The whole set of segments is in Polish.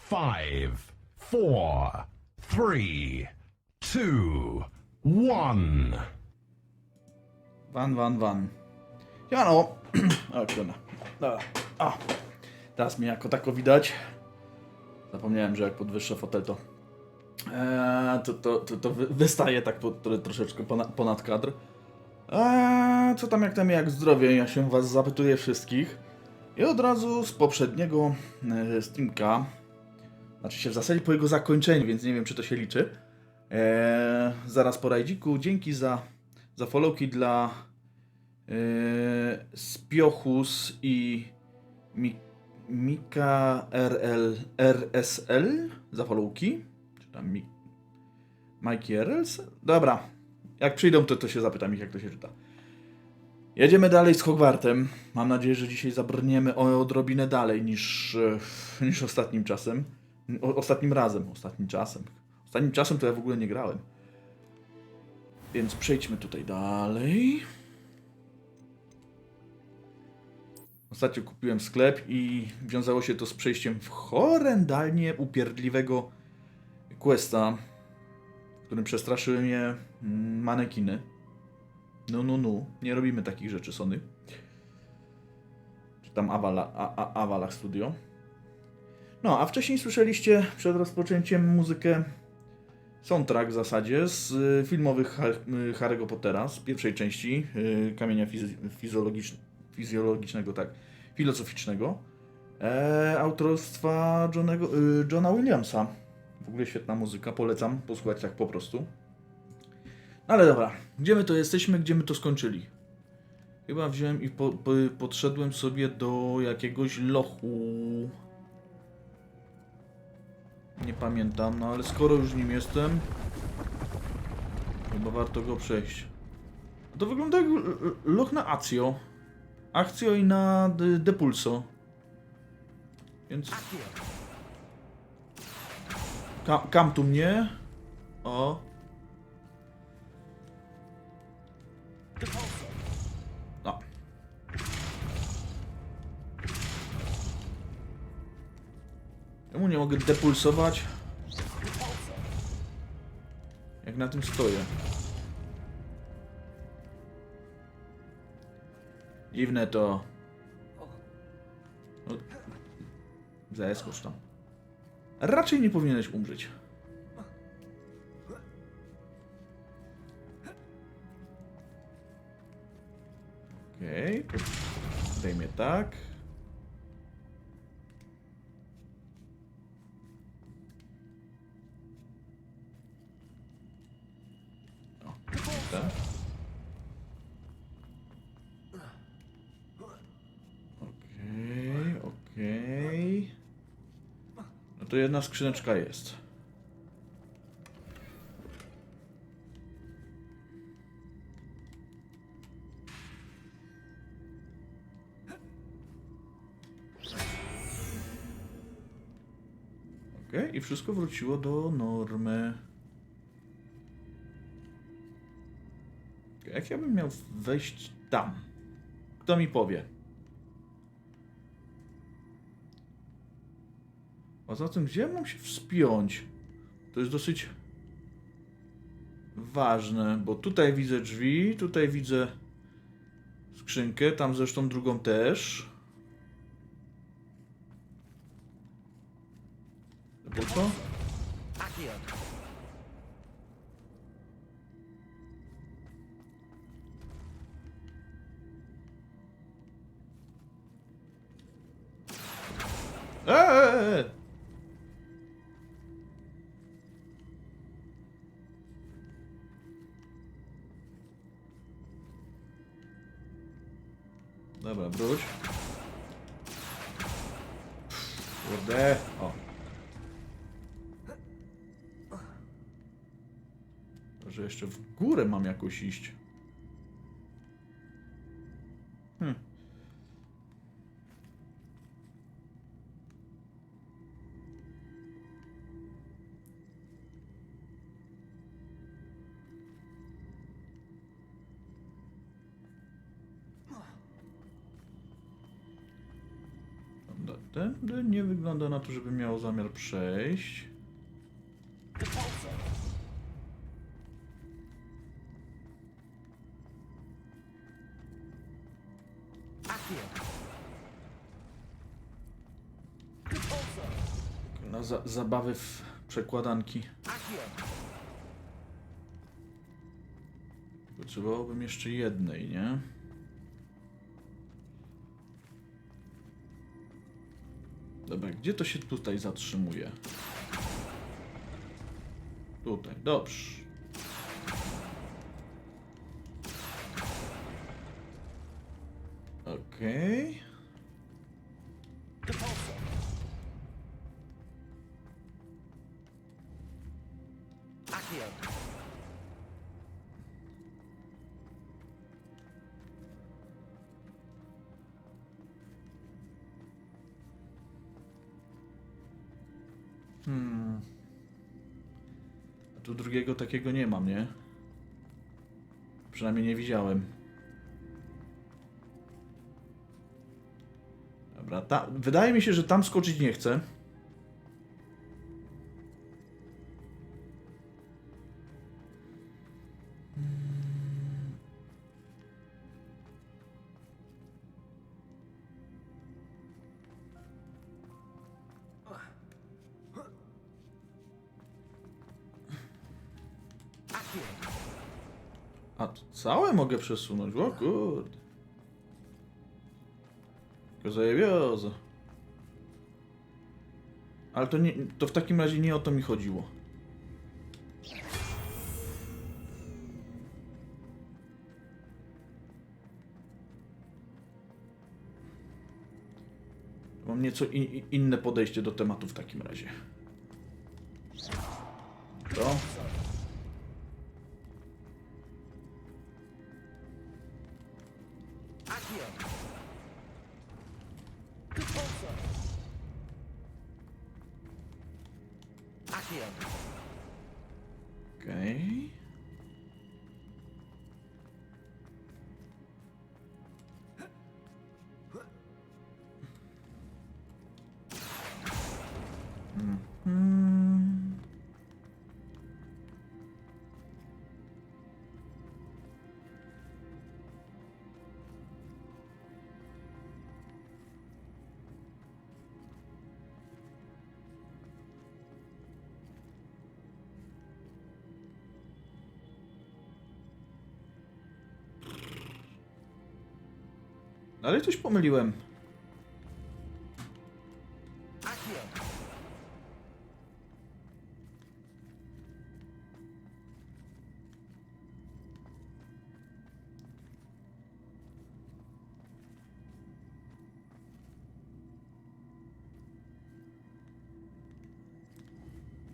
5, 4, 3, 2, 1. Van. Ja no. O, kurna. Dobra. O. Teraz mnie jako tako widać. Zapomniałem, że jak podwyższę fotel, to wystaje tak troszeczkę ponad kadr. Co tam jak zdrowie? Ja się was zapytuję wszystkich. I od razu z poprzedniego streamka, znaczy się w zasadzie po jego zakończeniu, więc nie wiem, czy to się liczy. Zaraz po rajdziku. Dzięki za followki dla Spiochus i Mika RSL za followki. Czy tam Mikey RLS? Dobra. Jak przyjdą, to się zapytam ich, jak to się czyta. Jedziemy dalej z Hogwartem. Mam nadzieję, że dzisiaj zabrniemy odrobinę dalej niż ostatnim czasem. Ostatnim czasem. Ostatnim czasem to ja w ogóle nie grałem. Więc przejdźmy tutaj dalej. Ostatnio kupiłem sklep i wiązało się to z przejściem w horrendalnie upierdliwego questa, w którym przestraszyły mnie manekiny. No. Nie robimy takich rzeczy, Sony. Czy tam Avalach Studio. No, a wcześniej słyszeliście przed rozpoczęciem muzykę soundtrack w zasadzie z filmowych Harry'ego Pottera, z pierwszej części Kamienia Fizjologicznego, tak, filozoficznego, autorstwa Johna Williamsa. W ogóle świetna muzyka, polecam posłuchać tak po prostu. Ale dobra, gdzie my to jesteśmy, gdzie my to skończyli? Chyba wziąłem i podszedłem sobie do jakiegoś lochu. Nie pamiętam, no ale skoro już nim jestem, chyba warto go przejść. To wygląda jak loch na Accio. Accio i na Depulso. Więc... Kam tu mnie? O. No. Czemu nie mogę depulsować? Jak na tym stoję. Dziwne to. No. Zeskocz tam. Raczej nie powinieneś umrzeć. Okej, zdejmie tak. O, tak. Okej. No to jedna skrzyneczka jest. Okej, i wszystko wróciło do normy. Jak ja bym miał wejść tam? Kto mi powie? A zatem gdzie mam się wspiąć? To jest dosyć ważne, bo tutaj widzę drzwi, tutaj widzę skrzynkę, tam zresztą drugą też. Po co? Dobra, wróć. Kurde. O. Że jeszcze w górę mam jakoś iść. Tędy nie wygląda na to, żeby miał zamiar przejść. Na zabawy w przekładanki. Potrzebowałbym jeszcze jednej, nie? Dobra, gdzie to się tutaj zatrzymuje? Tutaj, dobrze. Okej. A tu drugiego takiego nie mam, nie? Przynajmniej nie widziałem. Dobra, wydaje mi się, że tam skoczyć nie chcę. A to całe mogę przesunąć, o kurde. Tylko zajebiozo. Ale to nie, to w takim razie nie o to mi chodziło. Mam nieco inne podejście do tematu w takim razie. To? Okej. Ale coś pomyliłem.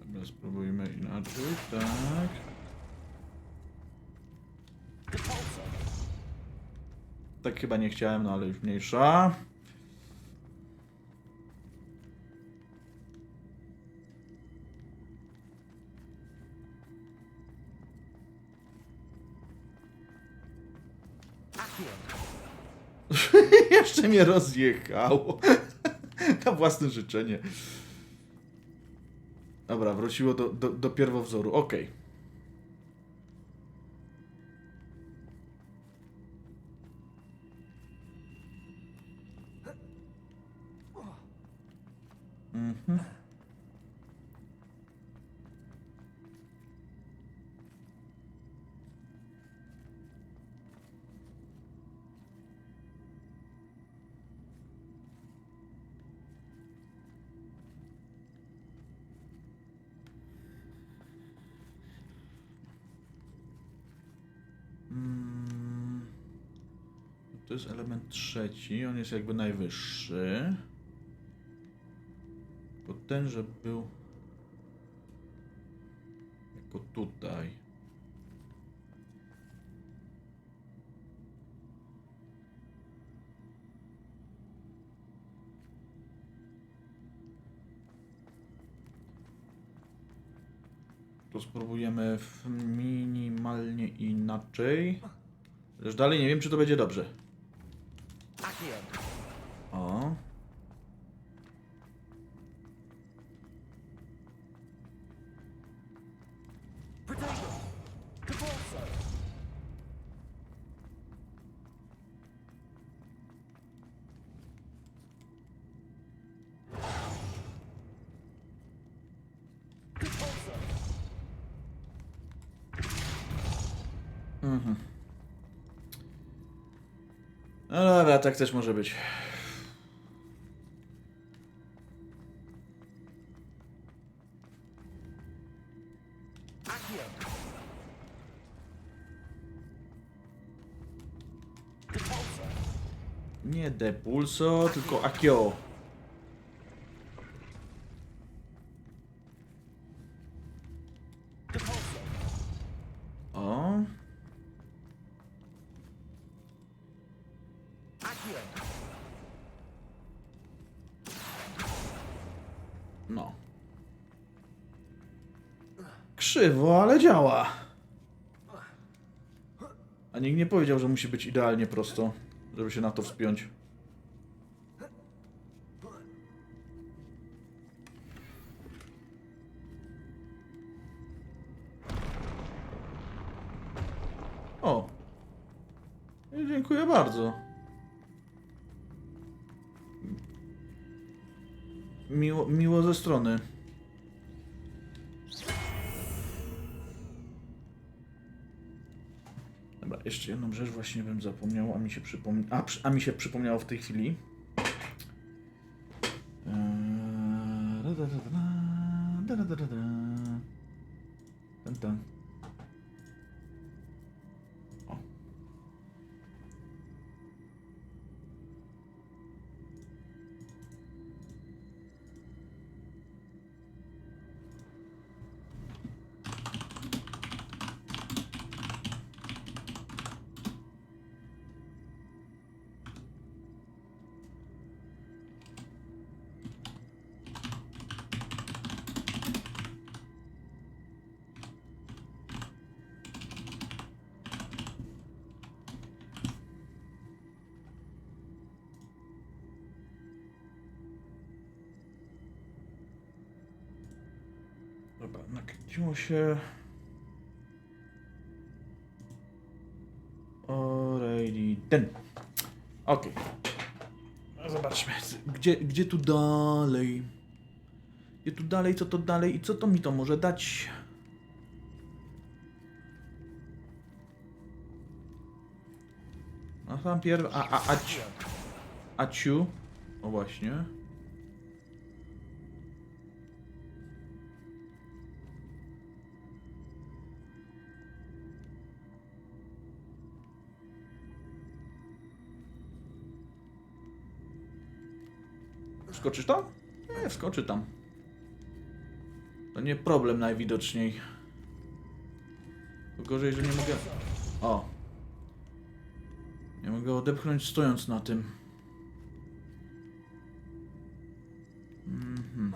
Dobra, spróbujmy inaczej, tak. Tak chyba nie chciałem, no ale już mniejsza. Jeszcze mnie rozjechało. Na własne życzenie. Dobra, wróciło do pierwowzoru. Okej. Mhm. To jest element trzeci, on jest jakby najwyższy. Bo tenże był jako tutaj. To spróbujemy minimalnie inaczej. Już dalej nie wiem, czy to będzie dobrze. O. Mhm. No dobra, tak też może być. Nie depulso, tylko akio. O. No. Krzywo, ale działa. A nikt nie powiedział, że musi być idealnie prosto, żeby się na to wspiąć. O. I dziękuję bardzo. Miło ze strony. Dobra, jeszcze jedną rzecz właśnie bym zapomniał, a mi się przypomniało w tej chwili. Ten. O. Dobra, nakręciło się. Alrighty, ten. Okej. No zobaczmy, gdzie tu dalej? Gdzie tu dalej, co to dalej i co to mi to może dać? No tam Aciu. O właśnie. Wskoczysz tam? Nie, wskoczy tam. To nie problem najwidoczniej. To gorzej, że nie mogę... O. Nie mogę odepchnąć stojąc na tym. Mhm.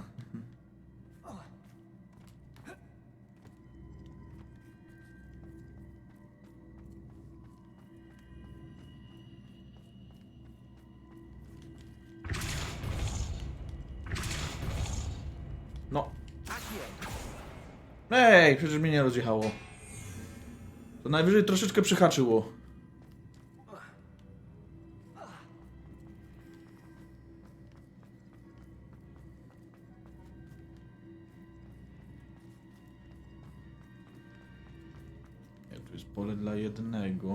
No. Ej, przecież mnie nie rozjechało. To najwyżej troszeczkę przyhaczyło. Nie, tu jest pole dla jednego.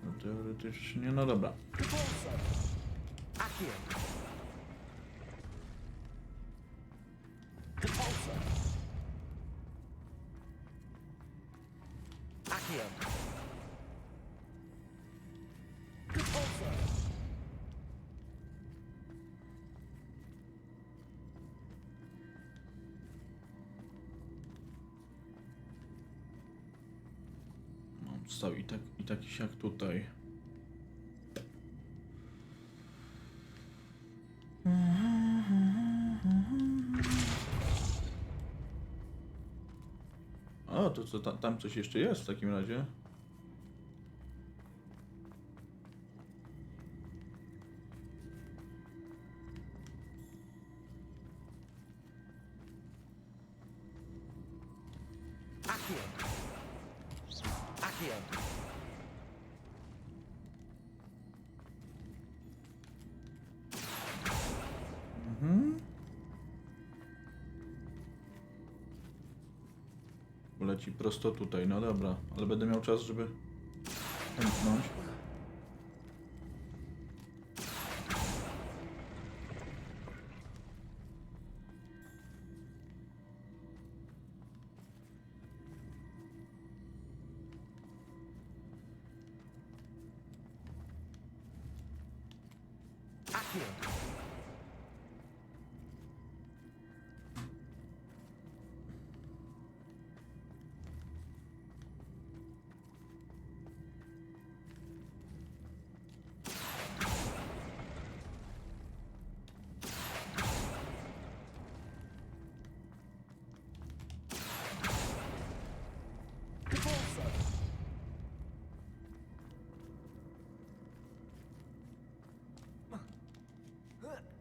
No teoretycznie, no dobra. Stał i taki siak tutaj. O, to co, tam coś jeszcze jest w takim razie? leci prosto tutaj, no dobra, ale będę miał czas, żeby pęknąć.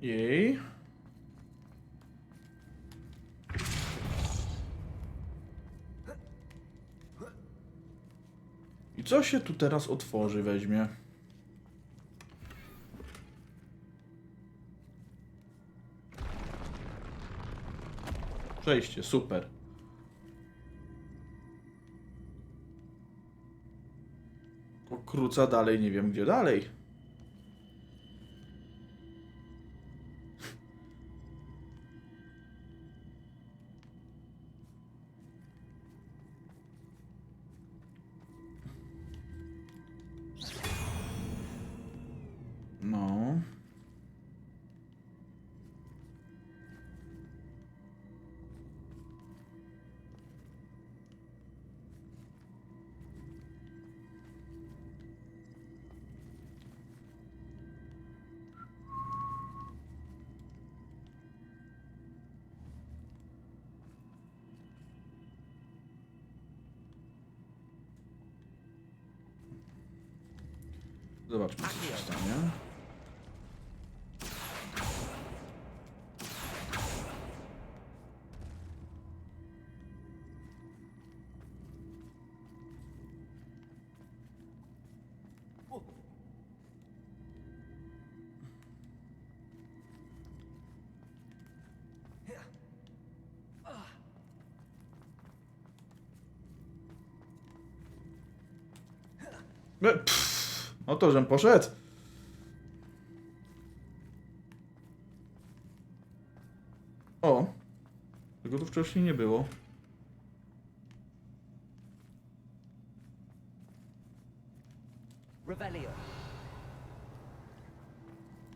Jej. I co się tu teraz otworzy, weźmie? Przejście, super. Pokróca dalej, nie wiem gdzie dalej. No. Zobaczmy, co się stanie. No to, żem poszedł. O. Tego tu wcześniej nie było.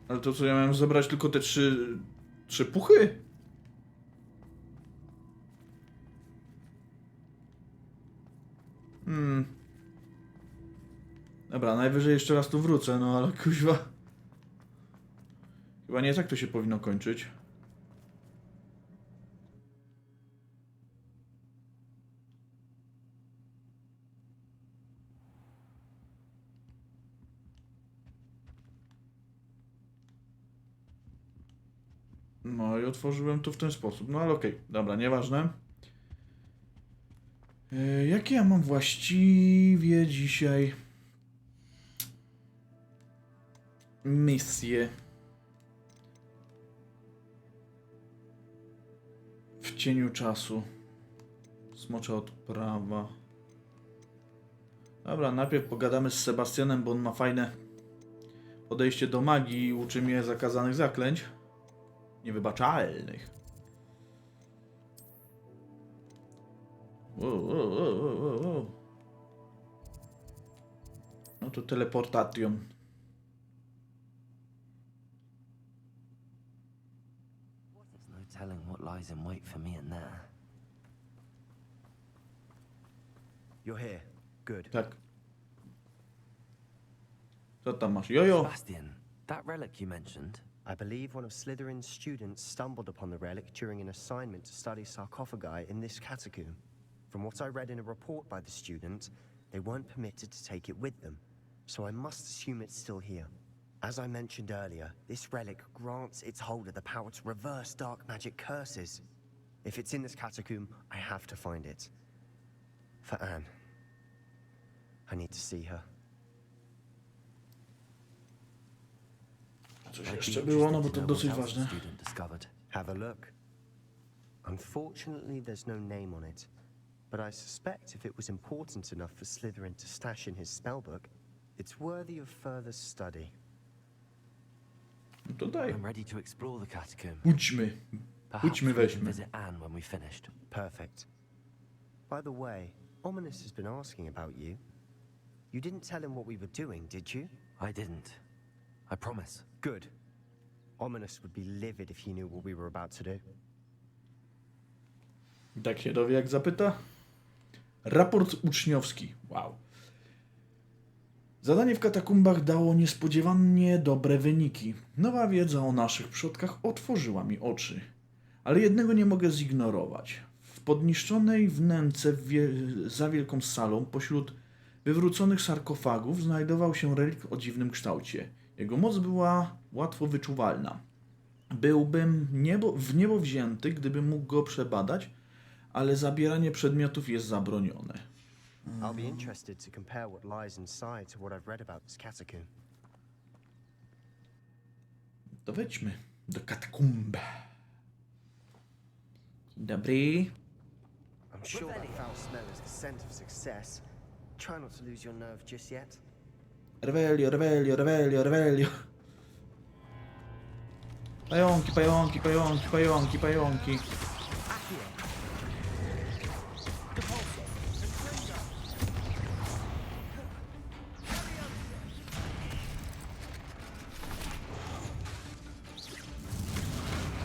Ale to co, ja miałem zebrać tylko te trzy puchy? Dobra, najwyżej jeszcze raz tu wrócę, no ale kuźwa. Chyba nie tak to się powinno kończyć. No i otworzyłem to w ten sposób. No ale okej, dobra, nieważne. Jakie ja mam właściwie dzisiaj misje w cieniu czasu? Smocza odprawa. Dobra, najpierw pogadamy z Sebastianem, bo on ma fajne podejście do magii i uczy mnie zakazanych zaklęć. Niewybaczalnych. Wow. No to teleportation. There's no telling what lies in wait for me in there. You're here. Good. Tak. Co tam masz? Jojo! Sebastian, that relic you mentioned. I believe one of Slytherin's students stumbled upon the relic during an assignment to study sarcophagi in this catacomb. From what I read in a report by the student, they weren't permitted to take it with them, so I must assume it's still here. As I mentioned earlier, this relic grants its holder the power to reverse dark magic curses. If it's in this catacomb, I have to find it. For Anne. I need to see her. Coś I'd be jeszcze było, no bo interested to to know dosyć what else the ważne. student discovered. Have a look. Unfortunately, there's no name on it. but I suspect if it was important enough for Slytherin to stash in his spellbook, it's worthy of further study. No to daj. I'm ready to explore the catacomb. Chodźmy. Perhaps Chodźmy, we can weźmy. visit Anne when we've finished. Perfect. By the way, Ominous has been asking about you. You didn't tell him what we were doing, did you? I didn't. I promise. Good. Ominous would be livid if he knew what we were about to do. Tak się dowie, jak zapyta. Raport uczniowski. Wow. Zadanie w katakumbach dało niespodziewanie dobre wyniki. Nowa wiedza o naszych przodkach otworzyła mi oczy. Ale jednego nie mogę zignorować. W podniszczonej wnęce za wielką salą, pośród wywróconych sarkofagów, znajdował się relik o dziwnym kształcie. Jego moc była łatwo wyczuwalna. Byłbym w niebo wzięty, gdybym mógł go przebadać, ale zabieranie przedmiotów jest zabronione. I'll be interested to compare what lies inside to what I've read about this catacomb. To wejdźmy do katakumb. Dzień dobry. I'm sure that foul smell is the scent of success. Try not to lose your nerve just yet. Revelio, revelio, revelio, revelio. Pająki, pająki, pająki, pająki, pająki.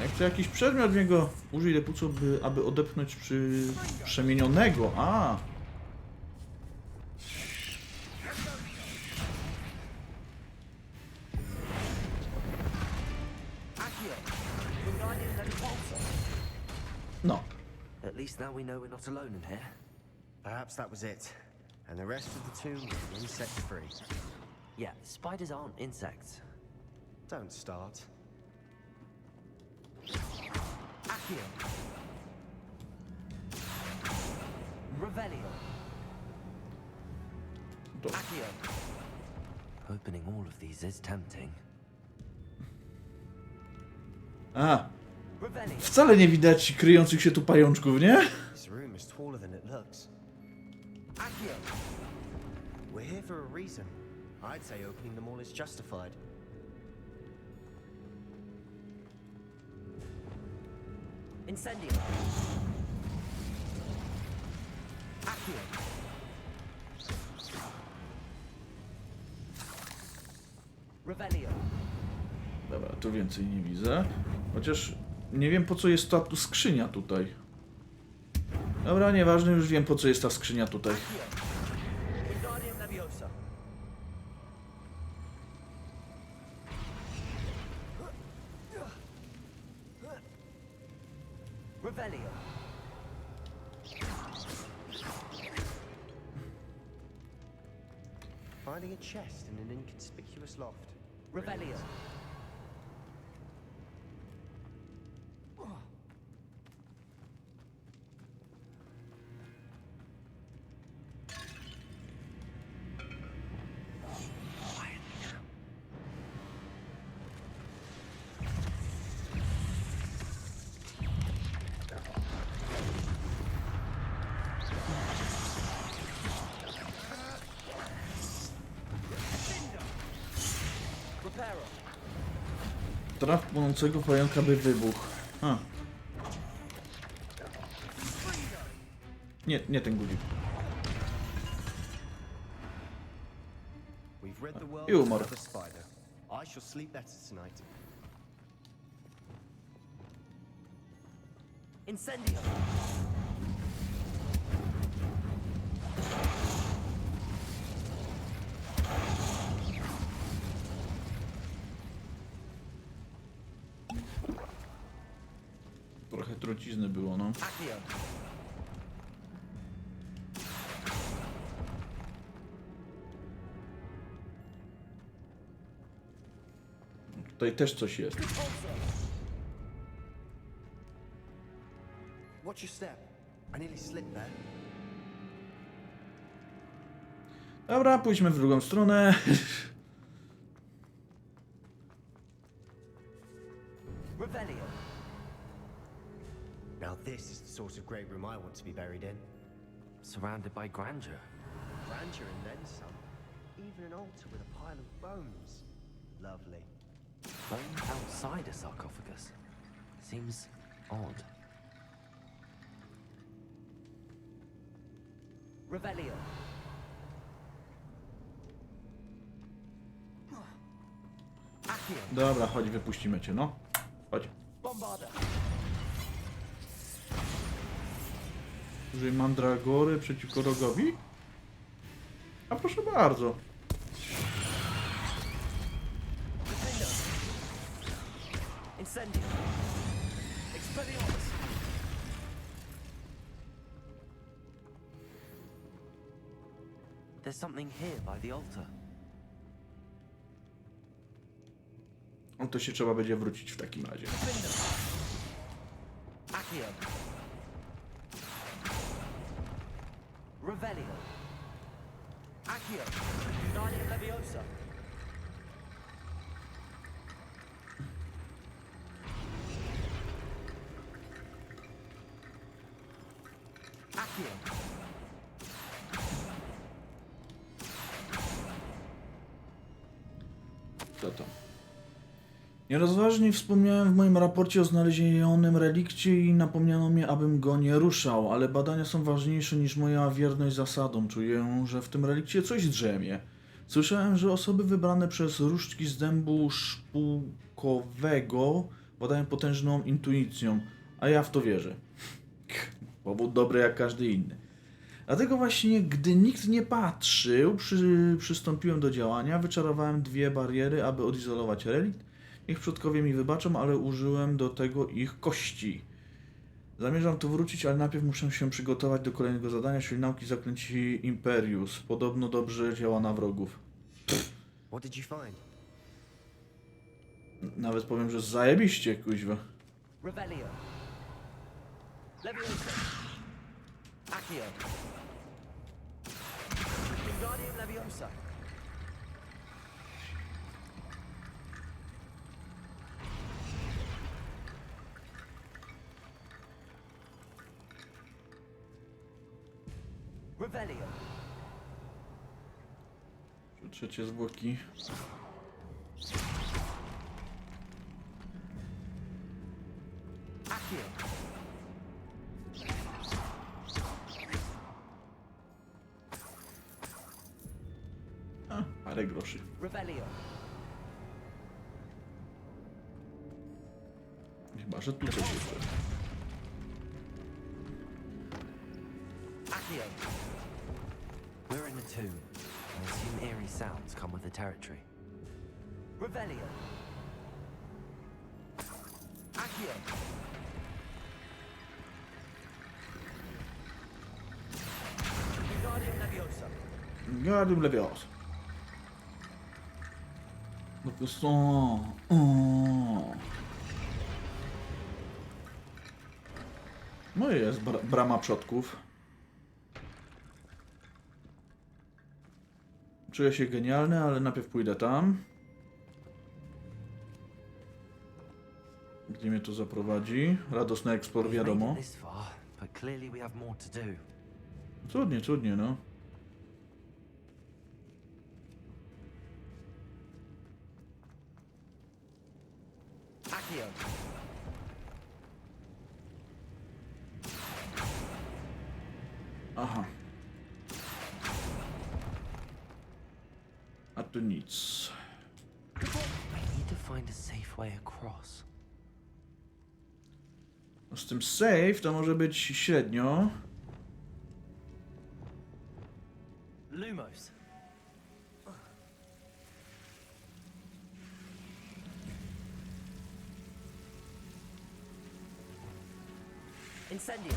Jak chcę jakiś przedmiot w niego użyj lepuco, aby odepchnąć przemienionego. A! No. At least now we know we're not alone in here. Perhaps that was it. And the rest of the tomb was insect-free. Yeah, spiders aren't insects. Don't start. Accio. Revelio. To. Accio. Opening all of these is tempting. A! Revelio. Wcale nie widać kryjących się tu pajączków, nie? This room is taller than it looks. Accio. We're here for a reason. I'd say opening them all is justified. Incendio. Accio. Revelio. Dobra, tu więcej nie widzę. Chociaż nie wiem, po co jest ta tu skrzynia tutaj. Dobra, nieważne, już wiem, po co jest ta skrzynia tutaj. Wingardium Leviosa. Revelio. Finding a chest in an inconspicuous loft. Revelio. Traf płonącego pająka, by wybuchł. A. Nie ten guzik. We've read the world Humor. of the spider. I shall sleep better tonight. Incendio. Trochę trucizny było, no. Accio. Tutaj też coś jest. Watch your step. I nearly slipped there. Dobra, pójdźmy w drugą stronę. Now this is the sort of great room I want to be buried in. surrounded by grandeur. Grandeur and then some. Even an altar with a pile of bones. Lovely. Bone outside a sarcophagus. Seems odd. Revelio. Accio. Dobra, chodź, wypuścimy cię, no. Chodź. Bombarda. Użyj mandragory przeciwko rogowi? A proszę bardzo. Defendo. Incendio. Expelliarmus. There's something here by the altar. No to się trzeba będzie wrócić w takim razie. Defendo. Accio. Revelio. Accio. Guardian Leviosa. Accio. Co to? Nierozważnie wspomniałem w moim raporcie o znalezionym relikcie i napomniano mnie, abym go nie ruszał, ale badania są ważniejsze niż moja wierność zasadom. Czuję, że w tym relikcie coś drzemie. Słyszałem, że osoby wybrane przez różdżki z dębu szpulkowego władają potężną intuicją, a ja w to wierzę. Powód dobry jak każdy inny. Dlatego właśnie, gdy nikt nie patrzył, przystąpiłem do działania, wyczarowałem 2 bariery, aby odizolować relikt. Niech przodkowie mi wybaczą, ale użyłem do tego ich kości. Zamierzam tu wrócić, ale najpierw muszę się przygotować do kolejnego zadania, czyli nauki zaklęci Imperius. Podobno dobrze działa na wrogów. What did you find? Nawet powiem, że zajebiście, kuźwa. Revelio. Leviosa. Accio. Guardian Leviosa. Revelio. Trzecie zwłoki. Accio. A, parę groszy. Revelio. Chyba, że tu coś jeszcze. Accio. We're in a tomb. I assume eerie sounds come with the territory. Revelio. Accio. Guardian Leviosa. Guardium Leviosa. No po prostu... No i jest brama przodków. Czuję się genialny, ale najpierw pójdę tam. Gdzie mnie to zaprowadzi? Radosny eksplor, We've wiadomo. made it this far, but clearly we have more to do. Cudnie, cudnie, no. Accio. Aha. A tu nic. We need to find a safe way across. No z tym safe to może być średnio. Lumos. Incendio.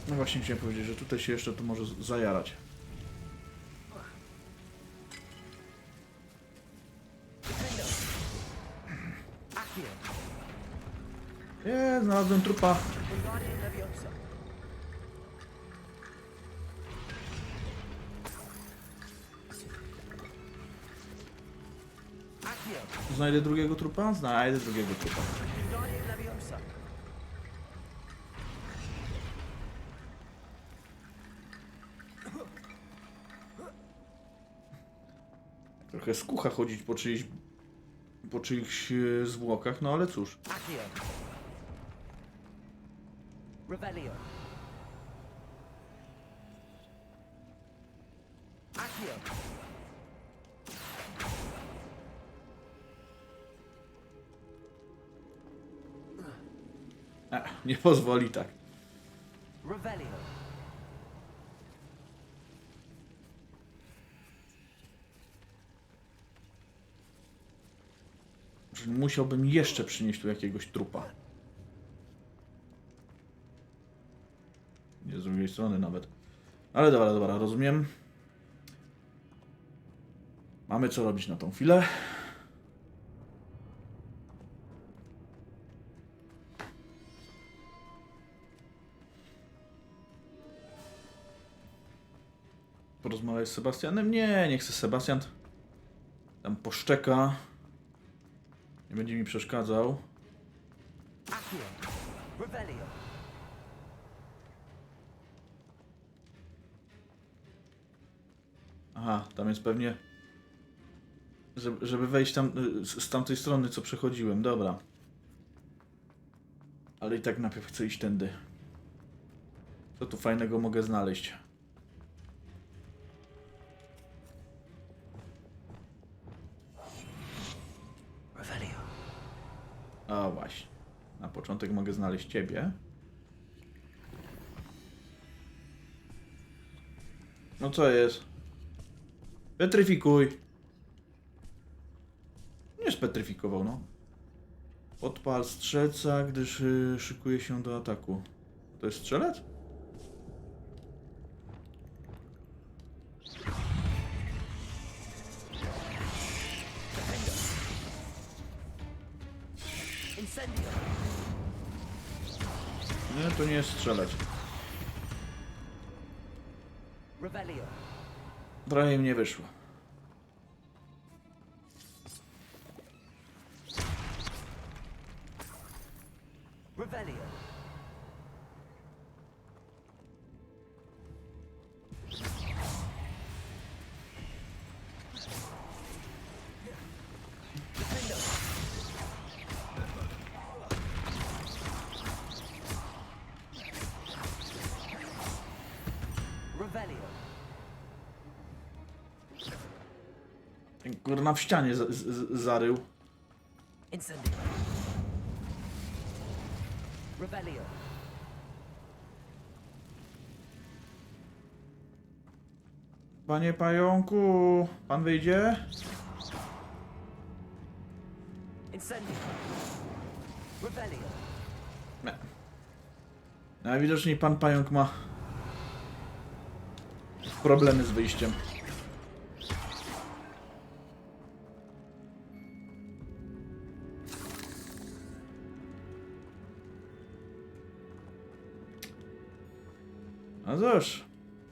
No właśnie chciałem powiedzieć, że tutaj się jeszcze to może zajarać. Defendo. Accio. Znalazłem trupa. Guardian Leviosa. Accio. Znajdę drugiego trupa? Znajdę drugiego trupa. Guardian Leviosa. Trochę skucha chodzić po czyichś zwłokach, no ale cóż. Accio. Revelio. Accio. Nie pozwoli tak. Revelio. Musiałbym jeszcze przynieść tu jakiegoś trupa. Nie z drugiej strony nawet. Ale dobra, dobra, rozumiem. Mamy co robić na tą chwilę. Porozmawiać z Sebastianem? Nie, niech se Sebastian tam poszczeka. Nie będzie mi przeszkadzał. Accio. Revelio. Aha, tam jest pewnie... Żeby wejść tam z tamtej strony, co przechodziłem. Dobra. Ale i tak najpierw chcę iść tędy. Co tu fajnego mogę znaleźć? Revelio. A właśnie. Na początek mogę znaleźć ciebie. No co jest? Petryfikuj. Nie spetryfikował, no. Odpal strzelca, gdyż szykuje się do ataku. To jest strzelec? Incendio. Nie, to nie jest strzelec. Revelio. Trochę im nie wyszło. Revelio. Defendo. Revelio. Ten kurna w ścianie zarył. Incendio. Revelio. Panie pająku, pan wyjdzie? Incendio. Revelio. Nie. Najwidoczniej pan pająk ma problemy z wyjściem. No cóż,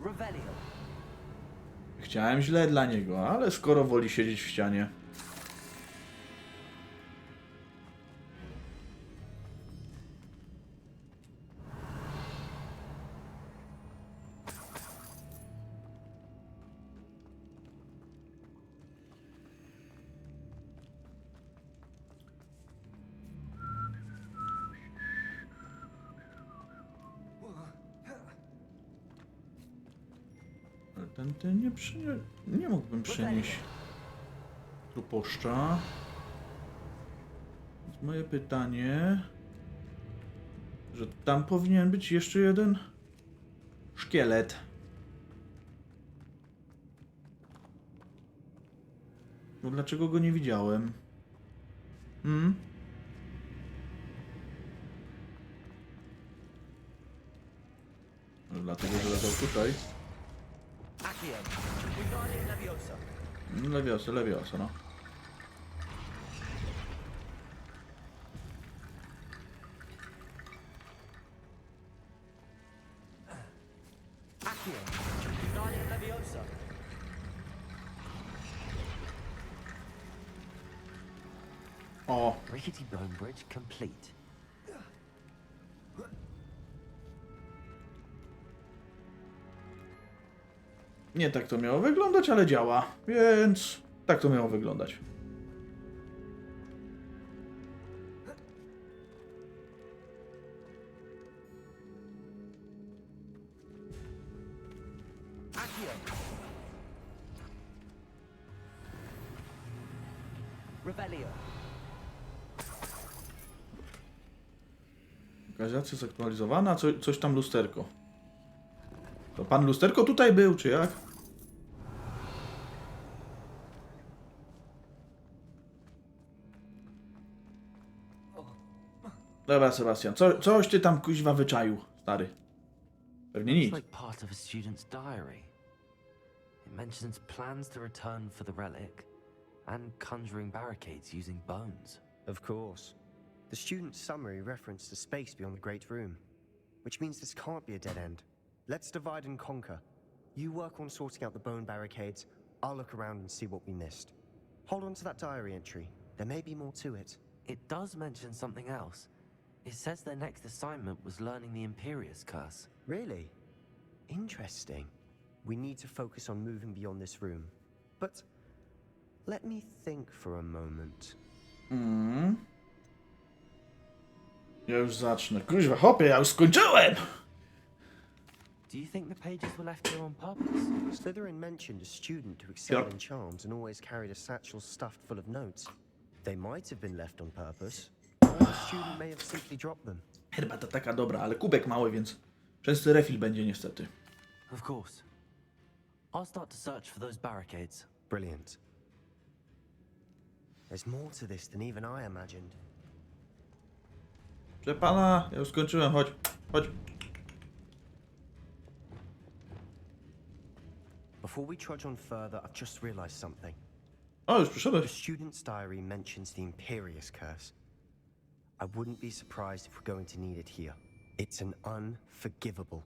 Revelio. chciałem źle dla niego, ale skoro woli siedzieć w ścianie. Ten nie mógłbym przenieść truposzcza. Więc moje pytanie, że tam powinien być jeszcze jeden szkielet. No dlaczego go nie widziałem? No dlatego, że leżał tutaj. Accio. Wingardium Leviosa. Leviosa, no. Accio. Wingardium Leviosa. O, Rickety bone bridge complete. nie tak to miało wyglądać, ale działa, więc Tak to miało wyglądać. Revelio. Lokalizacja zaktualizowana, coś tam lusterko. To pan lusterko tutaj był, czy jak? Dobra, Sebastian, coś ty tam kuźwa wyczaił, stary. Pewnie nic. It's like part of a student's diary. It mentions plans to return for the relic and conjuring barricades using bones. Of course. The student's summary referenced a space beyond the Great Room, which means this can't be a dead end. Let's divide and conquer. You work on sorting out the bone barricades, I'll look around and see what we missed. Hold on to that diary entry. There may be more to it. It does mention something else. It says their next assignment was learning the Imperius Curse. Really? Interesting. We need to focus on moving beyond this room. But let me think for a moment. Ja już zacznę. Kuźwa, hopie, ja już skończyłem! Do you think the pages were left here on purpose? Slytherin mentioned a student who excelled Yep. in charms and always carried a satchel stuffed full of notes. They might have been left on purpose, or the student may have simply dropped them. Herbata taka dobra, ale kubek mały, więc częsty refill będzie niestety. Of course. I'll start to search for those barricades. Brilliant. There's more to this than even I imagined. Proszę pana, ja już skończyłem, chodź. Before we trudge on further, I've just realized something. O, już The przyszedłeś. student's diary mentions the Imperius Curse. I wouldn't be surprised if we're going to need it here. It's an unforgivable,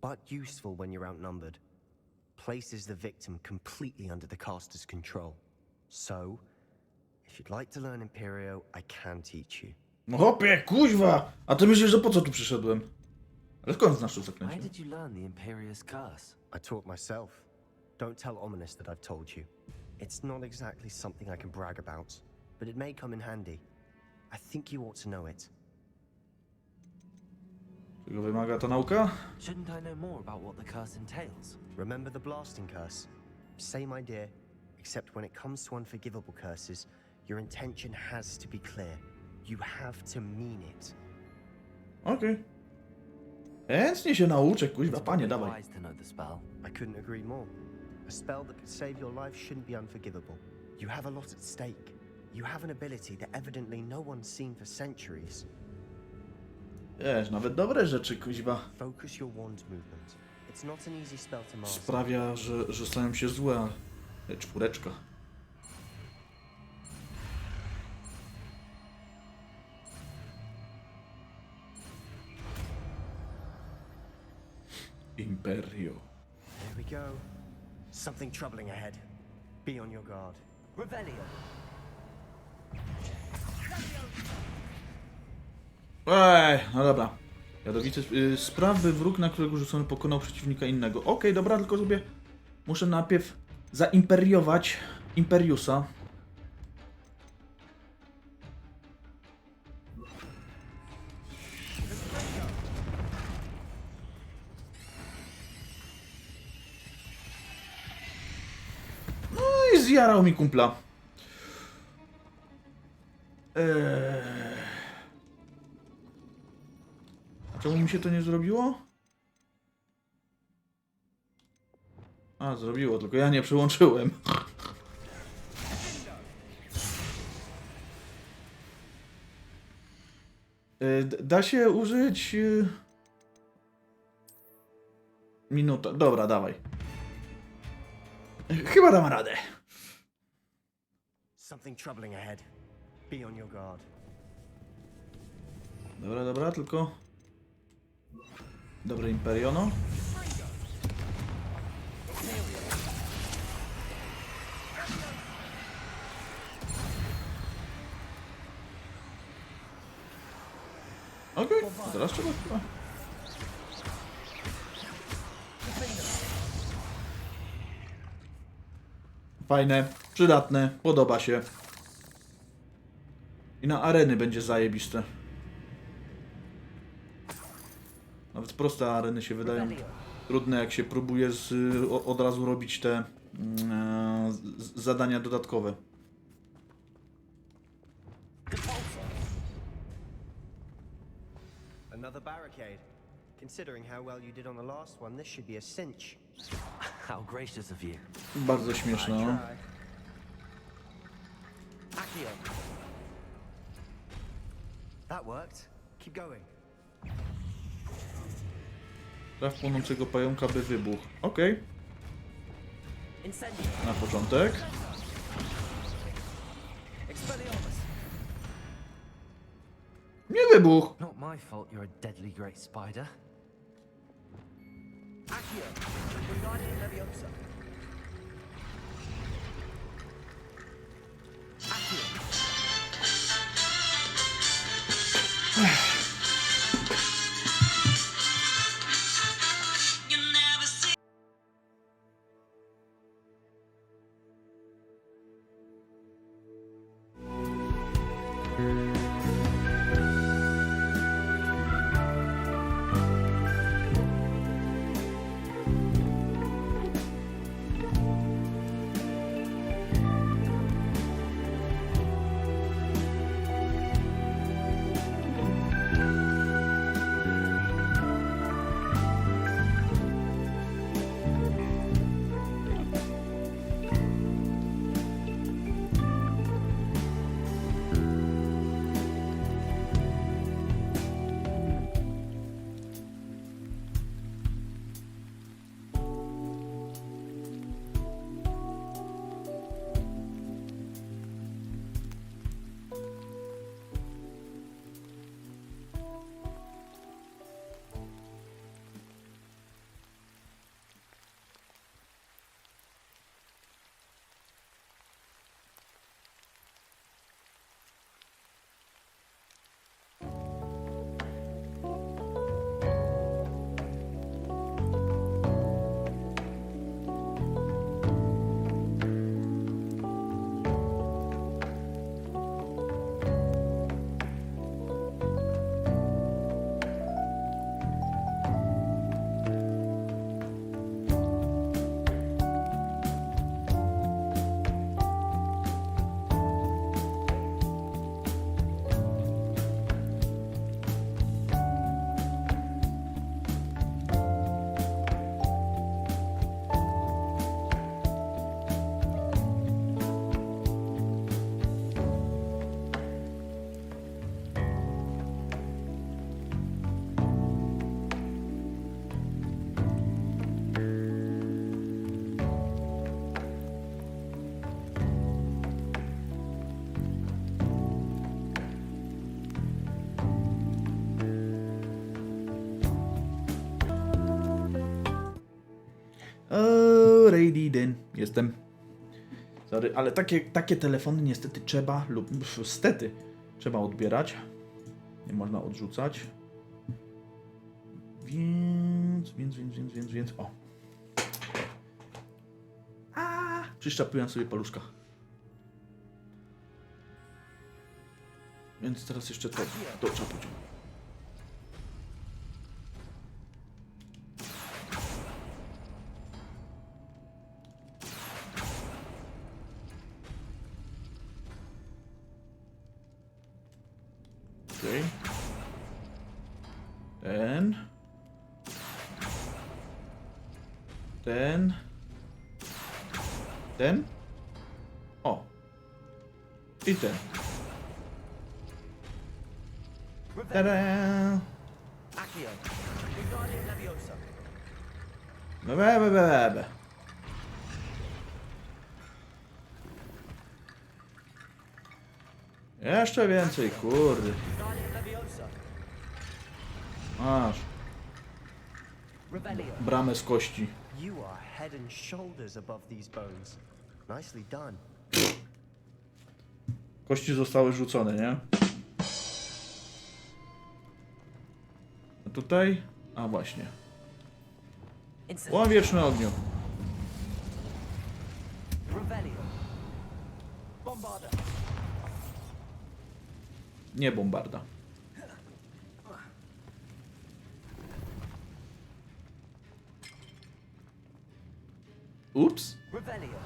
but useful when you're outnumbered. Places the victim completely under the caster's control. So, if you'd like to learn Imperio, I can teach you. No hopie, kuźwa! A ty myślisz, że po co tu przyszedłem? Ale skąd znasz to Where zaklęcie? did you learn the Imperius Curse? I taught myself. Don't tell Ominous that I've told you. It's not exactly something I can brag about, but it may come in handy. I think you ought to know it. Czego wymaga ta nauka? Shouldn't I know more about what the curse entails? Remember the blasting curse? Same idea, except when it comes to unforgivable curses, your intention has to be clear. You have to mean it. Okej. Chętnie się nauczę, kuźwa, It's panie, probably dawaj. wise to know the spell. I couldn't agree more. A spell that could save your life shouldn't be unforgivable. You have a lot at stake. You have an ability that evidently no one's seen for centuries. Wiesz, nawet dobre rzeczy, kuźwa, Focus your wand movement. It's not an easy spell to master. sprawia, że stają się złe, ale czwóreczka. Imperio. Here we go. Something troubling ahead. Be on your guard. Revelio. No dobra. Jadowity spraw, by wróg, na którego rzucony, pokonał przeciwnika innego. Okej, dobra, tylko sobie muszę najpierw zaimperiować Imperiusa. No i zjarał mi kumpla. Czemu mi się to nie zrobiło? A, zrobiło, tylko ja nie przyłączyłem. Da się użyć... Minuta. Dobra, dawaj. Chyba dam radę. Something troubling ahead. Be on your guard. Dobra, dobra, tylko... Dobre Imperiono. Okej, teraz trzeba chyba. Fajne, przydatne, podoba się. I na areny będzie zajebiste. Nawet proste areny się wydają trudne, jak się próbuje od razu robić te zadania dodatkowe. Another barricade. Considering how well you did on the last one, this should be a cinch. How gracious of you. Bardzo śmieszne. No. Accio. That worked. Keep going. Traf płonącego pająka, by wybuchł. Okej. Incendio. Na początek. Expelliarmus. Nie wybuch! Not my fault you're a deadly great spider. Accio. Wingardium Leviosa. Accio. Ready den. Jestem. Sorry, ale takie telefony niestety trzeba, lub stety trzeba odbierać. Nie można odrzucać. Więc. O. Przyszczapiłem sobie paluszka. Więc teraz jeszcze to trzeba pociągnąć. Okay. Ten. O. I ten. Tada! Accio. Wingardium Leviosa. Bebe. Jeszcze więcej, kurde. Wingardium Leviosa. Masz. Revelio. Bramę z kości. You are head and shoulders above these bones. Nicely done. Kości zostały rzucone, nie? A tutaj? A właśnie. Incendio. O, wieczny ogniu. Revelio. Bombarder. Nie bombarda. Ups. Revelio.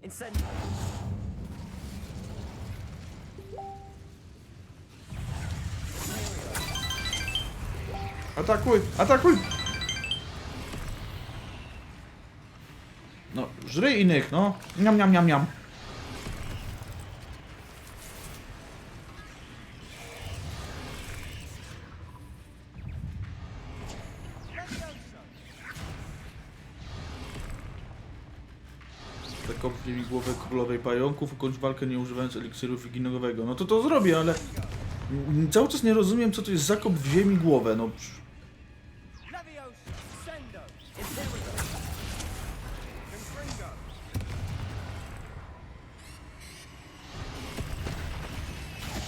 Incendio. Atakuj! Atakuj! No, żryj innych, no. Niam, niam, niam, niam. Zakopnij mi głowę królowej pająków, ukończ walkę nie używając eliksiru figinowego. No to zrobię, ale... Cały czas nie rozumiem, co to jest zakop w ziemi głowę, no... Leviosa. Sendo. Incendio. Confringo.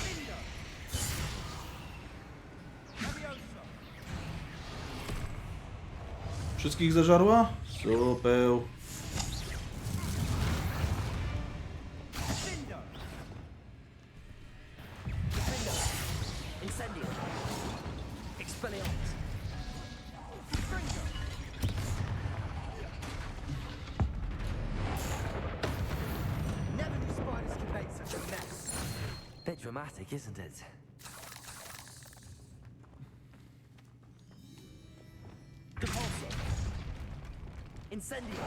Findo. Leviosa. Wszystkich zażarła? Super. Findo. Findo. Incendio. Expelliarmus. Confringo. Never knew spiders could make such a mess. Bit dramatic, isn't it? Depulso. Incendio.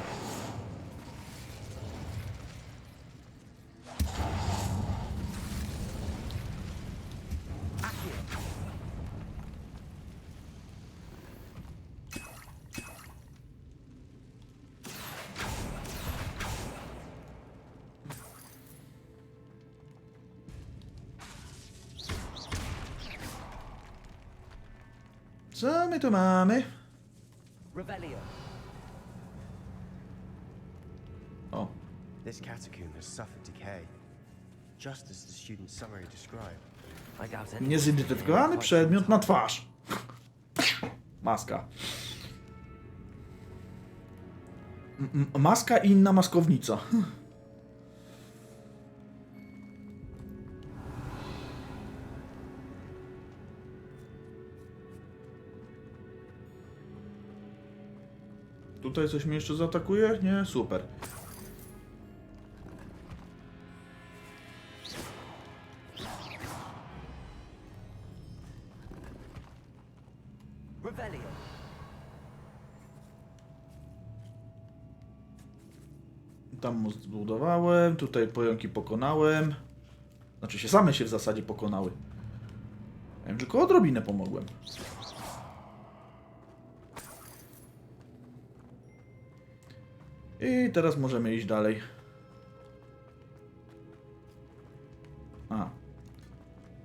Accio. Co my tu mamy? Revelio. O, This catacomb has suffered decay, just as the student's summary described. I doubt anyone niezidentyfikowany przedmiot na twarz. Maska. Maska i inna maskownica. Tutaj coś mnie jeszcze zaatakuje? Nie? Super. Revelio. Tam most zbudowałem, tutaj pająki pokonałem. Znaczy się same się w zasadzie pokonały. Ja wiem, tylko odrobinę pomogłem. I teraz możemy iść dalej. A.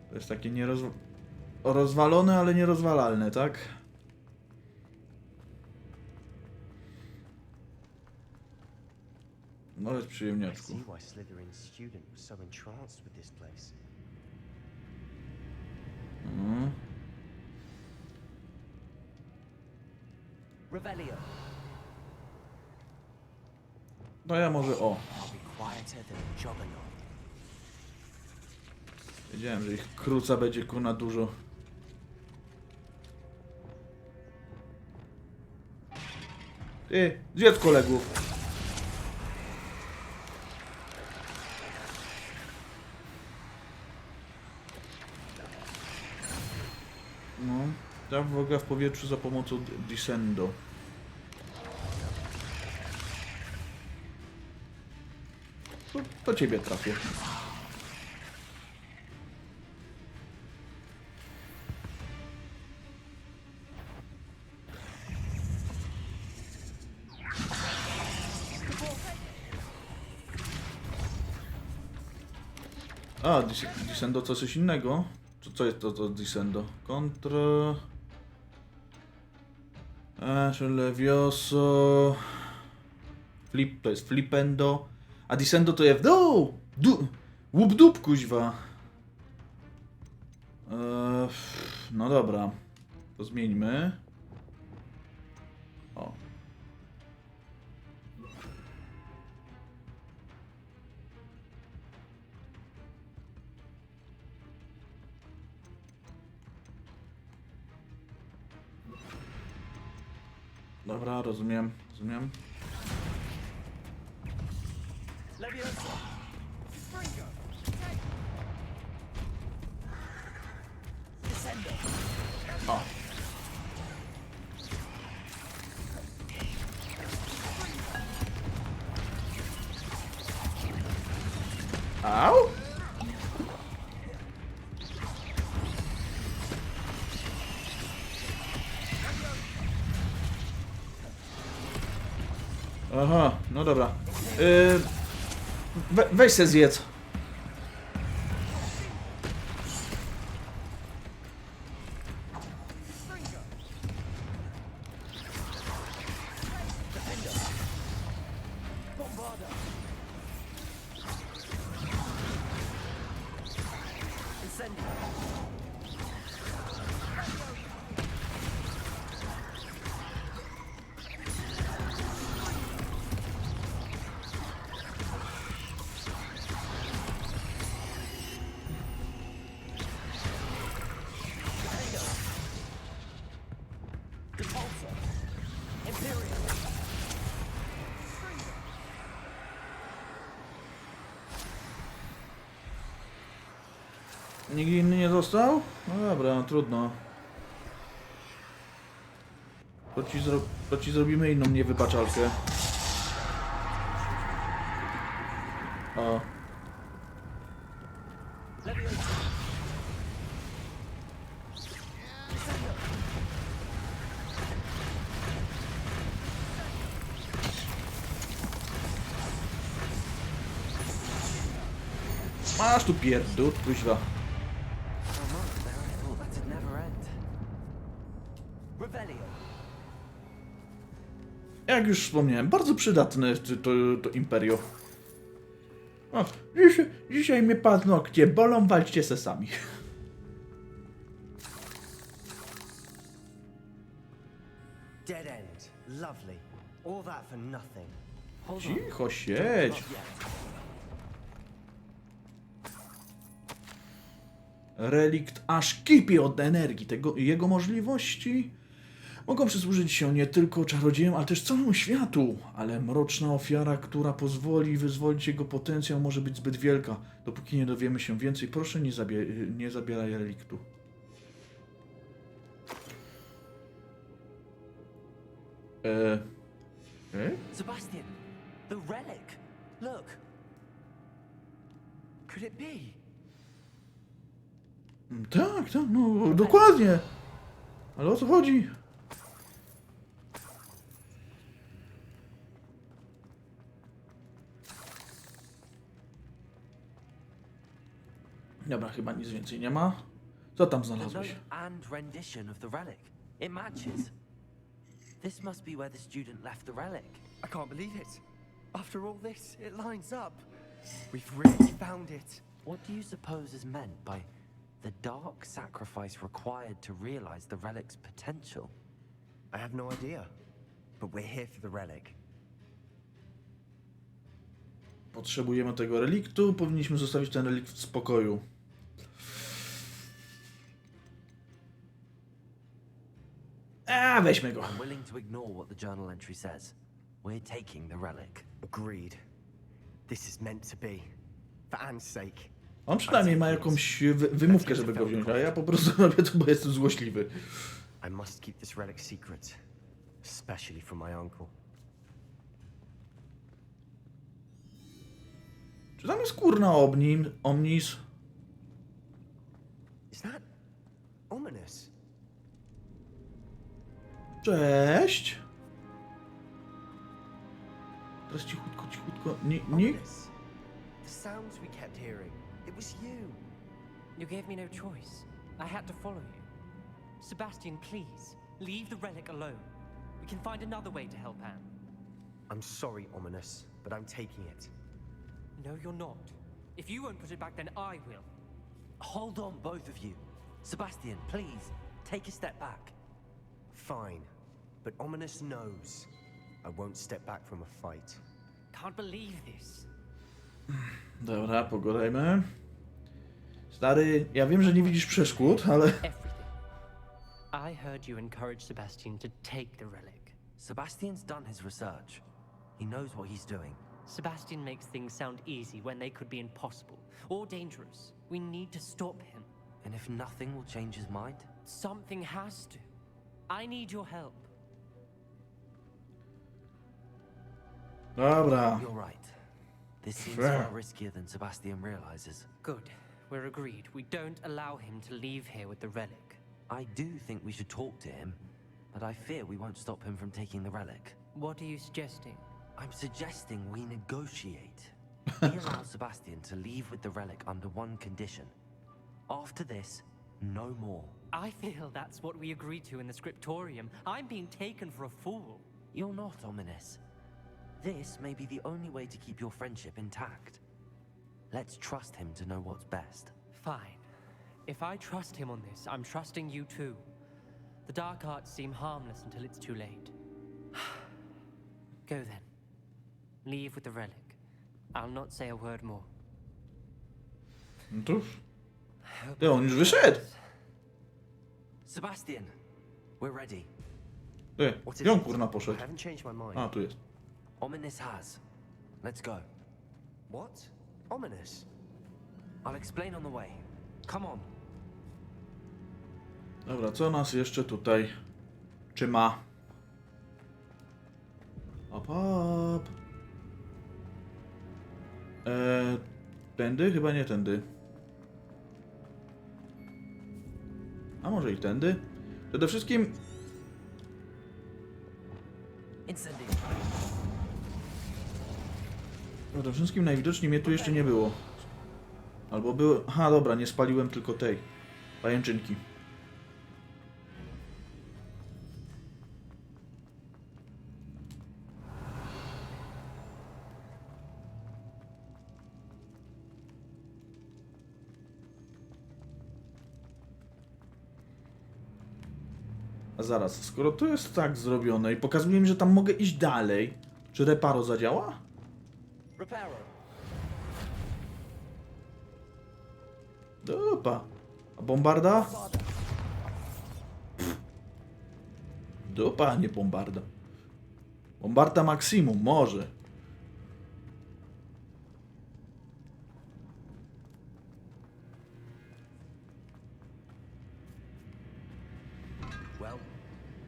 To jest takie rozwalone, ale nierozwalalne, tak? No jest I przyjemniaczku. see why Slytherin's student was so entranced with this place. Mhm. Revelio. No ja może o. I'll be quieter than a juggernaut. Wiedziałem, że ich kruca będzie kurna dużo. Ty, zjedz kolegów. No, ta wroga w powietrzu za pomocą descendo. To ciebie trafię. A, descendo to coś innego? Co jest to descendo? Kontra... Levioso... Flip, to jest flipendo. A descendo to jest w dół! Łup dup, kuźwa. No dobra. To zmieńmy. Dobra, rozumiem, rozumiem. Leviosa. Springo. Descendo. O. Au! Aha, no dobra. Weź se zjedz. Bombarda. Incendio. Repulsor. Imperial. Nikt inny nie został? No dobra, trudno. To ci zrobimy inną niewybaczalkę. O. Leviosa. Descendo. Masz tu pierdut, kuźwa. Oh man, there I thought that'd never end. Revelio. Jak już wspomniałem, bardzo przydatne to Imperio. O, dzisiaj mnie paznokcie bolą, walczcie se sami. Dead end. Lovely. All that for nothing. Hold on. Cicho siedź. Not yet. Relikt aż kipi od energii. Jego możliwości mogą przysłużyć się nie tylko czarodziejom, ale też całemu światu. Ale mroczna ofiara, która pozwoli wyzwolić jego potencjał, może być zbyt wielka. Dopóki nie dowiemy się więcej, proszę nie zabieraj reliktu. Sebastian, the relic. Look. Could it be? Tak, tak, no dokładnie. Ale o co chodzi? Dobra, chyba nic więcej nie ma. Co tam The znalazłeś? note and rendition of the relic. It matches. This must be where the student left the relic. I can't believe it. After all this, it lines up. We've really found it. What do you suppose is meant by the dark sacrifice required to realize the relic's potential? I have no idea. But we're here for the relic. Potrzebujemy tego reliktu. Powinniśmy zostawić ten relikt w spokoju. Weźmy go. I'm willing to ignore what the journal entry says. We're taking the relic. Agreed. This is meant to be. For Anne's sake. On przynajmniej ma jakąś wymówkę, żeby go wziąć, a ja po prostu robię to, bo jestem złośliwy. I must keep this relic secret. Especially from my uncle. Czy tam jest kurna omnis? Is that ominous? Cześć. Teraz cichutko, cichutko. Nikt? Ominous. The sounds we kept hearing. It was you. You gave me no choice. I had to follow you. Sebastian, please, leave the relic alone. We can find another way to help Anne. I'm sorry, Ominous, but I'm taking it. No, you're not. If you won't put it back, then I will. Hold on, both of you. Sebastian, please, take a step back. Fine. But Ominous knows I won't step back from a fight. Can't believe this. Dobra, pogadajmy. Stary, ja wiem, że nie widzisz przeszkód, ale... Everything. I heard you encourage Sebastian to take the relic. Sebastian's done his research. He knows what he's doing. Sebastian makes things sound easy when they could be impossible or dangerous. We need to stop him. And if nothing will change his mind? Something has to. I need your help. Dobra. You're right. This seems Fair. far riskier than Sebastian realizes. Good. We're agreed. We don't allow him to leave here with the relic. I do think we should talk to him, but I fear we won't stop him from taking the relic. What are you suggesting? I'm suggesting we negotiate. We allow Sebastian to leave with the relic under one condition. After this, no more. I feel that's what we agreed to in the scriptorium. I'm being taken for a fool. You're not ominous. This may be the only way to keep your friendship intact. Let's trust him to know what's best. Fine. If I trust him on this, I'm trusting you too. The dark arts seem harmless until it's too late. Go then. Leave with the relic. I'll not say a word more. No to... Ty, on już wyszedł! Sebastian, we're ready. Ty, What is gdzie on it? kurna I poszedł? haven't changed my mind. A, tu jest. Ominous has. Let's go. What? Ominous? I'll explain on the way. Come on. Dobra, co nas jeszcze tutaj trzyma? Hop, hop. Tędy? Chyba nie tędy. A może i tędy? Przede wszystkim... Incendiary. Przede wszystkim najwidoczniej mnie tu jeszcze nie było. Albo były... Aha, dobra, nie spaliłem tylko tej pajęczynki. A zaraz, skoro to jest tak zrobione i pokazuje mi, że tam mogę iść dalej, czy reparo zadziała? Reparo. Dupa. A bombarda? Pff. Dupa, a nie bombarda. Bombarda maksimum, może. Well,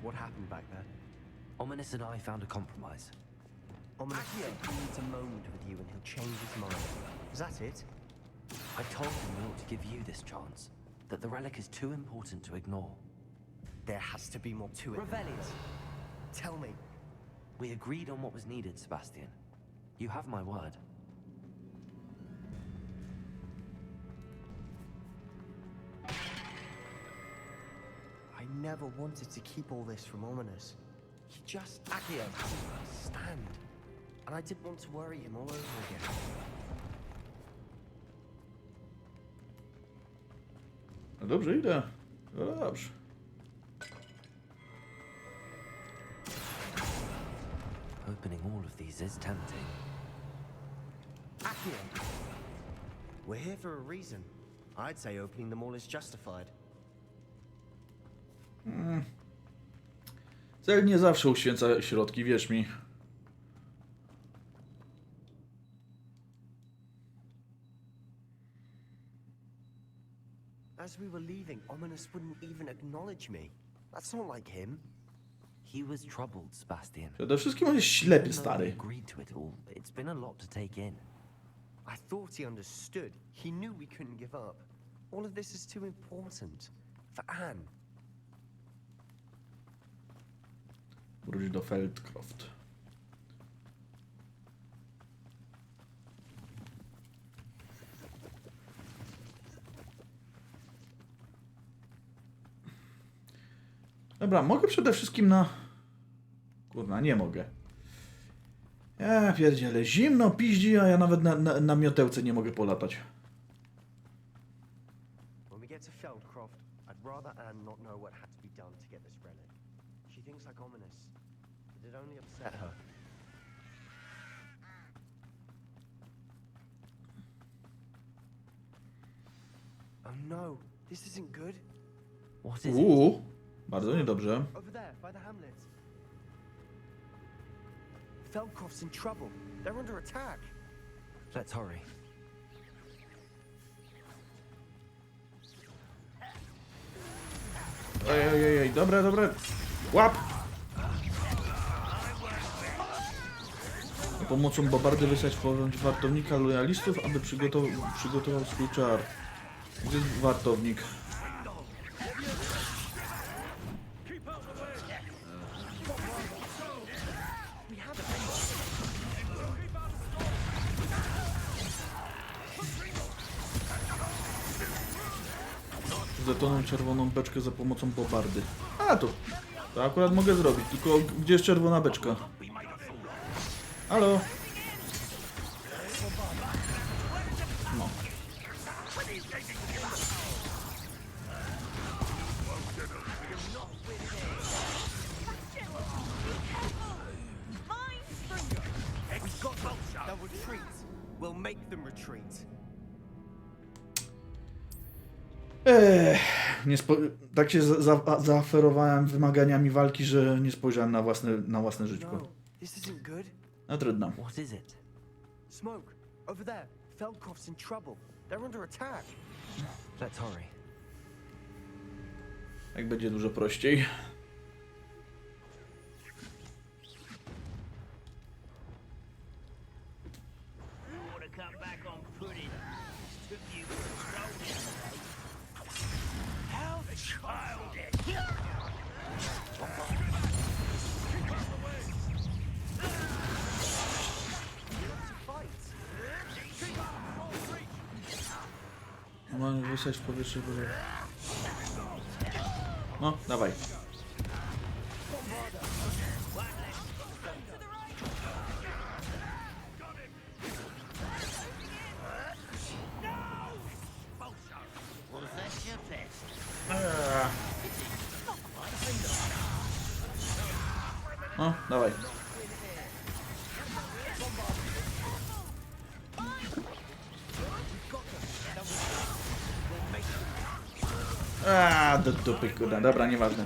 what happened back there? Ominous and I found a compromise. Ominous said he needs a moment with you and he'll change his mind. Is that it? I told him we ought to give you this chance. That the relic is too important to ignore. There has to be more to it. Revellies. Tell me. We agreed on what was needed, Sebastian. You have my word. I never wanted to keep all this from Ominous. He just Accio doesn't understand. And I didn't want to worry him all over again. No dobrze, idę. No dobrze. Opening all of these is tempting. Accio! We're here for a reason. I'd say opening them all is justified. Cel nie zawsze uświęca środki, wierz mi. As we were leaving, Ominous wouldn't even acknowledge me. That's not like him. He was troubled, Sebastian. Przede wszystkim on jest ślepy, Even though we stary. agreed to it all, it's been a lot to take in. I thought he understood. He knew we couldn't give up. All of this is too important. For Anne. Wróć do Feldcroft. Dobra, mogę przede wszystkim na... Kurna, nie mogę. Ja pierdzielę, zimno piździ, a ja nawet na miotełce nie mogę polatać. When we get to Feldcroft, I'd rather Anne not know what had to be done to get this relic. She thinks like Ominous, but it only upset her. Oh no, this isn't good. What is it? Bardzo niedobrze. Over there, by the hamlet. Feldcroft's in trouble. They're under attack. Let's hurry. Ej, dobre. Łap! Za pomocą babardy wysłać porządź wartownika lojalistów, aby przygotował swój czar. Gdzie jest wartownik? Zdetonuj czerwoną beczkę za pomocą bobardy. A to akurat mogę zrobić, tylko gdzie jest czerwona beczka? Halo? No. They'll retreat. We'll make them retreat. Tak się zaaferowałem wymaganiami walki, że nie spojrzałem na własne żyćko. No, this isn't good. No trudno. What is it? Smoke, over there. Feldcroft's in trouble. They're under attack. Let's hurry. Tak będzie dużo prościej. Mam wysłać w powietrze. No, dawaj. No, dawaj. Do dupy, kurde. Dobra, nieważne.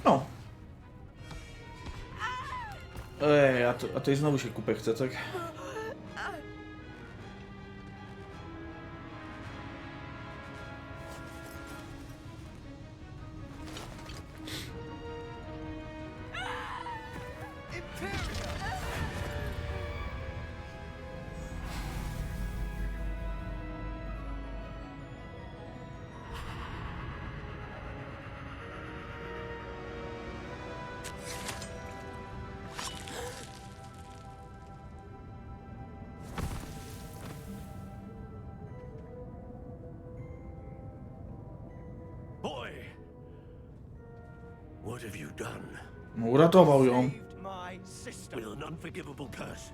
No. A to i znowu się kupę chce, tak? Boy, what have you done? Uratował ją. Saved my sister. With an unforgivable curse.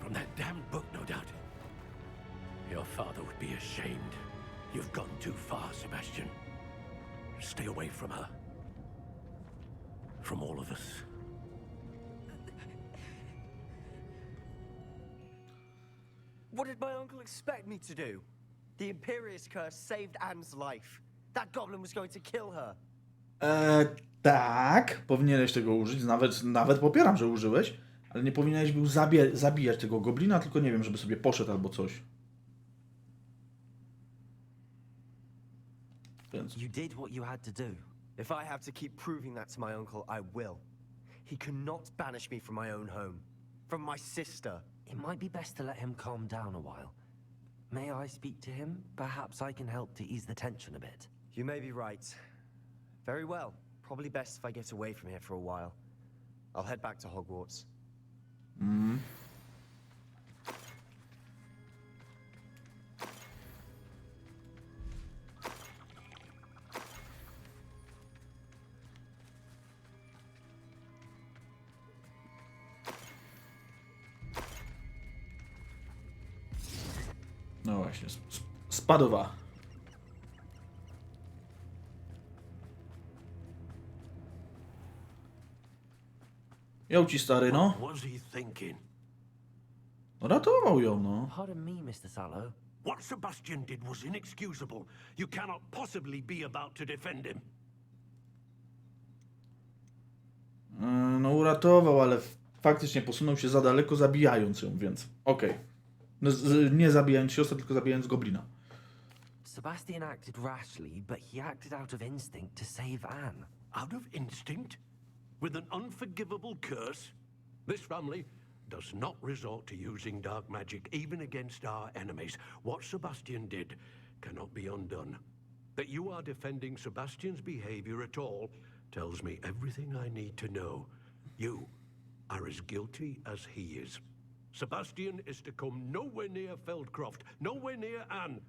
From that damned book, no doubt. Your father would be ashamed. You've gone too far, Sebastian. Stay away from her. From all of us. What did my uncle expect me to do? The Imperious curse saved Anne's life. That goblin was going to kill her. Tak, powinieneś tego użyć, nawet popieram, że użyłeś, ale nie powinieneś był zabijać tego goblina, tylko nie wiem, żeby sobie poszedł albo coś. Więc... You did what you had to do. If I have to keep proving that to my uncle, I will. He cannot banish me from my own home. from my sister. It might be best to let him calm down a while. May I speak to him? Perhaps I can help to ease the tension a bit. You may be right. Very well. Probably best if I get away from here for a while. I'll head back to Hogwarts. No właśnie, spadowa. Ją ci stary, no. What was he thinking? No ratował ją, no. Pardon me, Mr. Sallow. What Sebastian did was inexcusable. You cannot possibly be about to defend him. No uratował, ale faktycznie posunął się za daleko, zabijając ją, więc okej. No, nie zabijając siostry, tylko zabijając goblina. Sebastian acted rashly, but he acted out of instinct to save Anne. Out of instinct? With an unforgivable curse? This family does not resort to using dark magic even against our enemies. What Sebastian did cannot be undone. That you are defending Sebastian's behavior at all tells me everything I need to know. You are as guilty as he is. Sebastian is to come nowhere near Feldcroft, nowhere near Anne.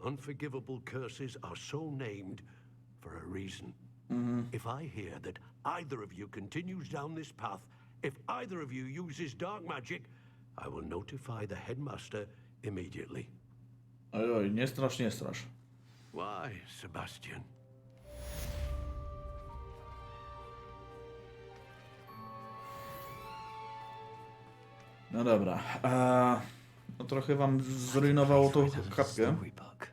Unforgivable curses are so named for a reason. If I hear that either of you continues down this path, if either of you uses dark magic, I will notify the headmaster immediately. Oj, nie strasz, nie strasz. Why, Sebastian? No dobra. No trochę wam zrujnowało tą kapkę. Storybook.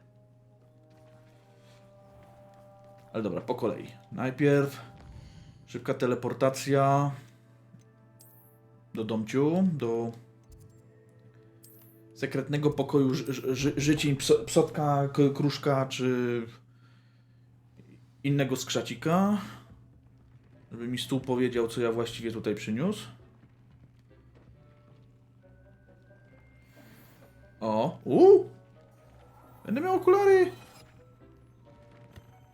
Ale dobra, po kolei. Najpierw szybka teleportacja do domciu, do sekretnego pokoju życień psotka, kruszka czy innego skrzacika. Żeby mi stół powiedział, co ja właściwie tutaj przyniósł. O, będę miał okulary.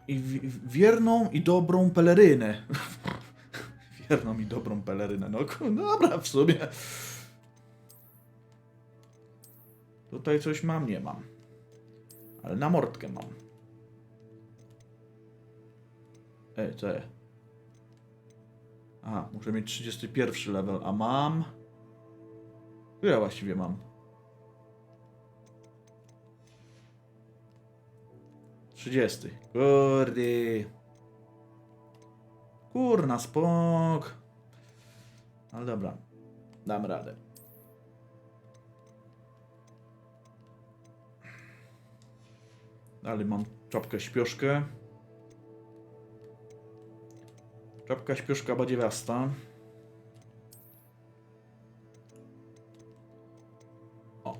I wierną i dobrą pelerynę. Wierną i dobrą pelerynę. No dobra, w sumie. Tutaj coś mam? Nie mam. Ale na mordkę mam. Co jest? Aha, muszę mieć 31 level, a mam... Co ja właściwie mam? 30. Kurde. Kurna, spok. Ale dobra. Dam radę. Dalej mam czapkę śpioszkę. Czapka śpioszka badziewiasta. O.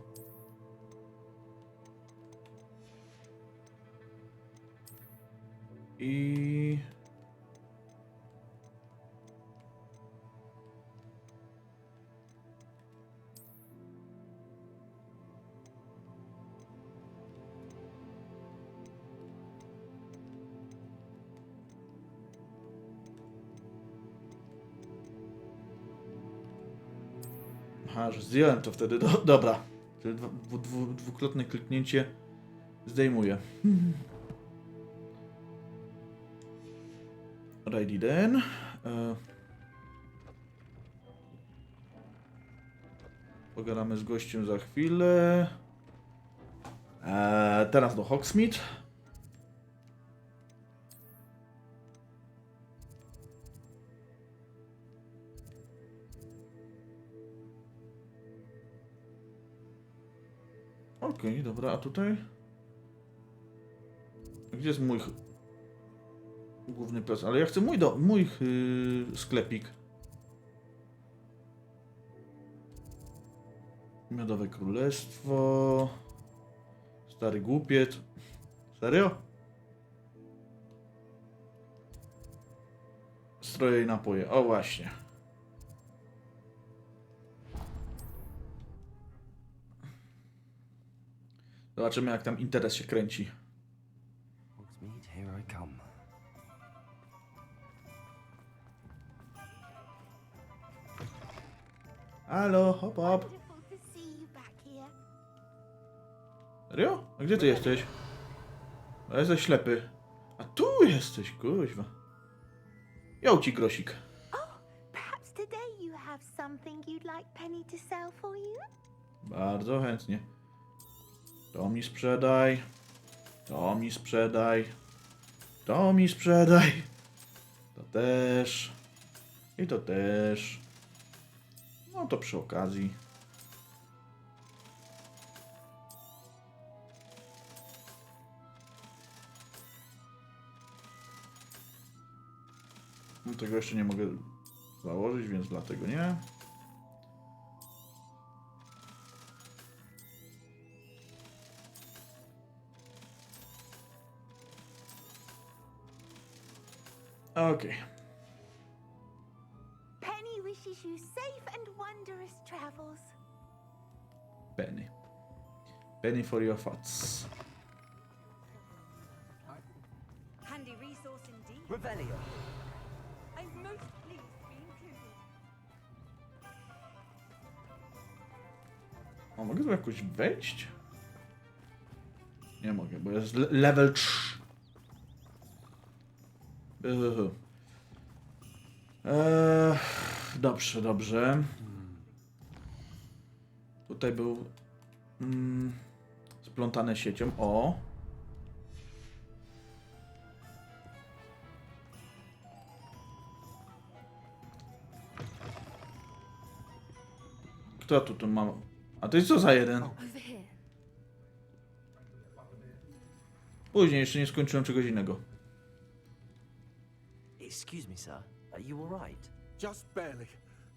I... Aha, że zdjąłem to wtedy. Dobra. Czyli dwukrotne kliknięcie zdejmuję. Ready then. Pogadamy z gościem za chwilę. Teraz do Hogsmeade. Okej, dobra, a tutaj? Gdzie jest mój główny plac? Ale ja chcę mój sklepik. Miodowe Królestwo. Stary głupiec. Serio? Stroje i napoje. O właśnie. Zobaczymy, jak tam interes się kręci. Hogsmeade, here I come. Halo, hop hop. Wonderful to see you back here. Serio? A gdzie ty jesteś? A jesteś ślepy. A tu jesteś, kuźwa. Ją ci grosik. Oh, perhaps today you have something you'd like Penny to sell for you? Bardzo chętnie. To mi sprzedaj. To mi sprzedaj. To mi sprzedaj. To też. I to też. No to przy okazji. No tego jeszcze nie mogę założyć, więc dlatego nie. Okej. Penny wishes you safe and wondrous travels. Penny. Penny for your thoughts. Handy resource indeed. Revelio. I'm most pleased to be included. O, mogę tu jakoś wejść? Nie mogę, bo jest level 3. Dobrze, dobrze. Tutaj był splątane siecią. O! Kto tu ma? A to jest co za jeden? Over here. Później jeszcze nie skończyłem czegoś innego. Excuse me, sir. Are you all right? Just barely,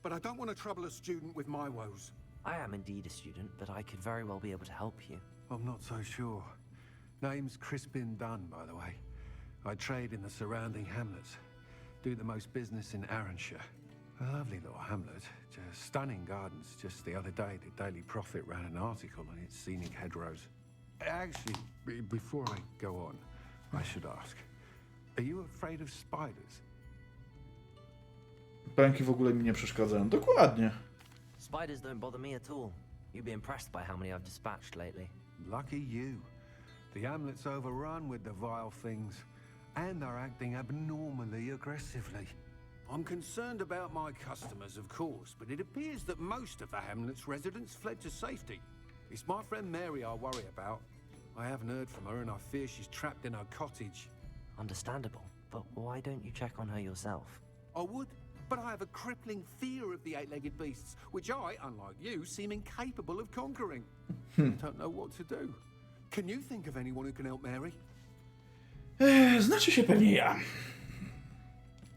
but I don't want to trouble a student with my woes. I am indeed a student, but I could very well be able to help you. I'm not so sure. Name's Crispin Dunn, by the way. I trade in the surrounding hamlets. Do the most business in Arranshire. A lovely little hamlet. Just stunning gardens. Just the other day, the Daily Prophet ran an article on its scenic hedgerows. Actually, before I go on, I should ask. Are you afraid of spiders? Pęki w ogóle mi nie przeszkadzają. Dokładnie. Spiders don't bother me at all. You'd be impressed by how many I've dispatched lately. Lucky you. The hamlet's overrun with the vile things, and they're acting abnormally aggressively. I'm concerned about my customers, of course, but it appears that most of the hamlet's residents fled to safety. It's my friend Mary I worry about. I haven't heard from her, and I fear she's trapped in her cottage. Understandable, but why don't you check on her yourself? I would, but I have a crippling fear of the eight-legged beasts, which I, unlike you, seem incapable of conquering. Don't know what to do. Can you think of anyone who can help Mary? Znaczy się pewnie ja.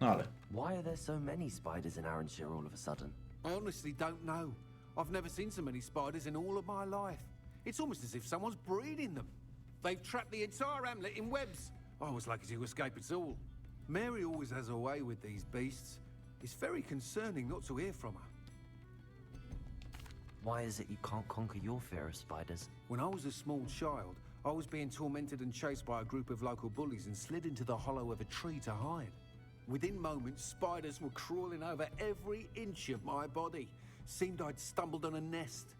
No ale. Why are there so many spiders in Arranshire all of a sudden? I honestly don't know. I've never seen so many spiders in all of my life. It's almost as if someone's breeding them. They've trapped the entire hamlet in webs. I was lucky to escape it all. Mary always has a way with these beasts. It's very concerning not to hear from her. Why is it you can't conquer your fear of spiders? When I was a small child, I was being tormented and chased by a group of local bullies and slid into the hollow of a tree to hide. Within moments, spiders were crawling over every inch of my body. Seemed I'd stumbled on a nest.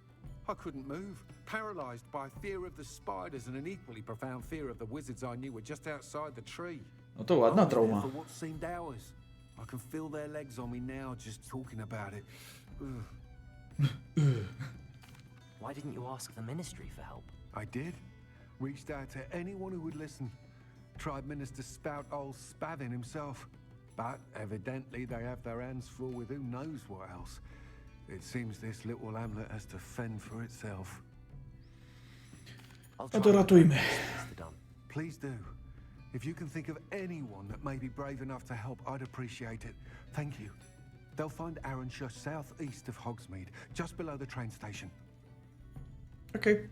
I couldn't move, paralyzed by fear of the spiders and an equally profound fear of the wizards I knew were just outside the tree. No to ładna I was there trauma. for what seemed hours. I can feel their legs on me now just talking about it. Ugh. Why didn't you ask the ministry for help? I did. Reached out to anyone who would listen. Tried Minister Spout old Spavin himself. But evidently they have their hands full with who knows what else. It seems this little hamlet has to fend for itself. I'll No try to and ratujmy. Mr. Dunn. Please do. If you can think of anyone that may be brave enough to help, I'd appreciate it. Thank you. They'll find Arranshire southeast of Hogsmeade, just below the train station. Okej.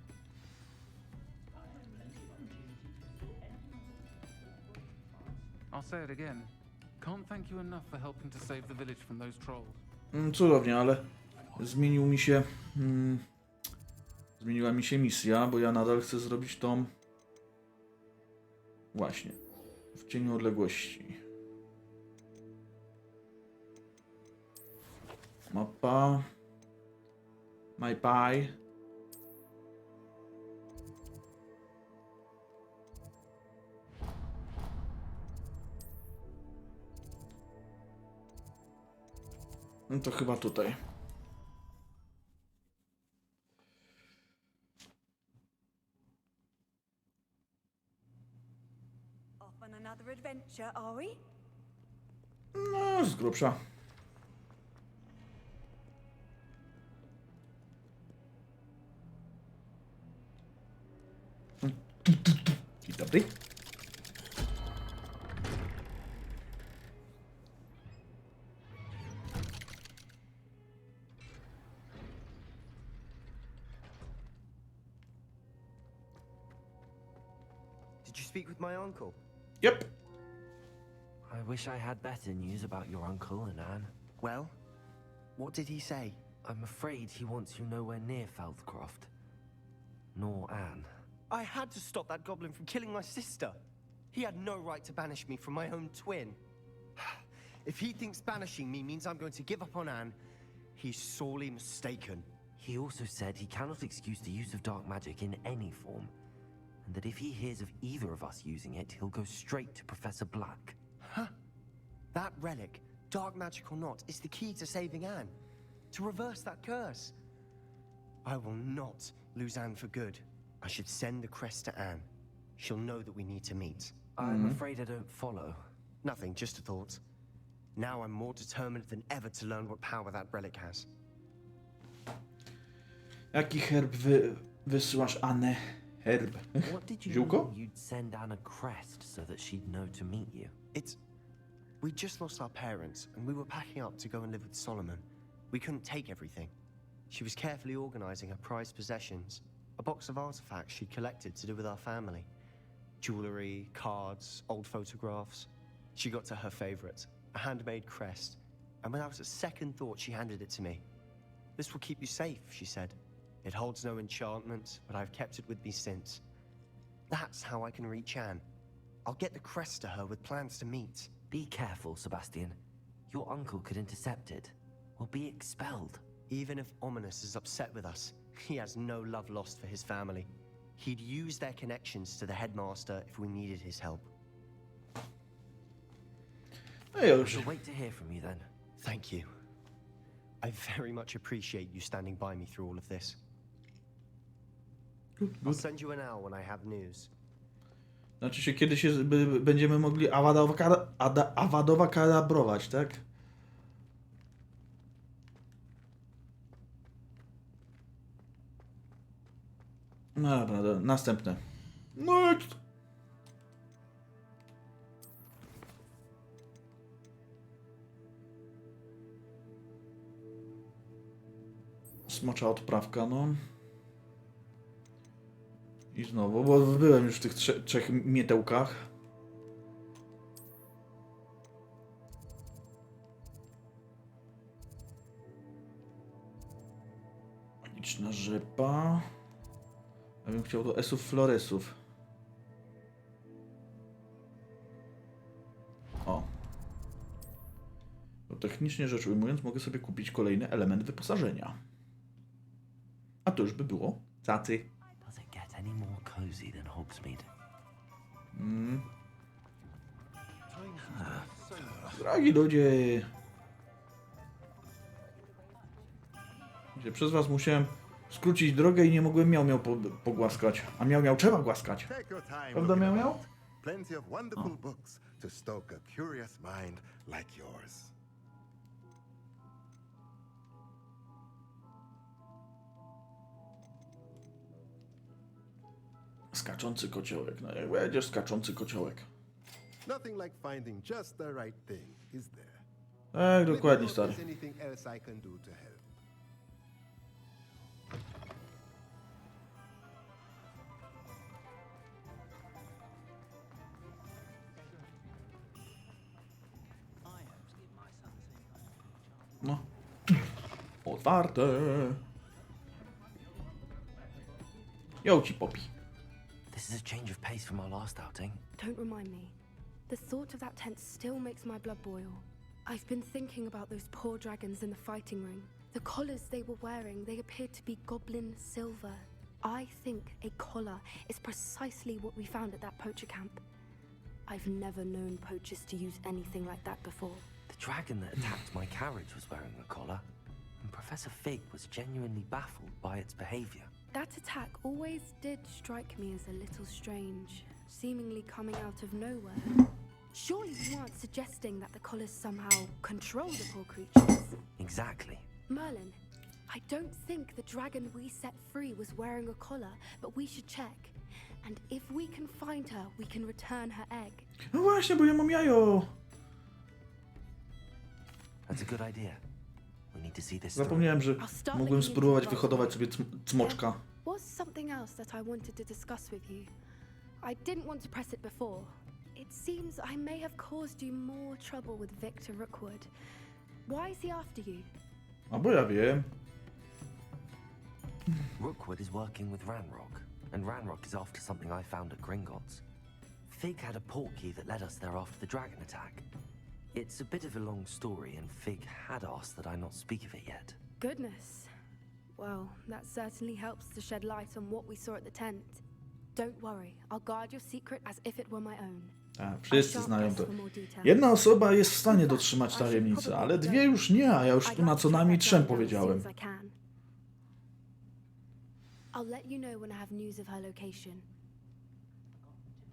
I'll say it again. Can't thank you enough for helping to save the village from those trolls. Cudownie, ale zmienił mi się Zmieniła mi się misja, bo ja nadal chcę zrobić tą... Właśnie. W cieniu odległości. Mapa. My pie. No to chyba tutaj. Off on another adventure, are we? No, z grubsza. Dzień dobry. Did you speak with my uncle? Yep. I wish I had better news about your uncle and Anne. Well, what did he say? I'm afraid he wants you nowhere near Feldcroft. Nor Anne. I had to stop that goblin from killing my sister. He had no right to banish me from my own twin. If he thinks banishing me means I'm going to give up on Anne, he's sorely mistaken. He also said he cannot excuse the use of dark magic in any form, and that if he hears of either of us using it, he'll go straight to Professor Black. Huh? That relic, dark magic or not, is the key to saving Anne. To reverse that curse. I will not lose Anne for good. I should send the crest to Anne. She'll know that we need to meet. I'm afraid I don't follow. Nothing, just a thought. Now I'm more determined than ever to learn what power that relic has. Jaki herb wysyłasz Anę? Herb. What did you Ziółko? mean you'd send Anne a crest so that she'd know to meet you? We just lost our parents, and we were packing up to go and live with Solomon. We couldn't take everything. She was carefully organizing her prized possessions, a box of artifacts she'd collected to do with our family. Jewelry, cards, old photographs. She got to her favorite, a handmade crest, and without a second thought, she handed it to me. This will keep you safe, she said. It holds no enchantment, but I've kept it with me since. That's how I can reach Anne. I'll get the crest to her with plans to meet. Be careful, Sebastian. Your uncle could intercept it. We'll be expelled. Even if Ominous is upset with us, he has no love lost for his family. He'd use their connections to the headmaster if we needed his help. I shall wait to hear from you then. Thank you. I very much appreciate you standing by me through all of this. I'll send you an hour when I have news. Znaczy się, kiedy się będziemy mogli Awadowa kalabrować, tak? No dobra, następne. Next. Smocza odprawka, no. I znowu, bo byłem już w tych trzech mietełkach. Magiczna rzepa. Ja bym chciał do esów floresów. O. To technicznie rzecz ujmując, mogę sobie kupić kolejny element wyposażenia. A to już by było. Cacy. Does it get any more cozy than Hogsmeade? Drogi ludzie. Przez was musiałem skrócić drogę i nie mogłem miał pogłaskać. A miał trzeba głaskać. Prawda miał? Plenty of wonderful books to stoke a curious mind like yours. Skaczący kociołek. No jak będziesz skaczący kociołek. Nothing like finding just the right thing, is there? Tak, dokładnie, stary. Is there anything else I can do to help? No. Otwarte. Jołci Poppy. This is a change of pace from our last outing. Don't remind me. The thought of that tent still makes my blood boil. I've been thinking about those poor dragons in the fighting ring. The collars they were wearing, they appeared to be goblin silver. I think a collar is precisely what we found at that poacher camp. I've never known poachers to use anything like that before. The dragon that attacked my carriage was wearing a collar, and Professor Fig was genuinely baffled by its behavior. That attack always did strike me as a little strange, seemingly coming out of nowhere. Surely you aren't suggesting that the collars somehow control the poor creatures? Exactly. Merlin, I don't think the dragon we set free was wearing a collar, but we should check. And if we can find her, we can return her egg. No właśnie, bo ja mam jajo. That's a good idea. We need to see this Zapomniałem, że mógłbym spróbować wyhodować sobie cmoczka. Was something else that I wanted to discuss with you. I didn't want to press it before. It seems I may have caused you more trouble with Victor Rookwood. Why is he after you? A bo ja wiem. Rookwood is working with Ranrock, and Ranrock is after something I found at Gringotts. Fig had a portkey that led us there after the dragon attack. It's a bit of a long story, and Fig had asked that I not speak of it yet. Goodness. Well, that certainly helps to shed light on what we saw at the tent. Don't worry, I'll guard your secret as if it were my own. A, wszyscy znają to. Jedna osoba jest w stanie dotrzymać tajemnicy, ale dwie już nie, a ja już tu na co najmniej trzem powiedziałem. I'll let you know when I have news of her location.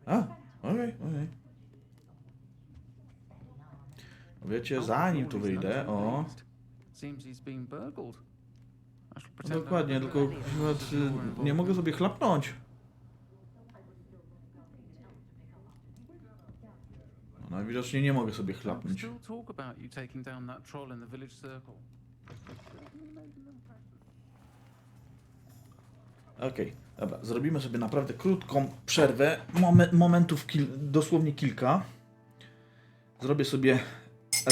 A, okej. Wiecie, zanim tu wyjdę, o... No dokładnie, tylko nie mogę sobie chlapnąć. No najwidoczniej nie mogę sobie chlapnąć. Okej, dobra, zrobimy sobie naprawdę krótką przerwę, momentów dosłownie kilka. Zrobię sobie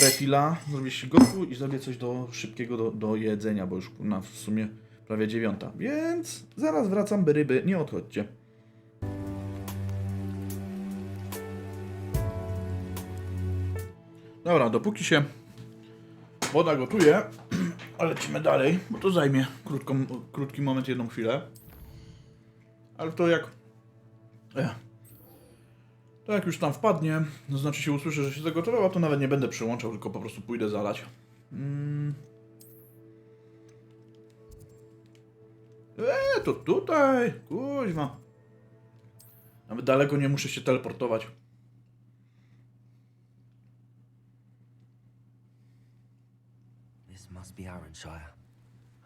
refila, zrobię śmigotku i zrobię coś szybkiego do jedzenia, bo już w sumie prawie 9, więc zaraz wracam, by ryby, nie odchodźcie. Dobra, dopóki się woda gotuje, lecimy dalej, bo to zajmie krótki moment, jedną chwilę. Ale to jak już tam wpadnie, to znaczy się usłyszę, że się zagotowała, to nawet nie będę przyłączał, tylko po prostu pójdę zalać. To tutaj, kuźwa. Nawet daleko nie muszę się teleportować. This must be Arrynshire.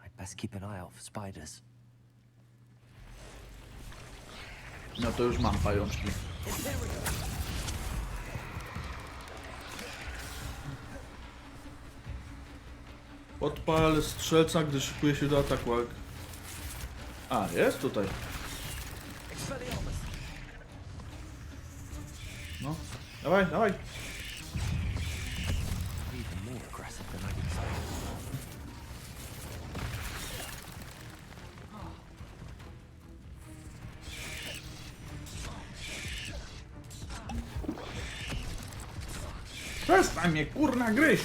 I'd best keep an eye out for spiders. No to już mam pajączki. Podpal strzelca, gdy szykuje się do ataku. A, jest tutaj. No, dawaj. Przestań mnie kurna gryźć!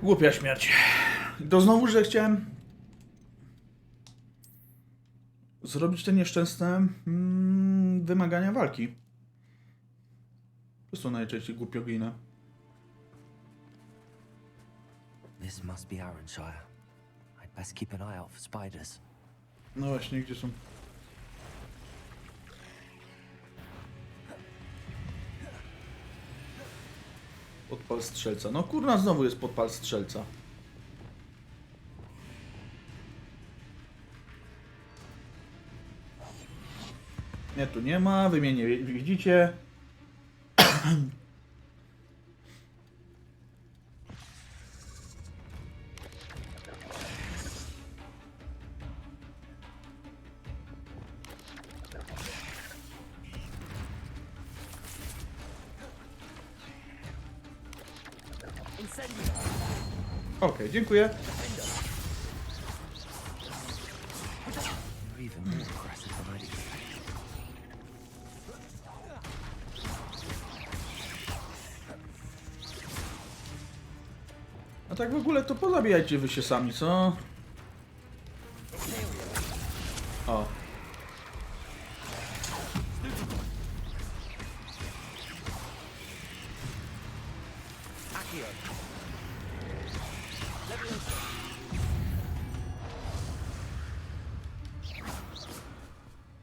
Głupia śmierć. To znowu, że chciałem zrobić te nieszczęsne wymagania walki. To są najczęściej głupio ginę. This must be Arrynshire. I'd best keep an eye out for spiders. No właśnie, gdzie są? Podpal strzelca. No kurna, znowu jest podpal strzelca. Nie, tu nie ma, wy mnie nie widzicie. Okej, dziękuję. You're even more aggressive than I expected. A tak w ogóle to pozabijajcie wy się sami, co? O.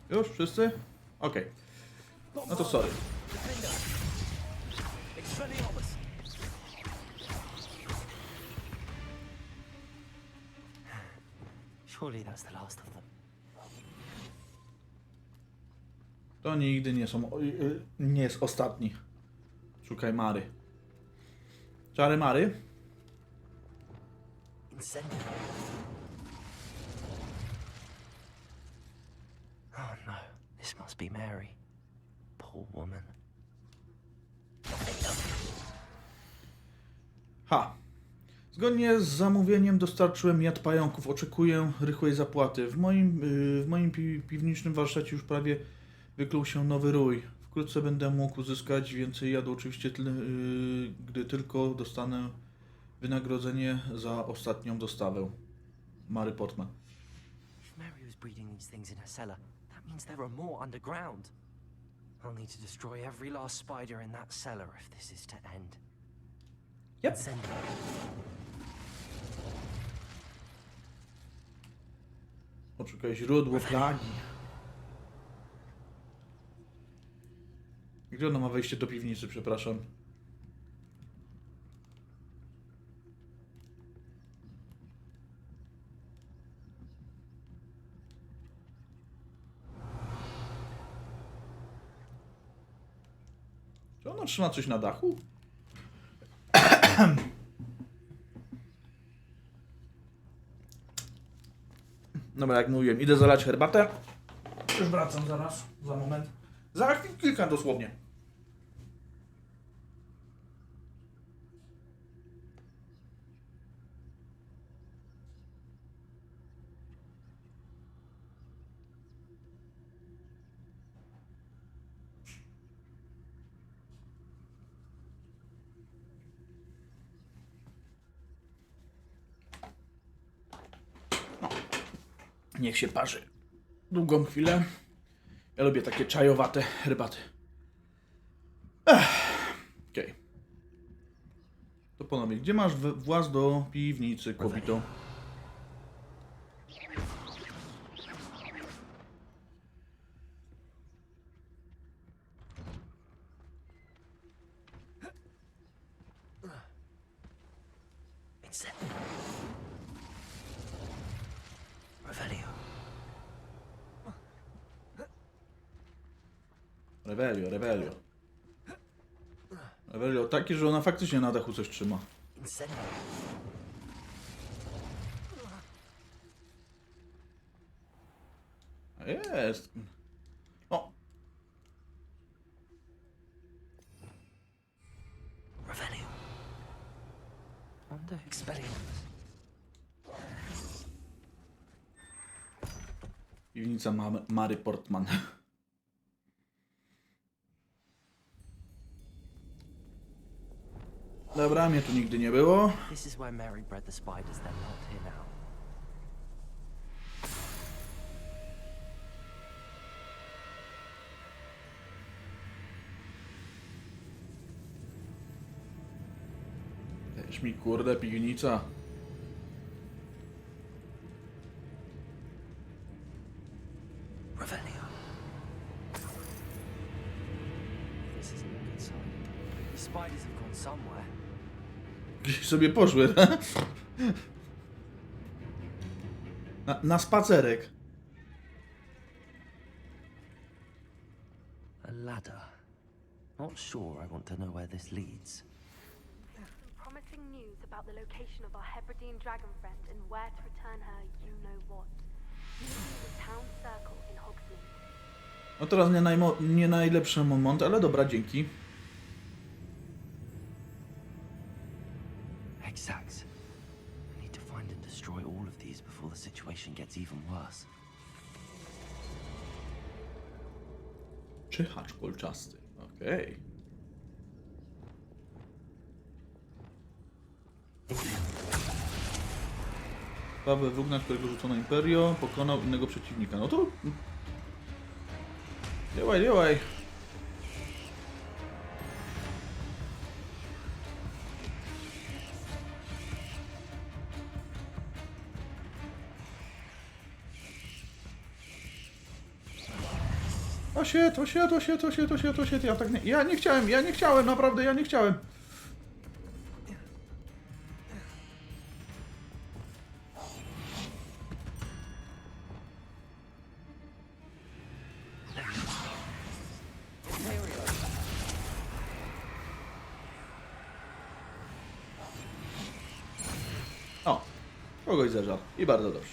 Już wszyscy? Okej. No to sorry. Surely that's the last of them. To nigdy nie są... nie jest ostatni. Szukaj Mary. Czary Mary? Incendiary. Oh no, this must be Mary. Poor woman. Ha. Zgodnie z zamówieniem dostarczyłem jad pająków. Oczekuję rychłej zapłaty. W moim piwniczym warsztacie już prawie wykluł się nowy rój. Wkrótce będę mógł uzyskać więcej jadu. Oczywiście gdy tylko dostanę wynagrodzenie za ostatnią dostawę. Mary Portman. If Mary was breeding these things in her cellar, that means there are more underground. I'll need to destroy every last spider in that cellar if this is to end. Yep. Incendiary. Poszukaj źródło plagi. Gdzie ona ma wejście do piwnicy, przepraszam? Czy ona trzyma coś na dachu? Dobra, jak mówiłem, idę zalać herbatę. Już wracam zaraz, za moment. Za kilka dosłownie. Niech się parzy długą chwilę. Ja lubię takie czajowate herbaty. Okej. To ponownie, gdzie masz właz do piwnicy, kobito? Rebelio, rebelio. Rebelio taki, że ona faktycznie na dachu coś trzyma. Jest. O. Revelio. Under experience. Piwnica Mary Portman. Dobra, mnie tu nigdy nie było. This is where Mary bred the spiders. They're not here now. Też mi kurde piwnica. Revelio. This isn't a good sign. The spiders have gone somewhere. Gdzieś sobie poszły. na spacerek. A ladder. Not sure I want to know where this leads. Promising news about the location of our Hebridean dragon friend and where to return her you-know-what. Meeting the town circle in Hogsmeade. No teraz nie najlepszy moment, ale dobra, dzięki. Exact. I need to find and destroy all of these before the situation gets even worse. Czyhacz kolczasty. Okej. Paweł wróg, na którego rzucono Imperio, pokonał innego przeciwnika. No to... Działaj, działaj. O shit, ja tak nie... Ja nie chciałem, naprawdę, ja nie chciałem. O, kogoś zeżarł i bardzo dobrze.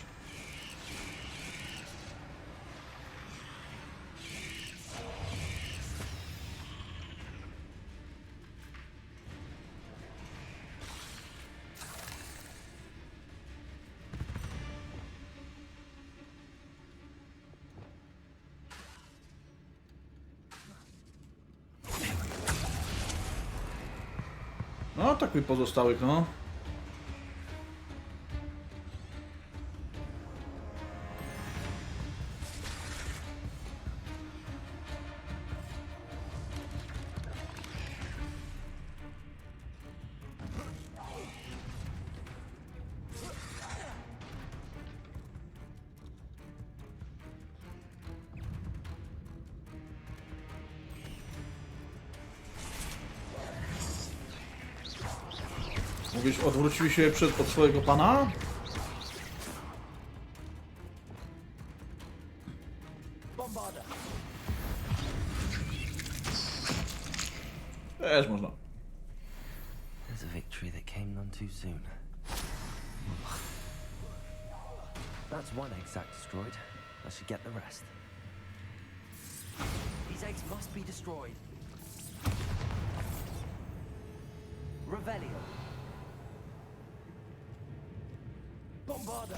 No, tak mi pozostałych, no. Mówisz, odwrócił się od swojego pana? Też można. There's a victory that came none too soon. That's one exact destroyed. I should get the rest. These eggs must be destroyed. Revelio. Bombarda.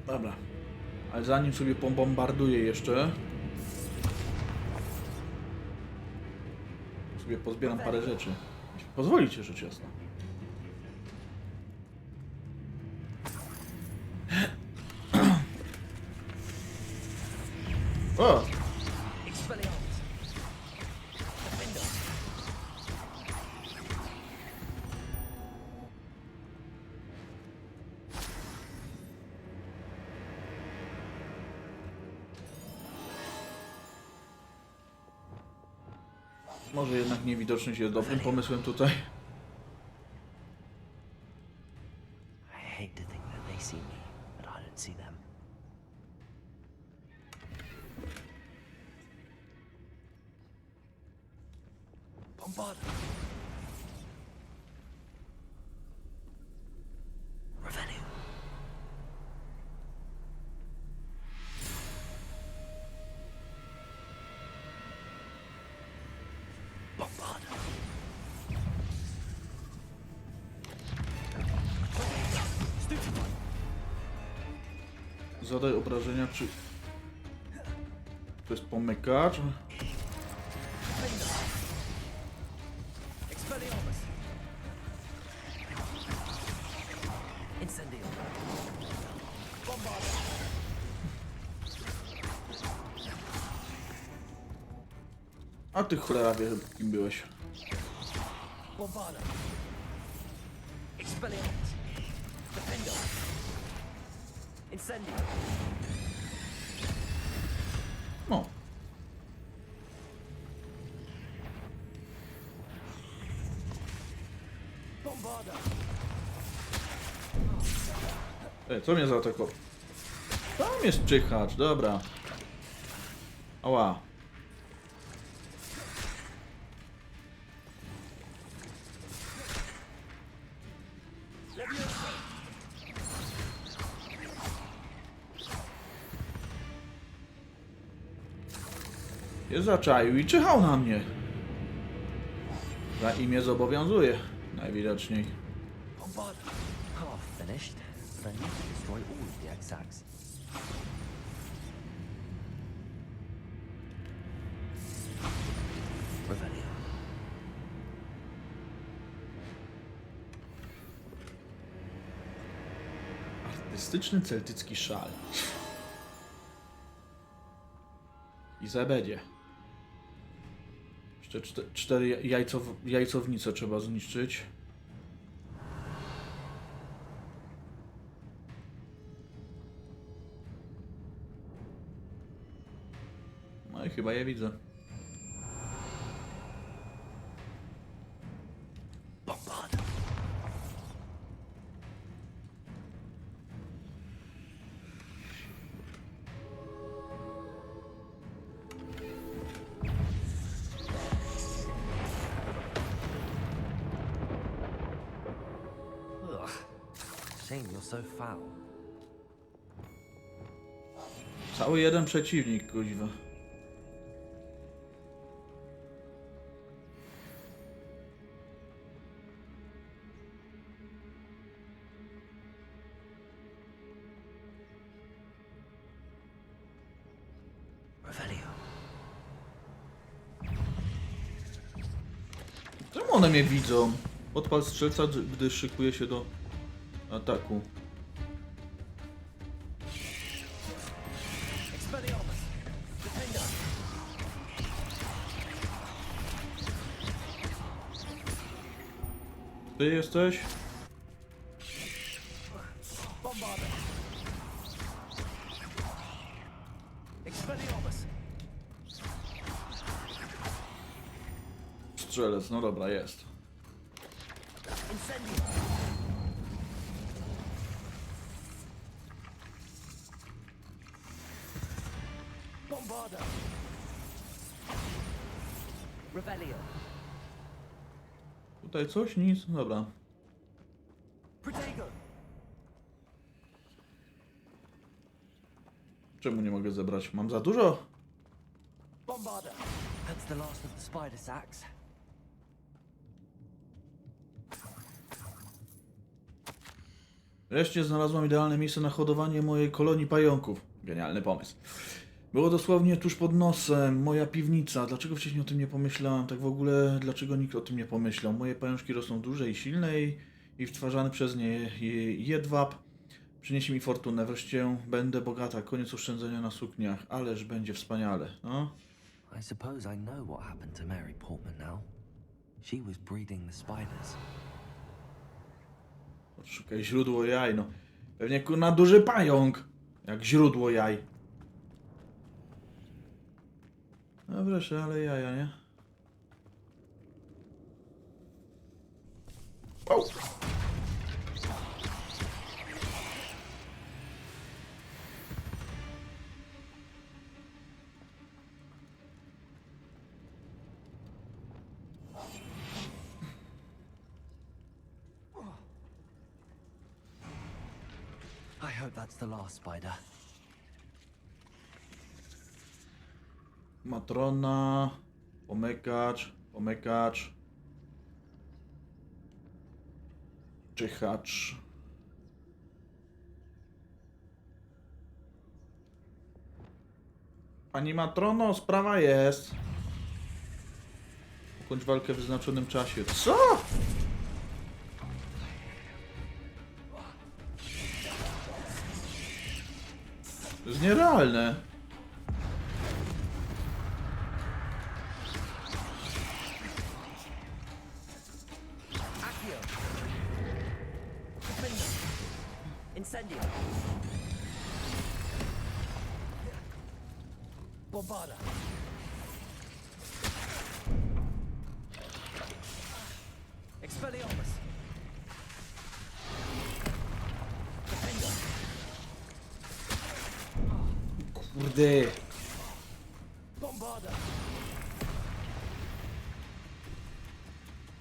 Dobra. Ale zanim sobie pobombarduję jeszcze... sobie pozbieram parę rzeczy. Pozwolicie, rzecz jasna. O! Może jednak niewidoczność jest dobrym pomysłem tutaj. I hate to think that they see me, but I don't see them. Bombarda. Revelio. Bombarda. Zadaj obrażenia przy... To jest pomykacz. A ty cholera wie, kim byłeś. No. Co mnie zaatakował? Tam jest czyhacz, dobra. Ała. Jest zaczaił i czyhał na mnie. Za imię zobowiązuje, najwidoczniej. Half finished, but I need to destroy all of the exacts. Revelio. Artystyczny celtycki szal. I zabedzie. Jeszcze 4 jajcownice trzeba zniszczyć. No i chyba je widzę. Shame you're so foul. Cały jeden przeciwnik, kuźwa. Revelio. Czemu one mnie widzą? Odpal strzelca, gdy szykuje się do ataku. Ty jesteś? Strzelec, no dobra, jest. Revelio. Tutaj coś? Nic? Dobra. Czemu nie mogę zebrać? Mam za dużo? That's the last of the spider sacks. Wreszcie znalazłam idealne miejsce na hodowanie mojej kolonii pająków. Genialny pomysł. Było dosłownie tuż pod nosem, moja piwnica. Dlaczego wcześniej o tym nie pomyślałam? Tak w ogóle, dlaczego nikt o tym nie pomyślał? Moje pajączki rosną duże i silne i wtwarzany przez nie jedwab przyniesie mi fortunę. Wreszcie będę bogata. Koniec oszczędzania na sukniach. Ależ będzie wspaniale. No? I suppose I know what happened to Mary Portman now. She was breeding the spiders. Szukaj źródło jaj, no. Pewnie kurna duży pająk. Jak źródło jaj. No wreszcie, ale jaja, nie? O! I hope that's the last spider. Matrona, pomykacz, czyhacz. Pani Matrono, sprawa jest. Ukończ walkę w wyznaczonym czasie. Co? To jest nierealne. Bombarda. Expelliarmus. Defender. Kurde. Bombarda.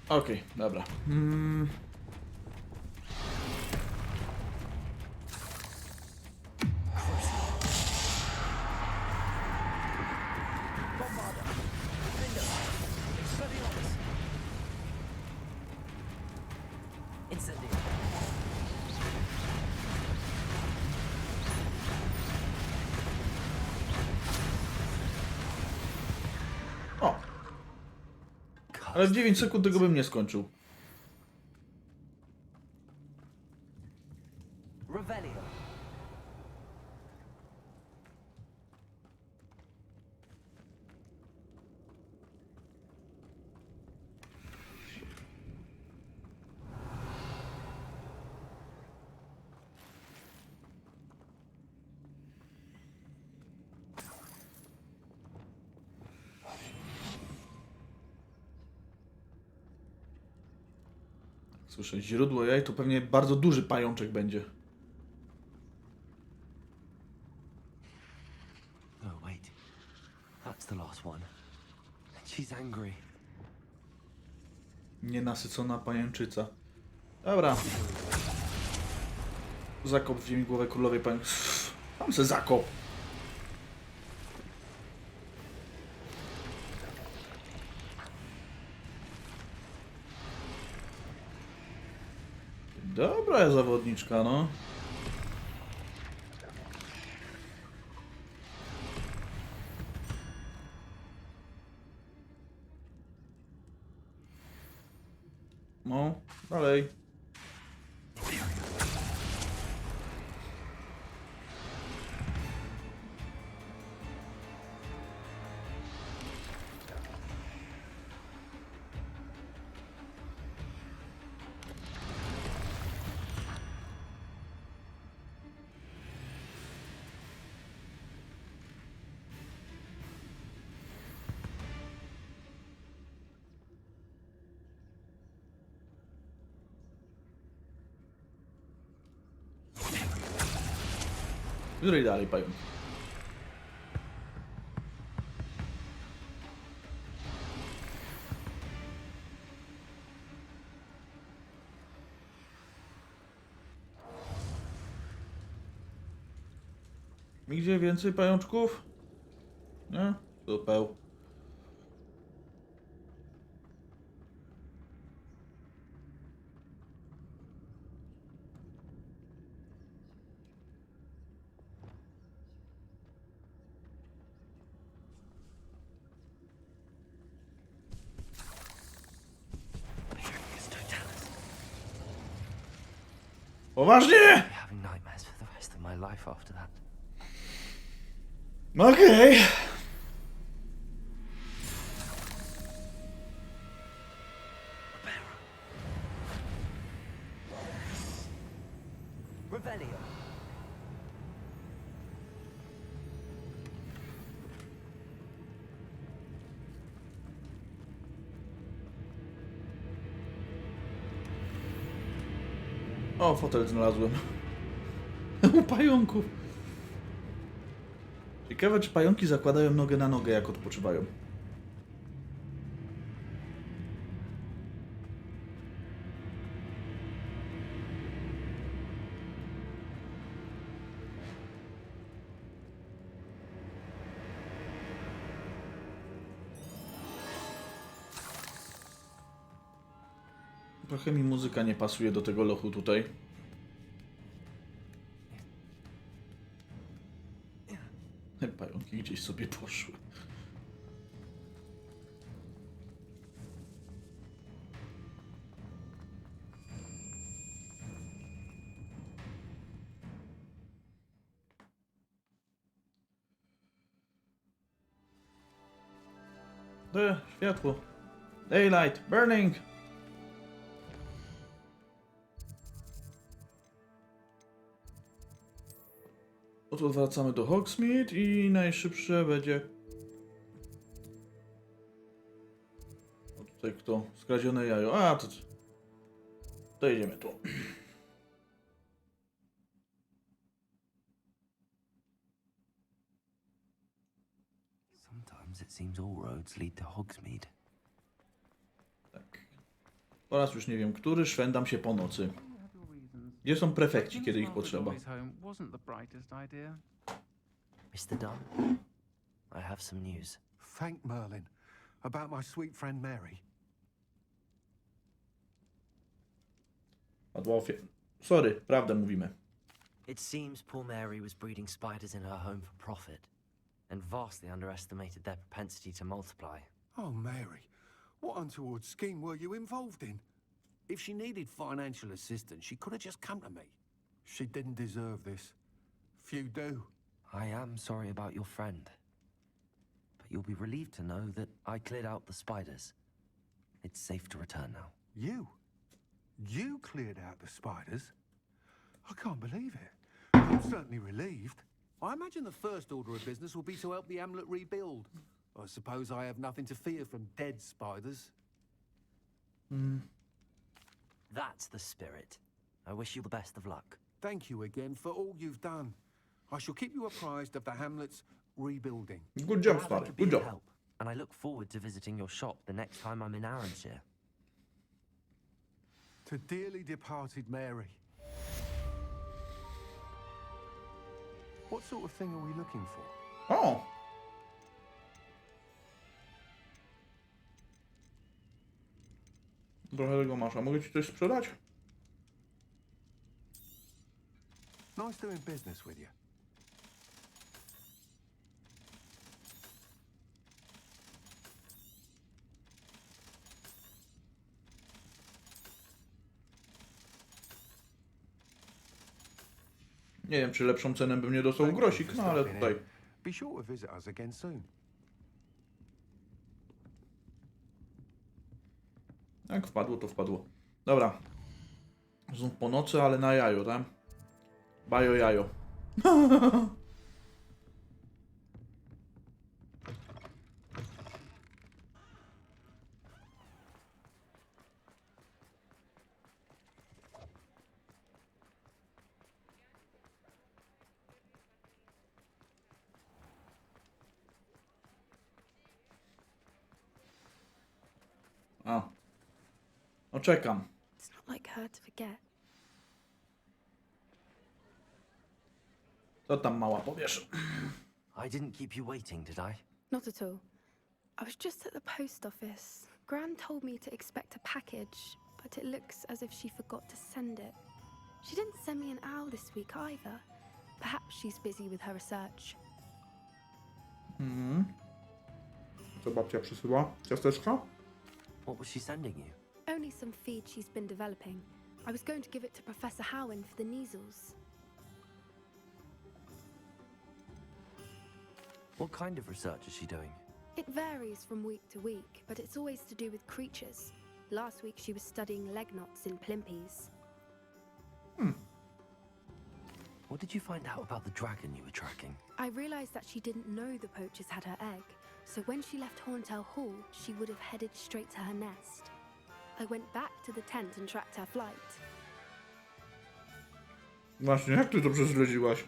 Okej, dobra. Bombarda. Defender. Expelliarmus. Insygnia. O! Ale w 9 sekund tego bym nie skończył. Revelio. Słyszę źródło jaj, to pewnie bardzo duży pajączek będzie. Oh, wait. That's the last one. And she's angry. Nienasycona pajęczyca. Dobra. Zakop w ziemi głowę królowej pająk. Tam se zakop. Dobra zawodniczka, no. No, dalej. Której dalej pająk? Nigdzie więcej pajączków? Nie? Super. Poważnie? Having nightmares for the rest of my life after that. Okej. Revelio. O, fotel znalazłem. U pająków. Ciekawe, czy pająki zakładają nogę na nogę, jak odpoczywają. Trochę mi muzyka nie pasuje do tego lochu tutaj. Pająki gdzieś sobie poszły. Światło. Daylight. Burning. Oto wracamy do Hogsmeade i najszybsze będzie Tutaj kto? Skradzione jajo. A, to jedziemy tu. Sometimes it seems all roads lead to Hogsmeade. Tak. Oraz już nie wiem, który szwendam się po nocy. Gdzie są prefekci, kiedy ich potrzeba? Mr. Dunn, I have some news. Thank Merlin. About my sweet friend Mary. Sorry, prawdę mówimy. It seems poor Mary was breeding spiders in her home for profit, and vastly underestimated their propensity to multiply. Oh, Mary. What untoward scheme were you involved in? If she needed financial assistance, she could have just come to me. She didn't deserve this. Few do. I am sorry about your friend, but you'll be relieved to know that I cleared out the spiders. It's safe to return now. You? You cleared out the spiders? I can't believe it. I'm certainly relieved. I imagine the first order of business will be to help the amulet rebuild. I suppose I have nothing to fear from dead spiders. That's the spirit. I wish you the best of luck. Thank you again for all you've done. I shall keep you apprised of the hamlet's rebuilding. Good job, Glad I Sparrow. could be Good of job. help, and I look forward to visiting your shop the next time I'm in Arranshire. To dearly departed Mary. What sort of thing are we looking for? O! Trochę tego masz. A mogę ci coś sprzedać? Nice doing business with you. Nie wiem, czy lepszą cenę bym nie dostał grosik, no ale tutaj. Be sure to visit us again soon. Jak wpadło, to wpadło. Dobra. Znów po nocy, ale na jajo, tak? Bajo jajo. A. No czekam. It's not like her to forget. Co tam mała powiesz? I didn't keep you waiting, did I? Not at all. I was just at the post office. Gran told me to expect a package, but it looks as if she forgot to send it. She didn't send me an owl this week either. Perhaps she's busy with her research. Co babcia przysyła? Ciasteczka? What was she sending you? Only some feed she's been developing. I was going to give it to Professor Howen for the measles. What kind of research is she doing? It varies from week to week, but it's always to do with creatures. Last week she was studying leg knots in plimpies. What did you find out about the dragon you were tracking? I realized that she didn't know the poachers had her egg, so when she left Horntail Hall, she would have headed straight to her nest. I went back to the tent and tracked her flight. Właśnie, jak ty to prześledziłaś?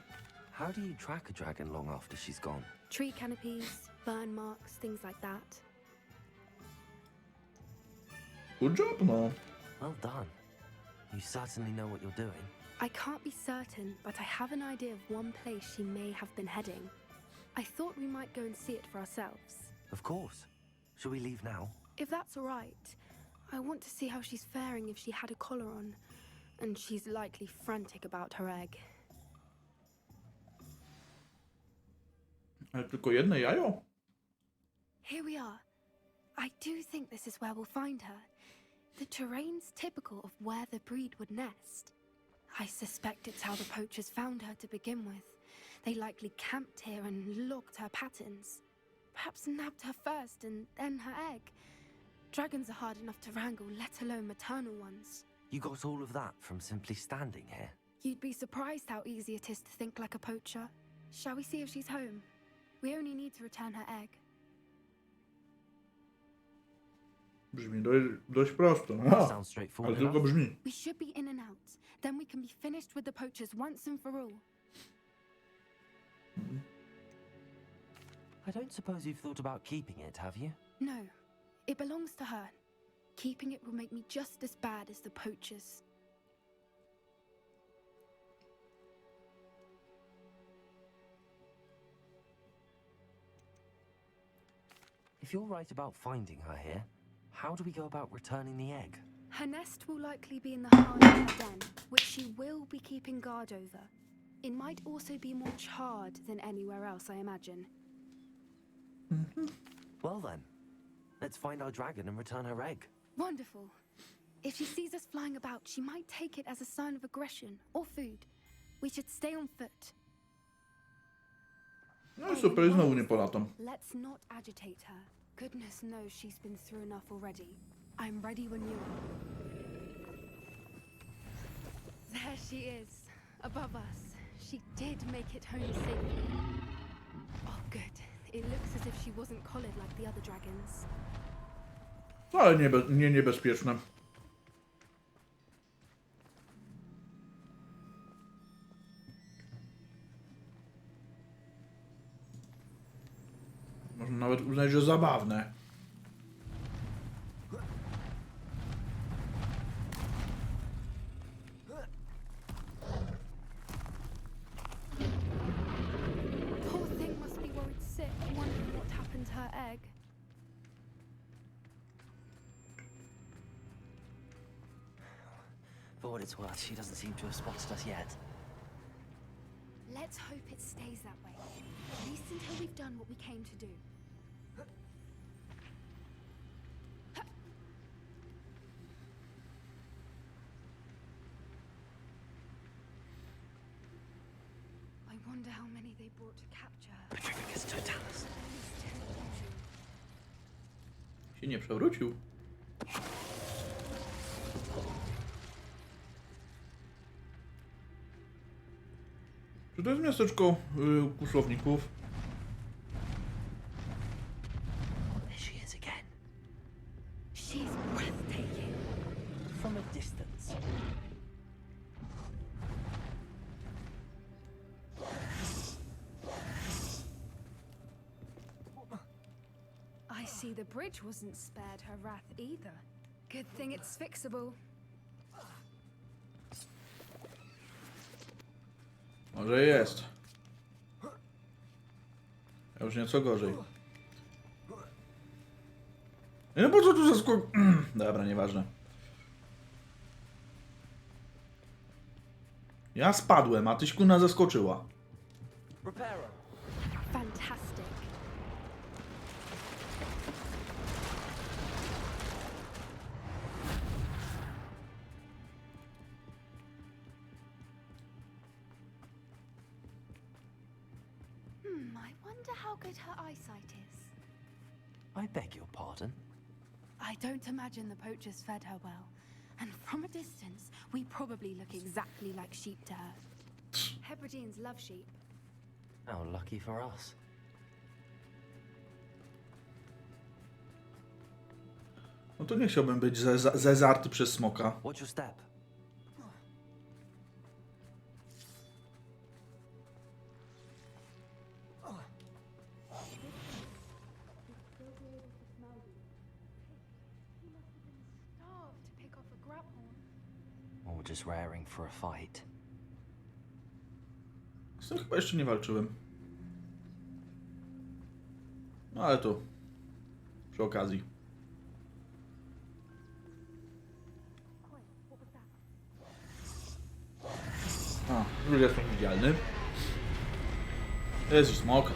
How do you track a dragon long after she's gone? Tree canopies, burn marks, things like that. Good job, no. Well done. You certainly know what you're doing. I can't be certain, but I have an idea of one place she may have been heading. I thought we might go and see it for ourselves. Of course. Shall we leave now? If that's all right. I want to see how she's faring if she had a collar on. And she's likely frantic about her egg. Ale tylko jedno jajo? Here we are. I do think this is where we'll find her. The terrain's typical of where the breed would nest. I suspect it's how the poachers found her to begin with. They likely camped here and logged her patterns. Perhaps nabbed her first and then her egg. Dragons are hard enough to wrangle, let alone maternal ones. You got all of that from simply standing here? You'd be surprised how easy it is to think like a poacher. Shall we see if she's home? We only need to return her egg. Brzmi dość prosto. Sounds Ale straightforward tylko enough. brzmi. We should be in and out. Then we can be finished with the poachers once and for all. I don't suppose you've thought about keeping it, have you? No, it belongs to her. Keeping it will make me just as bad as the poachers. If you're right about finding her here, how do we go about returning the egg? Her nest will likely be in the heart of her den, which she will be keeping guard over. It might also be more charred than anywhere else, I imagine. Well then, let's find our dragon and return her egg. Wonderful. If she sees us flying about, she might take it as a sign of aggression or food. We should stay on foot. No super, i znowu nie polatam. Let's not agitate her. Goodness knows she's been through enough already. I'm ready when you are. There she is, above us. She did make it home safely. Oh, good. It looks as if she wasn't collared like the other dragons. Ale nie niebezpieczne. Można nawet uznać, że zabawne. Poor thing must be worried sick, wondering what happened to her egg. For what it's worth, she doesn't seem to have spotted us yet. Let's hope it stays that way. At least until we've done what we came to do. I wonder how many they brought to capture her. It's totalis. Się nie przewrócił. Czy to jest miasteczko kłusowników? There she is again. She's breathtaking. From a distance. I see the bridge wasn't spared her wrath either. Good thing it's fixable. Może jest. Ja już nieco gorzej. No po co tu zaskok... Dobra, nieważne. Ja spadłem, a tyś kuna zaskoczyła. Fantastic. I wonder how good her eyesight is. I beg your pardon? I don't imagine the poachers fed her well. And from a distance, we probably look exactly like sheep to her. Hebrideans love sheep. How lucky for us. No to nie chciałbym być zezarty przez smoka. Watch your step. Or just raring for a fight. Z tym chyba jeszcze nie walczyłem. No ale to przy okazji. A, drugi jest widzialny. Jest i smok.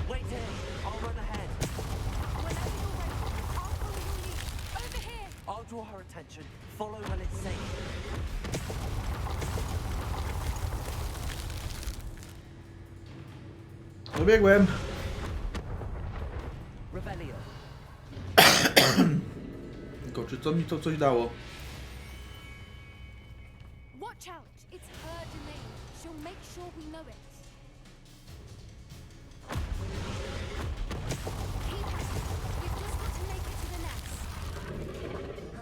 Wait here! I'll run ahead. Whenever you're ready, I'll follow your lead. Over here! I'll draw her attention. Follow when it's safe. Dobiegłem. Rebellion. Tylko czy to mi to coś dało? Watch out! It's her domain. She'll make sure we know it. Keep at it. We've just got to make it to the nest.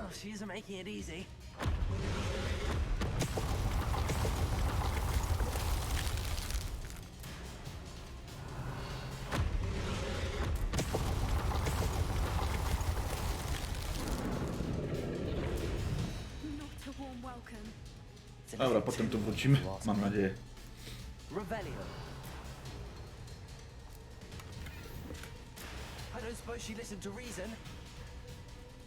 Oh, she isn't making it easy. Not a warm welcome. Dobra, potem tu wrócimy. Mam nadzieję. Rebellion. I don't suppose she listened to reason.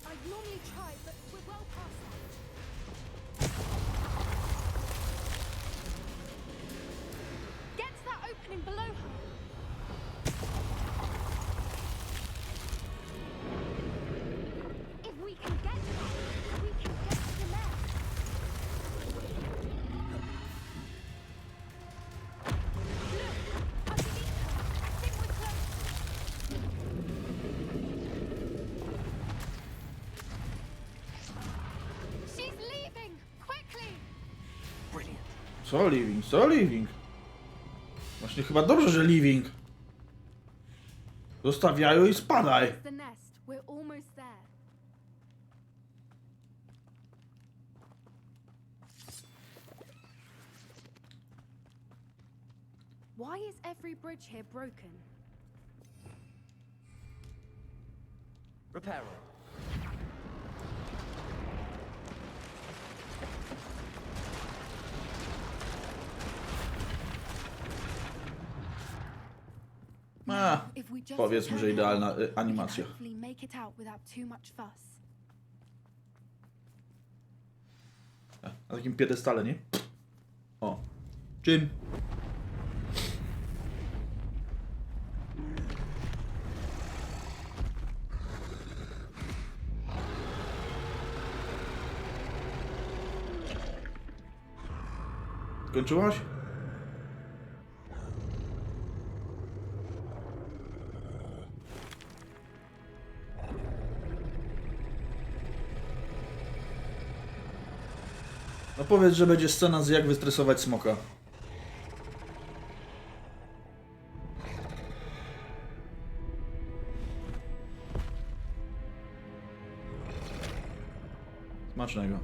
I'd normally try, but we're well past that. Get to that opening below her. If we can get to that, we can get to the nest. Look, underneath her. I think we're close. She's leaving! Quickly! Brilliant. Co living? Co living? Właśnie chyba dobrze, że living. Zostawiają i spadaj. The nest. We're almost there. Why is every bridge here broken? Repair. If we just Powiedzmy, że return idealna home, we can animacja. hopefully make it out without too much fuss. Na takim piedestale, nie? O. Czym? Skończyłaś? No powiedz, że będzie scena z jak wystresować smoka. Smacznego.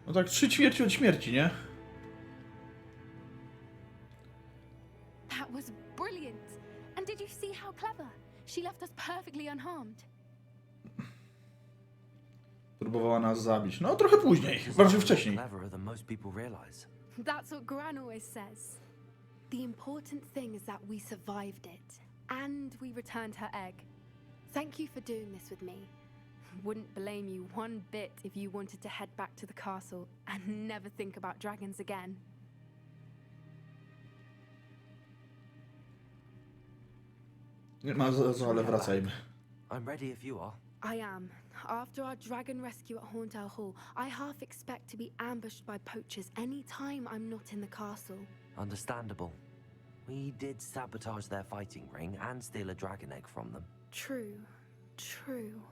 No tak 3 ćwierci od śmierci, nie? That was brilliant. And did you see how clever? She left us perfectly unharmed. Próbowała nas zabić. No trochę później, bardziej wcześniej. Cleverer than most people realize. That's what Gran always says. The important thing is that we survived it. And we returned her egg. Thank you for doing this with me. Wouldn't blame you one bit if you wanted to head back to the castle and never think about dragons again. Nie ma za co, ale wracajmy. I'm ready if you are. I am. After our dragon rescue at Horndale Hall, I half expect to be ambushed by poachers any time I'm not in the castle. Understandable. We did sabotage their fighting ring and steal a dragon egg from them. True. True.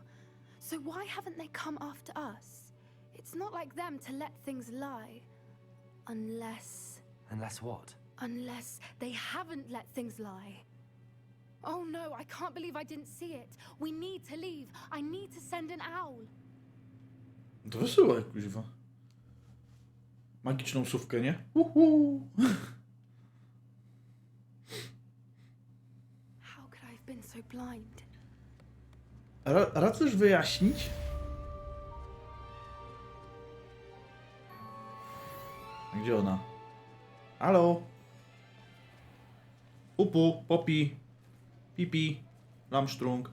So why haven't they come after us? It's not like them to let things lie. Unless... Unless what? Unless they haven't let things lie. Oh no, I can't believe I didn't see it. We need to leave. I need to send an owl. To wysyłaj, kuźwa. Magiczną sówkę, nie? How could I have been so blind? Rad już wyjaśnić? Gdzie ona? Halo? Pupu, Popi, Pipi, Lamstrung.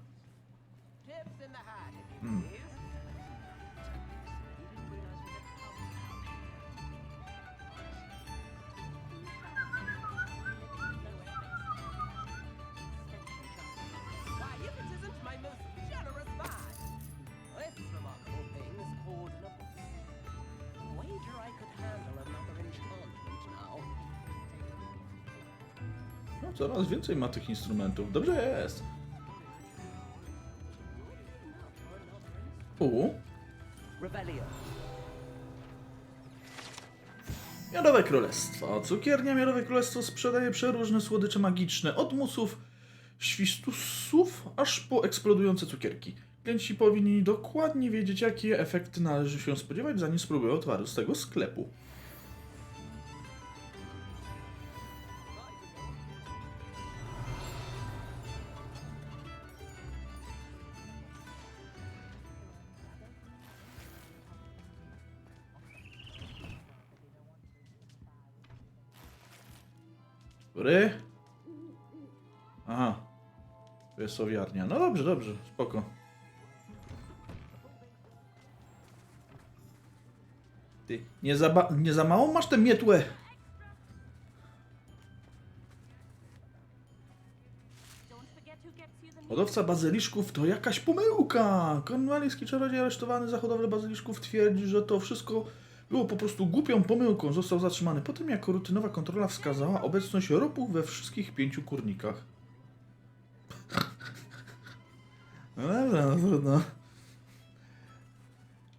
No, coraz więcej ma tych instrumentów. Dobrze jest. Revelio. Miodowe Królestwo. Cukiernia Miodowe Królestwo sprzedaje przeróżne słodycze magiczne. Od musów, świstusów, aż po eksplodujące cukierki. Klienci powinni dokładnie wiedzieć, jakie efekty należy się spodziewać, zanim spróbują towaru z tego sklepu. Który? Aha. To jest sowiarnia. No dobrze, dobrze. Spoko. Ty, nie za mało masz tę mietłę? Hodowca bazyliszków to jakaś pomyłka. Kornwalijski czarodziej aresztowany za hodowlę bazyliszków twierdzi, że to wszystko było po prostu głupią pomyłką. Został zatrzymany po tym, jak rutynowa kontrola wskazała obecność ropów we wszystkich 5 kurnikach. No dobra, no trudno.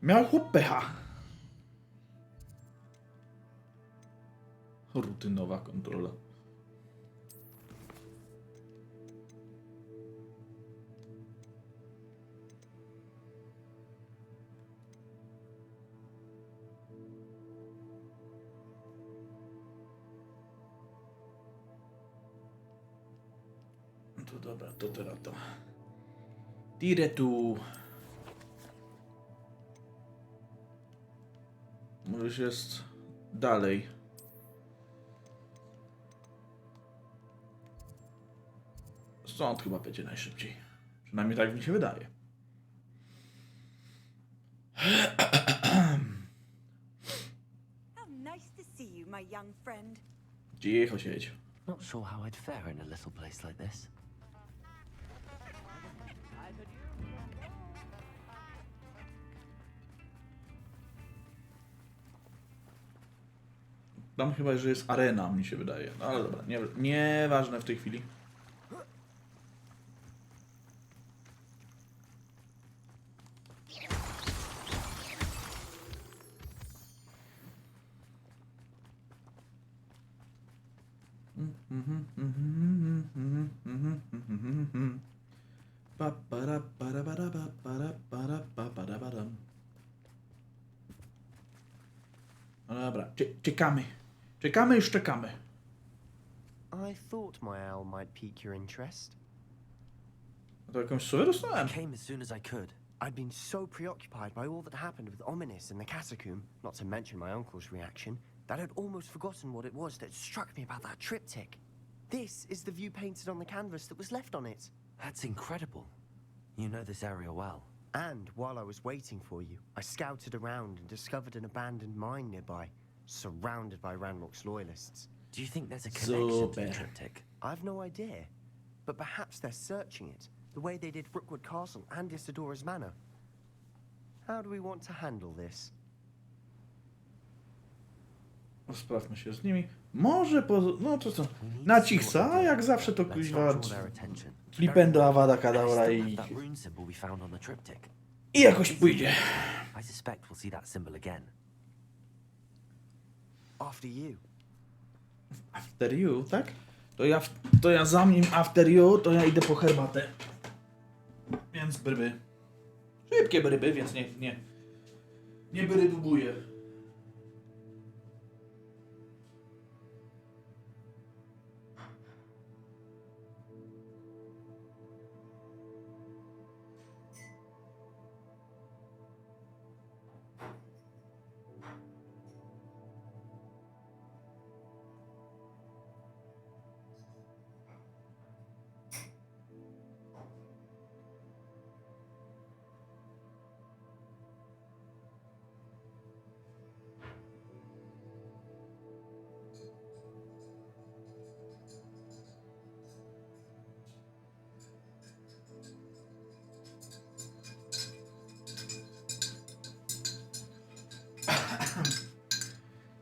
Miał chłop pecha. Rutynowa kontrola. To dobra, to teraz to. Tire tu. Może już jest dalej. Stąd chyba będzie najszybciej. Przynajmniej tak mi się wydaje. How nice to see you, my young friend. Cicho siedź. Not sure how I'd fare in a little place like this. Tam chyba, że jest arena, mi się wydaje. No ale dobra, nieważne w tej chwili. No dobra, czekamy. Czekamy i szczekamy. I thought my owl might pique your interest. To jakąś słowę dostałem. Came as soon as I could. I'd been so preoccupied by all that happened with Ominous in the catacomb, not to mention my uncle's reaction, that I'd almost forgotten what it was that struck me about that triptych. This is the view painted on the canvas that was left on it. That's incredible. You know this area well. And while I was waiting for you, I scouted around and discovered an abandoned mine nearby, surrounded by Ranrock's loyalists. Do you think there's a connection to the Super. triptych? I've no idea, but perhaps they're searching it, the way they did Rookwood Castle and Isidora's Manor. How do we want to handle this? Sprawmy się z nimi. Może no to co? Na cichca, a jak zawsze to kuźwa flipendo Avada Kedavra i jakoś pójdzie. I suspect we'll see that symbol again. After you. After you, tak? To ja zanim after you, to ja idę po herbatę. Więc bryby. Szybkie bryby, więc nie brybuję.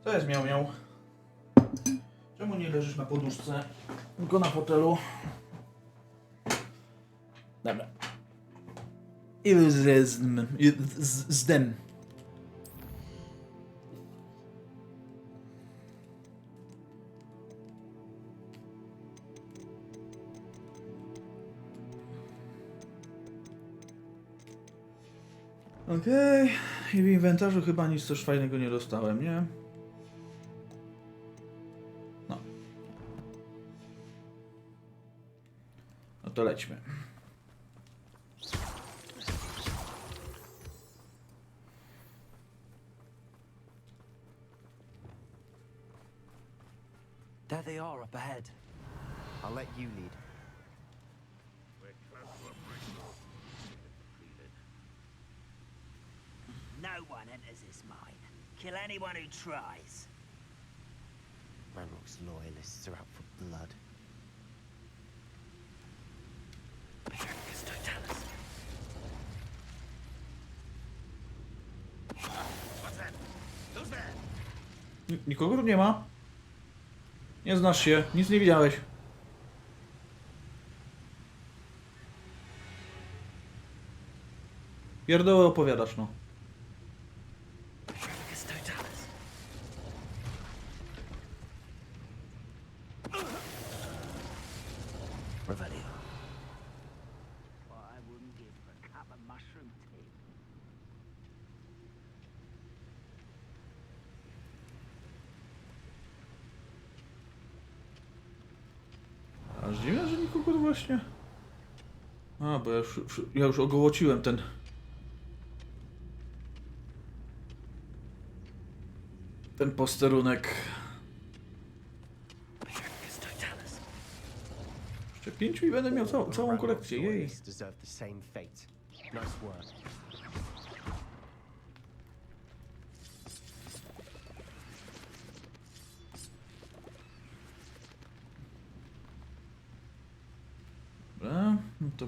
Co jest miał? Czemu nie leżysz na poduszce? Tylko na fotelu. Dobra. I zdem. Okej. I w inwentarzu chyba nic też fajnego nie dostałem, nie? No. No to lećmy. There they are up ahead. I'll let you lead. No one enters this mine. Kill anyone who tries. Ranrock's loyalists are out for blood. Nikogo tu nie ma? Nie znasz się, nic nie widziałeś. Pierdoły opowiadasz, no. Revelio. What I wouldn't give for a cup of mushroom tea. Aż dziwne, że nikogo tu właśnie... A, bo ja już ogołociłem ten... Ten posterunek. Jeszcze 5 i będę miał całą kolekcję, jej. Dobra, no to...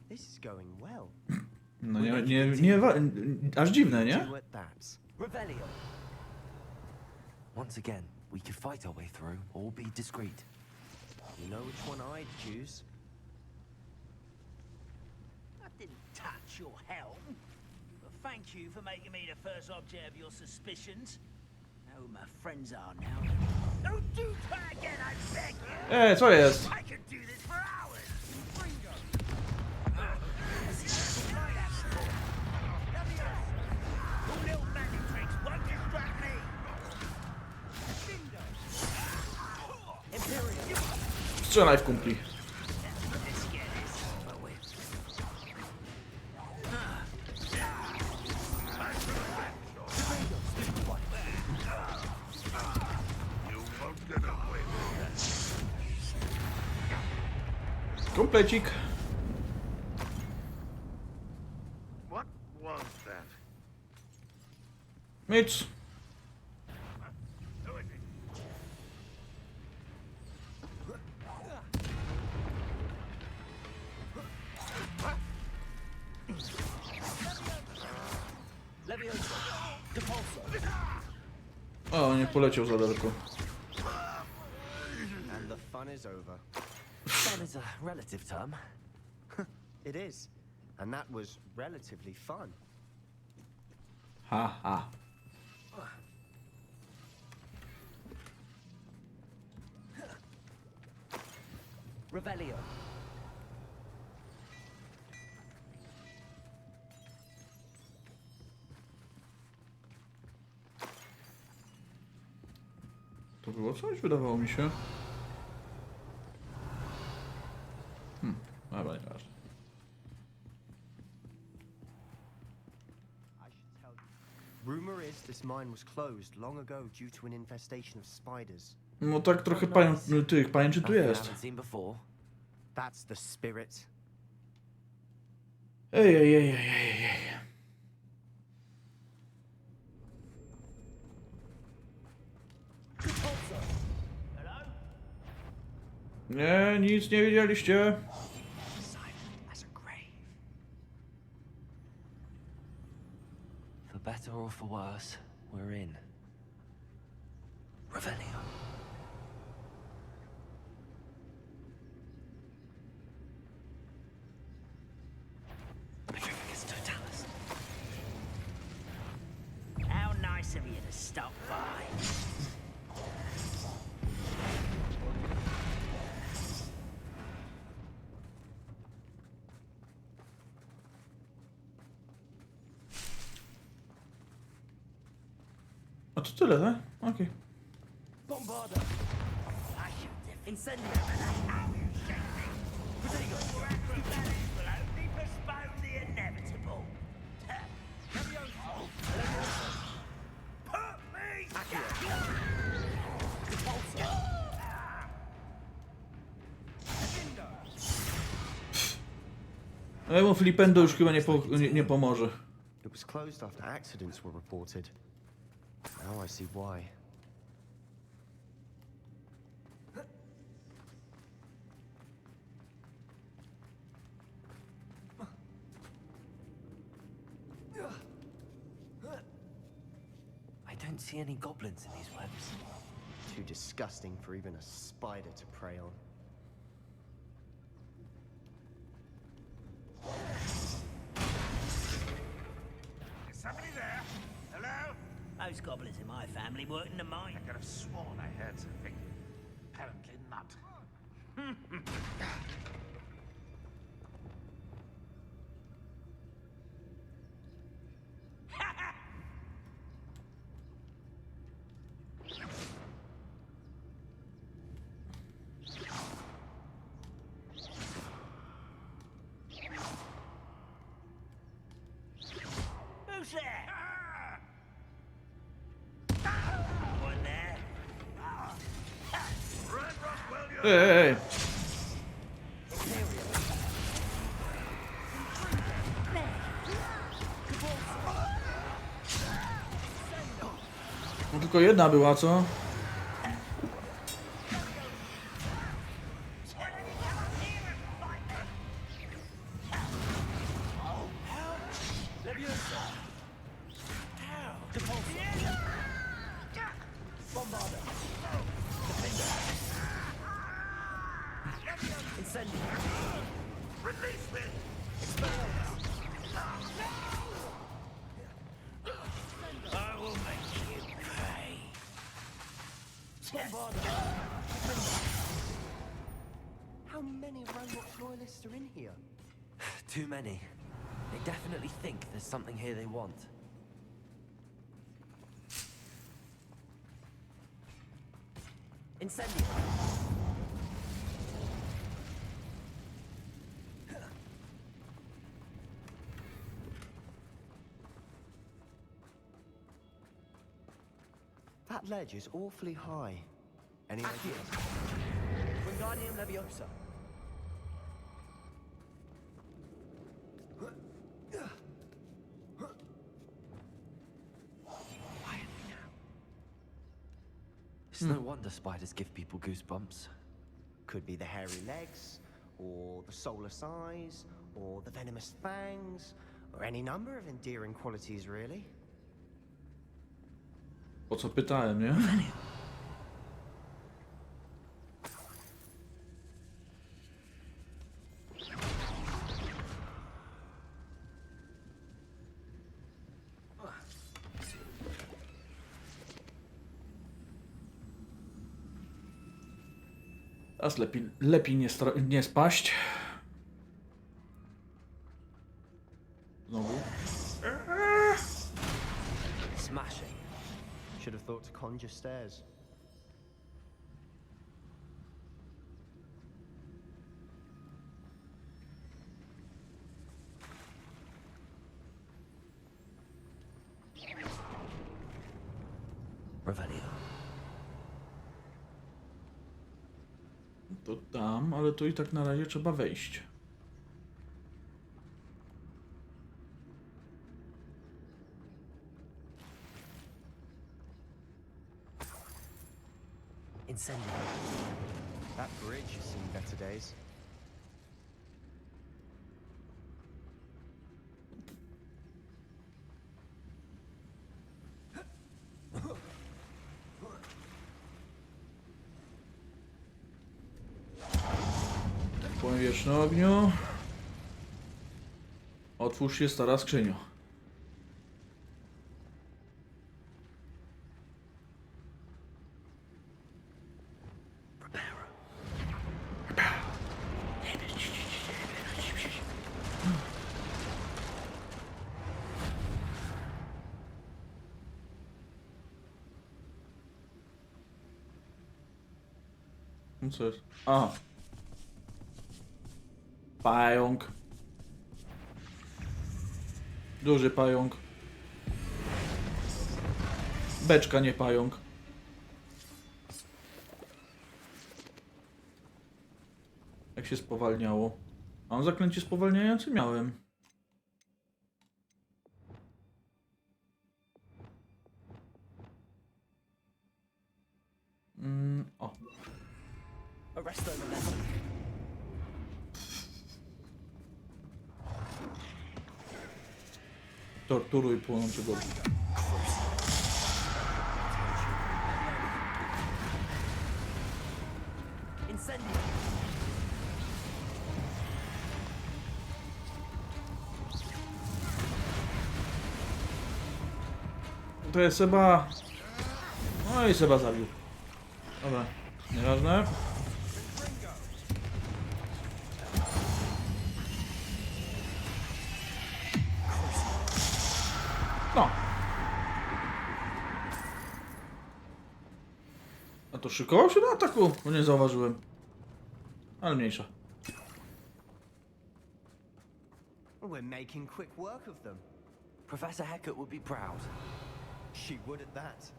This is going well. No aż dziwne, nie? Revelio. Once again, we could fight our way through or be discreet. You know which one I'd choose? I didn't touch your helm. But thank you for making me the first object of your suspicions. Know who my friends are now. Don't do that again, I beg you! Co jest? I could do this for hours! Strzelaj w kumpli. Komplecik. What was that? Nic. O, nie poleciał za daleko. And the fun is over. Fun is a relative term. It is. And that was relatively fun. Ha, ha. Revelio. To było coś? Wydawało mi się. Dobra, nieważne. Rumor is this mine was closed long ago due to an infestation of spiders. No tak trochę tych pajęczy tu jest. That's the spirit. Ej. Nie, nic nie widzieliście. For better or for worse, we're in. Revelio. How nice of you to stop by. A to tyle, tak? Okej. Bombarda. Incendio. Prodigo. Your acrobatics will only postpone the inevitable. Put me down. Mu flipendo już chyba nie pomoże. It was closed after accidents were reported. Now I see why. I don't see any goblins in these webs. Too disgusting for even a spider to prey on. Is somebody there? Hello? Most goblins in my family work in the mine. I could have sworn I heard something. Apparently not. Who's there? One there. Ej. No tylko jedna była, co? I will make you pay. How many Ranrock loyalists are in here? Too many. They definitely think there's something here they want. Incendio. That ledge is awfully high. Any ideas? Wingardium Leviosa. Quietly now. It's no wonder spiders give people goosebumps. Could be the hairy legs, or the soulless eyes, or the venomous fangs, or any number of endearing qualities, really. Po co pytałem, nie? Teraz lepiej nie spaść. Znowu. Smashing. Should have thought to conjure stairs. Revelio. To tam, ale tu i tak na razie trzeba wejść. Incendio. That bridge has seen better days. wieczny ogniu. Otwórz się, stara skrzynio. Co jest? A. Pająk. Duży pająk. Beczka, nie pająk. Jak się spowalniało? A on zaklęcie spowalniające miałem. O. Torturuj płonącego. To jest Seba. No i Seba zabił. Dobra, nieważne. No. A to szykował się do ataku, bo nie zauważyłem. Ale mniejsza. We're making quick work of them. Professor Hecat would be proud. She would at that.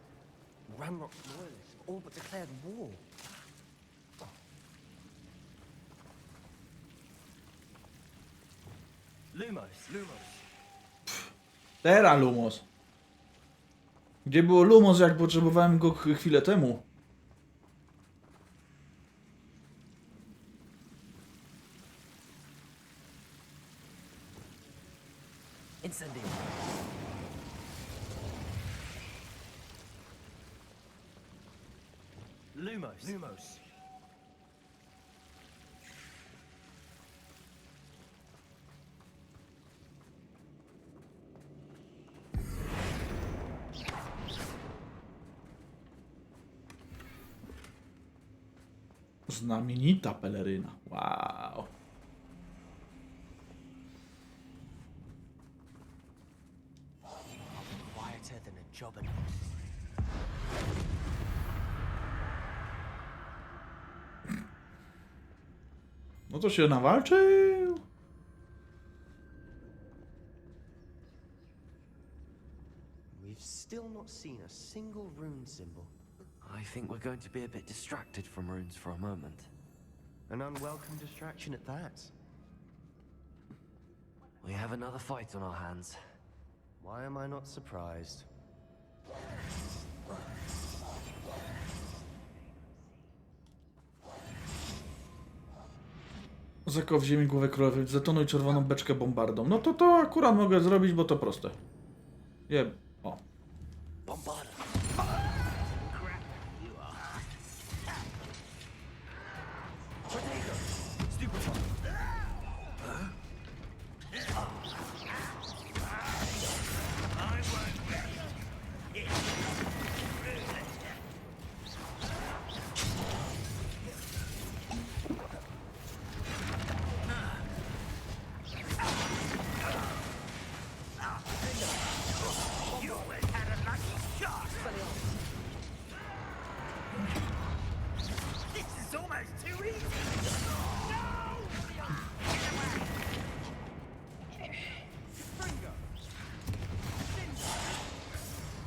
Ranrock's loyalists all but declared war. Lumos. Teraz Lumos. Gdzie było Lumos, jak potrzebowałem go chwilę temu? Incendio. Lumos. Znamienita peleryna. Wow. Quieter than a jobber. No to się nawalczył. We've still not seen a single rune symbol. I think we're going to be a bit distracted from runes for a moment. An unwelcome distraction at that. We have another fight on our hands. Why am I not surprised? Zakop w ziemi głowę królowej, zdetonuj czerwoną beczkę bombardą. No to akurat mogę zrobić, bo to proste. O. Bombarda.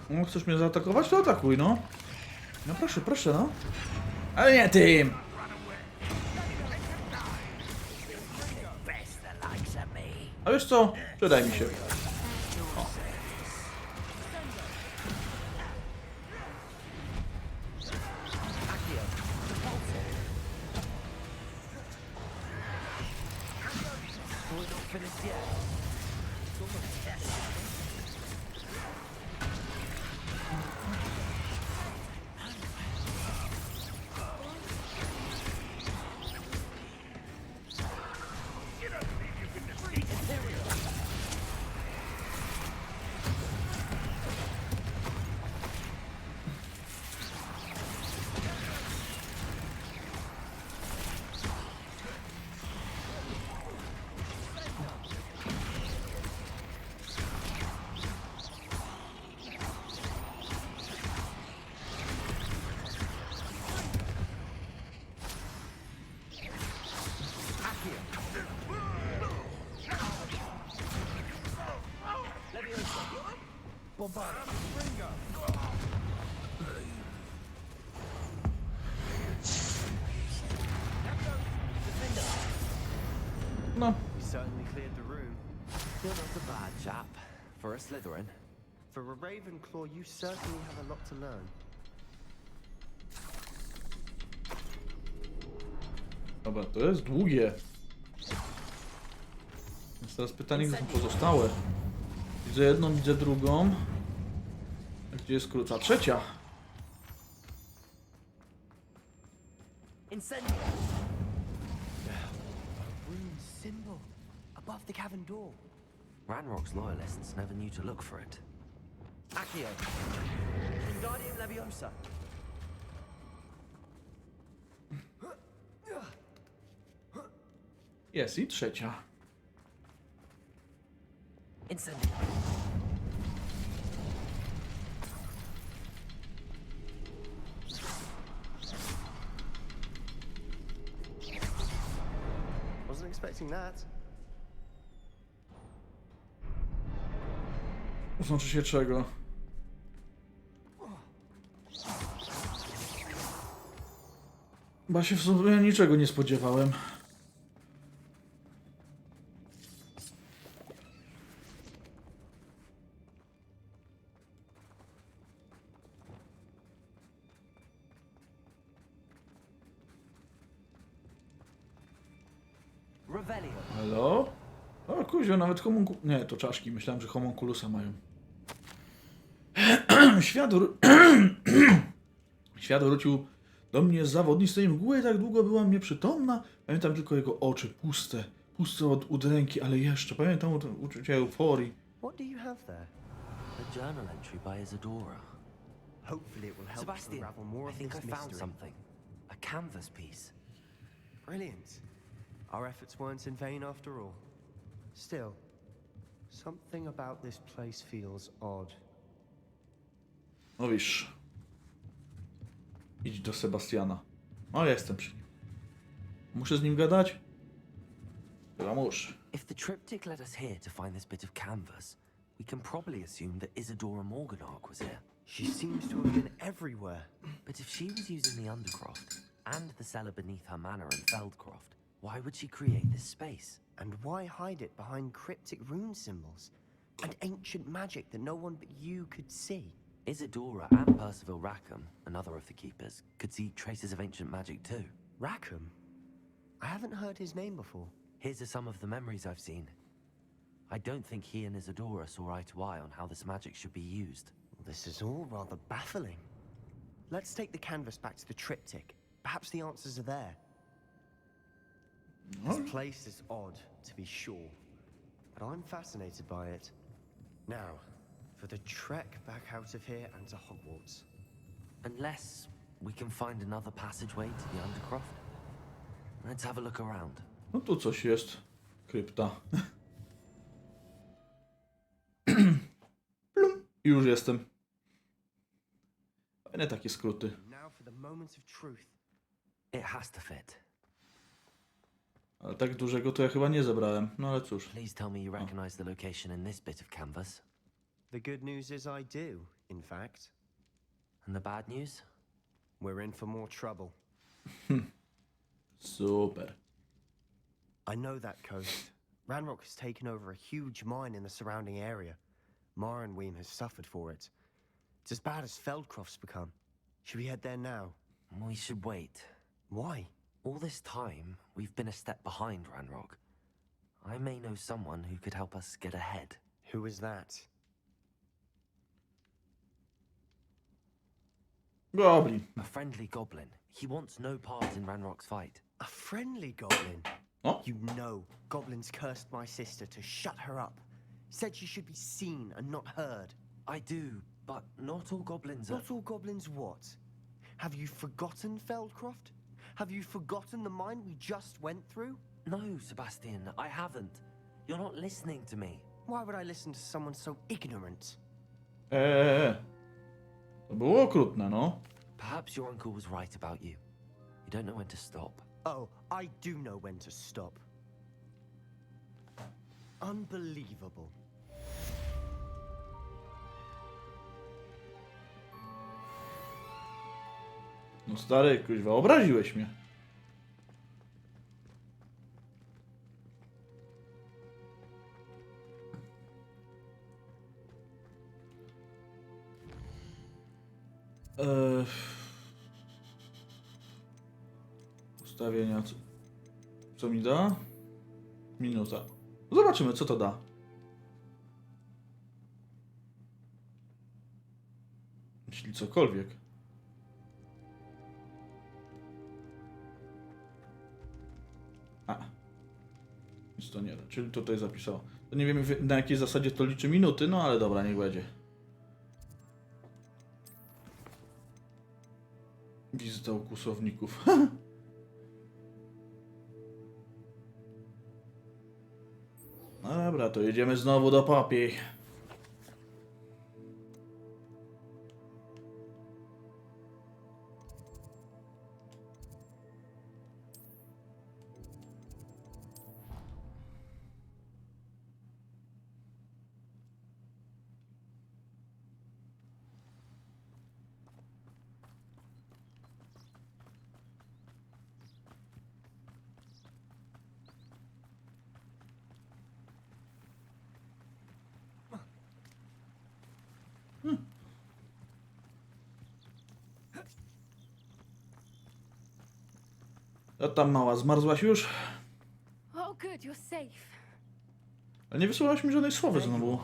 No, chcesz mnie zaatakować? To atakuj, no. No proszę, no. Ale nie tym! A wiesz co? Przydaj mi się. O. No. You certainly cleared the room. You're not a bad chap. For a Slytherin. For a Ravenclaw, you certainly have a lot to learn. Dobra, to jest długie. Więc teraz pytanie, gdzie są pozostałe. Widzę jedną, widzę drugą. A gdzie jest krótka? Trzecia. Insygnia. Rune symbol above the cavern door. Ranrock's loyalists never knew to look for it. Accio. Wingardium Leviosa. Jest i trzecia. Insygnia. Wasn't expecting that. Znaczy się czego? Chyba się w sumie niczego nie spodziewałem. Hello? O kuźwa, nawet Nie, to czaszki. Myślałem, że homunculusa mają. Świat wrócił do mnie z zawodnictwej mgły, tak długo była nieprzytomna. Pamiętam tylko jego oczy, puste od udręki, ale jeszcze pamiętam uczucie euforii. What do you have there? A journal entry by Isadora. Hopefully it will help Sebastian, unravel more I of think this I found mystery. something. A canvas piece. Brilliant. Our efforts weren't in vain after all. Still, something about this place feels odd. No wiesz. Idź do Sebastiana. O, jestem przy nim. Muszę z nim gadać? Chyba muszę. If the triptych led us here to find this bit of canvas, we can probably assume that Isadora Morganach was here. She seems to have been everywhere. But if she was using the Undercroft and the cellar beneath her manor in Feldcroft, why would she create this space? And why hide it behind cryptic rune symbols and ancient magic that no one but you could see? Isadora and Percival Rackham, another of the keepers, could see traces of ancient magic too. Rackham? I haven't heard his name before. His are some of the memories I've seen. I don't think he and Isadora saw eye to eye on how this magic should be used. This is all rather baffling. Let's take the canvas back to the triptych. Perhaps the answers are there. This place is odd, to be sure, but I'm fascinated by it. Now, for the trek back out of here and to Hogwarts. Unless we can find another passageway to the Undercroft. Let's have a look around. No tu coś jest. Krypta. Plum. I już jestem. Fajne takie skróty. Now for the moment of truth. It has to fit. Ale tak dużego to ja chyba nie zebrałem. No ale cóż. Please tell me you recognize the location in this bit of canvas. The good news is I do, in fact. And the bad news? We're in for more trouble. Super. I know that coast. Ranrock has taken over a huge mine in the surrounding area. Morinweem has suffered for it. It's as bad as Feldcroft's become. Should we head there now? We should wait. Why? All this time, we've been a step behind Ranrock. I may know someone who could help us get ahead. Who is that? Goblin. A friendly goblin. He wants no part in Ranrock's fight. A friendly goblin? Oh? You know, goblins cursed my sister to shut her up. Said she should be seen and not heard. I do, but not all goblins are... Not all goblins what? Have you forgotten Feldcroft? Have you forgotten the mine we just went through? No, Sebastian, I haven't. You're not listening to me. Why would I listen to someone so ignorant? To było okrutne, no. Perhaps your uncle was right about you. You don't know when to stop. Oh, I do know when to stop. Unbelievable. No stary, kuźwa, obraziłeś mnie. Ustawienia. Co mi da? Minuta. Zobaczymy, co to da. Jeśli cokolwiek. Nic to nie da. Czyli tutaj zapisało. To nie wiem, na jakiej zasadzie to liczy minuty, no ale dobra, niech będzie. Wizyta u kłusowników. No dobra, to jedziemy znowu do Poppy. A tam mała, zmarzłaś już? Oh, good, you're safe. Ale nie wysłałaś mi żadnej słowy znowu.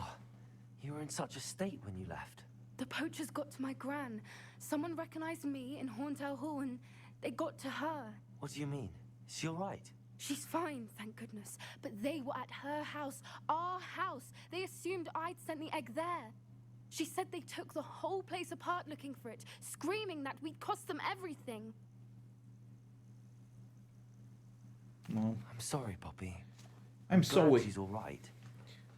You were in such a state when you left. The poachers got to my gran. Someone recognized me in Horntail Hall and they got to her. What do you mean? Is she all right? She's fine, thank goodness. But they were at her house, our house. They assumed I'd sent the egg there. She said they took the whole place apart looking for it, screaming that we'd cost them everything. No. I'm sorry, Poppy. I'm glad sorry. She's all right.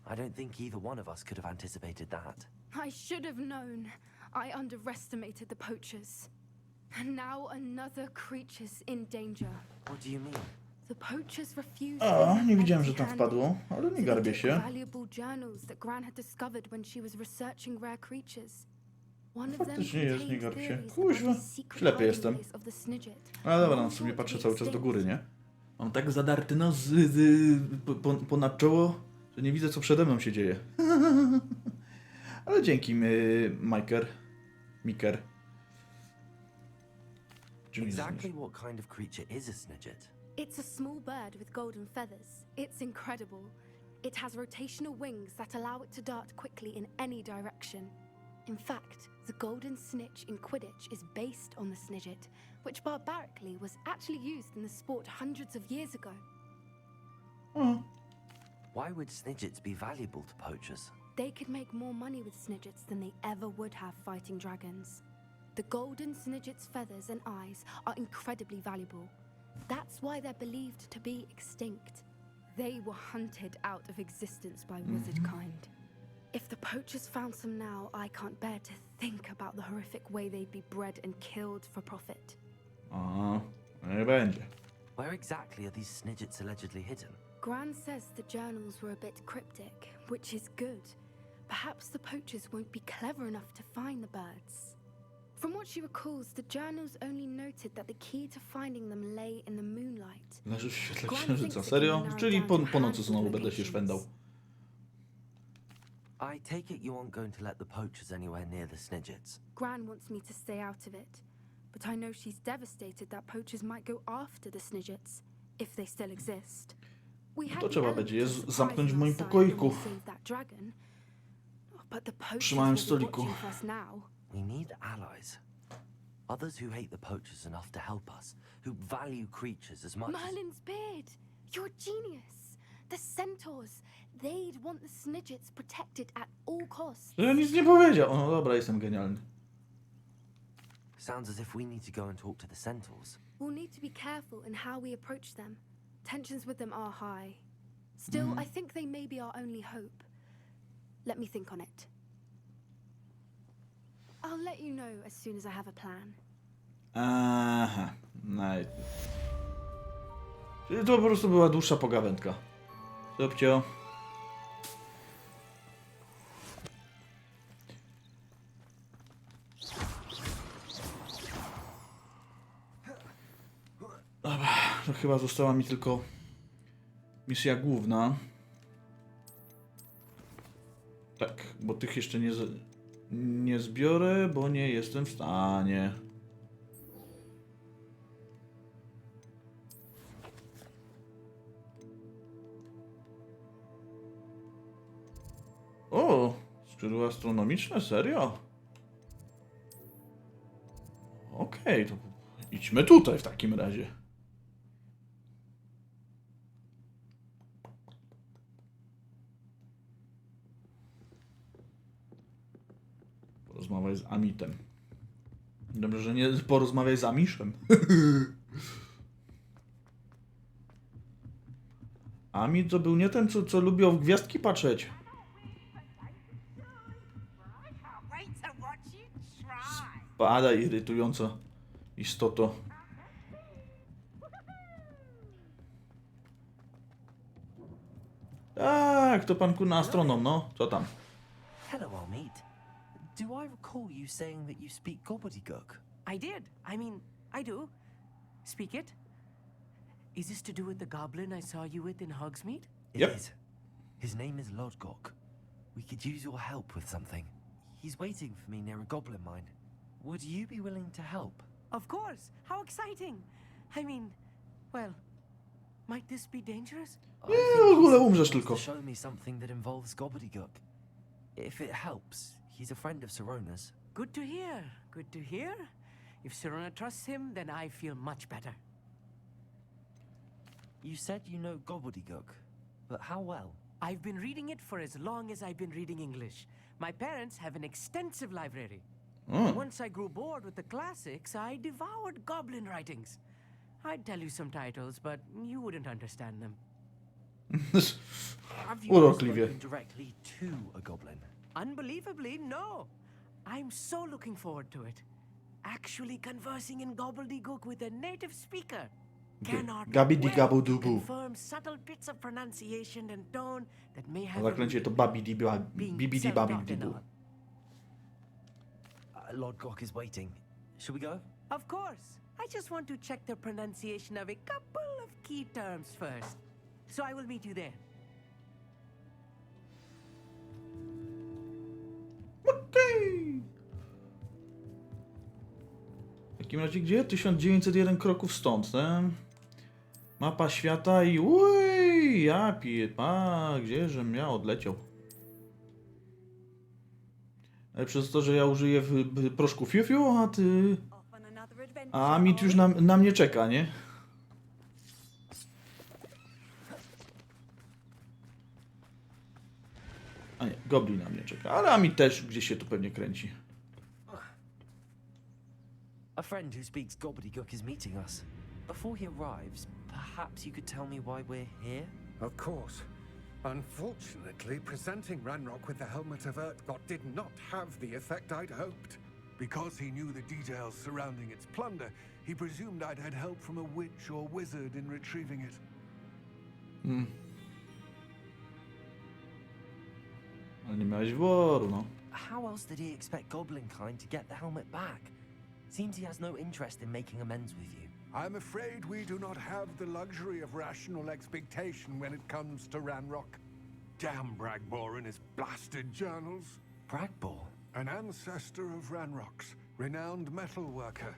I don't think either one of us could have anticipated that. I should have known. I underestimated the poachers. And now another creature's in danger. What do you mean? The poachers refused. A, nie widziałem, że tam wpadło, ale nie garbię się. Valuable journals that Gran had discovered when she was researching rare creatures. Faktycznie jest, nie garb się. Kuźwa, ślepy jestem. Ale dobra, no w sumie patrzę cały czas do góry, nie? Mam tak zadarty nos ponad czoło, że nie widzę, co przede mną się dzieje. Ale dzięki, Miker. Exactly what kind of creature is a snidget? It's a small bird with golden feathers. It's incredible. It has rotational wings that allow it to dart quickly in any direction. In fact, the golden snitch in Quidditch is based on the snidget, which barbarically was actually used in the sport hundreds of years ago. Why would snidgets be valuable to poachers? They could make more money with snidgets than they ever would have fighting dragons. The golden snidget's feathers and eyes are incredibly valuable. That's why they're believed to be extinct. They were hunted out of existence by wizard kind. If the poachers found some now, I can't bear to think about the horrific way they'd be bred and killed for profit. Nie będzie. Where exactly are these snidgets allegedly hidden? Gran says the journals were a bit cryptic, which is good. Perhaps the poachers won't be clever enough to find the birds. From what she recalls, the journals only noted that the key to finding them lay in the moonlight. Leży w świetle księżyca, serio? Czyli po nocy znowu będę się szwendał. I take it you aren't going to let the poachers anywhere near the snidgets. Gran wants me to stay out of it, but I know she's devastated that poachers might go after the snidgets, if they still exist. To trzeba będzie je zamknąć w moim pokoiku. Przy małym stoliku. We need allies. Others who hate the poachers enough to help us, who value creatures as much Merlin's beard! You're a genius! The centaurs! They'd want the snidgets protected at all costs. Ja nic nie powiedział. O, no dobra, jestem genialny. Sounds as if we need to go and talk to the centaurs. We'll need to be careful in how we approach them. Tensions with them are high. Still, I think they may be our only hope. Let me think on it. I'll let you know as soon as I have a plan. Aha, Czyli to po prostu była dłuższa pogawędka. Stopcio. chyba została mi tylko misja główna. Tak, bo tych jeszcze nie zbiorę, bo nie jestem w stanie. O, skrzydła astronomiczne, serio? Okej, to idźmy tutaj w takim razie. Porozmawiaj z Amitem. Dobrze, że nie porozmawiaj z Amiszem. Amit to był nie ten, co lubił w gwiazdki patrzeć. Spada irytująco istoto. Tak, to pan kurna astronom, no. Co tam? Hello, Amit. Do I recall you saying that you speak gobbledygook? I did. I mean, I do. Speak it. Is this to do with the goblin I saw you with in Hogsmeade? It is. His name is Lodgok. We could use your help with something. He's waiting for me near a goblin mine. Would you be willing to help? Of course. How exciting. I mean, well, might this be dangerous? Nie, w ogóle umrzesz tylko. Show me something that involves gobbledygook. If it helps, he's a friend of Sirona's. Good to hear. Good to hear. If Sirona trusts him, then I feel much better. You said you know gobbledygook, but how well? I've been reading it for as long as I've been reading English. My parents have an extensive library. Once I grew bored with the classics, I devoured goblin writings. I'd tell you some titles, but you wouldn't understand them. Have you ever spoken directly to a goblin? Unbelievably, no. I'm so looking forward to it. Actually conversing in gobbledygook with a native speaker. Cannot confirm subtle bits of pronunciation and tone that may have Zaklęcie to bibidi babidi. Lodgok is waiting. Shall we go? Of course. I just want to check the pronunciation of a couple of key terms first. So I will meet you there. Okej. W takim razie gdzie? 1901 kroków stąd, nie? Mapa świata i uj, ja gdzieżem ja odleciał. Ale przez to, że ja użyję w proszku fiu-fiu, a Amit już na mnie czeka, nie? A nie, Goblin na mnie czeka, ale Amit też gdzieś się tu pewnie kręci. A friend who speaks gobbledygook is meeting us. Before he arrives, perhaps you could tell me why we're here? Of course. Unfortunately, presenting Ranrock with the Helmet of Urtkot did not have the effect I'd hoped. Because he knew the details surrounding its plunder, he presumed I'd had help from a witch or wizard in retrieving it. Ale nie miałeś wyboru, no. How else did he expect Goblinkind to get the helmet back? Seems he has no interest in making amends with you. I'm afraid we do not have the luxury of rational expectation when it comes to Ranrock. Damn Bragbor and his blasted journals. Bragbor? An ancestor of Ranrock's, renowned metal worker.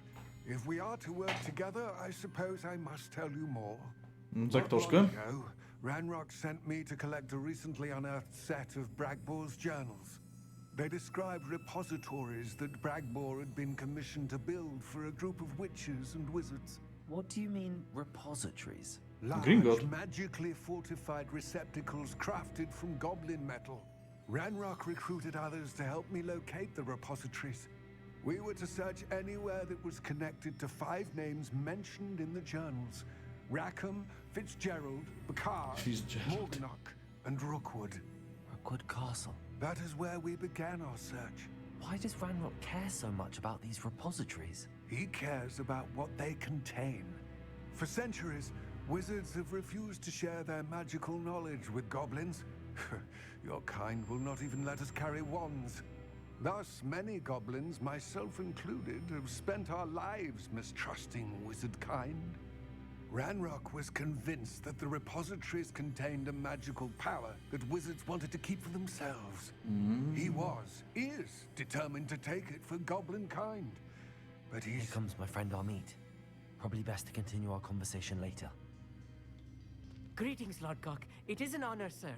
If we are to work together, I suppose I must tell you more. Tak troszkę. Ranrock sent me to collect a recently unearthed set of Bragbor's journals. They described repositories that Bragbor had been commissioned to build for a group of witches and wizards. What do you mean, repositories? Large, magically fortified receptacles crafted from goblin metal. Ranrock recruited others to help me locate the repositories. We were to search anywhere that was connected to 5 names mentioned in the journals. Rackham, Fitzgerald, Bacard, Morganach, and Rookwood. Rookwood Castle. That is where we began our search. Why does Ranrock care so much about these repositories? He cares about what they contain. For centuries, wizards have refused to share their magical knowledge with goblins. Your kind will not even let us carry wands. Thus, many goblins, myself included, have spent our lives mistrusting wizard kind. Ranrock was convinced that the repositories contained a magical power that wizards wanted to keep for themselves. He is determined to take it for goblin kind. But Here comes my friend Amit. Probably best to continue our conversation later. Greetings, Lord Cock. It is an honor, sir.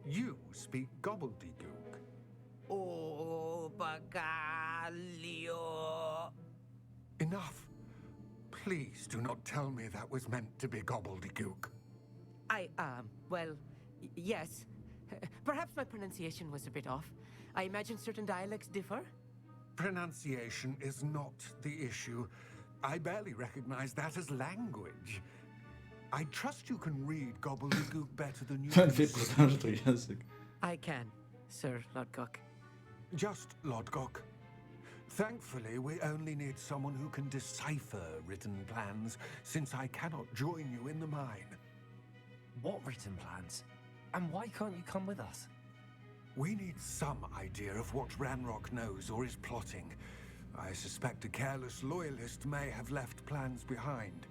You speak gobbledygook. Oh, Bacalio. Enough. Please do not tell me that was meant to be gobbledygook. Well, yes. Perhaps my pronunciation was a bit off. I imagine certain dialects differ. Pronunciation is not the issue. I barely recognize that as language. I trust you can read gobbledygook better than you can speak. I can, Sir Lodgok. Just Lodgok. Thankfully, we only need someone who can decipher written plans, since I cannot join you in the mine. What written plans? And why can't you come with us? We need some idea of what Ranrock knows or is plotting. I suspect a careless loyalist may have left plans behind.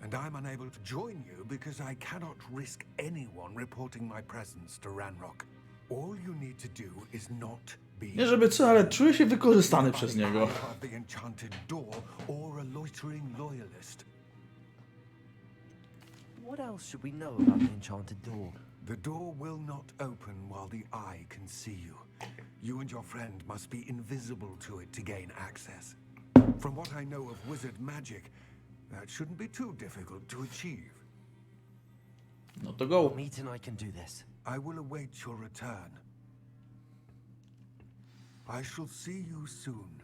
And I'm unable to join you because I cannot risk anyone reporting my presence to Ranrock. All you need to do is not be... Nie żeby co, ale czuję się wykorzystany przez niego. ...the enchanted door or a loitering loyalist. What else should we know about the enchanted door? The door will not open while the eye can see you. You and your friend must be invisible to it to gain access. From what I know of wizard magic, that shouldn't be too difficult to achieve. No to go. Meet and I can do this. I will await your return. I shall see you soon.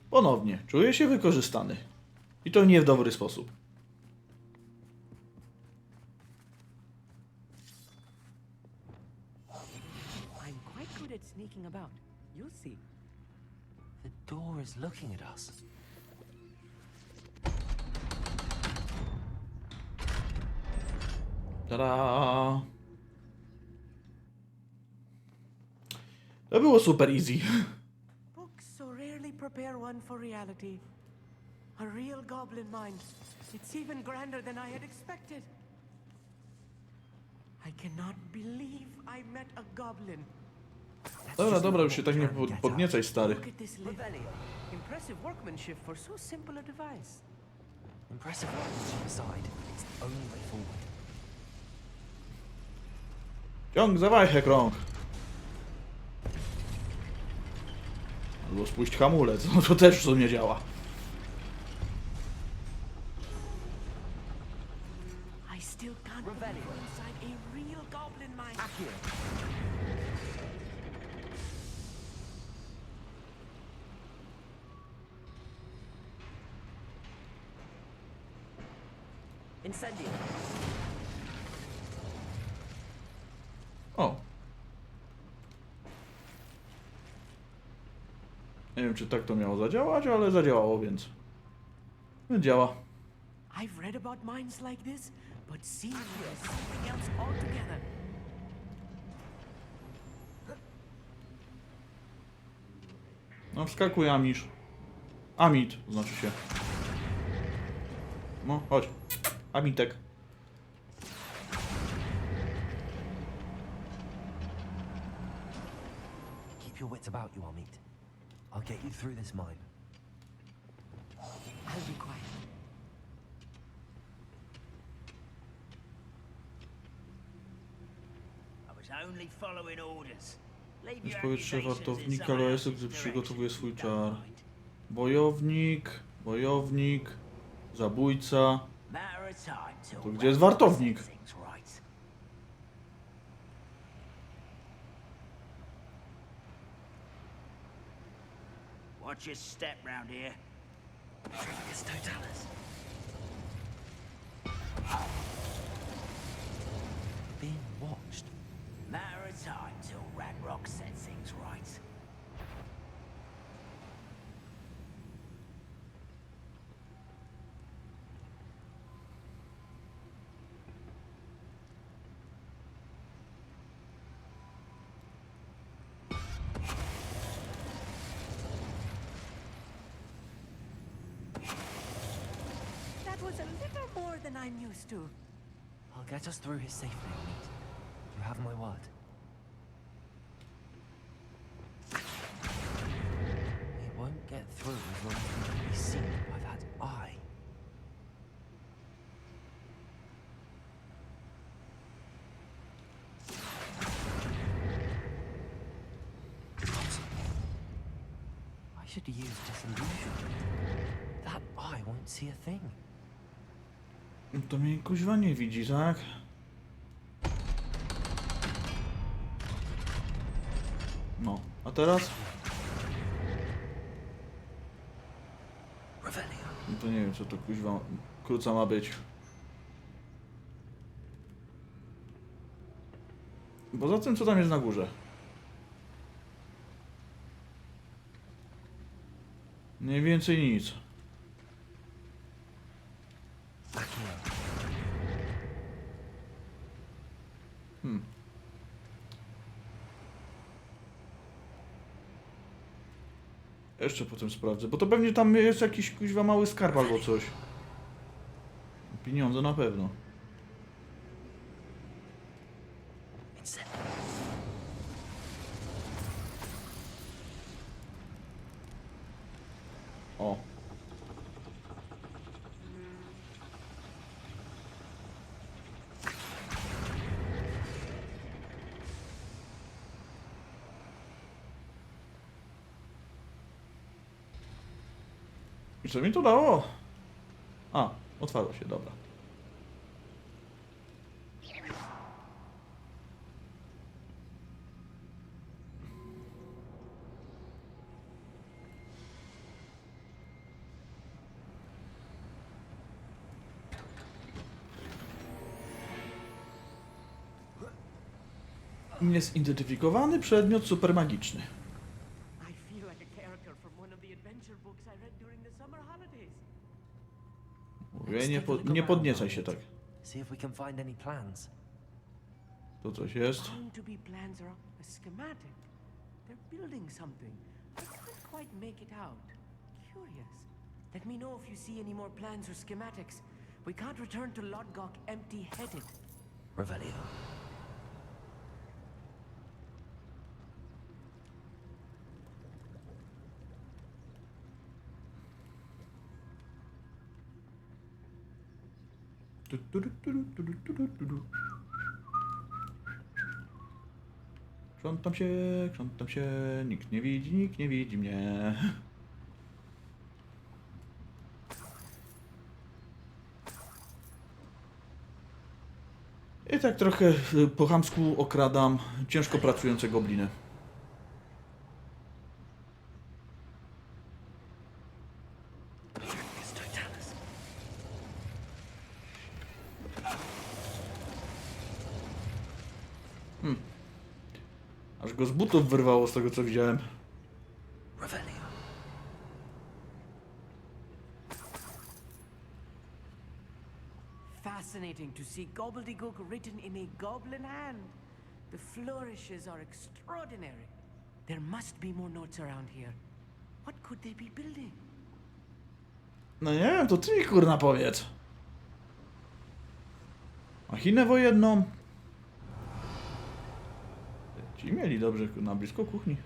Ponownie, czuję się wykorzystany. I to nie w dobry sposób. I'm quite good at sneaking about. You'll see. The door is looking at us. Tada! To było super easy. Books so rarely prepare one for reality. A real goblin mind. It's even grander than I had expected. I cannot believe I met a goblin. Dobra, już się tak nie podniecaj, stary. Look at this lid. Impressive workmanship for so simple a device. Impressive workmanship aside, it's the only way forward. Ciąg za wajchę, krąg. Albo spuść hamulec, no to też w sumie działa. I still can't believe we're inside a real goblin mind. Incendio. O. Nie wiem, czy tak to miało zadziałać, ale zadziałało, więc... działa. I've read about minds like this, but seeing it is something else altogether. No, wskakuj, Amisz. Amit, znaczy się. No, chodź. Amitek. Keep your wits about you, Amit. I'll get you through this mine. I'll be quiet. I was only following orders. Leave Jest your powietrze accusations in wartownika someone Loesu, else's gdy direction, przygotowuje swój if you czar. don't mind. Bojownik, zabójca. Matter of time till To gdzie jest wartownik? things right. Watch your step round here. It's Totalis. Being watched. Matter of time till Ranrock sets things right. knows a little more than I'm used to. I'll get us through his safely, Neat. You have my word. He won't get through as long as he can be seen by that eye. I should use disillusion. That eye won't see a thing. To mnie kuźwa nie widzi, tak? No, a teraz? No to nie wiem, co to kuźwa króca ma być. Poza tym, co tam jest na górze? Mniej więcej nic. Jeszcze potem sprawdzę, bo to pewnie tam jest jakiś kuźwa mały skarb albo coś. Pieniądze na pewno. O. I co mi to dało? A, otwarło się, dobra. Niezidentyfikowany przedmiot supermagiczny. Mówię, nie podniecaj się tak. See if we can find any plans. Tu coś jest. Plans are a schematic. They're building something. I can't quite make it out. Curious. Let me know if you see any more plans or schematics. We can't return to Lodgok empty-headed. Revelio. Krzątam się, nikt nie widzi mnie. I tak trochę po chamsku okradam ciężko pracujące gobliny. Aż go z butów wyrwało z tego, co widziałem. Fascinating to see gobbledygook written in a goblin hand. The flourishes are extraordinary. There must be more notes around here. What could they be building? No nie wiem, to ty mi kurna powiedz. Machinę wojenną. Ci mieli dobrze na blisko kuchni.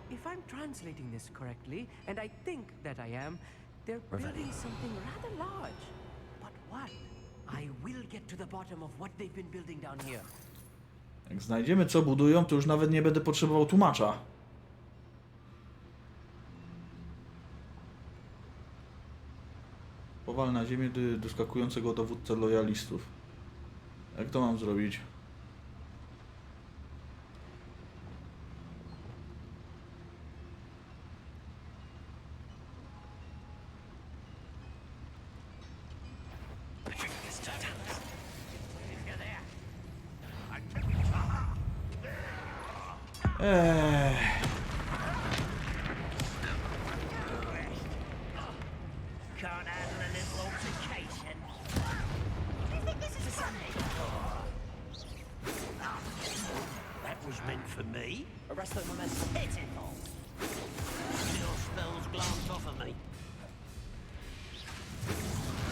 If I'm translating this correctly, and I think that I am, they're building something rather large. But what? I will get to the bottom of what they've been building down here. Jak znajdziemy, co budują, to już nawet nie będę potrzebował tłumacza. Powal na ziemię doskakującego dowódcę lojalistów. Jak to mam zrobić? Can't handle a little altercation. was meant for me. Arrest them when there's pitiful. Your spells glance off of me.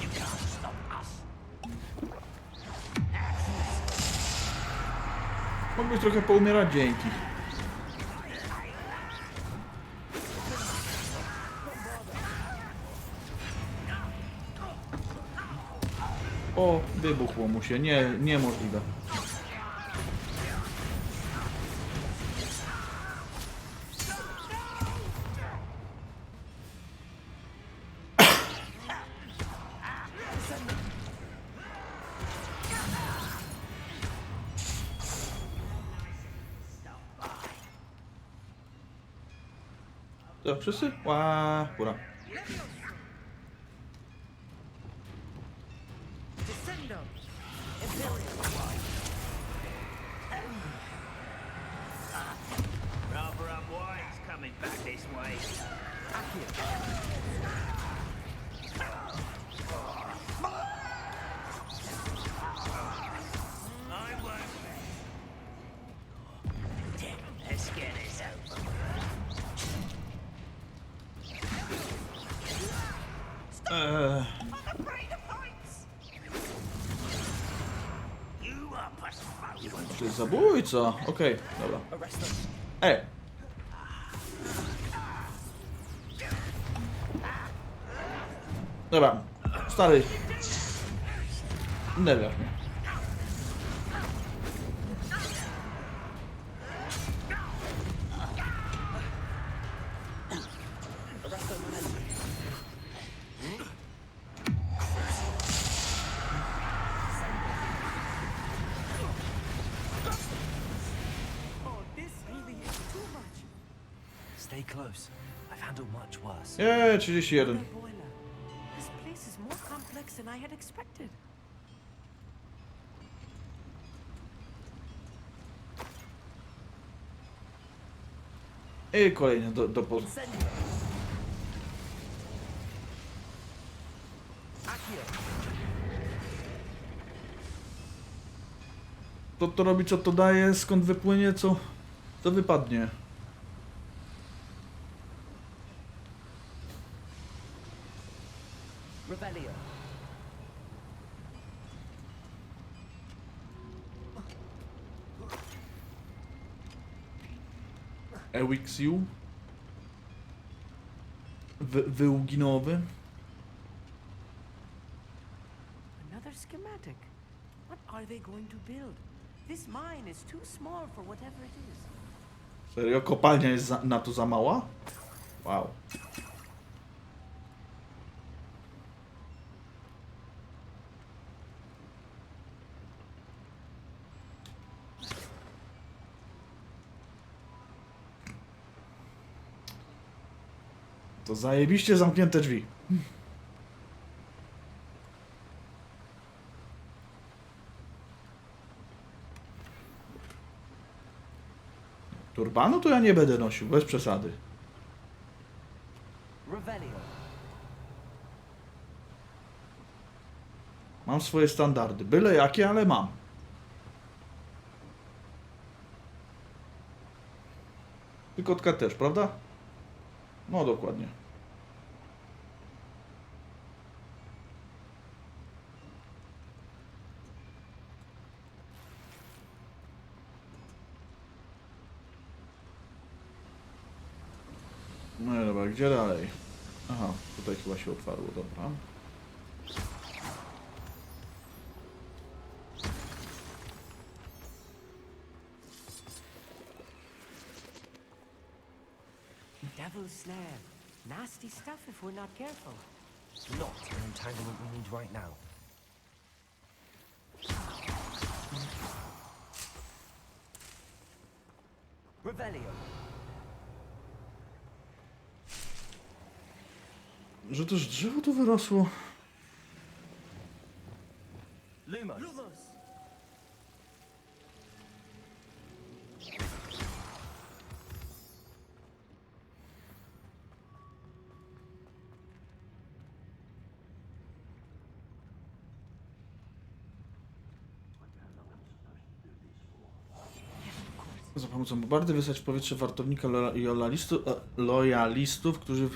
You can't stop us. Mógłbyś trochę poumierać, dzięki. O, wybuchło mu się. Niemożliwe. To wszyscy? Ła, hura. Rather unwise coming back this way. I won't. Let's get this over. You are postponed. To jest zabójca. Okej, dobra. Dobra, stary. Nerwiasz mnie. Stay close. I've handled much worse. 31. This place is more complex than I had expected. I kolejny do to robi, co to daje, skąd wypłynie, co to wypadnie. Rebellion. Ewixiu. Wyłginowy. Another schematic. What are they going to build? This mine is too small for whatever it is. Serio? Kopalnia jest na to za mała? Wow. To zajebiście zamknięte drzwi. Turbanu to ja nie będę nosił, bez przesady. Mam swoje standardy. Byle jakie, ale mam. Ty kotka też, prawda? No dokładnie. No dobra, gdzie dalej? Aha, tutaj chyba się otwarło, dobra. Devil's snare. Nasty stuff if we're not careful. Not an entanglement we need right now. Rebellion. Że też drzewo tu wyrosło. Lumos. Za pomocą bombardy wysłać w powietrze wartownika lojalistów, którzy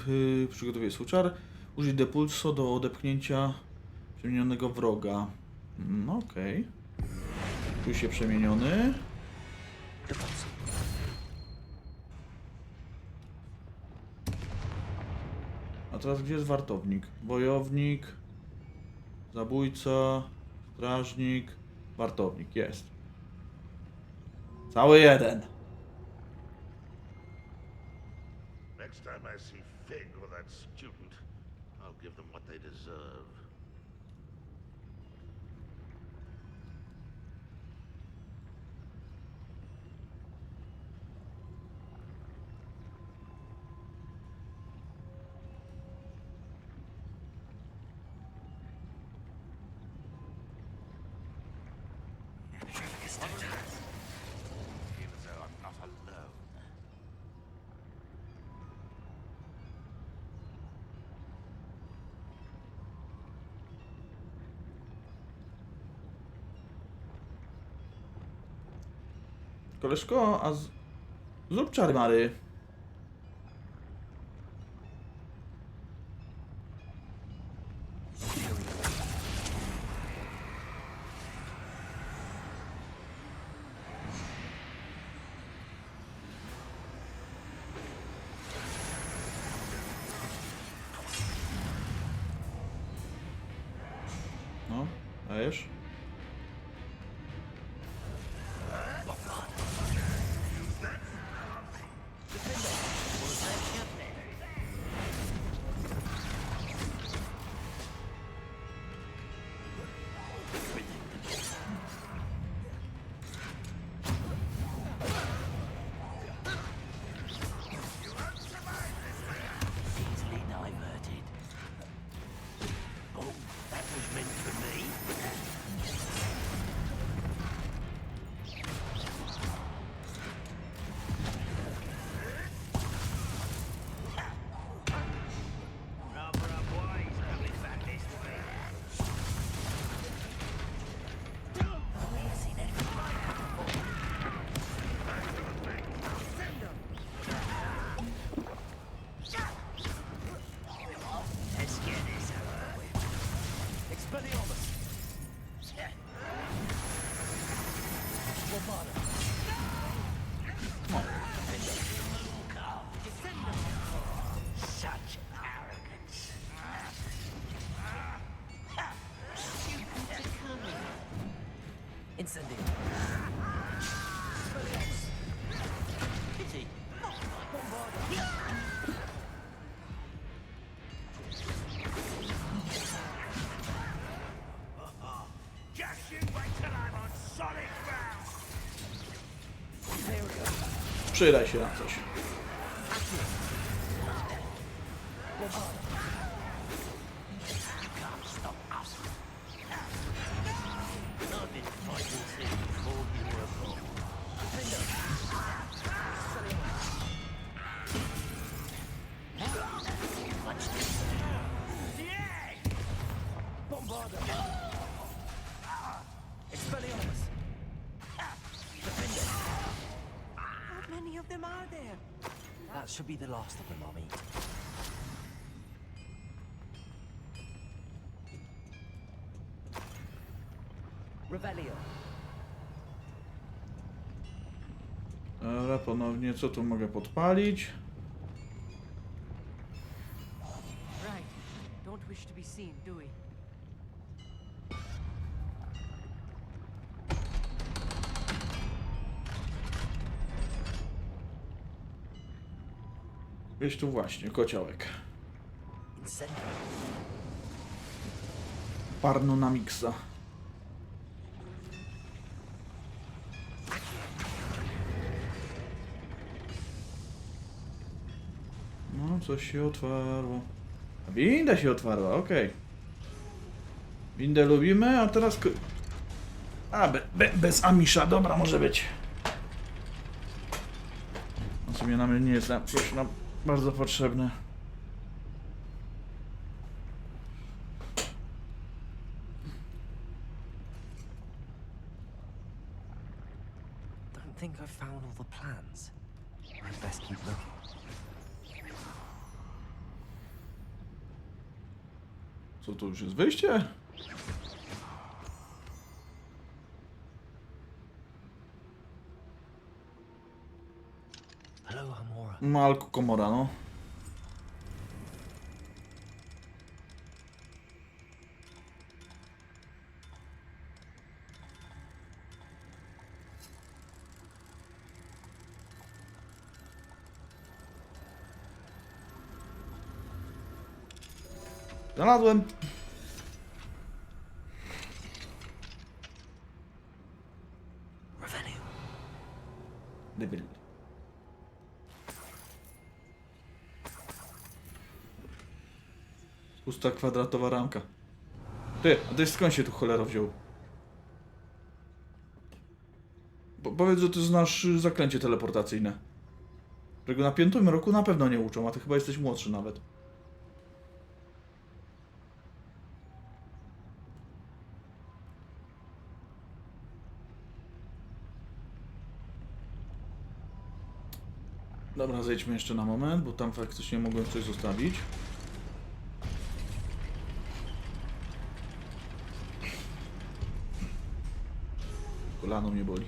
przygotowuje suczar. Użyć depulso do odepchnięcia przemienionego wroga. No okej. Tu się przemieniony. A teraz gdzie jest wartownik? Wojownik, zabójca, strażnik, wartownik. Jest. Cały jeden. Next time I see Fig or that student, I'll give them what they deserve. Feel as though I'm not alone. Koleżko, a zrób czary mary. No, dajesz. Easily diverted. Oh, that was meant for me. Rather unwise coming back this way. Seen anything like that before. Let's get this over with. Expelliarmus! Such arrogance. Incendio. Pity. Just you wait till I'm on solid ground. There we go. Przydaj się na coś. Can't stop us. I've been fighting since before you were born. Watch this. Yeah! Bombarda! Expelliarmus! Defender! How many of them are there? That should be the last of them, Mommy. Revelio. Dobra, ponownie, co tu mogę podpalić? Right. Don't wish to be seen, do we? Gdzieś tu właśnie, kociołek. Parno na miksa. No, coś się otwarło. Winda się otwarła, okej. Windę lubimy, a teraz... bez Amisza, dobra, może być. No, sobie nam nie jest jakoś nam bardzo potrzebne. Don't think I've found all the plans. I'd best keep looking. Co to już jest wyjście? Hello, Amora. Malku komora, no. Znalazłem. Debil. Pusta kwadratowa ramka. Ty, a ty skąd się tu cholera wziął? Powiedz, że ty znasz zaklęcie teleportacyjne. Którego na 5. roku na pewno nie uczą, a ty chyba jesteś młodszy nawet. Dobra, zejdźmy jeszcze na moment, bo tam faktycznie mogłem coś zostawić. Kolano mnie boli.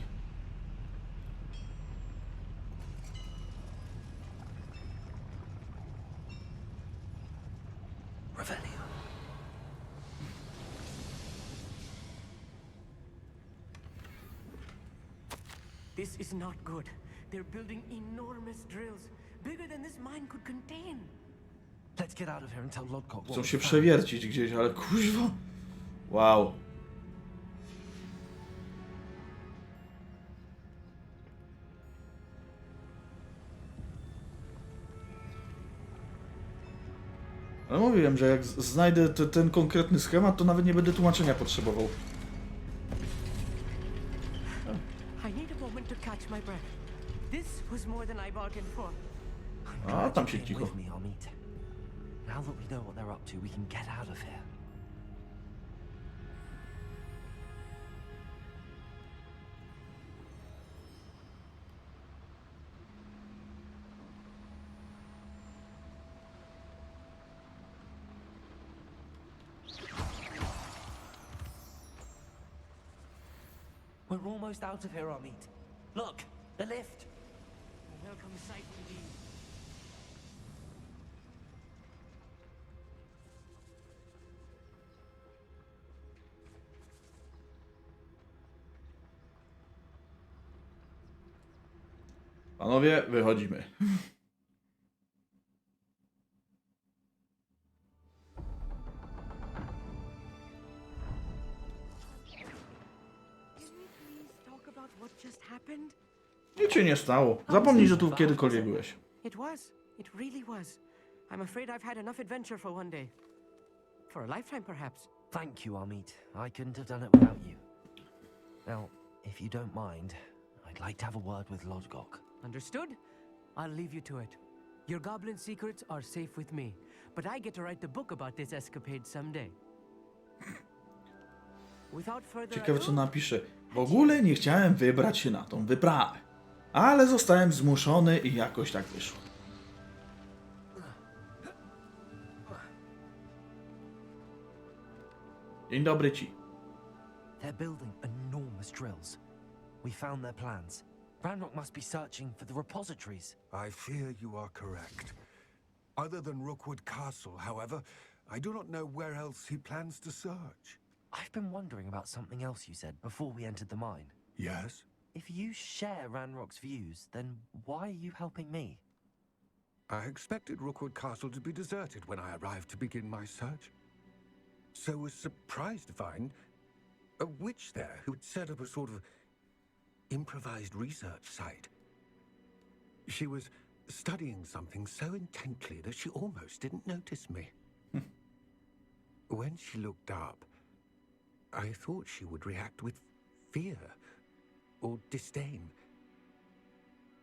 This is not good. They're building enormous drills, bigger than this mine could contain. Let's get out of here and tell Lodgok what Chcą we się found. przewiercić gdzieś, ale kuźwa. Wow. Ale mówiłem, że jak znajdę ten konkretny schemat, to nawet nie będę tłumaczenia potrzebował. I need a moment to catch my breath. This was more than I bargained for. A, tam się Came cicho. with me, Amit. Now that we know what they're up to, we can get out of here. We're almost out of here, Amit. Look, the lift. A welcome sight indeed. Panowie, wychodzimy. Talk about what just happened? Nic się nie stało. Zapomnij, że tu kiedykolwiek byłeś. It was. It really was. I'm afraid I've had enough adventure for one day. For a lifetime, perhaps. Thank you, Amit. I couldn't have done it without you. Now, if you don't mind, I'd like to have a word with Lodgok. Understood? I'll leave you to it. Your goblin secrets are safe with me, but I get to write the book about this escapade someday. Without further Ciekawe, co ado, napisze. W ogóle nie chciałem wybrać się na tą wyprawę, ale zostałem zmuszony i jakoś tak wyszło. Dzień dobry ci. They're building enormous drills. We found their plans. Ranrock must be searching for the repositories. I fear you are correct. Other than Rookwood Castle, however, I do not know where else he plans to search. I've been wondering about something else you said before we entered the mine. Yes? If you share Ranrock's views, then why are you helping me? I expected Rookwood Castle to be deserted when I arrived to begin my search. So was surprised to find a witch there who had set up a sort of improvised research site. She was studying something so intently that she almost didn't notice me. When she looked up, I thought she would react with fear or disdain.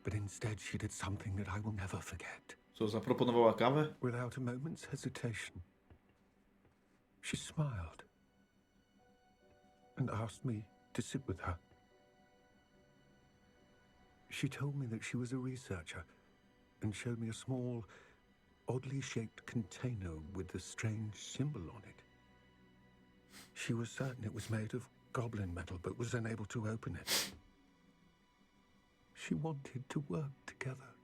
But instead she did something that I will never forget. Co, zaproponowała kawę? Without a moment's hesitation, she smiled and asked me to sit with her. She told me that she was a researcher and showed me a small, oddly shaped container with a strange symbol on it. She was certain it was made of goblin metal, but was unable to open it. She wanted to work together.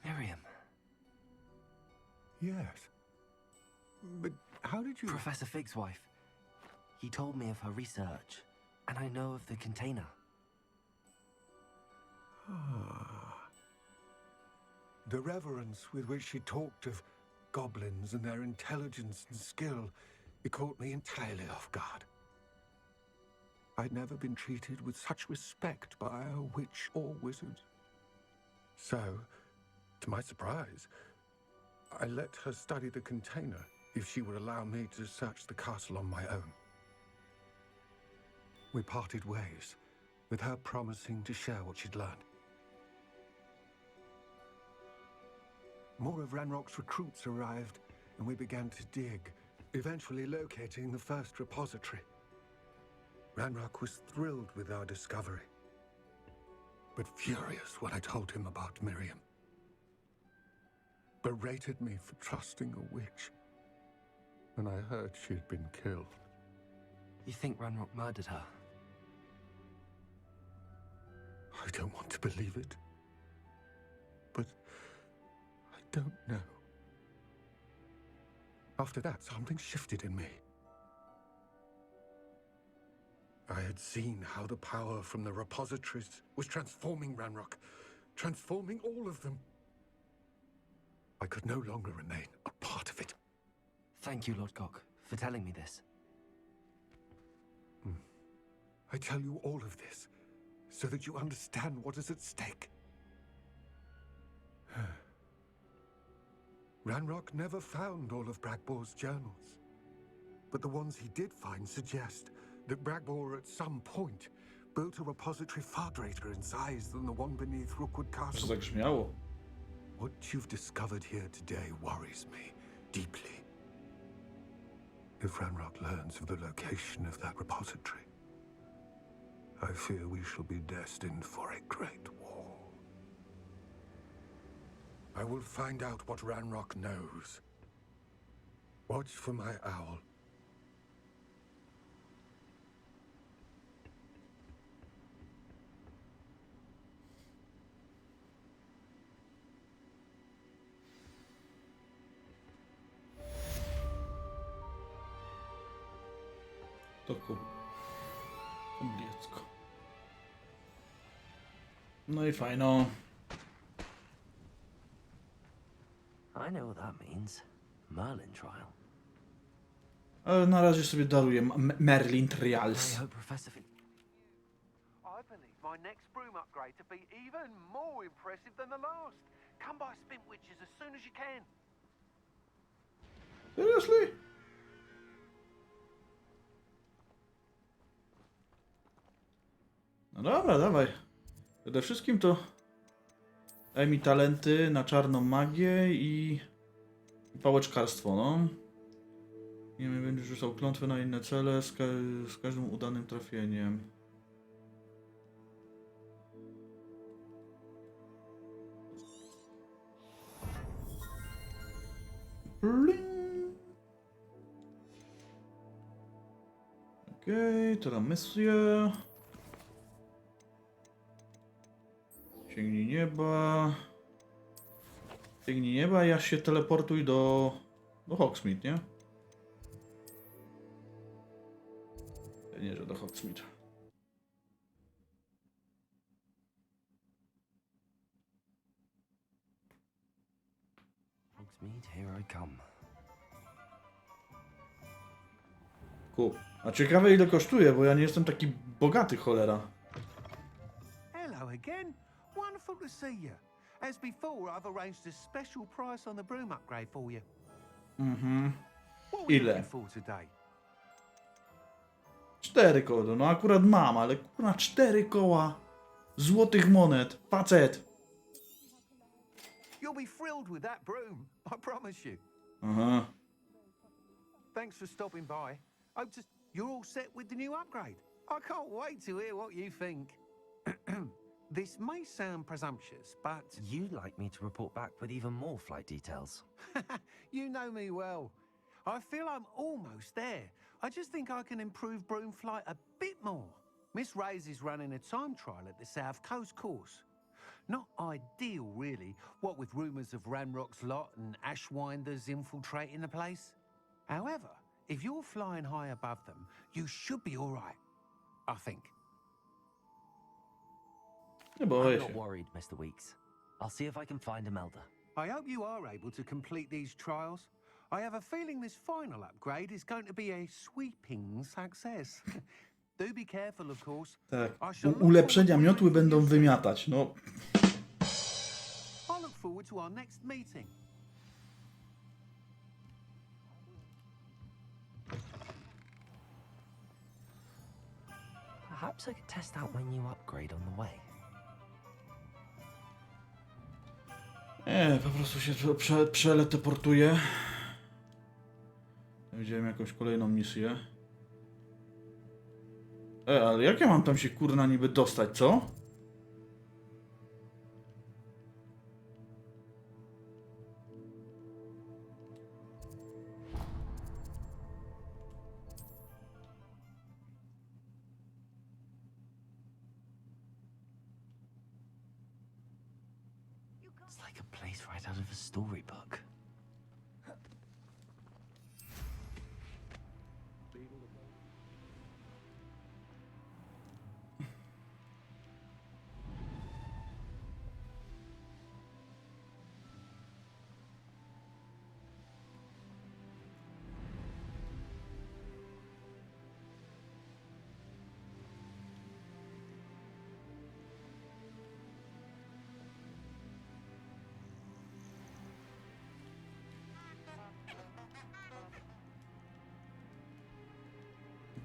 Miriam. Yes. But how did you... Professor Fig's wife. He told me of her research, and I know of the container. Ah. The reverence with which she talked of goblins and their intelligence and skill, it caught me entirely off guard. I'd never been treated with such respect by a witch or wizard. So, to my surprise, I let her study the container if she would allow me to search the castle on my own. We parted ways, with her promising to share what she'd learned. More of Ranrock's recruits arrived, and we began to dig, eventually locating the first repository. Ranrock was thrilled with our discovery, but furious when I told him about Miriam. Berated me for trusting a witch, and I heard she had been killed. You think Ranrock murdered her? I don't want to believe it, but I don't know. After that, something shifted in me. I had seen how the power from the repositories was transforming Ranrock, transforming all of them. I could no longer remain a part of it. Thank you, Lord Cock, for telling me this. I tell you all of this so that you understand what is at stake. Ranrock never found all of Bragbor's journals, but the ones he did find suggest that Bragbor at some point built a repository far greater in size than the one beneath Rookwood Castle. Zagrzmiało. What you've discovered here today worries me deeply. If Ranrock learns of the location of that repository, I fear we shall be destined for a great war. I will find out what Ranrock knows. Watch for my owl. Toku. Angielsko. No i fajno. I know what that means. Merlin trial. Ale na razie sobie daruję Merlin Trials. I hope Professor Fig... I believe my next broom upgrade to be even more impressive than the last. Come by Spintwitches as soon as you can. Seriously? No dobra, dawaj. Przede wszystkim to daj mi talenty na czarną magię i pałeczkarstwo, no. Nie wiem, będziesz rzucał klątwy na inne cele z każdym udanym trafieniem. Okej, to dam misję. Sięgnij nieba. Sięgnij nieba, ja się teleportuj do Hogsmeade, nie? Nie, że do Hogsmeade. Hogsmeade, here I come. A ciekawe ile kosztuje, bo ja nie jestem taki bogaty, cholera. Hello again. Wonderful to see you. As before, I've arranged a special price on the broom upgrade for you. Mhm. What are we Ile? looking for today? 4 koła, no akurat mam, ale kurwa 4 koła złotych monet, facet. You'll be thrilled with that broom, I promise you. Aha. Thanks for stopping by. You're all set with the new upgrade. I can't wait to hear what you think. This may sound presumptuous, but... You'd like me to report back with even more flight details. You know me well. I feel I'm almost there. I just think I can improve broom flight a bit more. Miss Ray's is running a time trial at the South Coast course. Not ideal, really, what with rumours of Ranrock's lot and Ashwinders infiltrating the place. However, if you're flying high above them, you should be all right, I think. I'm not worried, Mr. Weeks. I'll see if I can find Imelda. I hope you are able to complete these trials. I have a feeling this final upgrade is going to be a sweeping success. Do be careful, of course. Tak, ulepszenia miotły będą wymiatać, no. I look forward to our next meeting. Perhaps I could test out my new upgrade on the way. Nie, po prostu się przeteleportuję. Widziałem jakąś kolejną misję. Ale jak ja mam tam się kurna niby dostać, co? It's like a place right out of a storybook.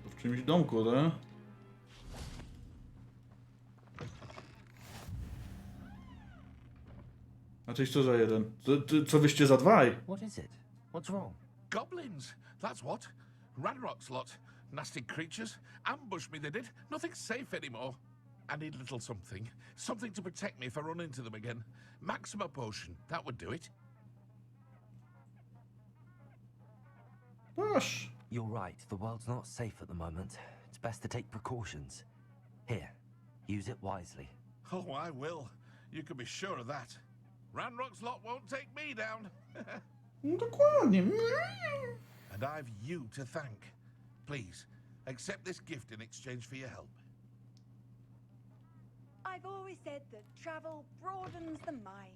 W czymś domku, tak? A tyś co za jeden? Co wyście za dwaj? What is it? What's wrong? Goblins, that's what. Ranrock's lot. Nasty creatures. Ambushed me, they did. Nothing's safe anymore. I need a little something. Something to protect me if I run into them again. Maxima potion, that would do it. Gosh. You're right, the world's not safe at the moment. It's best to take precautions. Here, use it wisely. Oh, I will. You can be sure of that. Ranrock's lot won't take me down. Dokładnie. And I've you to thank. Please, accept this gift in exchange for your help. I've always said that travel broadens the mind.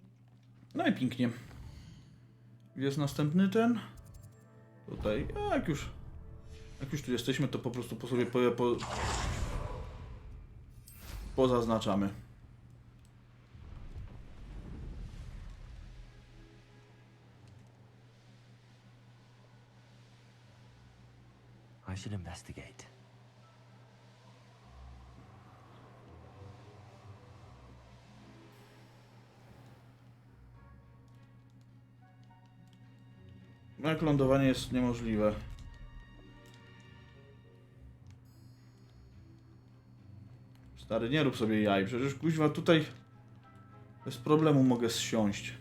No i pięknie. Jest następny ten. Tutaj, jak już tu jesteśmy, to po prostu po sobie pozaznaczamy. I should investigate. Jak lądowanie jest niemożliwe. Stary, nie rób sobie jaj, przecież kuźwa tutaj bez problemu mogę zsiąść.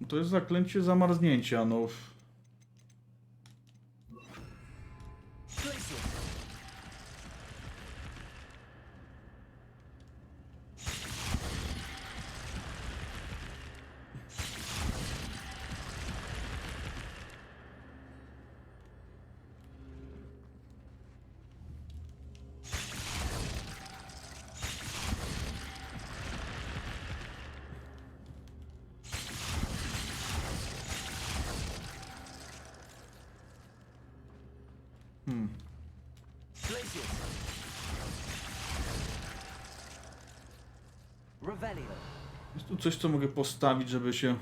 To jest zaklęcie zamarznięcia, no. Jest tu coś, co mogę postawić, żeby się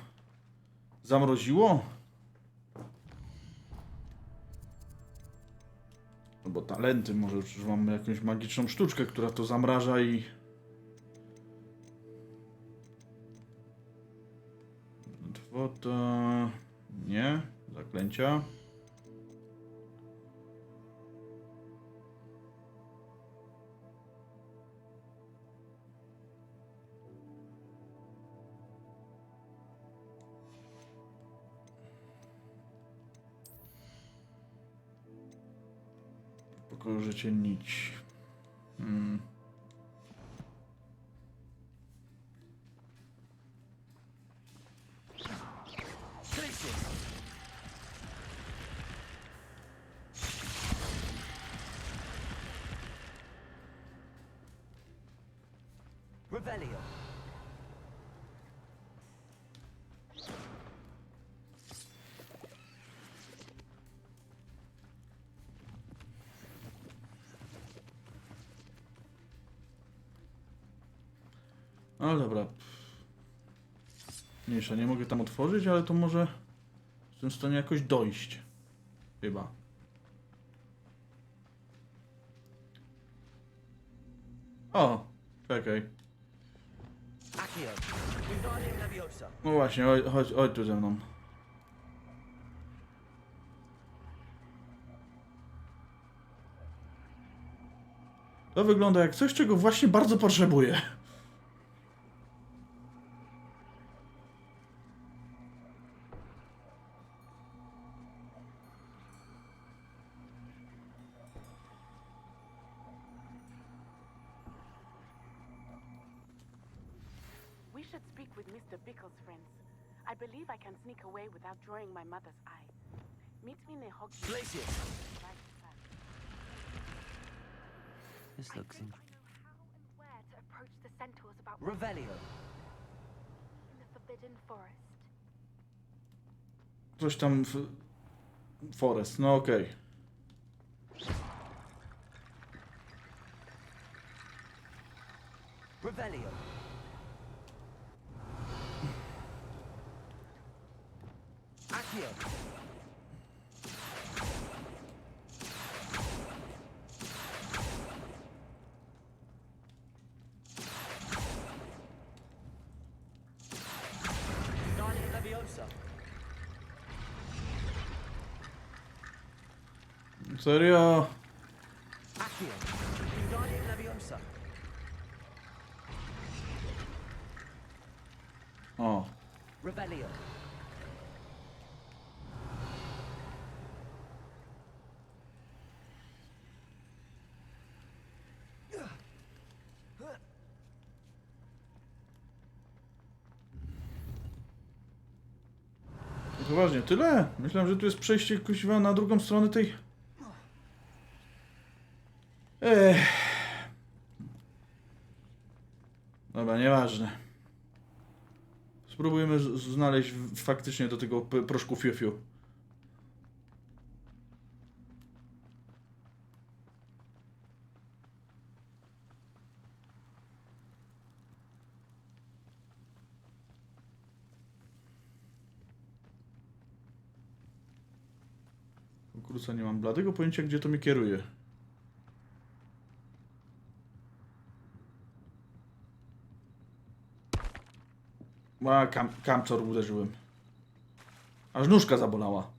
zamroziło? Albo talenty, może już mamy jakąś magiczną sztuczkę, która to zamraża i... Kwota... Nie. Zaklęcia. Pokorzycie nić. Revelio. No dobra. Mniejsza, nie mogę tam otworzyć, ale to może jestem w stanie jakoś dojść. Chyba. O! Czekaj. No właśnie, chodź tu ze mną. To wygląda jak coś, czego właśnie bardzo potrzebuję. We should speak with Mr. Bickle's friends. I believe I can sneak away without drawing my mother's eye. Meet me near Hogwarts. This looks interesting. Where to approach the centaurs about Revelio. in the Forbidden Forest. Coś tam Forest, no okej. Revelio. Accio. Guardian Leviosa. Serio? Accio. Guardian Leviosa. O. Revelio. Poważnie, tyle? Myślałem, że tu jest przejście kuźwa na drugą stronę tej... Dobra, nieważne. Spróbujemy znaleźć faktycznie do tego proszku fiu-fiu. Kurczę, nie mam bladego pojęcia, gdzie to mnie kieruje. A, kamczor uderzyłem. Aż nóżka zabolała.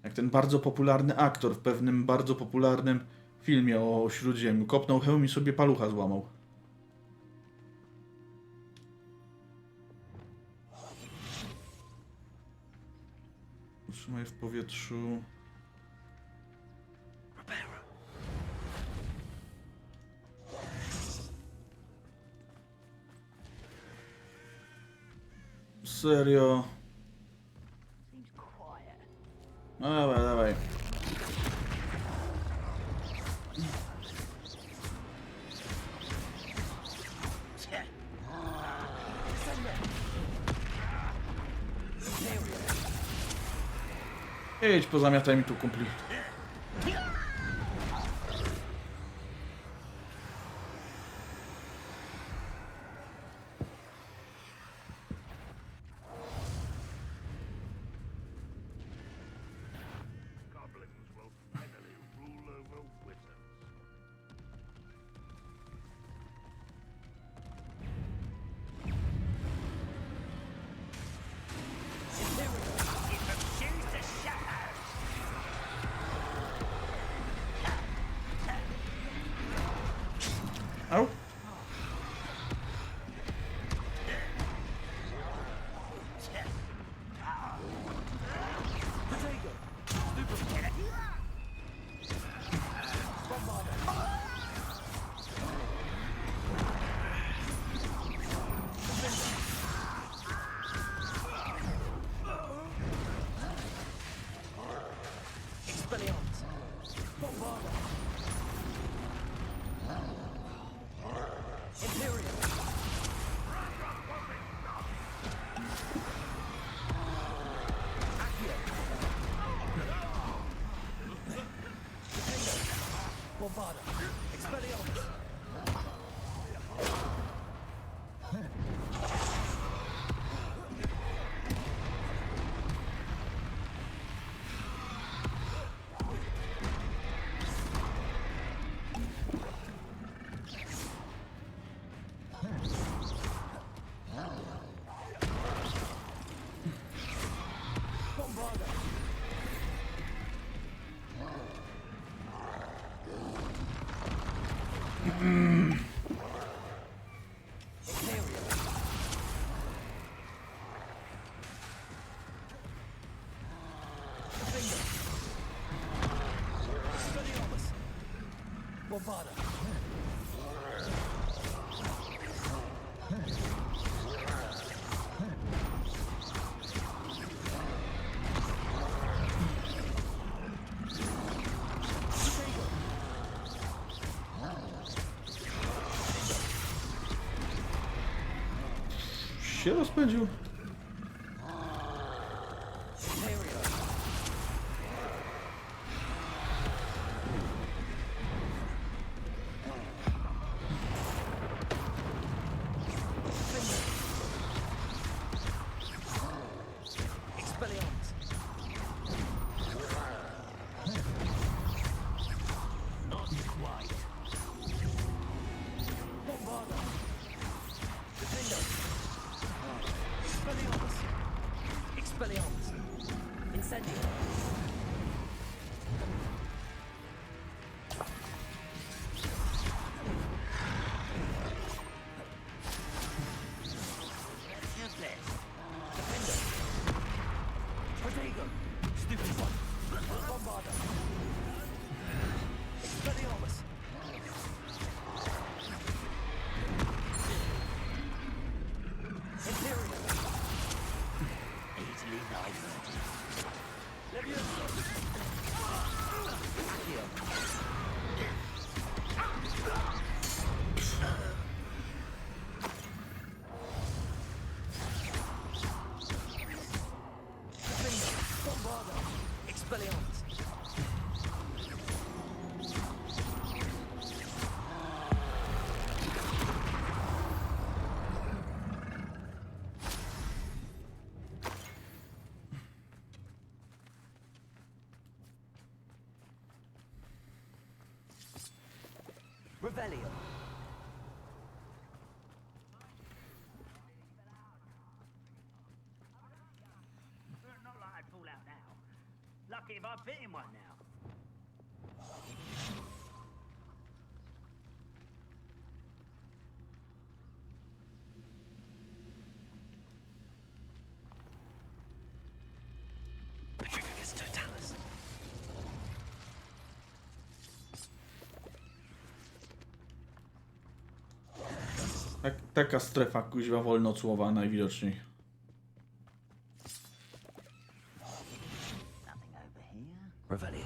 Jak ten bardzo popularny aktor w pewnym bardzo popularnym filmie o Śródziemiu. Kopnął hełm i sobie palucha złamał. Trzymaj w powietrzu. Serio? No dawaj, dawaj. Idź, pozamiataj mi tu kumpli. Au. Się rozpędził. Revelio. Not like I'd fall out now. Lucky if I bit in one now. Taka strefa kuźwa wolnocłowa najwidoczniej. Revelio.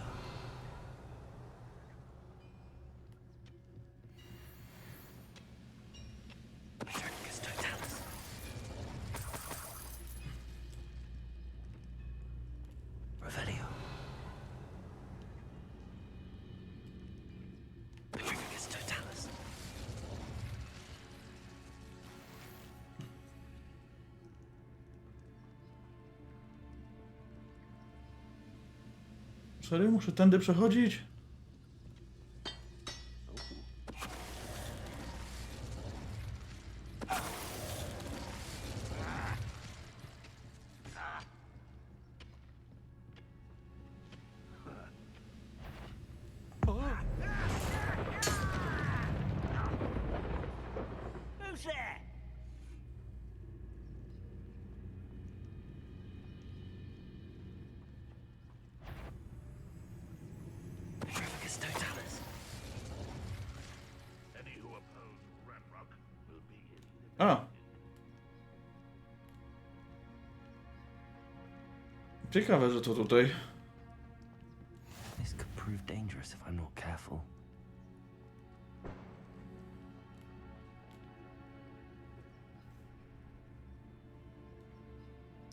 Revelio. Serio? Muszę tędy przechodzić? Who's there? Any who oppose Ranrock will be in. A. Ciekawe, że to tutaj. This could prove dangerous if I'm not careful.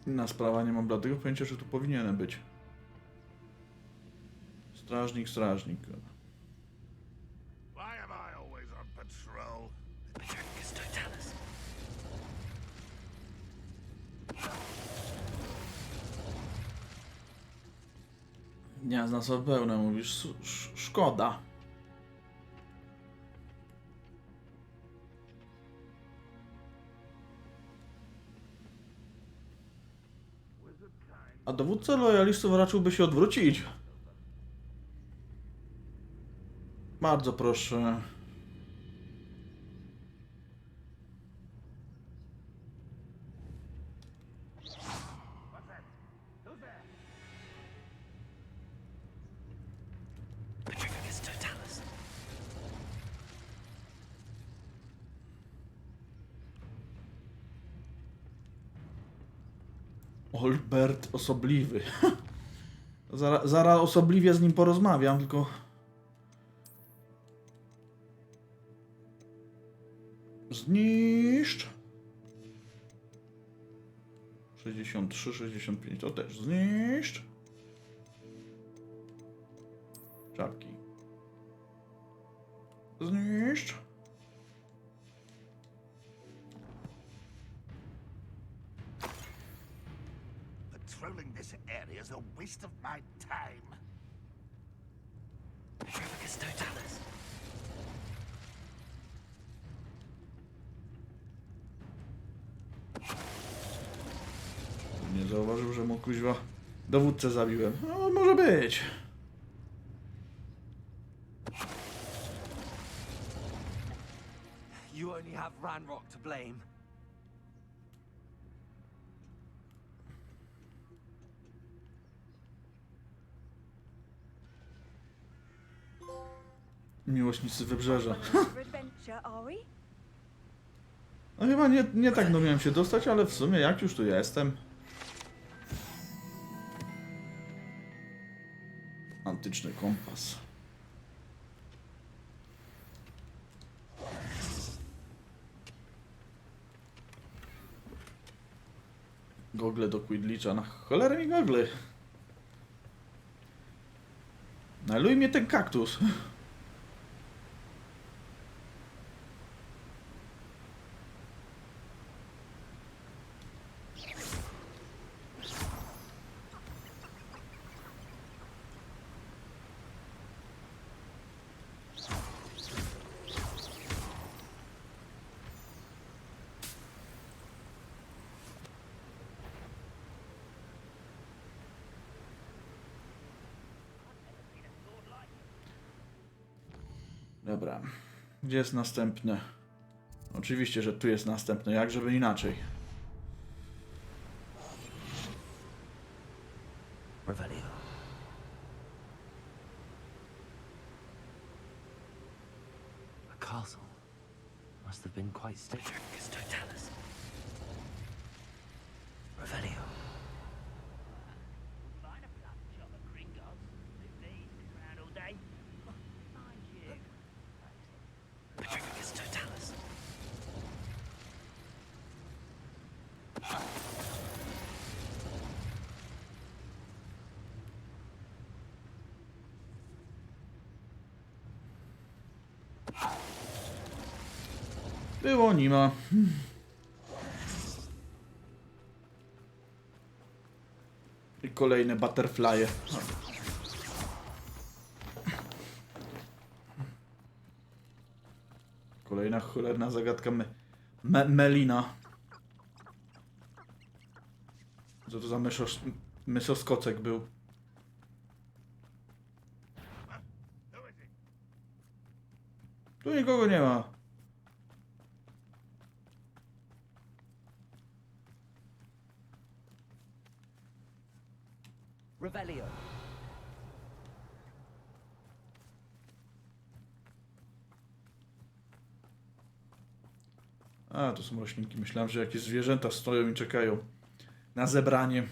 Inna sprawa, nie mam bladego pojęcia, że tu powinienem być. Strażnik, strażnik. Why am I always on patrol? Nie, z nas pełne mówisz. Szkoda. A dowódca lojalistów raczyłby się odwrócić. Bardzo proszę. Olbert osobliwy. Zaraz osobliwie z nim porozmawiam, tylko... Zniszcz. 63, 65, to też zniszcz. Czapki. Zniszcz. Patrolling this area is a waste of my time. Nie zauważył, że mu kuźwa dowódcę zabiłem. No, może być. You only have Ranrock to blame. Miłośnicy Wybrzeża. Adventure, are we? No chyba nie tak miałem się dostać, ale w sumie jak już tu jestem. Antyczny kompas. Gogle do Quidditcha. Na cholerę mi gogle. Naluj mnie ten kaktus. Dobra. Gdzie jest następne? Oczywiście, że tu jest następne. Jak żeby inaczej. Revelio. A castle. Must have been quite stately. Revelio. Find a plum shop at Gringotts. If these around all day. Mind you. Petrificus totalis. Było, nie ma. I kolejne butterflye. kolejna cholerna zagadka Melina. Co to za mysoskocek był? Tu nikogo nie ma. Revelio. A, to są roślinki. Myślałem, że jakieś zwierzęta stoją i czekają na zebranie.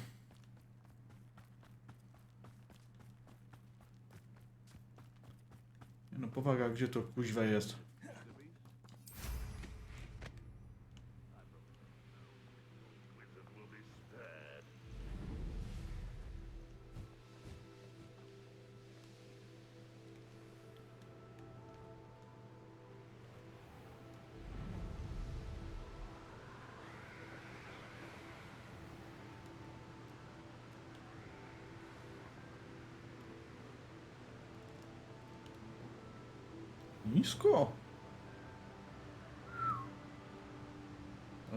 No powaga, gdzie to kuźwa jest? Nisko.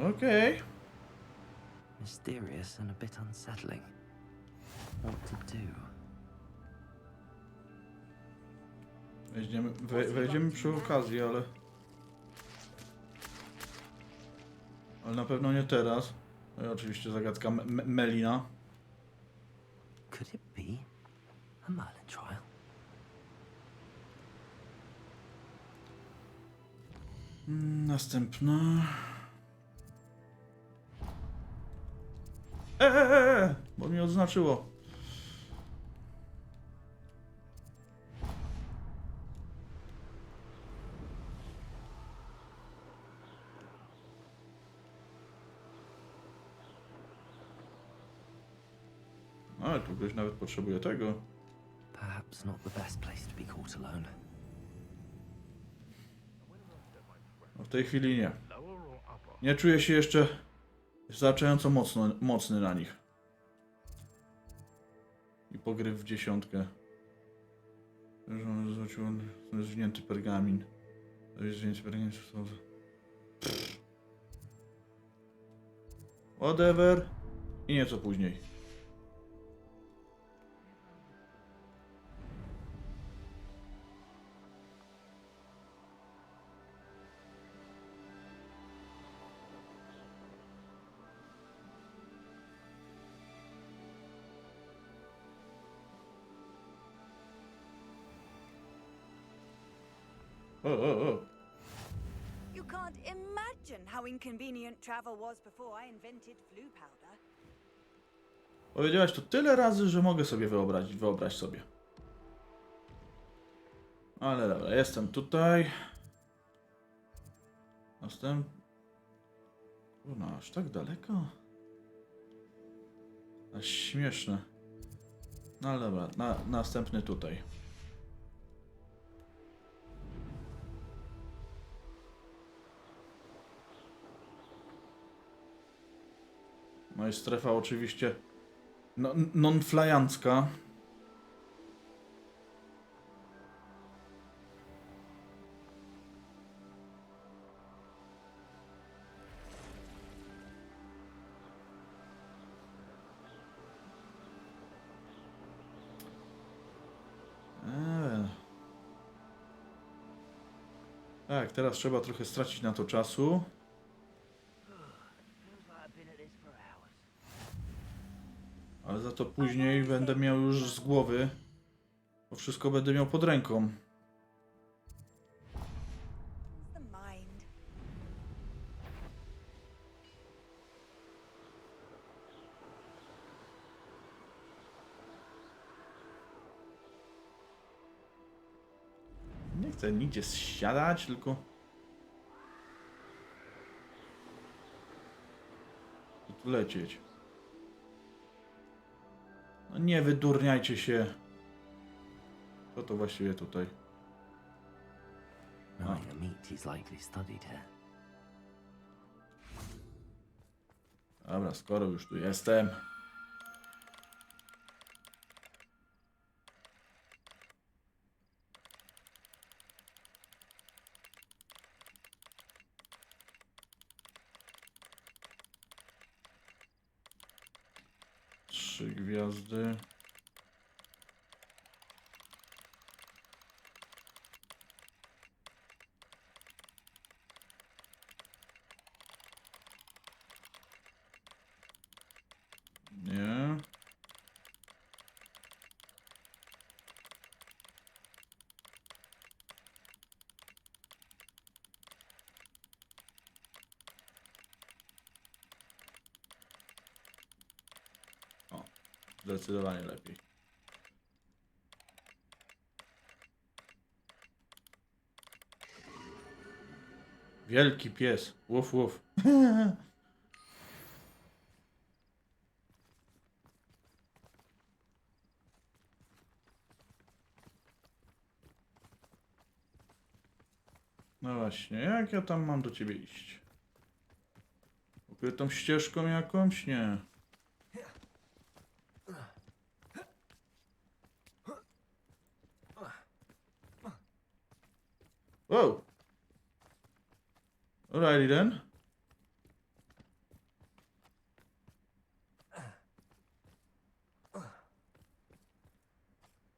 Okay. Mysterious and a bit unsettling. What to do? Wejdziemy przy okazji, ale na pewno nie teraz. No i oczywiście zagadka Melina. Could it be a Merlin trial? Następna. Bo mi odznaczyło. Ale tu ktoś nawet potrzebuje tego. Perhaps not the best place to be caught alone. No w tej chwili nie. Nie czuję się jeszcze wystarczająco mocny na nich. I pogryw w 10. Zwinięty pergamin. To jest zwinięty pergamin. Whatever. I nieco później. You can't imagine how inconvenient travel was before I invented flue powder. Powiedziałaś to tyle razy, że mogę sobie wyobraź sobie. Ale dobra, jestem tutaj. No, aż tak daleko? Aż śmieszne. No ale dobra, następny tutaj. No i strefa oczywiście non-flyacka. Tak, teraz trzeba trochę stracić na to czasu. Ale za to później będę miał już z głowy, bo wszystko będę miał pod ręką. Nie chcę nigdzie zsiadać, tylko tu lecieć. No nie wydurniajcie się. Co to właściwie tutaj? Knowing the meat, he's likely studied here. Dobra, skoro już tu jestem. 3 gwiazdy. Nie. O, zdecydowanie lepiej. Wielki pies. Łuf, łuf. No właśnie, jak ja tam mam do ciebie iść? Ukrytą ścieżką jakąś? Nie. Wow. Alrighty then.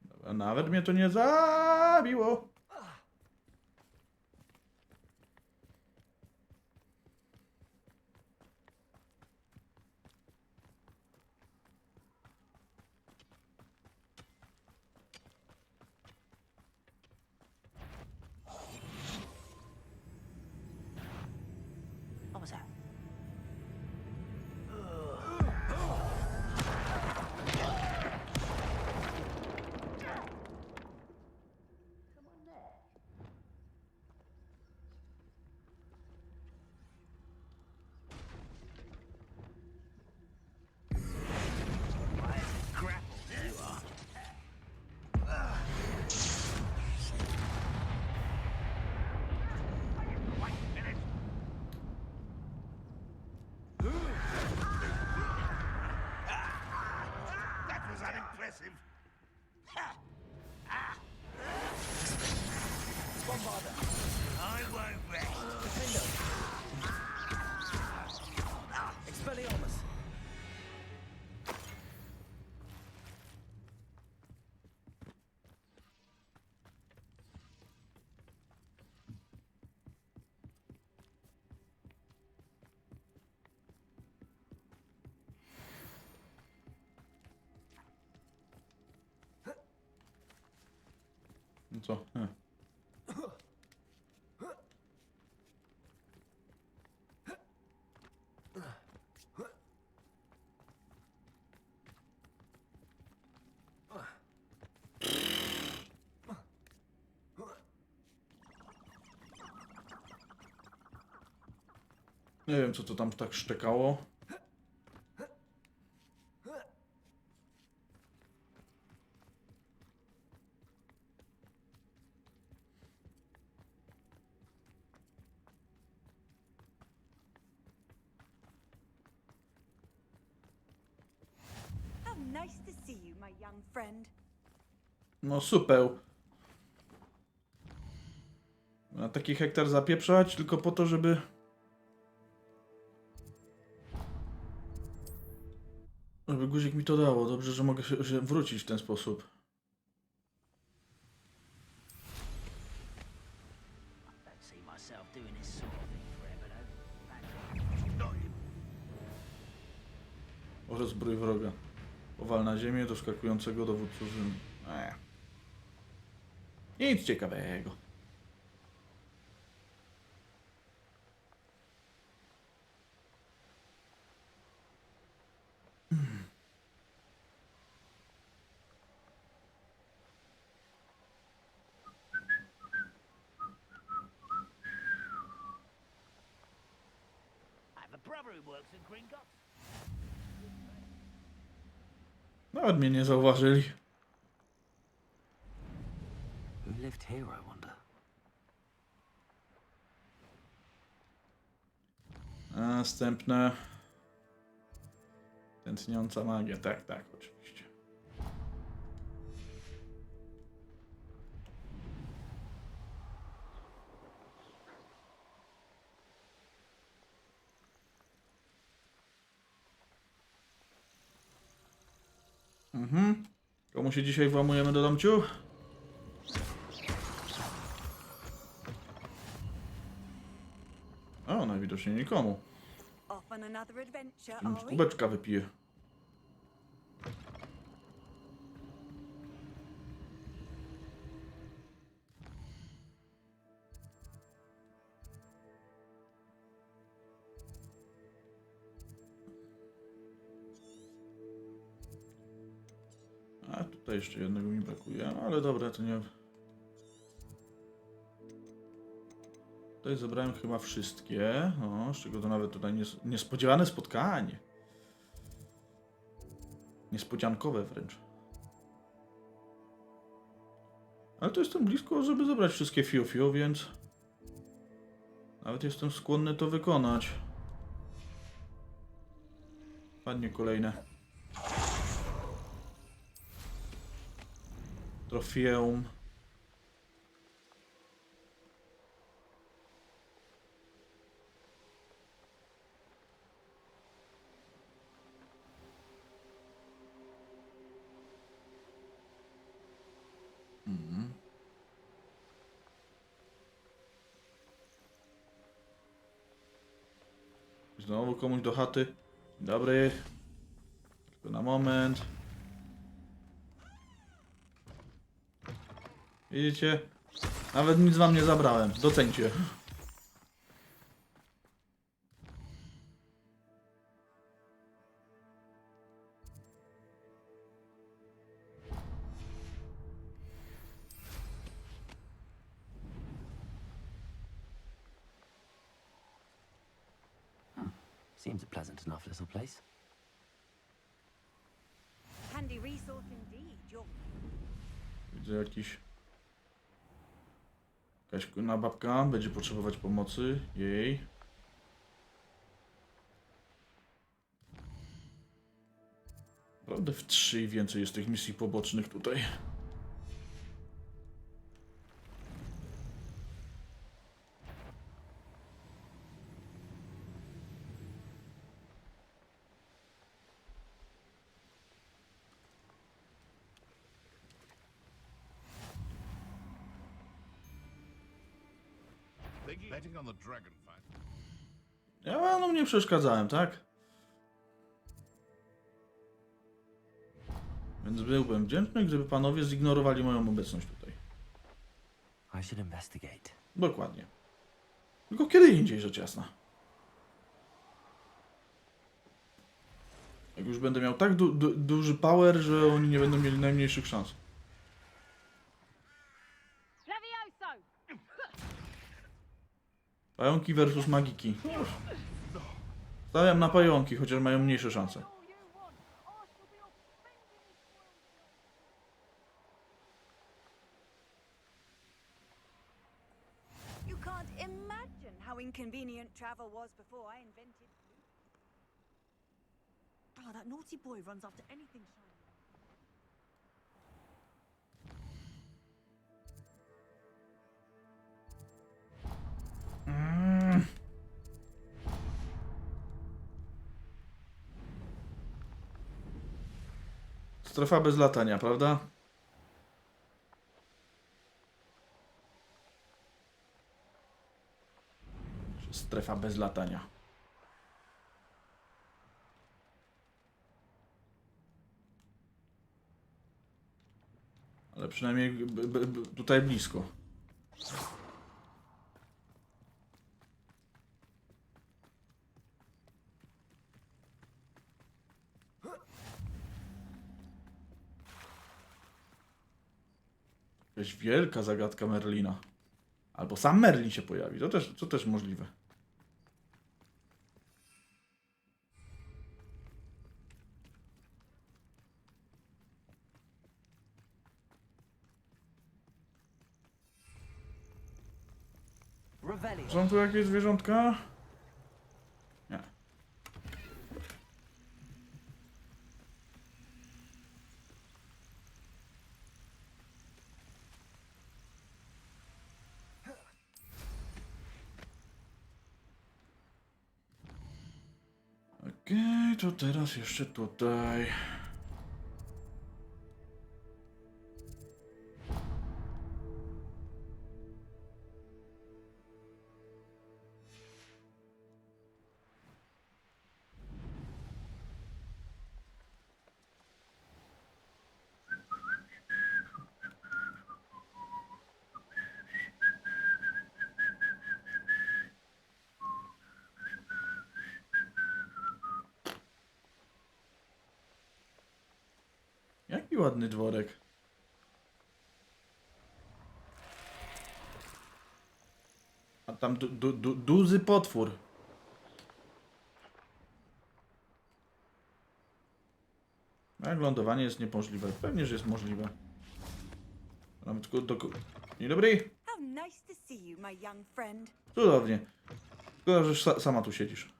Dobra, nawet mnie to nie zabiło. What was that? That was unimpressive. Bombarder. I won't rest. Defender. Expelliarmus. No co? Nie wiem, co to tam tak szczekało. How nice to see you, my young friend. No super. Na taki hektar zapieprzać tylko po to, żeby... Żeby guzik mi to dało. Dobrze, że mogę się wrócić w ten sposób. Don't see myself doing this sort of thing forever, though. Not him. Rozbrój wroga. Powal na ziemię doskakującego dowódców. Nic ciekawego. I have a brother who works in Gringotts. Nawet mnie nie zauważyli. Who lived here, I wonder? Następne. Tętniąca magia. Tak, tak, oczywiście. Komu się dzisiaj włamujemy do domciu? O, najwidoczniej nikomu. Off on another adventure, Z are we? kubeczka wypiję. A tutaj jeszcze jednego mi brakuje, ale dobra, to nie... Tutaj zebrałem chyba wszystkie, z czego to nawet tutaj niespodziewane spotkanie. Niespodziankowe wręcz. Ale to jestem blisko, żeby zebrać wszystkie fiu, więc... Nawet jestem skłonny to wykonać. Padnie kolejne. Trofeum. Znowu komuś do chaty. Dzień dobry. Tylko na moment. Widzicie? Nawet nic wam nie zabrałem. Doceńcie. Seems a pleasant enough little place. Handy resource indeed. Widzę jakaś kunna babka będzie potrzebować pomocy. Jej. Naprawdę w 3 i więcej jest tych misji pobocznych tutaj. Betting on the dragon fight. Ja panu nie przeszkadzałem, tak? Więc byłbym wdzięczny, gdyby panowie zignorowali moją obecność tutaj. I should investigate. Dokładnie. Tylko kiedy indziej, rzecz jasna. Jak już będę miał tak duży power, że oni nie będą mieli najmniejszych szans. Pająki versus magiki. Stawiam na pająki, chociaż mają mniejsze szanse. You can't imagine how inconvenient travel was before I invented. Oh, that naughty boy runs after anything shiny. Strefa bez latania, prawda? Strefa bez latania. Ale przynajmniej tutaj blisko. Jakaś wielka zagadka Merlina. Albo sam Merlin się pojawi. To też możliwe. Są tu jakieś zwierzątka? Nie. Okej, to teraz jeszcze tutaj. ładny dworek. A tam duży potwór. Jak lądowanie jest niemożliwe? Pewnie, że jest możliwe. Mamy tylko Dzień dobry. How nice to see you, my young friend. Cudownie. Szkoda, że sama tu siedzisz.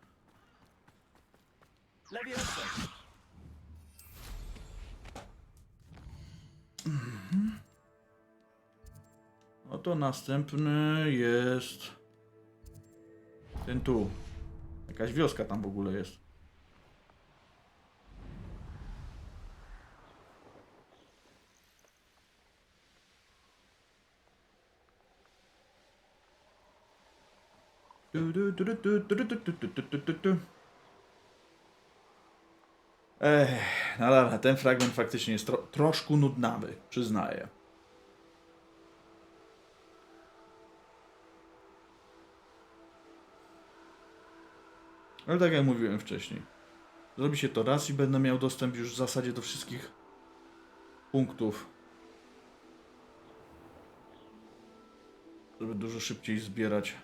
Oto następny jest ten tu. Jakaś wioska tam w ogóle jest. No dobra, ten fragment faktycznie jest troszkę nudnawy, przyznaję. Ale tak jak mówiłem wcześniej, zrobi się to raz i będę miał dostęp już w zasadzie do wszystkich punktów. Żeby dużo szybciej zbierać.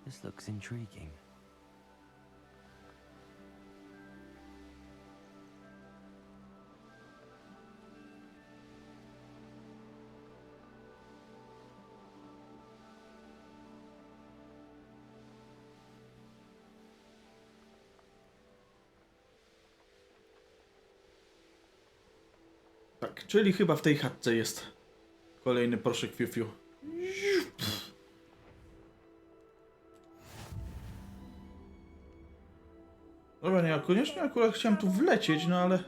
This looks intriguing. Tak, czyli chyba w tej chatce jest kolejny proszek fiu-fiu. Dobra, nie, koniecznie akurat chciałem tu wlecieć, no ale...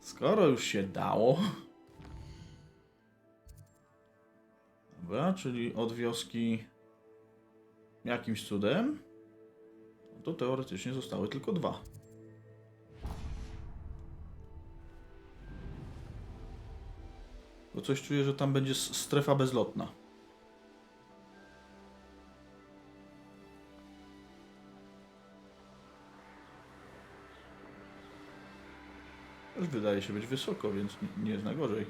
Skoro już się dało... Dobra, czyli od wioski... jakimś cudem... No to teoretycznie zostały tylko 2. Bo coś czuję, że tam będzie strefa bezlotna. Już wydaje się być wysoko, więc nie jest najgorzej.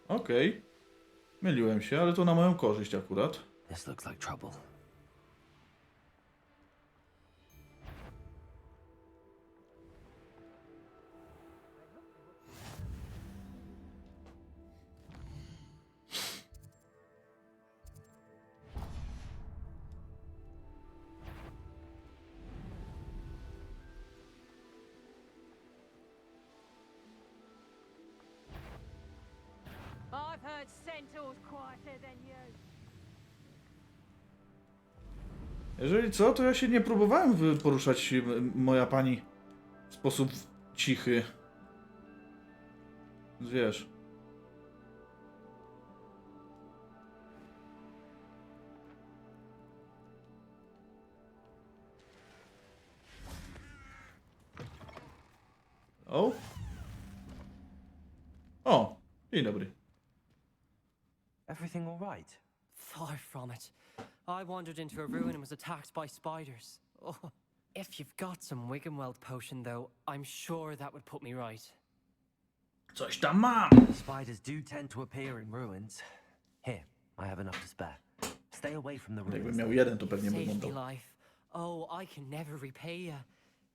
Okej. Myliłem się, ale to na moją korzyść akurat. This looks like trouble. I've heard centaurs quieter than you. Jeżeli co, to ja się nie próbowałem poruszać, moja pani, w sposób cichy. Wiesz. O! O! Dzień dobry. Everything all right? Far from it. I wandered into a ruin and was attacked by spiders. Oh. If you've got some Wiggenweld potion, though, I'm sure that would put me right. Coś tam mam! Spiders do tend to appear in ruins. Here, I have enough to spare. Stay away from the ruins. Jakbym miał jeden, to pewnie bym Saved oddał. me life. Oh, I can never repay you.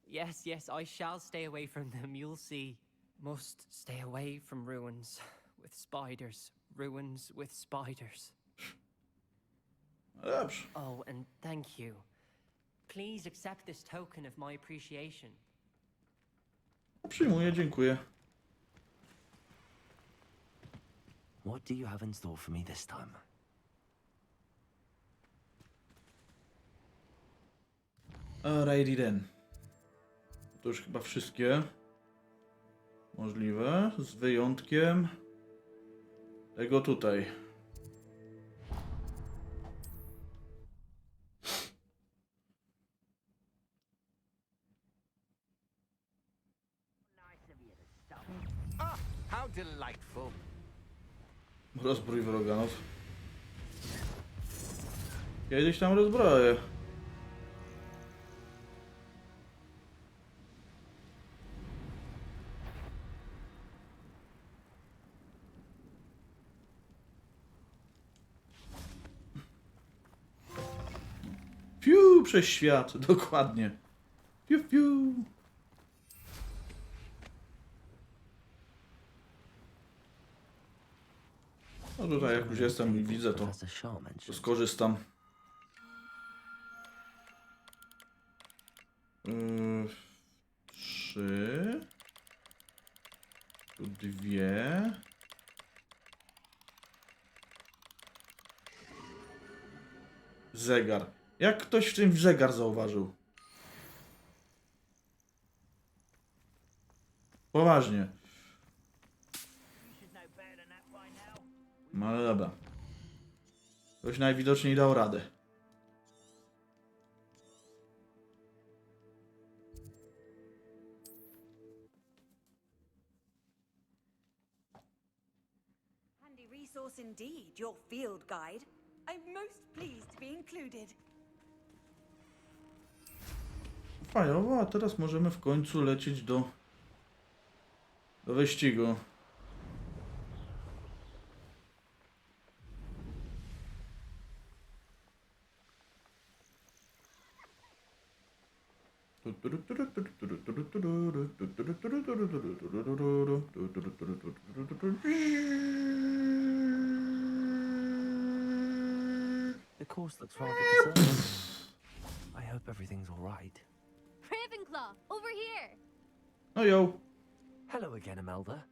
Yes, yes, I shall stay away from them, you'll see. Must stay away from ruins with spiders. Ruins with spiders. Dobrze. Oh, and thank you. Please accept this token of my appreciation. Przyjmuję, dziękuję. What do you have in store for me this time? Alrighty then. To już chyba wszystkie możliwe, z wyjątkiem tego tutaj. How delightful. Rozbrój wroga, no. Kiedyś tam rozbroję. Fiu, przez świat, dokładnie. Fiu, fiu. No tutaj jak już jestem i widzę to skorzystam. Trzy. Tu dwie. Zegar. Jak ktoś w czymś zegar zauważył? Poważnie. No ale dobra. Ktoś najwidoczniej dał radę. Handy resource indeed, your field guide. I'm most pleased to be included. Fajowo, a teraz możemy w końcu lecieć do wyścigu. The course looks rather deserted. I hope everything's all right. Ravenclaw, over here! Oh, yo. Hello again, Imelda.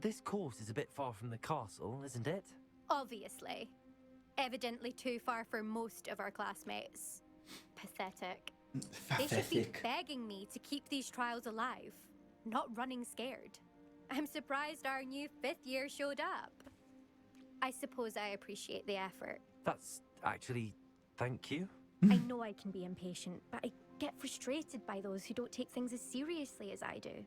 This course is a bit far from the castle, isn't it? Obviously. Evidently too far for most of our classmates. Pathetic. They should be begging me to keep these trials alive, not running scared. I'm surprised our new 5th year showed up. I suppose I appreciate the effort. That's actually... thank you. I know I can be impatient, but I get frustrated by those who don't take things as seriously as I do.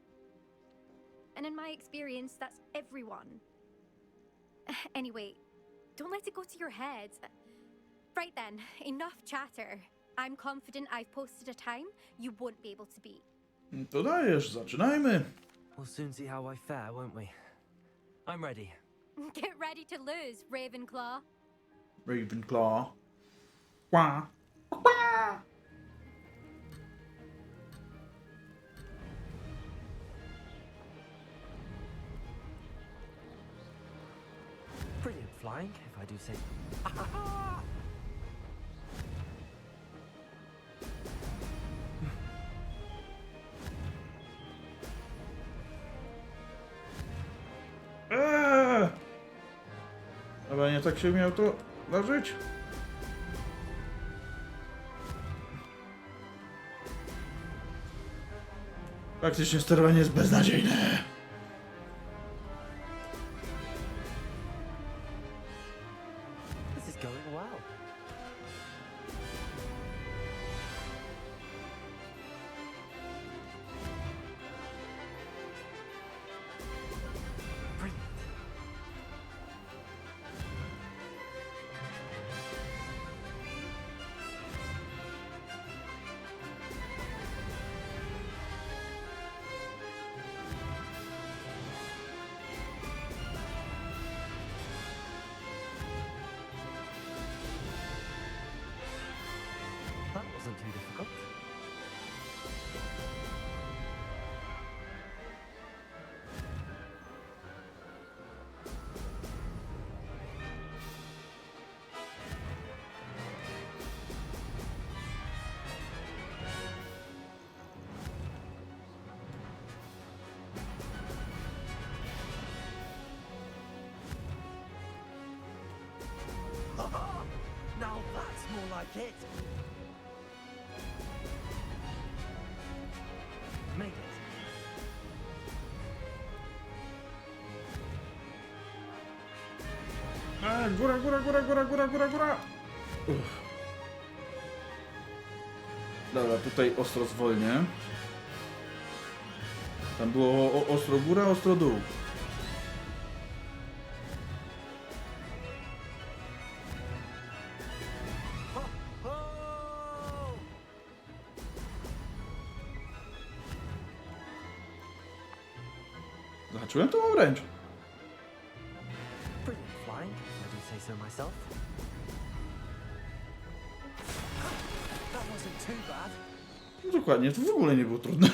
And in my experience, that's everyone. Anyway, don't let it go to your head. Right then, enough chatter. I'm confident I've posted a time you won't be able to beat. To dajesz, zaczynajmy. We'll soon see how I fare, won't we? I'm ready. Get ready to lose, Ravenclaw. Ravenclaw. Wah. Wah. Brilliant flying, if I do say. Chyba nie tak się miał to darzyć. Faktycznie sterowanie jest beznadziejne. This is going well. That wasn't too difficult. Now that's more like it. Made it. Góra, góra, góra, góra, góra, góra, góra. Dobra, tutaj ostro zwolnię. Tam było ostro góra, ostro dół. czułem to wręcz. Brilliant flying, if I do say so myself. That wasn't too bad. No dokładnie, to w ogóle nie było trudne.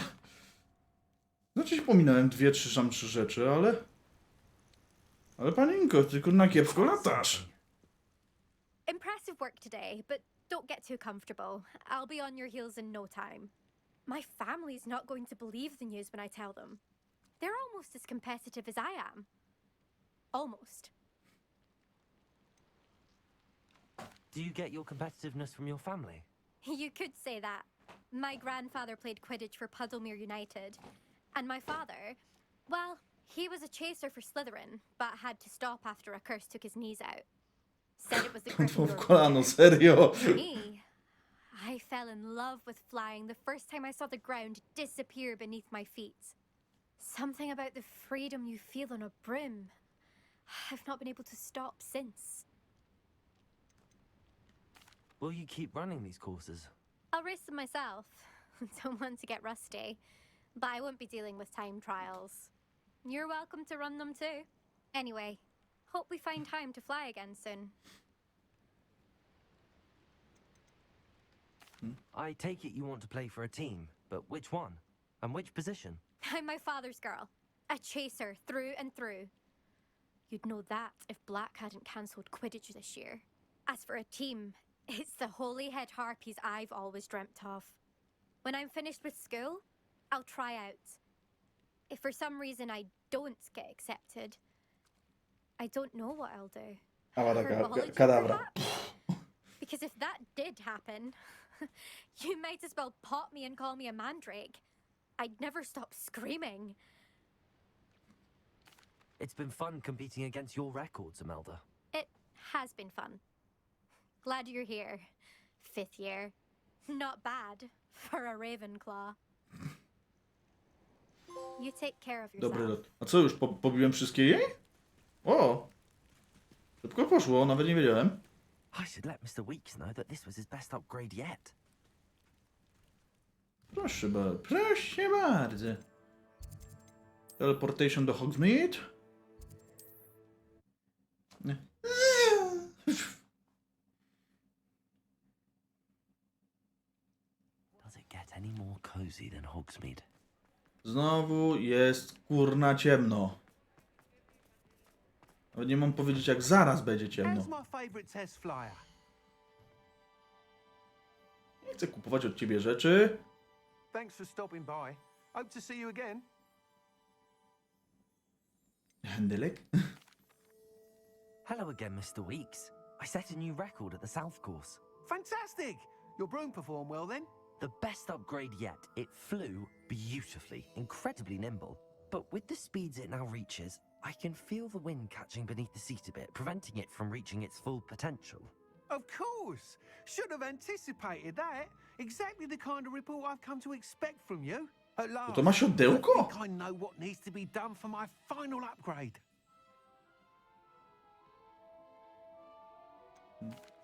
Znaczy się pominąłem 2-3 rzeczy, ale... Ale panieńko, tylko na kiepsko latasz. Impressive work today, but don't get too comfortable. I'll be on your heels in no time. My family's not going to believe the news when I tell them. They're almost as competitive as I am. Almost. Do you get your competitiveness from your family? You could say that. My grandfather played Quidditch for Puddlemere United. And my father, well, he was a chaser for Slytherin, but had to stop after a curse took his knees out. Said it was the W kolano, serio. Me, I fell in love with flying the first time I saw the ground disappear beneath my feet. Something about the freedom you feel on a broom. I've not been able to stop since. Will you keep running these courses? I'll race them myself. Don't want to get rusty. But I won't be dealing with time trials. You're welcome to run them too. Anyway, hope we find time to fly again soon. I take it you want to play for a team, but which one? And which position? I'm my father's girl. A chaser through and through. You'd know that if Black hadn't cancelled Quidditch this year. As for a team, it's the Holyhead Harpies I've always dreamt of. When I'm finished with school, I'll try out. If for some reason I don't get accepted, I don't know what I'll do. Avada Kedavra. Because if that did happen, you might as well pop me and call me a mandrake. I'd never stop screaming. It's been fun competing against your records, Imelda. It has been fun. Glad you're here. 5th year. Not bad for a Ravenclaw. You take care of yourself. Dobry lot. A co, już pobiłem wszystkie jej? O! Szybko poszło, nawet nie wiedziałem. I should let Mr. Weeks know that this was his best upgrade yet. Proszę bardzo, proszę bardzo. Teleportation do Hogsmeade? Nie. Does it get any more cozy than Hogsmeade? Znowu jest kurna ciemno. Nawet nie mam powiedzieć, jak zaraz będzie ciemno. How's my favorite test flyer? Nie chcę kupować od ciebie rzeczy. Thanks for stopping by. Hope to see you again. Handelek? Hello again, Mr. Weeks. I set a new record at the South Course. Fantastic! Your broom performed well then? The best upgrade yet. It flew beautifully, incredibly nimble. But with the speeds it now reaches, I can feel the wind catching beneath the seat a bit, preventing it from reaching its full potential. Of course! Should have anticipated that. Exactly the kind of report I've come to expect from you. At last, To ma siodełko? I think I know what needs to be done for my final upgrade.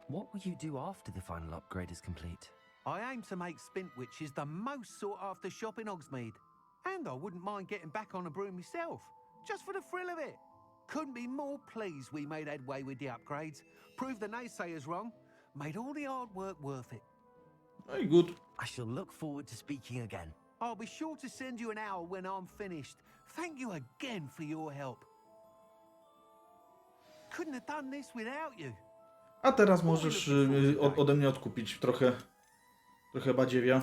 What will you do after the final upgrade is complete? I aim to make Spintwitches the most sought-after shop in Hogsmeade. And I wouldn't mind getting back on a broom myself, just for the thrill of it. Couldn't be more pleased we made headway with the upgrades, proved the naysayers wrong, made all the hard work worth it. Very good. I shall look forward to speaking again. I'll be sure to send you an owl when I'm finished. Thank you again for your help. Couldn't have done this without you. A teraz możesz ode mnie odkupić trochę badziewia.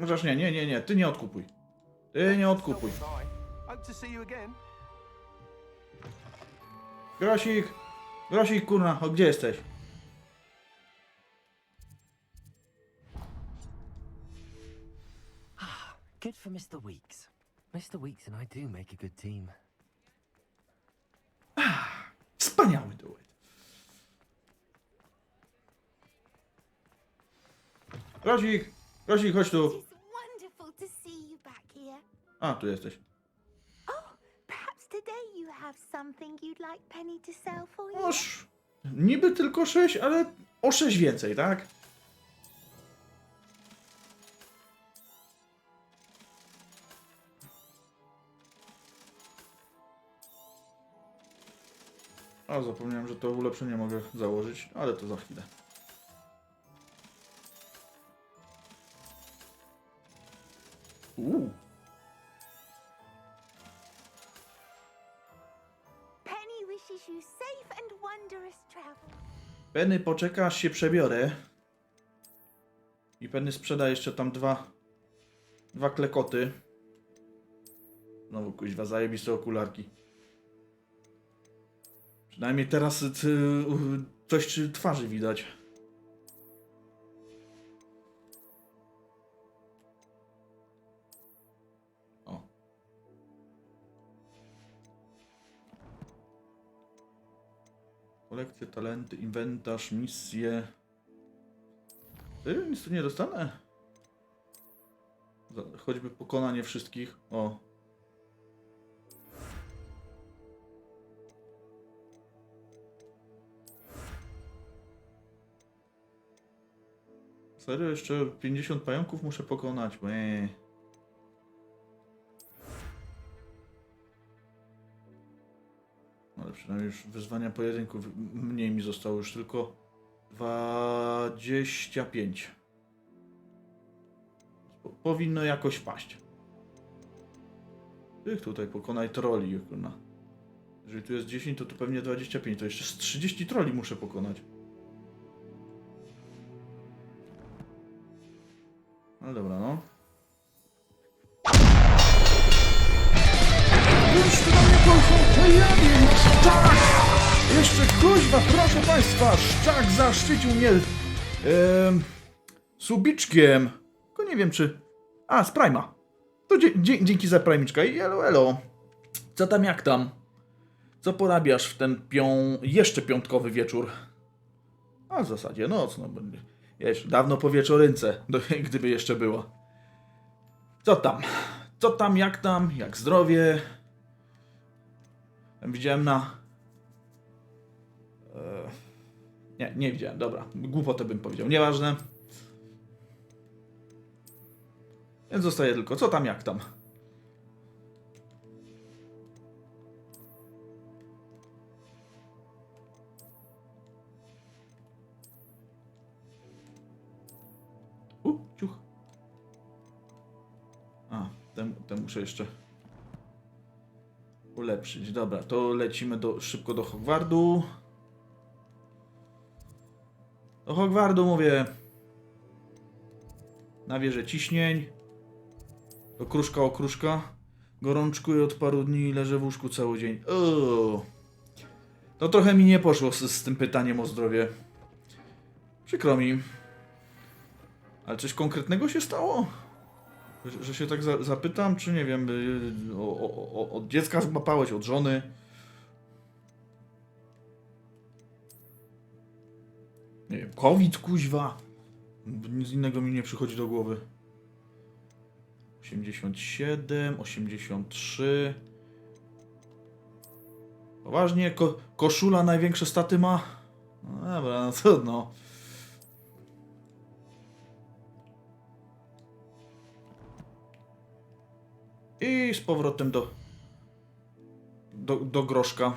Chociaż nie, ty nie odkupuj. Ty nie odkupuj. Hope to see you again. Grosik, kurna, gdzie jesteś? Good for Mr. Weeks. Mr. Weeks and I do make a good team. Wspaniały duet. Grosik, chodź tu. It's wonderful to see you back here. A, tu jesteś. Oh, perhaps today you have something you'd like Penny to sell for you. Oż, niby tylko 6, ale o 6 więcej, tak? A, zapomniałem, że to ulepszenie mogę założyć, ale to za chwilę. Penny wishes you safe and wondrous travel. Penny poczeka, aż się przebiorę. I Penny sprzeda jeszcze tam dwa klekoty. Znowu kuźwa, zajebiste okularki. Przynajmniej teraz coś twarzy widać. O. Kolekcje, talenty, inwentarz, misje. Nic tu nie dostanę. Choćby pokonanie wszystkich. O. Serio? Jeszcze 50 pająków muszę pokonać? Ale przynajmniej już wyzwania pojedynków mniej mi zostało, już tylko 25. Powinno jakoś paść. Tutaj pokonaj troli. Jeżeli tu jest 10, to tu pewnie 25. To jeszcze z 30 troli muszę pokonać. No dobra, no. Już to na mnie pojawił! Tak! Jeszcze kuźwa, proszę państwa! Szczak zaszczycił mnie subiczkiem. Tylko nie wiem czy... A, z Prime'a. To dzięki za Prime'czka. I elo. Co tam, jak tam? Co porabiasz w ten jeszcze piątkowy wieczór? A w zasadzie noc, no będzie. Wiesz, dawno po wieczorynce, gdyby jeszcze była. Co tam? Co tam, jak zdrowie? Widziałem nie widziałem, dobra. Głupotę bym powiedział, nieważne. Więc zostaje tylko, co tam, jak tam? Ciuch. A, ten muszę jeszcze ulepszyć. Dobra, to lecimy szybko do Hogwartu. Do Hogwartu mówię. Na wieżę ciśnień. Do okruszka. Gorączkuję od paru dni i leżę w łóżku cały dzień. To trochę mi nie poszło z tym pytaniem o zdrowie. Przykro mi. Ale coś konkretnego się stało? Że się tak zapytam, czy nie wiem, od dziecka złapałeś, od żony? Nie wiem, COVID, kuźwa? Nic innego mi nie przychodzi do głowy. 87, 83... Poważnie, koszula największe staty ma? No dobra, no trudno. I z powrotem do groszka.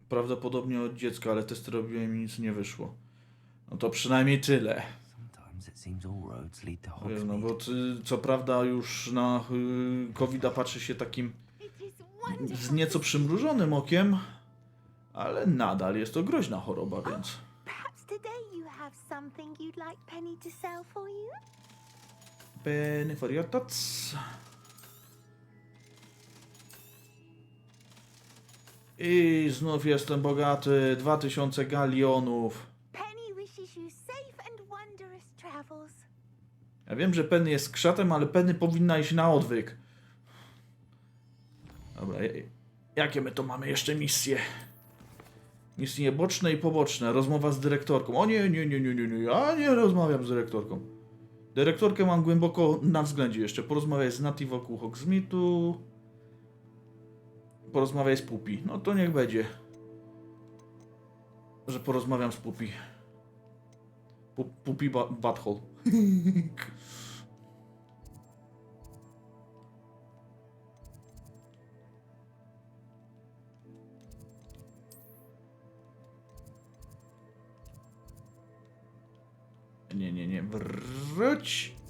Prawdopodobnie od dziecka, ale testy robiłem i nic nie wyszło. No to przynajmniej tyle. No bo co prawda już na COVID-a patrzy się takim z nieco przymrużonym okiem, ale nadal jest to groźna choroba, więc... Something you'd like Penny to sell for you? Penny for your tots. I znów jestem bogaty. 2000 galionów. Penny wishes you safe and wondrous travels. Ja wiem, że Penny jest krzatem, ale Penny powinna iść na odwyk. Dobra, jakie my to mamy jeszcze misje? Misje boczne i poboczne. Rozmowa z dyrektorką. O nie. Ja nie rozmawiam z dyrektorką. Dyrektorkę mam głęboko na względzie jeszcze. Porozmawiaj z Nati wokół Hogsmeade'u. Porozmawiaj z Pupi. No to niech będzie. Że porozmawiam z Pupi. Pupi butthole. śmierci.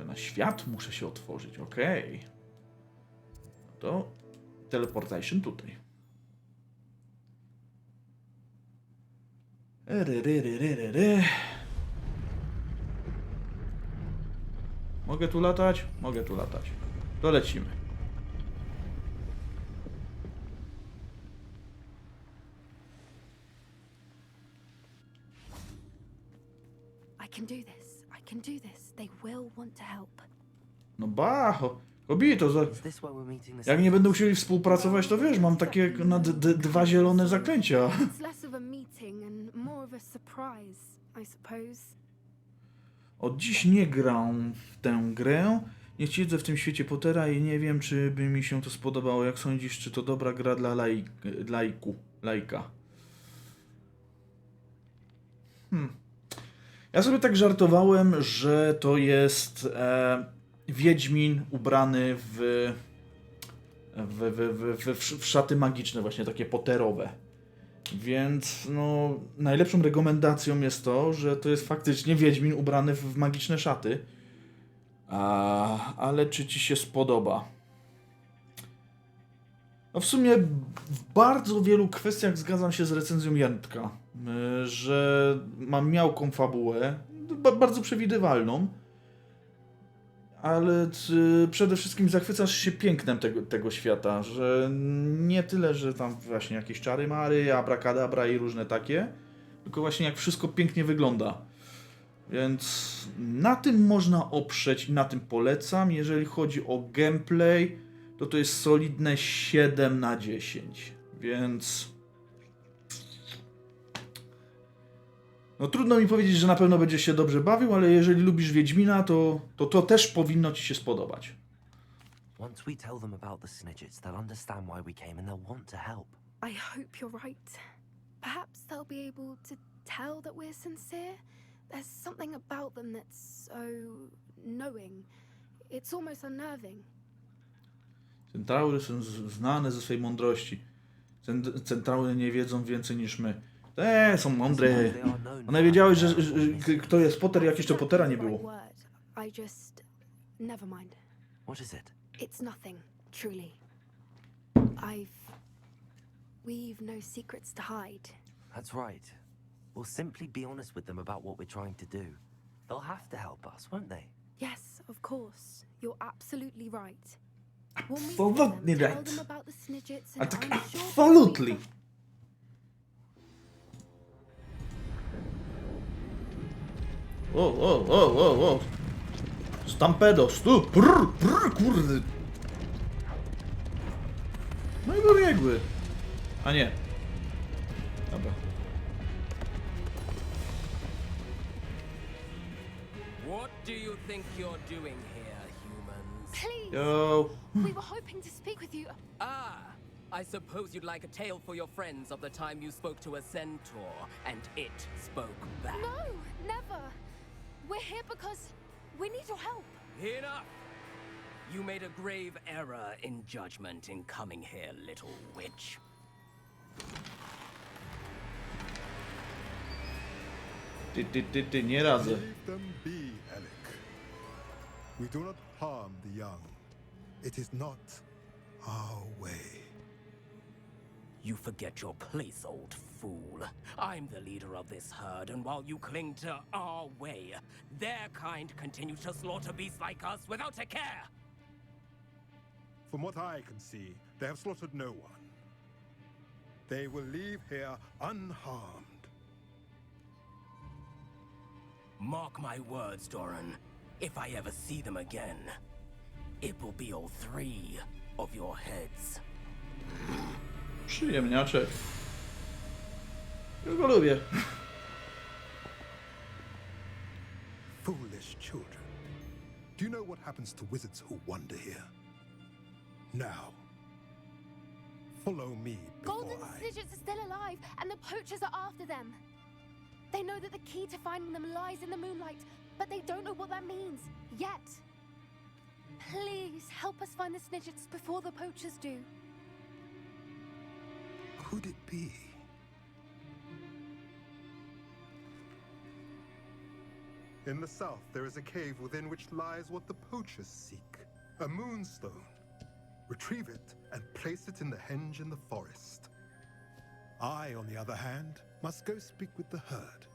Na świat muszę się otworzyć, okej. No to teleportation tutaj. Mogę tu latać? Mogę tu latać. To lecimy. I can do this. I can do this. They will want to help. No kobieto, jak nie będą musieli współpracować, to wiesz, mam takie dwa zielone zaklęcia. It's less of a meeting and more of a surprise, I suppose. Od dziś nie gram w tę grę. Nie siedzę w tym świecie Pottera i nie wiem, czy by mi się to spodobało. Jak sądzisz, czy to dobra gra dla laika? Ja sobie tak żartowałem, że to jest Wiedźmin ubrany w szaty magiczne, właśnie takie Potterowe. Więc no, najlepszą rekomendacją jest to, że to jest faktycznie Wiedźmin ubrany w magiczne szaty. Ale czy ci się spodoba? No w sumie w bardzo wielu kwestiach zgadzam się z recenzją Jędrka, że mam miałką fabułę, bardzo przewidywalną, ale przede wszystkim zachwycasz się pięknem tego świata, że nie tyle, że tam właśnie jakieś czary-mary, abracadabra i różne takie, tylko właśnie jak wszystko pięknie wygląda. Więc na tym można oprzeć i na tym polecam. Jeżeli chodzi o gameplay, to jest solidne 7 na 10. Więc no trudno mi powiedzieć, że na pewno będziesz się dobrze bawił, ale jeżeli lubisz Wiedźmina, to też powinno ci się spodobać. Once we tell them about the Snidgets, they'll understand why we came and they'll want to help. I hope you're right. Perhaps they'll be able to tell that we're sincere. There's something about them that's so knowing. It's almost unnerving. Centraury są znane ze swojej mądrości. Centraury nie wiedzą więcej niż my. Są mądre. One wiedziały, że kto jest Potter, jak jeszcze Pottera nie było. I just... Never mind. What is it? It's nothing, truly. We've no secrets to hide. That's right. We'll simply be honest with them about what we're trying to do. They'll have to help us, won't they? Yes, of course. You're absolutely right. Absolutely Tell right. them about the Snidgets A and tak I'm sure absolutely. O. Stampedos, tu. Kurde. No i pobiegły. A nie. Dobra. What do you think you're doing here, humans? Please! Yo. We were hoping to speak with you. I suppose you'd like a tale for your friends of the time you spoke to a centaur, and it spoke back. No, never. We're here because we need your help. Enough! You made a grave error in judgment in coming here, little witch. Ty, nie radzę. Leave them be, Alec. We do not harm the young. It is not our way. You forget your place, old fool. I'm the leader of this herd, and while you cling to our way, their kind continue to slaughter beasts like us without a care. From what I can see, they have slaughtered no one. They will leave here unharmed. Mark my words, Doran. If I ever see them again, it will be all 3 of your heads. Przyjemniaczek. Ja go lubię. Foolish children. Do you know what happens to wizards who wander here? Now, follow me before Golden I... Snidgets are still alive, and the poachers are after them. They know that the key to finding them lies in the moonlight, but they don't know what that means, yet. Please, help us find the Snidgets before the poachers do. Could it be? In the south, there is a cave within which lies what the poachers seek. A moonstone. Retrieve it and place it in the henge in the forest. I, on the other hand, must go speak with the herd.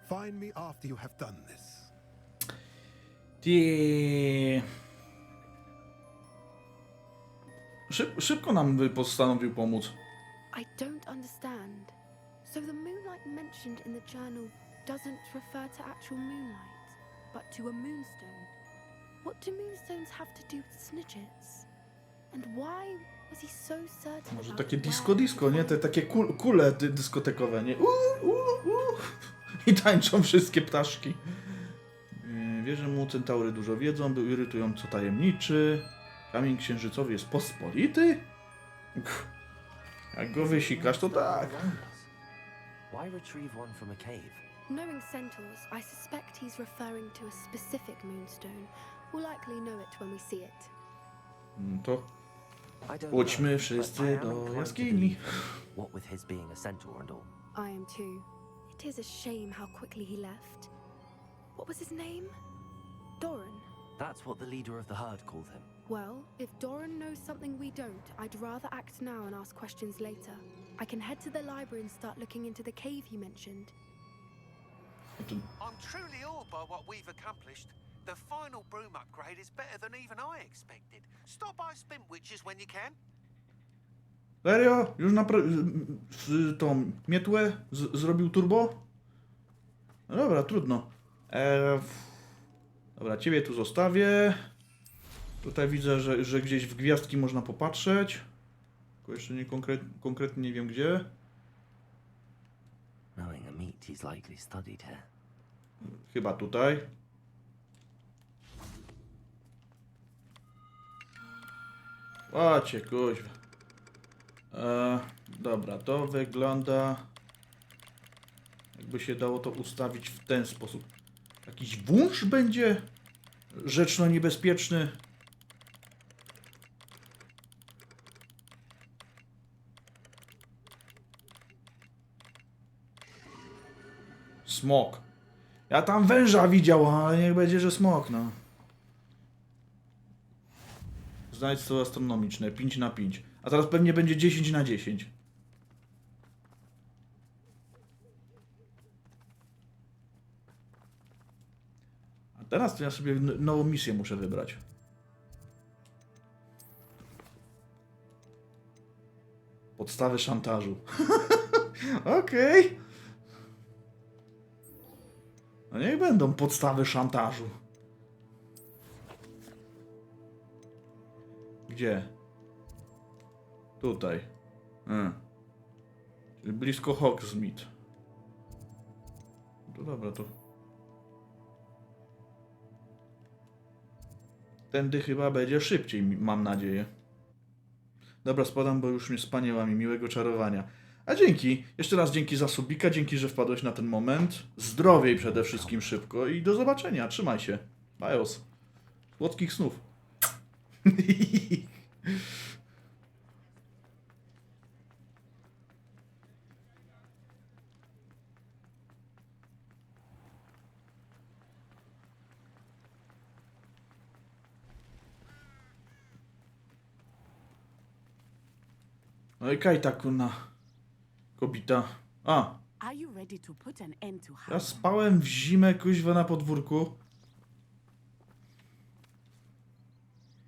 Find me after you have done this. Szybko nam postanowił pomóc. I don't understand. So the moonlight mentioned in the journal doesn't refer to actual moonlight, but to a moonstone. What do moonstones have to do with snitches? And why was he so certain? Może takie disco, nie? Te takie kule dyskotekowe, nie? I tańczą wszystkie ptaszki. Wierzę mu, centaury dużo wiedzą, był irytująco tajemniczy. Kamień księżycowy jest pospolity? Jak go wysikasz, to tak. Why retrieve one from a cave? Knowing centaurs, I suspect he's referring to a specific moonstone. We'll likely know it when we see it. To chodźmy wszyscy do jaskini. What with his being a centaur and all. I am too. It is a shame how quickly he left. What was his name? Doran. That's what the leader of the herd called him. Well, if Doran knows something we don't, I'd rather act now and ask questions later. I can head to the library and start looking into the cave you mentioned. I'm truly awed by what we've accomplished. The final broom upgrade is better than even I expected. Stop by Spin Witches when you can. Serio? Już tą mietłę zrobił turbo? No dobra, trudno. Dobra, ciebie tu zostawię. Tutaj widzę, że gdzieś w gwiazdki można popatrzeć. Tylko jeszcze nie konkretnie nie wiem gdzie. Knowing a meat, he's likely studied here. Chyba tutaj. Łacie, kuźwa. Dobra, to wygląda... Jakby się dało to ustawić w ten sposób. Jakiś wąż będzie rzeczno niebezpieczny. Smok. Ja tam węża widział, ale niech będzie, że smok, no. Znajdźstwo astronomiczne, 5 na 5. A teraz pewnie będzie 10 na 10. A teraz to ja sobie nową misję muszę wybrać. Podstawy szantażu. Okej. Okay. No niech będą podstawy szantażu. Gdzie? Tutaj. Czyli blisko Hogsmeade. To dobra, to... Tędy chyba będzie szybciej, mam nadzieję. Dobra, spadam, bo już mnie spanięła mi. Miłego czarowania. A dzięki. Jeszcze raz dzięki za subika, dzięki, że wpadłeś na ten moment. Zdrowiej przede wszystkim szybko i do zobaczenia. Trzymaj się. Bajos. Słodkich snów. No i kaj ta kurna kobita. A. Ja spałem w zimę kuźwa na podwórku.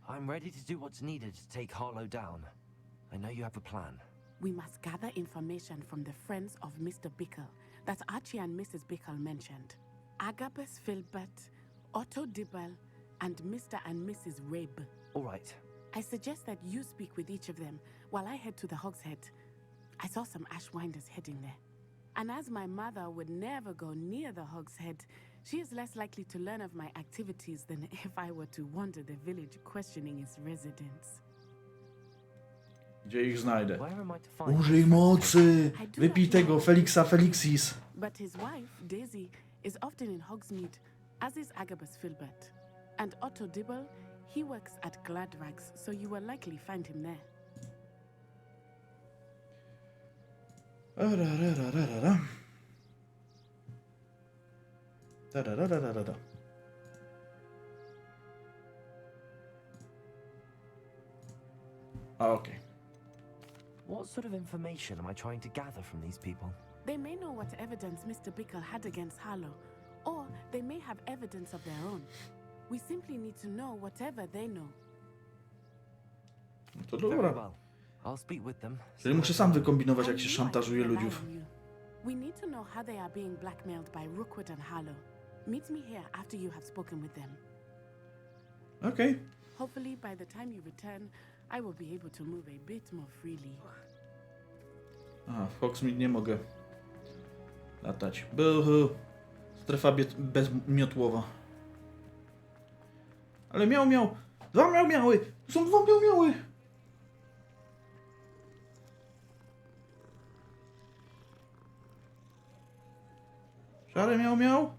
I'm ready to do what's needed to take Harlow down. I know you have a plan. We must gather information from the friends of Mr. Bickle that Archie and Mrs. Bickle mentioned. Agabus Filbert, Otto Dibble, and Mr. and Mrs. Rabe. All right. I suggest that you speak with each of them while I head to the Hogshead. I saw some Ashwinders heading there. And as my mother would never go near the Hogshead, she is less likely to learn of my activities than if I were to wander the village questioning its residents. Gdzie ich znajdę? Użyj mocy! Wypij tego Felixa Felixis. But his wife, Daisy, is often in Hogsmeade, as is Agabus Filbert. And Otto Dibble, he works at Gladrags, so you will likely find him there. Tararararara. Okay. What sort of information am I trying to gather from these people? They may know what evidence Mr. Bickle had against Harlow, or they may have evidence of their own. We simply need to know whatever they know. No to dobra. Well, I'll speak with them. Czyli muszę sam wykombinować, jak się szantażuje ludziów. We need to know how they are being blackmailed by Rookwood and Harlow. Meet me here after you have spoken with them. Okay. Hopefully by the time you return, I will be able to move a bit more freely. Aha, w Hogsmeade nie mogę latać. Był strefa bezmiotłowa. Ale miał. Dwa miały. To są dwa miały. Szary miał.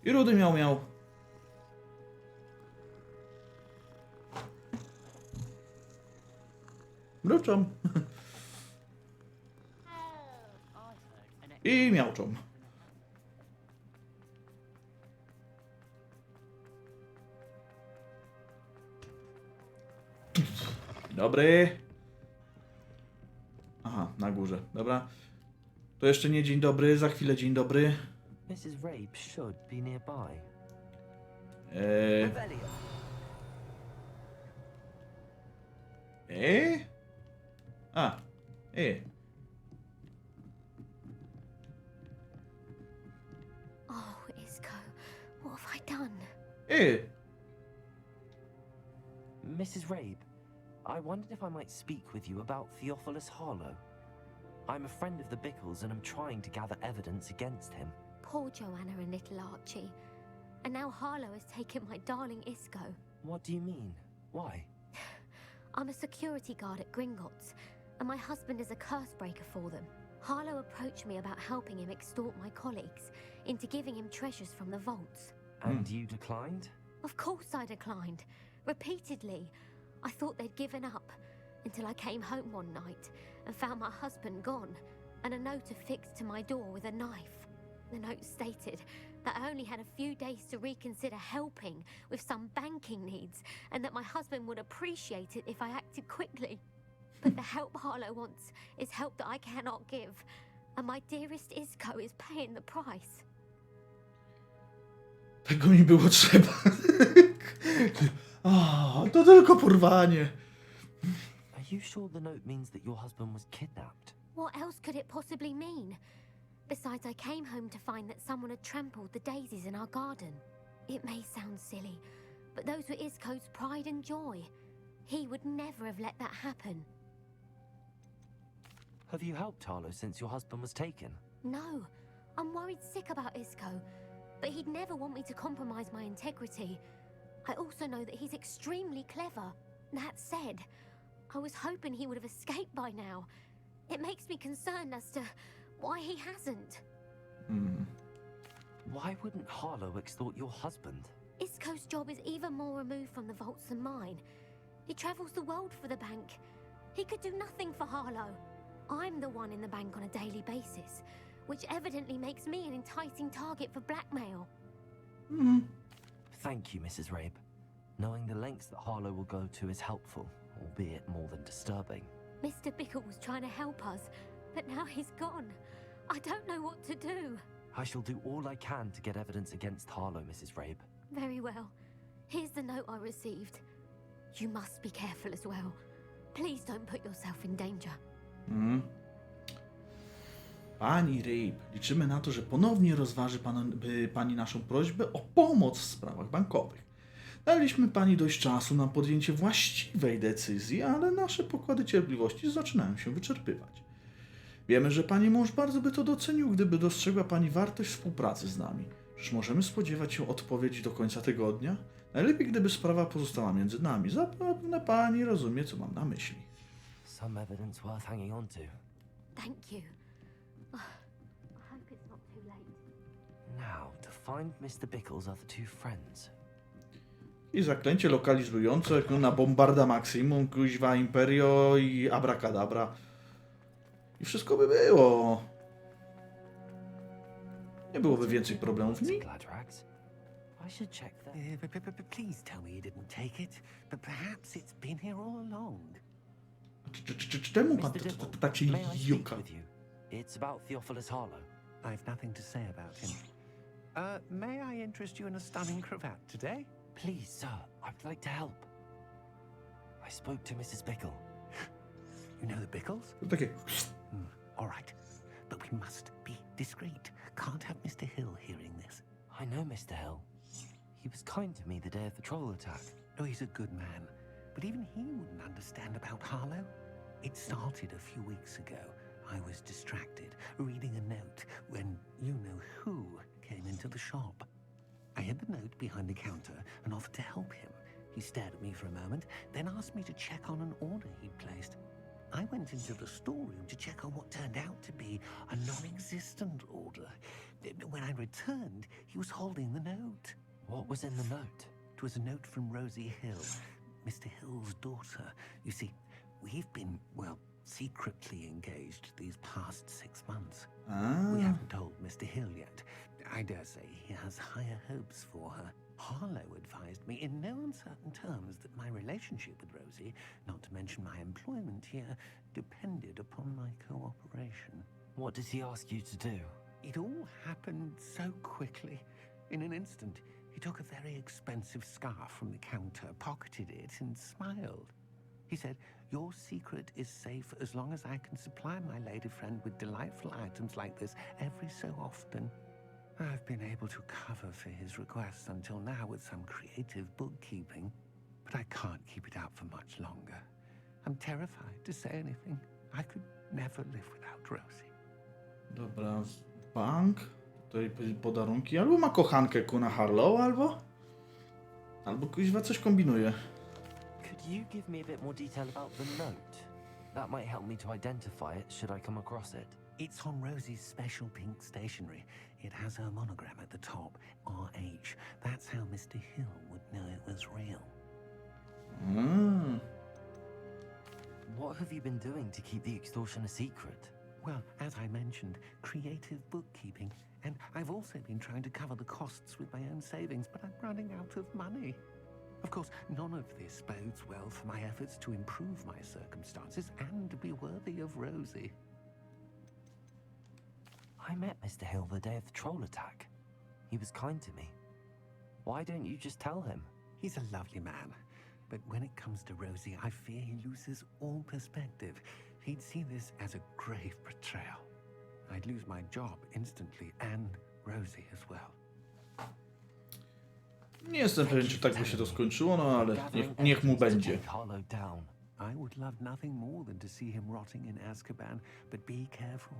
I rudy miał. Mruczą. I miauczą. Dobry. Aha, na górze. Dobra. To jeszcze nie dzień dobry, za chwilę dzień dobry. Mrs. Rabe should be nearby. Oh, Isco, what have I done? Mrs. Rabe, I wondered if I might speak with you about Theophilus Harlow. I'm a friend of the Bickles and I'm trying to gather evidence against him. Poor Joanna and little Archie. And now Harlow has taken my darling Isco. What do you mean? Why? I'm a security guard at Gringotts, and my husband is a curse breaker for them. Harlow approached me about helping him extort my colleagues into giving him treasures from the vaults. And you declined? Of course I declined. Repeatedly. I thought they'd given up, until I came home one night and found my husband gone, and a note affixed to my door with a knife. The note stated that I only had a few days to reconsider helping with some banking needs, and that my husband would appreciate it if I acted quickly. But the help Harlow wants is help that I cannot give, and my dearest Isco is paying the price. Tego mi było trzeba. To tylko porwanie. Are you sure the note means that your husband was kidnapped? What else could it possibly mean? Besides, I came home to find that someone had trampled the daisies in our garden. It may sound silly, but those were Isco's pride and joy. He would never have let that happen. Have you helped Harlow since your husband was taken? No, I'm worried sick about Isco, but he'd never want me to compromise my integrity. I also know that he's extremely clever. That said, I was hoping he would have escaped by now. It makes me concerned as to why he hasn't. Why wouldn't Harlow extort your husband? Isco's job is even more removed from the vaults than mine. He travels the world for the bank. He could do nothing for Harlow. I'm the one in the bank on a daily basis, which evidently makes me an enticing target for blackmail. Thank you, Mrs. Rabe. Knowing the lengths that Harlow will go to is helpful, albeit more than disturbing. Mr. Bickle was trying to help us, but now he's gone. I don't know what to do. I shall do all I can to get evidence against Harlow, Mrs. Rabe. Very well. Here's the note I received. You must be careful as well. Please don't put yourself in danger. Pani Rabe, liczymy na to, że ponownie rozważy pani naszą prośbę o pomoc w sprawach bankowych. Daliśmy pani dość czasu na podjęcie właściwej decyzji, ale nasze pokłady cierpliwości zaczynają się wyczerpywać. Wiemy, że pani mąż bardzo by to docenił, gdyby dostrzegła pani wartość współpracy z nami. Czyż możemy spodziewać się odpowiedzi do końca tygodnia? Najlepiej, gdyby sprawa pozostała między nami. Zapewne pani rozumie, co mam na myśli. Some evidence worth hanging on to. Thank you. I hope it's not too late. Now, to find Mr. Bickle's other two friends. I zaklęcie lokalizujące na Bombarda Maximum, kuźwa Imperio i Abracadabra. I wszystko by było. Nie byłoby więcej problemów. Nie? Glad rags. I should check that. Please tell me you didn't take it, but perhaps it's been here all along. Czemu pan tak się May I speak juka? with you? It's about Theophilus Harlow. I've nothing to say about him. May I interest you in a stunning cravat today? Please, sir, I'd like to help. I spoke to Mrs. Bickle. You know the Bickles? Takie. All right, but we must be discreet. Can't have Mr. Hill hearing this. I know Mr. Hill. He was kind to me the day of the troll attack. Oh, he's a good man, but even he wouldn't understand about Harlow. It started a few weeks ago. I was distracted, reading a note, when you-know-who came into the shop. I hid the note behind the counter and offered to help him. He stared at me for a moment, then asked me to check on an order he'd placed. I went into the storeroom to check on what turned out to be a non-existent order. When I returned, he was holding the note. What was in the note? It was a note from Rosie Hill, Mr. Hill's daughter. You see, we've been, well, secretly engaged these past 6 months. We haven't told Mr. Hill yet. I dare say he has higher hopes for her. Harlow advised me in no uncertain terms that my relationship with Rosie, not to mention my employment here, depended upon my cooperation. What did he ask you to do? It all happened so quickly. In an instant, he took a very expensive scarf from the counter, pocketed it, and smiled. He said, "Your secret is safe as long as I can supply my lady friend with delightful items like this every so often." I've been able to cover for his requests until now with some creative bookkeeping, but I can't keep it up for much longer. I'm terrified to say anything. I could never live without Rosie. Dobra, bank. Tutaj podarunki. Albo ma kochankę kuna Harlow, albo kuźwa coś kombinuje. Could you give me a bit more detail about the note? That might help me to identify it should I come across it. It's on Rosie's special pink stationery. It has her monogram at the top, RH. That's how Mr. Hill would know it was real. What have you been doing to keep the extortion a secret? Well, as I mentioned, creative bookkeeping. And I've also been trying to cover the costs with my own savings, but I'm running out of money. Of course, none of this bodes well for my efforts to improve my circumstances and be worthy of Rosie. I met Mr. Hill the day of the troll attack. He was kind to me. Why don't you just tell him? He's a lovely man, but when it comes to Rosie, I fear he loses all perspective. He'd see this as a grave betrayal. I'd lose my job instantly, and Rosie as well. Nie jestem pewien, czy tak by się to skończyło, no ale niech mu będzie. I would love nothing more than to see him rotting in Azkaban, but be careful.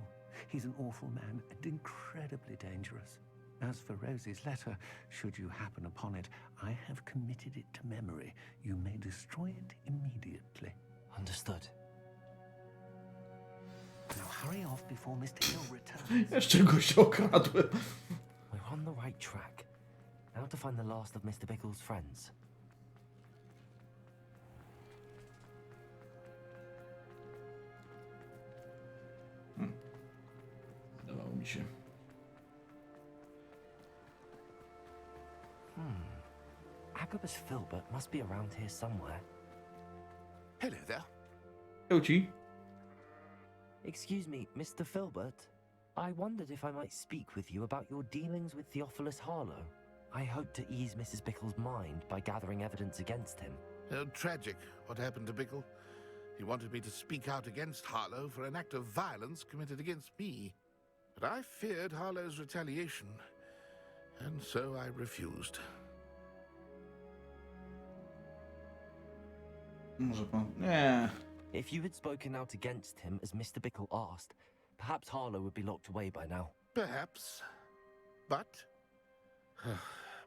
He's an awful man and incredibly dangerous. As for Rosie's letter, should you happen upon it, I have committed it to memory. You may destroy it immediately. Understood. Now hurry off before Mr. Hill returns. Jeszcze go się okradłem. We're on the right track. Now to find the last of Mr. Bickle's friends. Zdawało mi się. Agabus Filbert must be around here somewhere. Hello there. Euci. Excuse me, Mr. Filbert. I wondered if I might speak with you about your dealings with Theophilus Harlow. I hope to ease Mrs. Bickle's mind by gathering evidence against him. Tragic what happened to Bickle. He wanted me to speak out against Harlow for an act of violence committed against me. But I feared Harlow's retaliation, and so I refused. Może pan... Nie. If you had spoken out against him as Mr. Bickle asked, perhaps Harlow would be locked away by now. Perhaps. But...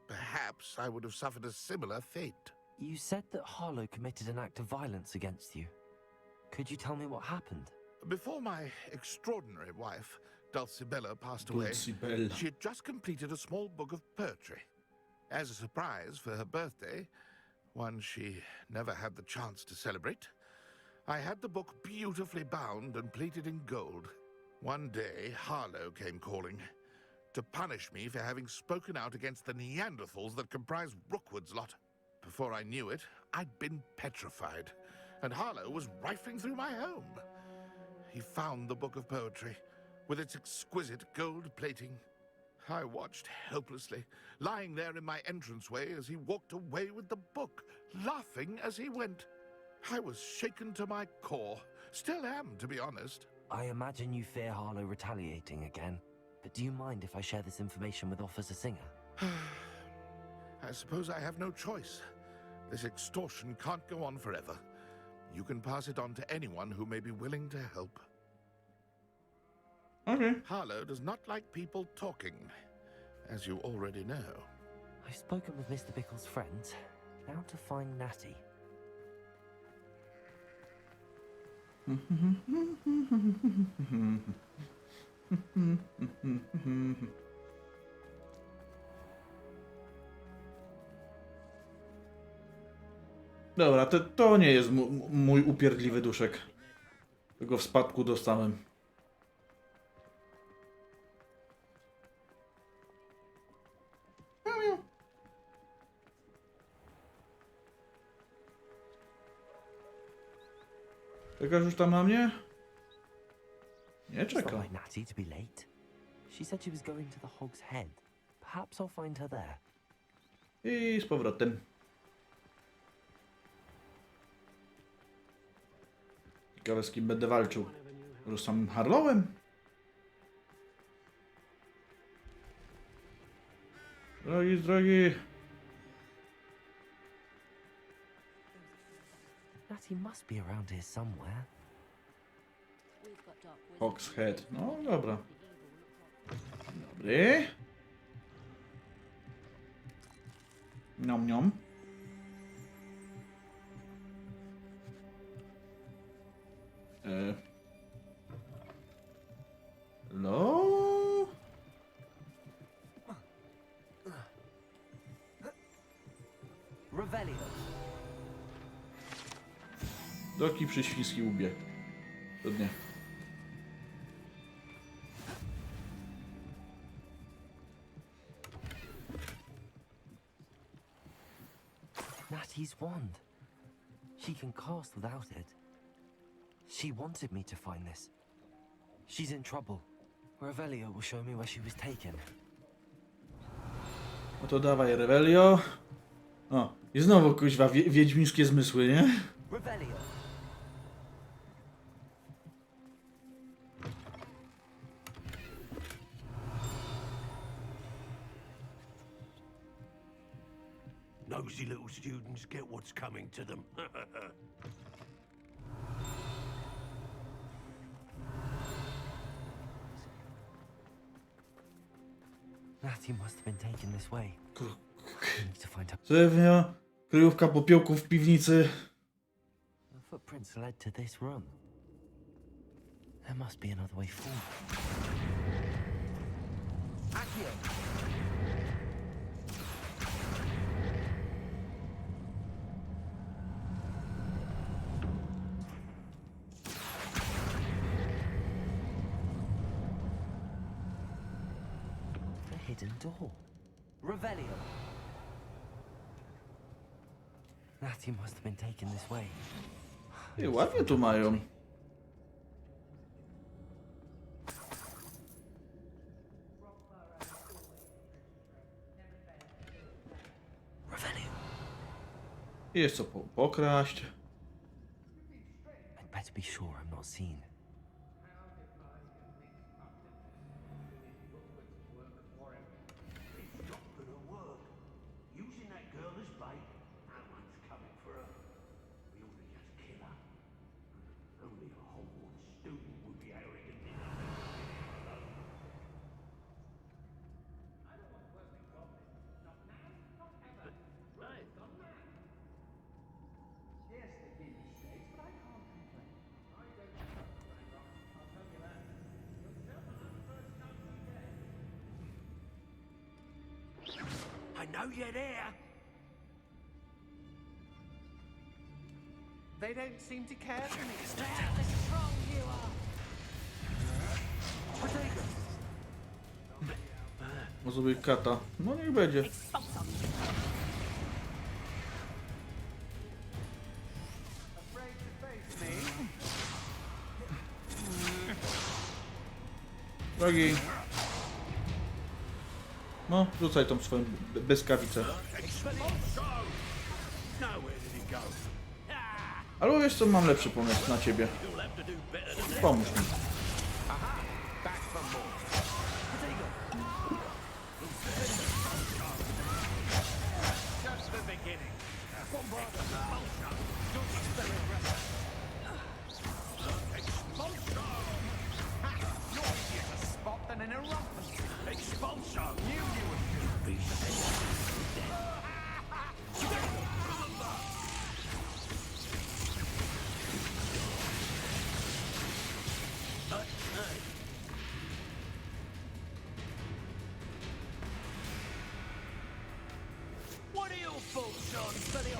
perhaps I would have suffered a similar fate. You said that Harlow committed an act of violence against you. Could you tell me what happened? Before my extraordinary wife, Dulcibella, passed away, she had just completed a small book of poetry. As a surprise for her birthday, one she never had the chance to celebrate, I had the book beautifully bound and plated in gold. One day, Harlow came calling. to punish me for having spoken out against the Neanderthals that comprise Rookwood's lot. Before I knew it, I'd been petrified, and Harlow was rifling through my home. He found the book of poetry, with its exquisite gold plating. I watched helplessly, lying there in my entranceway as he walked away with the book, laughing as he went. I was shaken to my core. Still am, to be honest. I imagine you fear Harlow retaliating again. But do you mind if I share this information with Officer Singer? I suppose I have no choice. This extortion can't go on forever. You can pass it on to anyone who may be willing to help. Okay. Harlow does not like people talking, as you already know. I've spoken with Mr. Bickle's friends. Now to find Natty. Dobra, to nie jest mój upierdliwy duszek. Tego w spadku dostałem. Czekasz już tam na mnie? Nie czekam. It's not like Natty to be late. She said she was going to the Hog's Head. Perhaps I'll find her there. I z powrotem. Ciekawe, z kim będę walczył. Może z samym Harlowem? Drogi. Natty must be around here somewhere. Hog's Head. No, dobra. Dobry. Niom, niom. No. Revelio. Doki przyświski łbie. To nie. Natty's wand. She can cast without it. She wanted me to find this. She's in trouble. Revelio will show me where she was taken. No to dawaj, Revelio. O, i znowu kuźwa wiedźmińskie zmysły, nie? Revelio. Nosy little students get what's coming to them. Natty must have been taken this way. I need to find her. Pewnie kryjówka popiołków w piwnicy. The footprints led to this room. There must be another way forward. Accio! Hidden door. Revelio. Natty must have been taken this way. I ładnie tu mają. Revelio. Jest co pokraść. I'd better be sure I'm not seen. Using that girl as bait, no one's coming for her. We ought to just kill her. Only a Hogwarts student would be arrogant enough to leave her alone. I don't want to work with goblins. Not now, not ever. Right. Gone mad. Yes, they've been mistakes, but I can't complain. I don't trust Ranrock, I'll tell you that. You'll never have the first chance you get. I know you're there. They don't seem to care for me. Strong you are. Potato. Może być kata. No niech będzie. Drogi. No, rzucaj tą swoją błyskawicę. Ale wiesz co, mam lepszy pomysł na ciebie. Pomóż mi. What are your thoughts on spelling?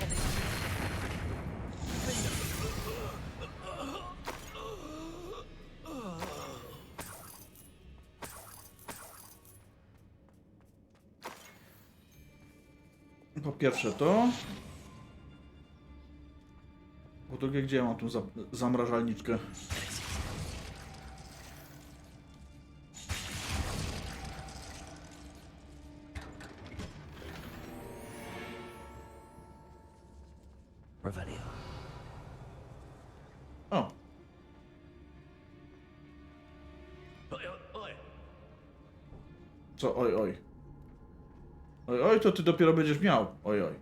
Po pierwsze to. Po drugie, gdzie ja mam tą zamrażalniczkę? Revelio. O. Co? Oj, oj. Oj, oj, to ty dopiero będziesz miał. Oj, oj.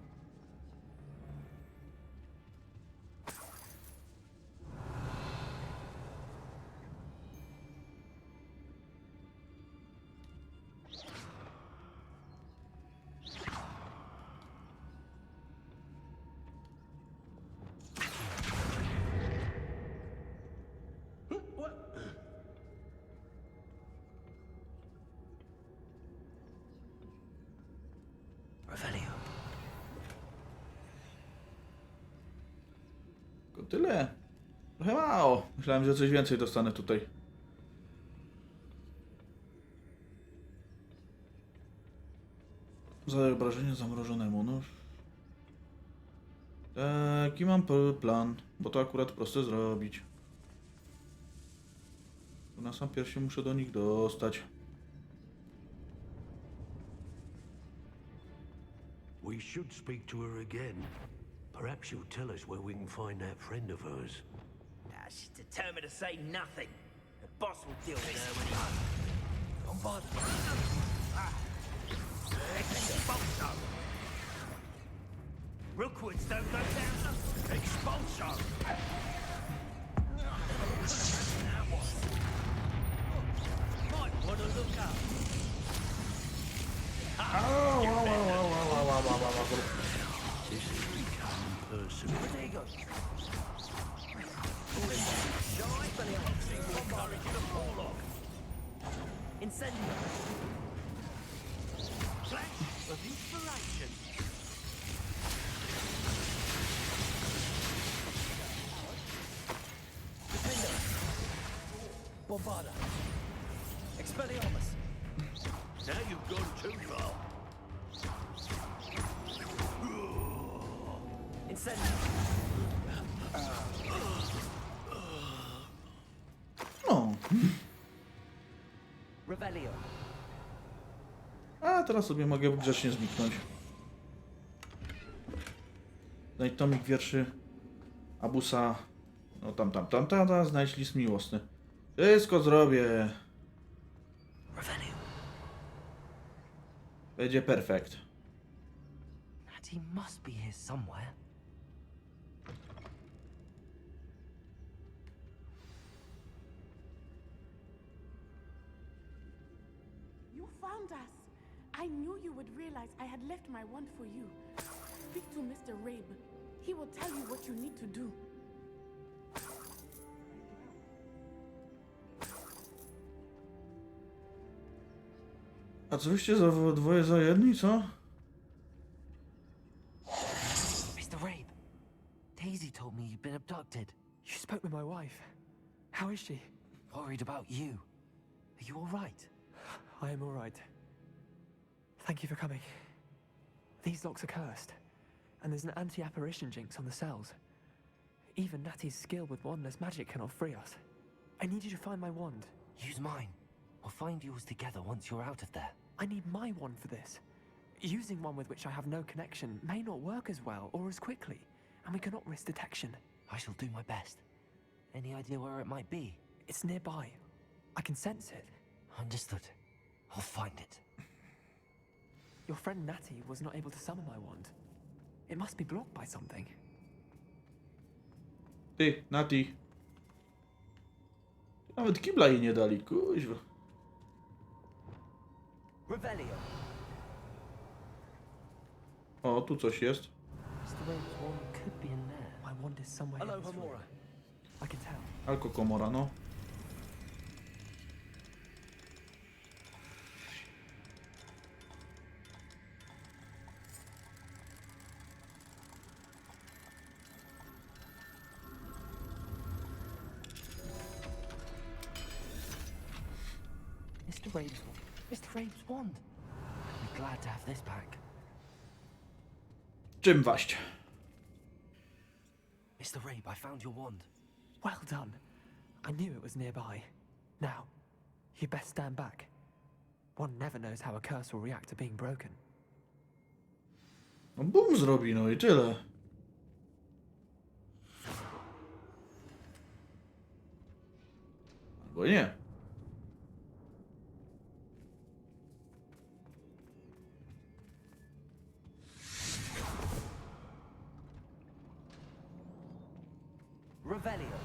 Revelio. Tylko tyle. Trochę mało. Myślałem, że coś więcej dostanę tutaj. Zadaję obrażenie zamrożonemu. No. Taki mam plan, bo to akurat proste zrobić. Na sam pierwszy muszę do nich dostać. We should speak to her again. Perhaps she'll tell us where we can find that friend of hers. She's determined to say nothing. The boss will deal with her when he... Don't bother. Expulso. Rookwoods don't go down. Expulso. Might want to look up. This has become personal. There you go. Incendio. Flash of inspiration. Defender. Bombarda. Expelliarmus. Now you've gone too far. Incendio. No. Revelio. A teraz sobie mogę grzecznie zniknąć. Znajdź tomik wierszy Abusa. No tam, znajdź list miłosny. Wszystko zrobię. Revelio. Będzie perfekt. That he must be here somewhere. You found us. I knew you would realize I had left my wand for you. Speak to Mr. Rabe. He will tell you what you need to do. A co wyście za dwoje za jedni, co? Mr. Rabe, Daisy told me you'd been abducted. You spoke with my wife. How is she? Worried about you. Are you all right? I am all right. Thank you for coming. These locks are cursed, and there's an anti-apparition jinx on the cells. Even Natty's skill with wandless magic cannot free us. I need you to find my wand. Use mine. We'll find yours together once you're out of there. I need my wand for this. Using one with which I have no connection may not work as well or as quickly, and we cannot risk detection. I shall do my best. Any idea where it might be? It's nearby. I can sense it. Understood. I'll find it. Your friend Natty was not able to summon my wand. It must be blocked by something. Ty, Natty. Nawet kibla jej nie dali, kuźwa. Revelio. O, tu coś jest. Mr. Rain's wand could be in there. My wand is somewhere in this room. I can tell. Alkokomora, no. Mr. Rain's wand. I'd be glad to have this back. Czym waść? Mr. Rabe, I found your wand. Well done. I knew it was nearby. Now, you best stand back. One never knows how a curse will react to being broken. No bum zrobi, no i tyle. Albo nie. Revelio.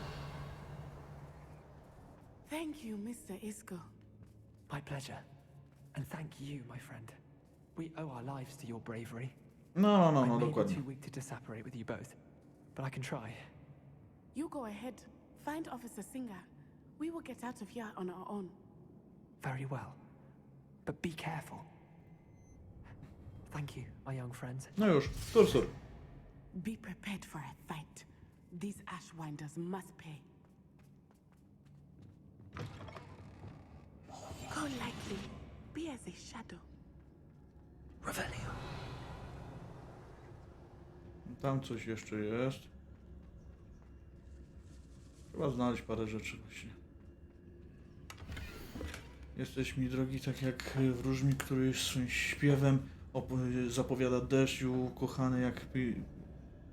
Thank you, Mr. Isco. My pleasure. And thank you, my friend. We owe our lives to your bravery. No, I may be dokładnie. too weak to disapparate with you both, but I can try. You go ahead. Find Officer Singer. We will get out of here on our own. Very well. But be careful. Thank you, my young friends. No już, sur. Be prepared for a fight. These Ashwinders must pay. Go lightly. Be as a shadow. Revelio. Tam coś jeszcze jest. Trzeba znaleźć parę rzeczy właśnie. Jesteś mi drogi, tak jak wróżbik, który jest swoim śpiewem zapowiada deszcz i ukochany jak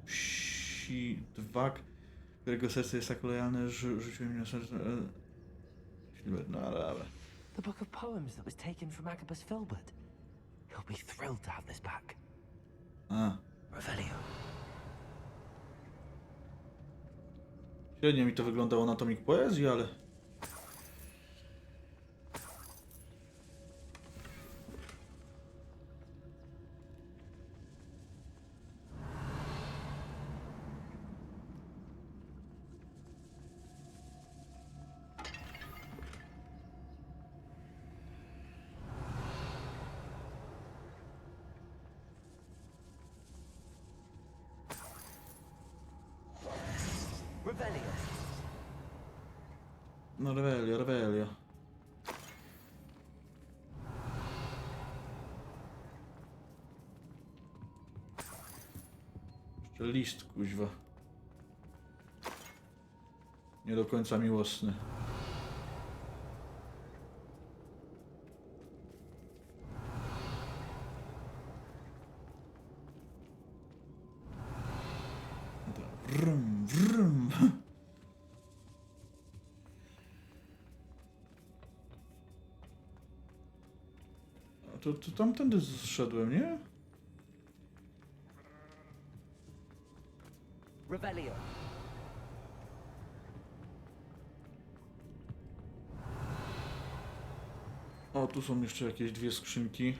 psidwak, którego serce jest tak lojalne, że rzuciłem mi na serce. No ale... The book of poems that was taken from Agabus Filbert. He'll be thrilled to have this back. Revelio. Średnio mi to wyglądało na tomik poezji, ale... Revelio. No Revelio. Jeszcze list, kuźwa. Nie do końca miłosny. Wrum, wrum. To tamtędy zszedłem, nie? Revelio. O, tu są jeszcze jakieś dwie skrzynki,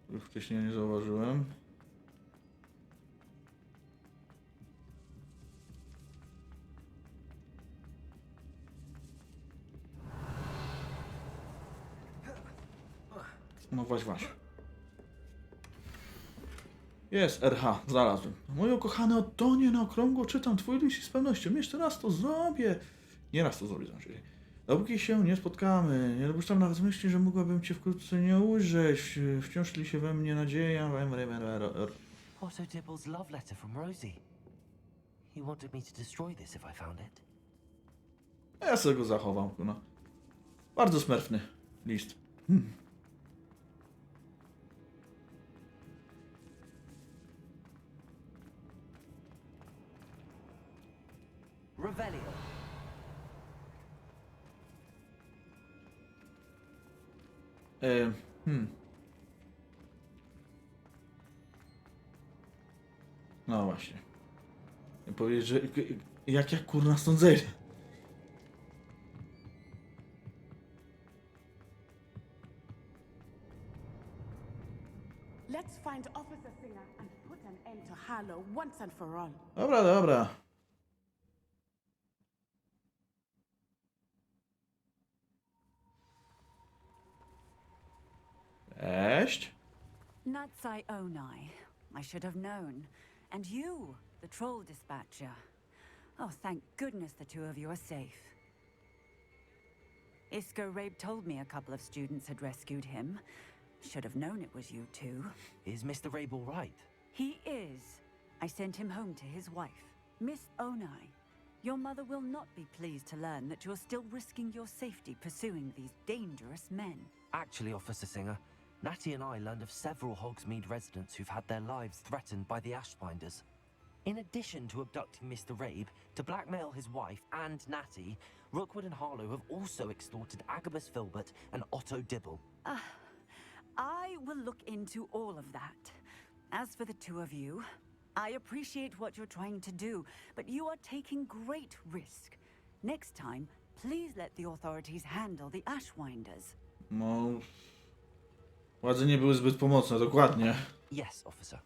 których wcześniej nie zauważyłem. No właśnie. Jest, RH, znalazłem. Moje ukochane Otonie, na okrągło czytam twój list i z pewnością jeszcze raz to zrobię. Nie raz to zrobię, znaczy. Dopóki się nie spotkamy, nie dopuszczam nawet myśli, że mogłabym cię wkrótce nie ujrzeć. Wciąż tli się we mnie nadzieja. Otto Dibble's love letter from Rosie. He wanted me to destroy this if I found it. Ja sobie go zachowam, no. Bardzo smerfny list. Revelio. No właśnie. I powiedzieć, że jak ja kurna stąd zejdę. Let's find Officer Singer and put an end to Harlow once and for all. Dobra, dobra. Cześć. Natsai Onai. I should have known. And you, the troll dispatcher. Oh, thank goodness the two of you are safe. Isco Rabe told me a couple of students had rescued him. Should have known it was you two. Is Mr. Rabe all right? He is. I sent him home to his wife, Miss Onai. Your mother will not be pleased to learn that you're still risking your safety pursuing these dangerous men. Actually, Officer Singer, Natty and I learned of several Hogsmeade residents who've had their lives threatened by the Ashbinders. In addition to abducting Mr. Rabe to blackmail his wife and Natty, Rookwood and Harlow have also extorted Agabus Filbert and Otto Dibble. I will look into all of that. As for the two of you, I appreciate what you're trying to do, but you are taking great risk. Next time, please let the authorities handle the Ashwinders. No... Władze nie były zbyt pomocne, dokładnie. Yes, officer.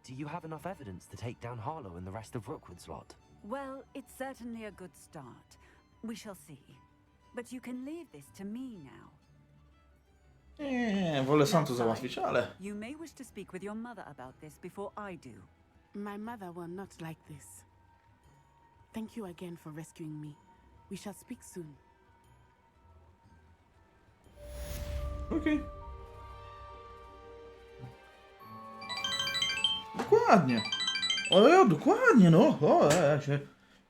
Do you have enough evidence to take down Harlow and the rest of Rookwood's lot? Well, it's certainly a good start. We shall see. But you can leave this to me now. Nie, wolę sam to załatwić, ale... You may wish to speak with your mother about this before I do. My mother will not like this. Thank you again for rescuing me. We shall speak soon. Okej. Dokładnie. O, dokładnie, no. O,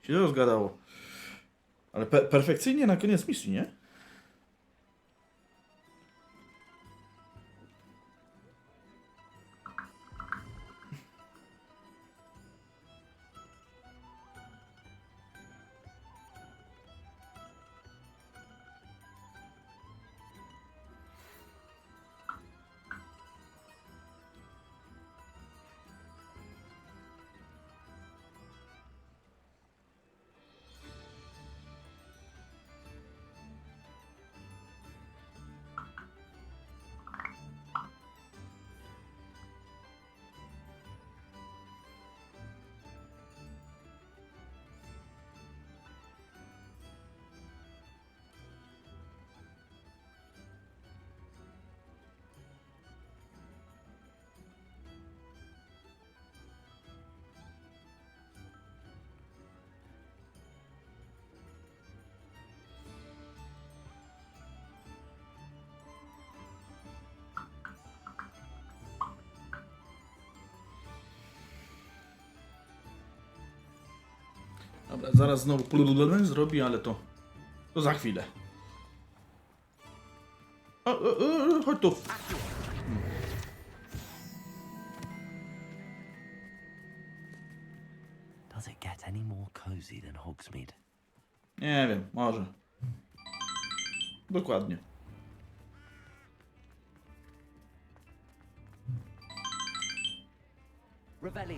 się rozgadało. Ale perfekcyjnie na koniec misji, nie? Dobra, zaraz znowu zrobi, ale to za chwilę. Chodź tu. Does it get any more cozy than Hogsmeade? Nie wiem, może. Dokładnie.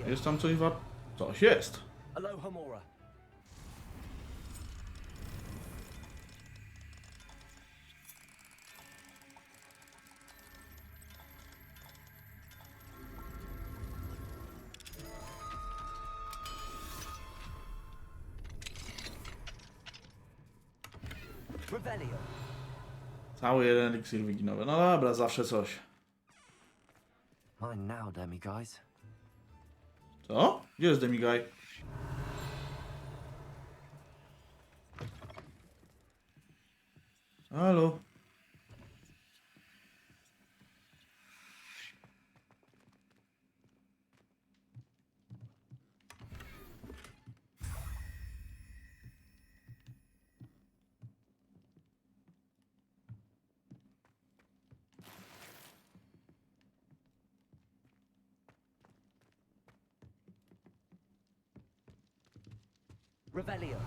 Jest tam coś Coś jest. Aloha Mora. Cały jeden eliksir wiginowy. No dobra, zawsze coś. Mine now, demiguys. Co? Gdzie jest demiguy? Halo? Revelio.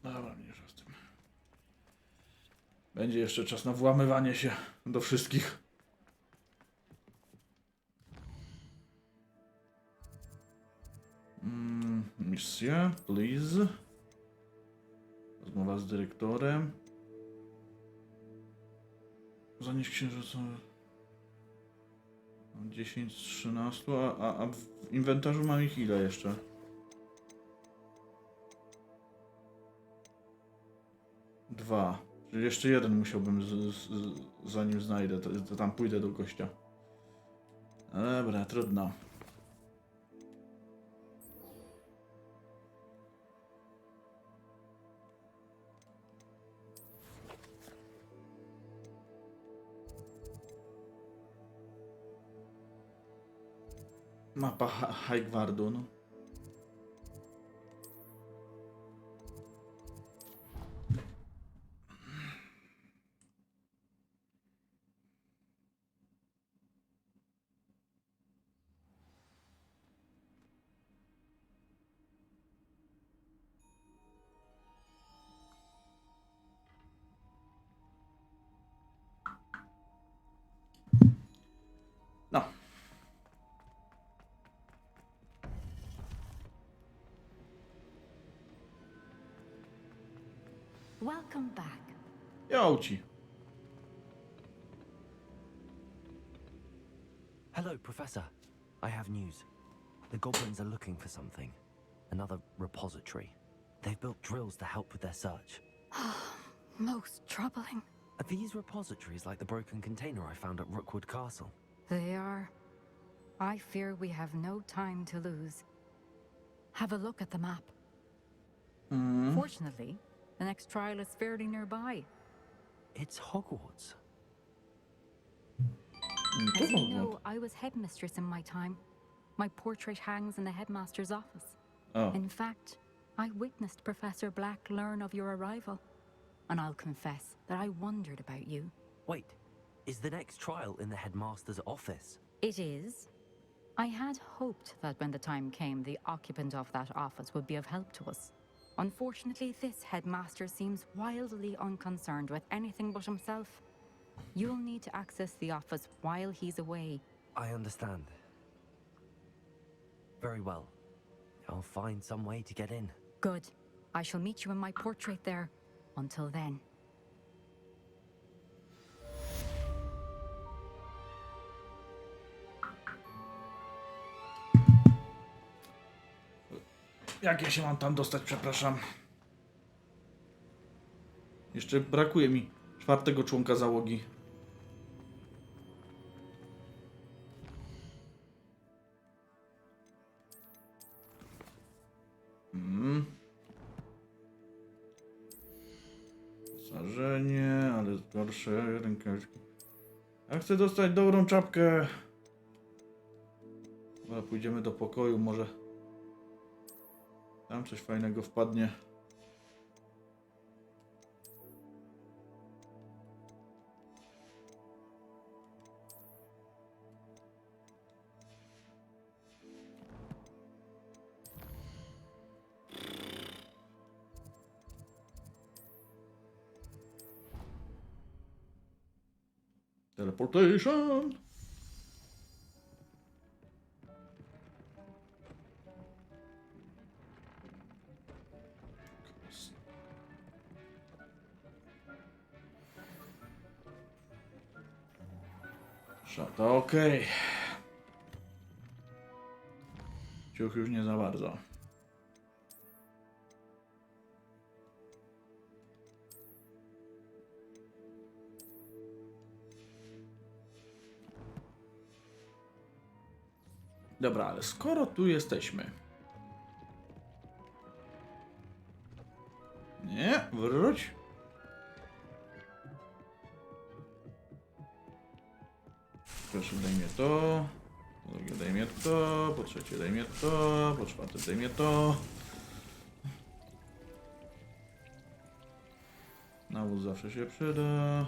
Dobra, mniejsza z tym. Będzie jeszcze czas na włamywanie się do wszystkich. Misja, please. Rozmowa z dyrektorem. Zanieść księżycowy. 10 z 13, a w inwentarzu mam ich ile jeszcze? Dwa. Czyli jeszcze jeden musiałbym, zanim znajdę, to tam pójdę do gościa. Dobra, trudno. Mapa Hogwartu, no. No. Welcome back. Jauci. Hello, Professor. I have news. The goblins are looking for something. Another repository. They've built drills to help with their search. Most troubling. Are these repositories like the broken container I found at Rookwood Castle? They are. I fear we have no time to lose. Have a look at the map. Fortunately, the next trial is fairly nearby. It's Hogwarts. As you know, I was headmistress in my time. My portrait hangs in the headmaster's office. Oh. In fact, I witnessed Professor Black learn of your arrival. And I'll confess that I wondered about you. Wait, is the next trial in the headmaster's office? It is. I had hoped that when the time came, the occupant of that office would be of help to us. Unfortunately, this headmaster seems wildly unconcerned with anything but himself. You'll need to access the office while he's away. I understand. Very well. I'll find some way to get in. Good. I shall meet you in my portrait there. Until then. Jak ja się mam tam dostać, przepraszam. Jeszcze brakuje mi 4. członka załogi. Zażenie, ale gorsze rękawiczki. Ja chcę dostać dobrą czapkę. Dobra, pójdziemy do pokoju, może tam coś fajnego wpadnie. Teleportation! Szata, okej. Ciuch już nie za bardzo. Dobra, ale skoro tu jesteśmy... Nie, wróć. Proszę, daj mnie to. Po drugie, daj mnie to. Po trzecie, daj mnie to. Po czwarte, daj mnie to. Nawóz zawsze się przyda.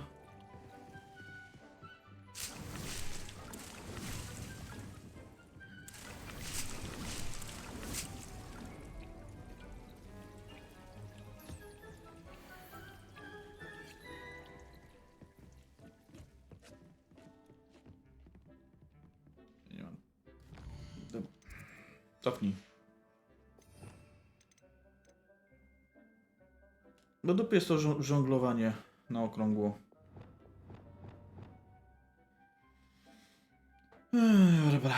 Nie mam. Cofnij. Bo dupie jest to żonglowanie na okrągło. Dobra.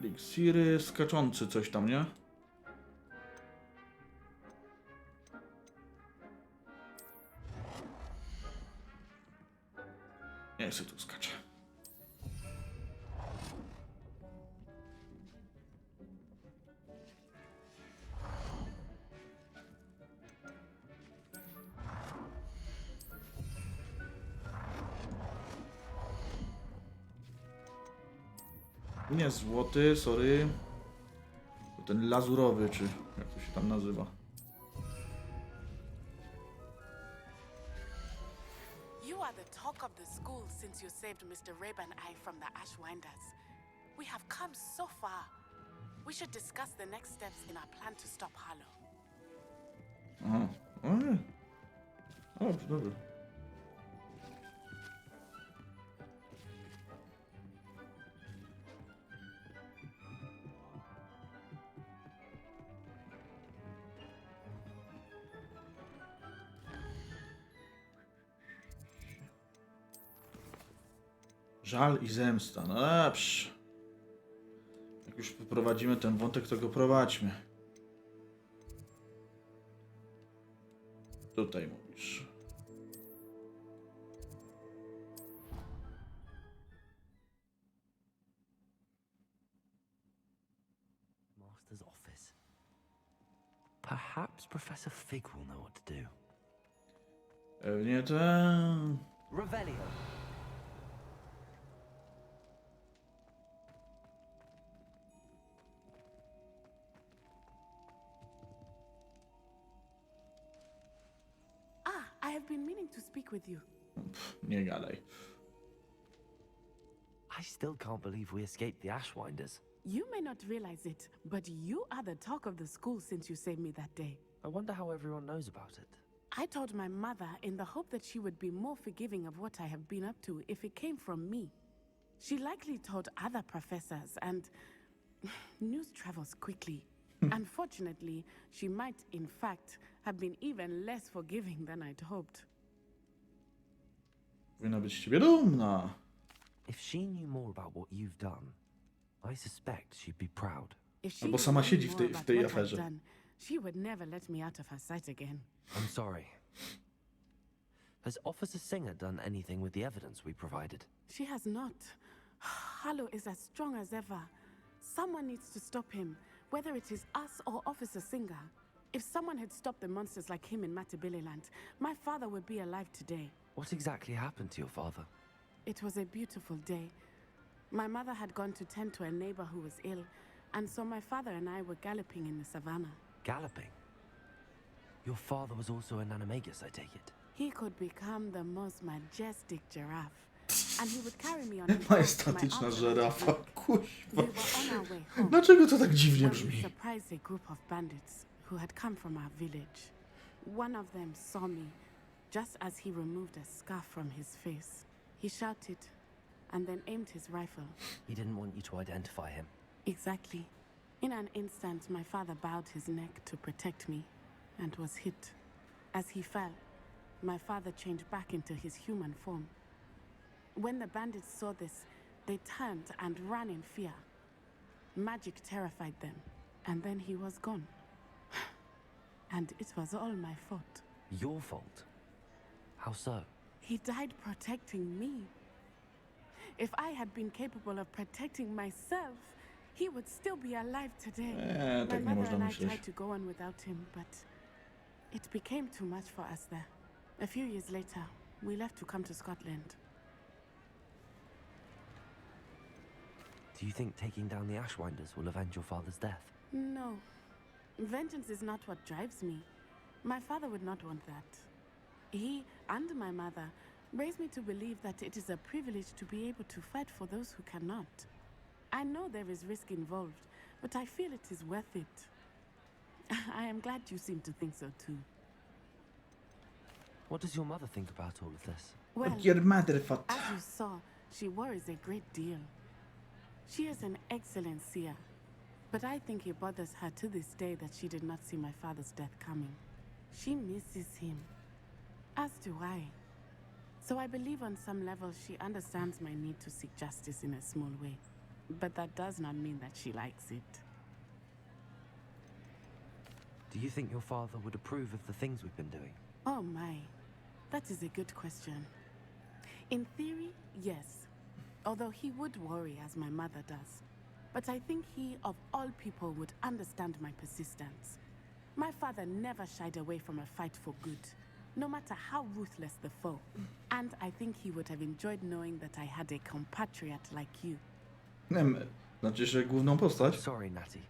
Eliksiry skaczący coś tam, nie? Nie chcę tu skaczę. Nie złoty, sorry. To ten lazurowy, czy jak to się tam nazywa. You are the talk of the school since you saved Mr. Rib and I from the Ashwinders. We have come so far. We should discuss the next steps in our plan to stop Harlow. Aha. Dobrze, dobrze. Żal i zemsta. No dobrze. Jak już poprowadzimy ten wątek, to go prowadźmy. Tutaj mówisz. Master's office. Perhaps Professor Fig will know what to do. Pewnie tak. Revelio. I have been meaning to speak with you. Nie gadaj. I still can't believe we escaped the Ashwinders. You may not realize it, but you are the talk of the school since you saved me that day. I wonder how everyone knows about it. I told my mother in the hope that she would be more forgiving of what I have been up to if it came from me. She likely told other professors, and news travels quickly. Unfortunately, she might, in fact, have been even less forgiving than I'd hoped. Powinna być z ciebie dumna. If she knew more about what you've done, I suspect she'd be proud. Albo sama siedzi w tej aferze. Done, she would never let me out of her sight again. I'm sorry. Has Officer Singer done anything with the evidence we provided? She has not. Harlow is as strong as ever. Someone needs to stop him, whether it is us or Officer Singer. If someone had stopped the monsters like him in Matabeleland, my father would be alive today. What exactly happened to your father? It was a beautiful day. My mother had gone to tend to a neighbor who was ill, and so my father and I were galloping in the savannah. Galloping? Your father was also an animagus, I take it? He could become the most majestic giraffe, and he would carry me on his back. Majestatyczna żerafa, kuźwa. We were on our way home. Dlaczego to tak dziwnie when we brzmi? surprised a group of bandits who had come from our village. One of them saw me just as he removed a scarf from his face. He shouted and then aimed his rifle. He didn't want you to identify him. Exactly. In an instant, my father bowed his neck to protect me and was hit. As he fell, my father changed back into his human form. When the bandits saw this, they turned and ran in fear. Magic terrified them. And then he was gone. And it was all my fault. Your fault? How so? He died protecting me. If I had been capable of protecting myself, he would still be alive today. My tak nie mother można and I myśleć. tried to go on without him, but it became too much for us there. A few years later, we left to come to Scotland. Do you think taking down the Ashwinders will avenge your father's death? No. Vengeance is not what drives me. My father would not want that. He and my mother raised me to believe that it is a privilege to be able to fight for those who cannot. I know there is risk involved, but I feel it is worth it. I am glad you seem to think so too. What does your mother think about all of this? Well, What your mother thought. as you saw, she worries a great deal. She is an excellent seer, but I think it bothers her to this day that she did not see my father's death coming. She misses him, as do I. So I believe on some level she understands my need to seek justice in a small way. But that does not mean that she likes it. Do you think your father would approve of the things we've been doing? Oh my, that is a good question. In theory, yes. Although he would worry as my mother does. But I think he, of all people, would understand my persistence. My father never shied away from a fight for good, no matter how ruthless the foe. And I think he would have enjoyed knowing that I had a compatriot like you. Nie wiem, znaczy, że główną postać. Sorry, Natty.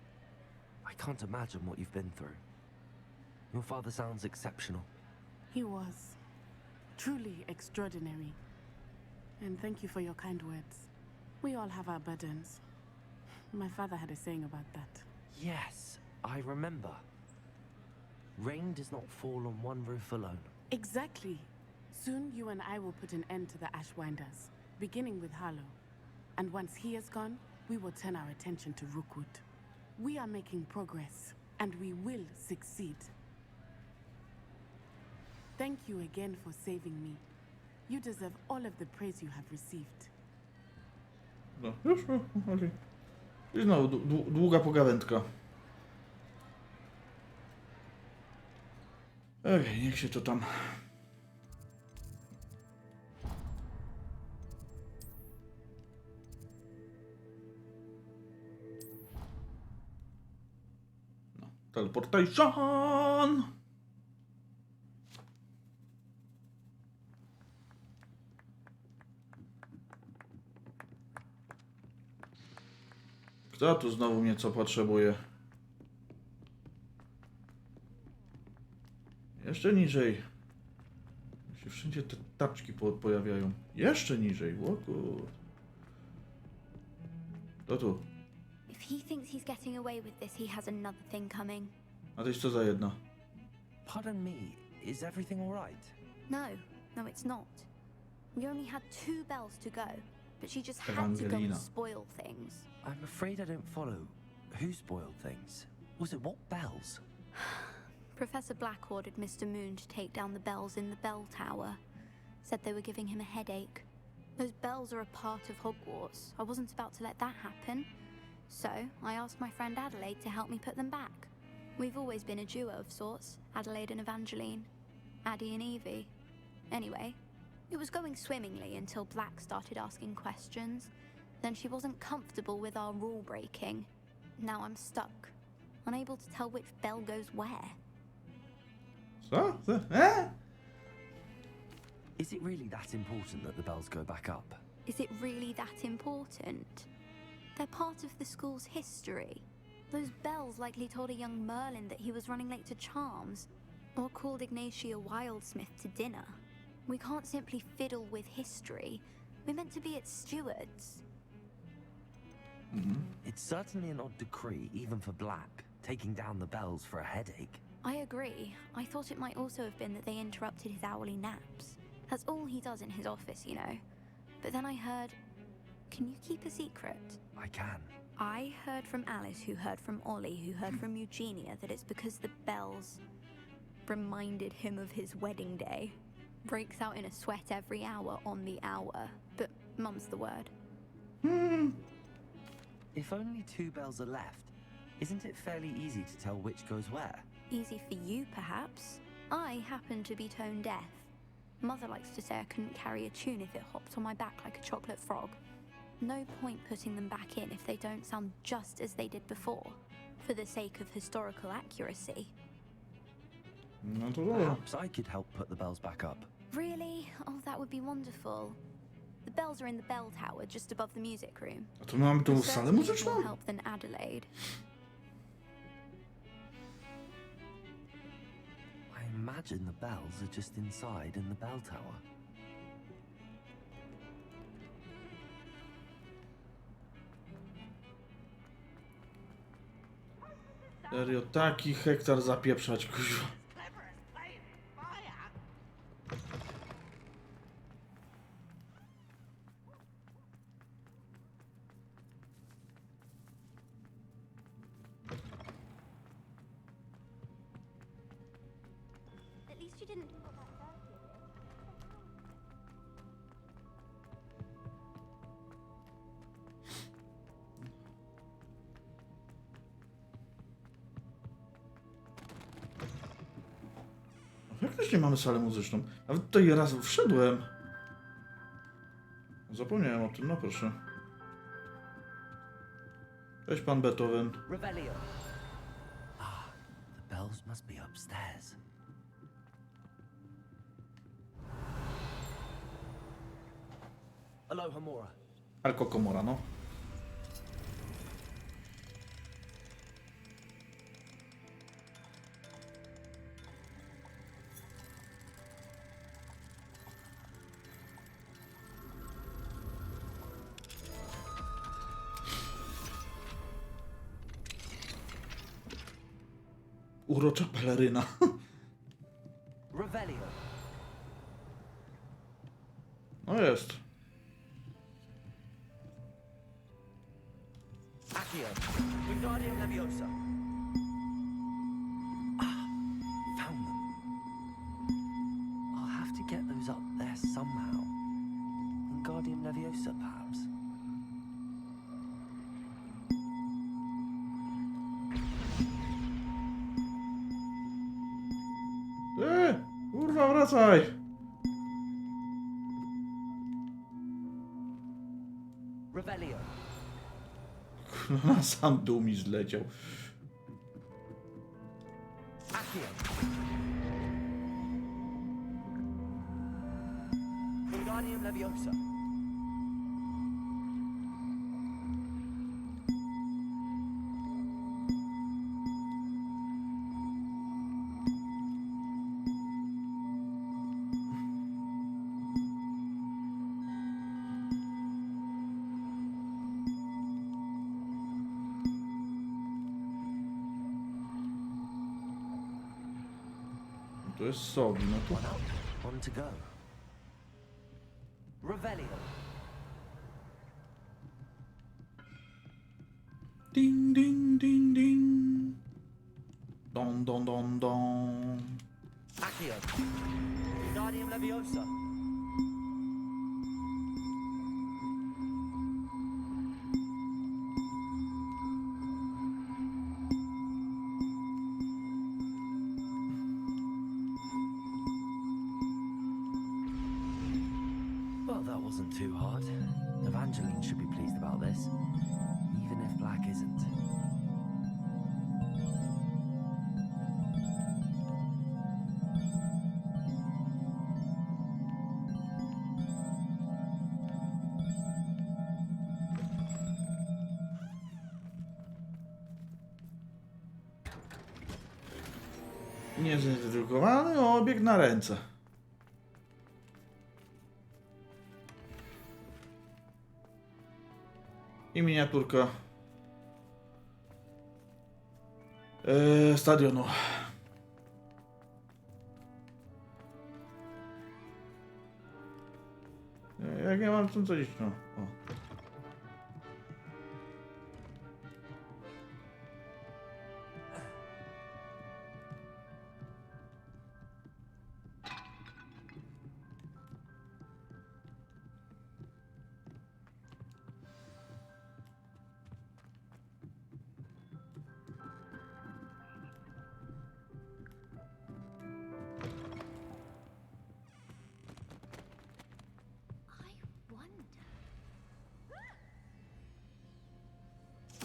I can't imagine what you've been through. Your father sounds exceptional. He was truly extraordinary. And thank you for your kind words. We all have our burdens. My father had a saying about that. Yes, I remember. Rain does not fall on one roof alone. Exactly. Soon you and I will put an end to the Ashwinders, beginning with Harlow. And once he is gone, we will turn our attention to Rookwood. We are making progress, and we will succeed. Thank you again for saving me. You deserve all of the praise you have received. No, już, okej. I znowu długa pogawędka. Okej, niech się to tam... No, teleportation! Kto tu znowu mnie co potrzebuje? Jeszcze niżej. Się wszędzie te taczki pojawiają. Jeszcze niżej. O kur... To tu. If he thinks he's getting away with this, he has another thing coming. A to jest co za jedna? Pardon me, is everything all right? No, it's not. We only had 2 bells to go, but she just had to go and spoil things. I'm afraid I don't follow. Who spoiled things? Was it what bells? Professor Black ordered Mr. Moon to take down the bells in the bell tower. Said they were giving him a headache. Those bells are a part of Hogwarts. I wasn't about to let that happen. So, I asked my friend Adelaide to help me put them back. We've always been a duo of sorts, Adelaide and Evangeline. Addie and Evie. Anyway, it was going swimmingly until Black started asking questions. Then she wasn't comfortable with our rule breaking. Now I'm stuck, unable to tell which bell goes where. Co? Is it really that important that the bells go back up? Is it really that important? They're part of the school's history. Those bells likely told a young Merlin that he was running late to Charms, or called Ignatia Wildsmith to dinner. We can't simply fiddle with history. We're meant to be its stewards. It's certainly an odd decree, even for Black, taking down the bells for a headache. I agree. I thought it might also have been that they interrupted his hourly naps. That's all he does in his office, you know. But then I heard... Can you keep a secret? I can. I heard from Alice, who heard from Ollie, who heard from Eugenia, that it's because the bells reminded him of his wedding day. Breaks out in a sweat every hour on the hour. But mum's the word. If only 2 bells are left, Isn't it fairly easy to tell which goes where? Easy for you, perhaps. I happen to be tone deaf. Mother likes to say I couldn't carry a tune if it hopped on my back like a chocolate frog. No point putting them back in if they don't sound just as they did before, for the sake of historical accuracy. No to dobra. Perhaps I could help put the bells back up. Really? Oh, that would be wonderful. The bells are in the bell tower just above the music room. A tu mamy tą salę Certainly muzyczną? more help than Adelaide. I imagine the bells are just inside in the bell tower. Serio, taki hektar zapieprzać, kuźwa. At least you didn't put that first year. Jak też nie mamy salę muzyczną? Nawet tutaj raz wszedłem. Zapomniałem o tym, no proszę. Cześć, pan Beethoven. Revelio. Ah, the bells must be upstairs. Aloha Mora. Alko komora, no. Urocza peleryna. Revelio. No jest. Accio. Wingardium Leviosa. Ah, found them. I'll have to get those up there somehow. Wingardium Leviosa, perhaps. Kurwa, wracaj! Revelio. Na sam dół mi zleciał. Accio. Wingardium Leviosa. To jest sobie, no to... One up, one to go. Revelio. Ding, ding, ding, ding. Don, don, don, don. Accio. Wingardium Leviosa. Well, that wasn't too hard. Evangeline should be pleased about this, even if Black isn't. Niezidentyfikowany obiekt na ręce. I miniaturka stadionu. Jak ja mam tu coś? No. O.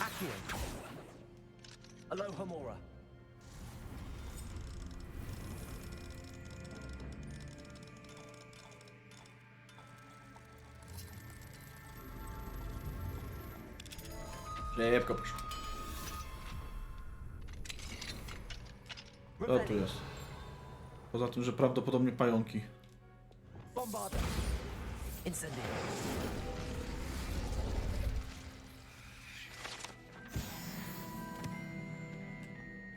Accio. Alohomora. Szybko poszło. Co tu jest? Poza tym, że prawdopodobnie pająki. Bombarda. Incendio.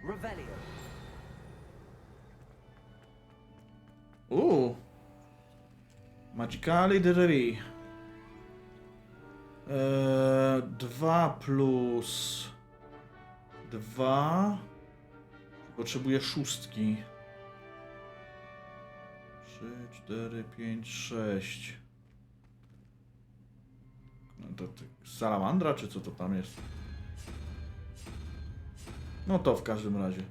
Revelio. Magicali Delivery. 2 plus 2. Potrzebuję szóstki. 3, 4, 5, 6. No to salamandra, czy co to tam jest? No to w każdym razie.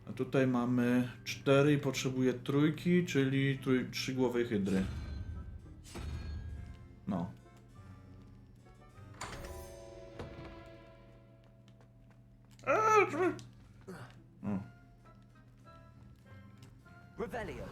A tutaj mamy 4 i potrzebuję trójki, czyli 3 głowy hydry. No. Revelio.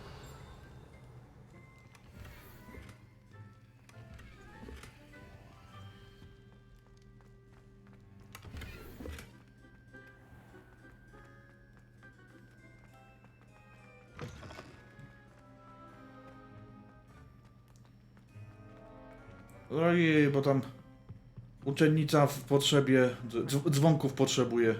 Ojej, bo tam uczennica w potrzebie, dzwonków potrzebuje.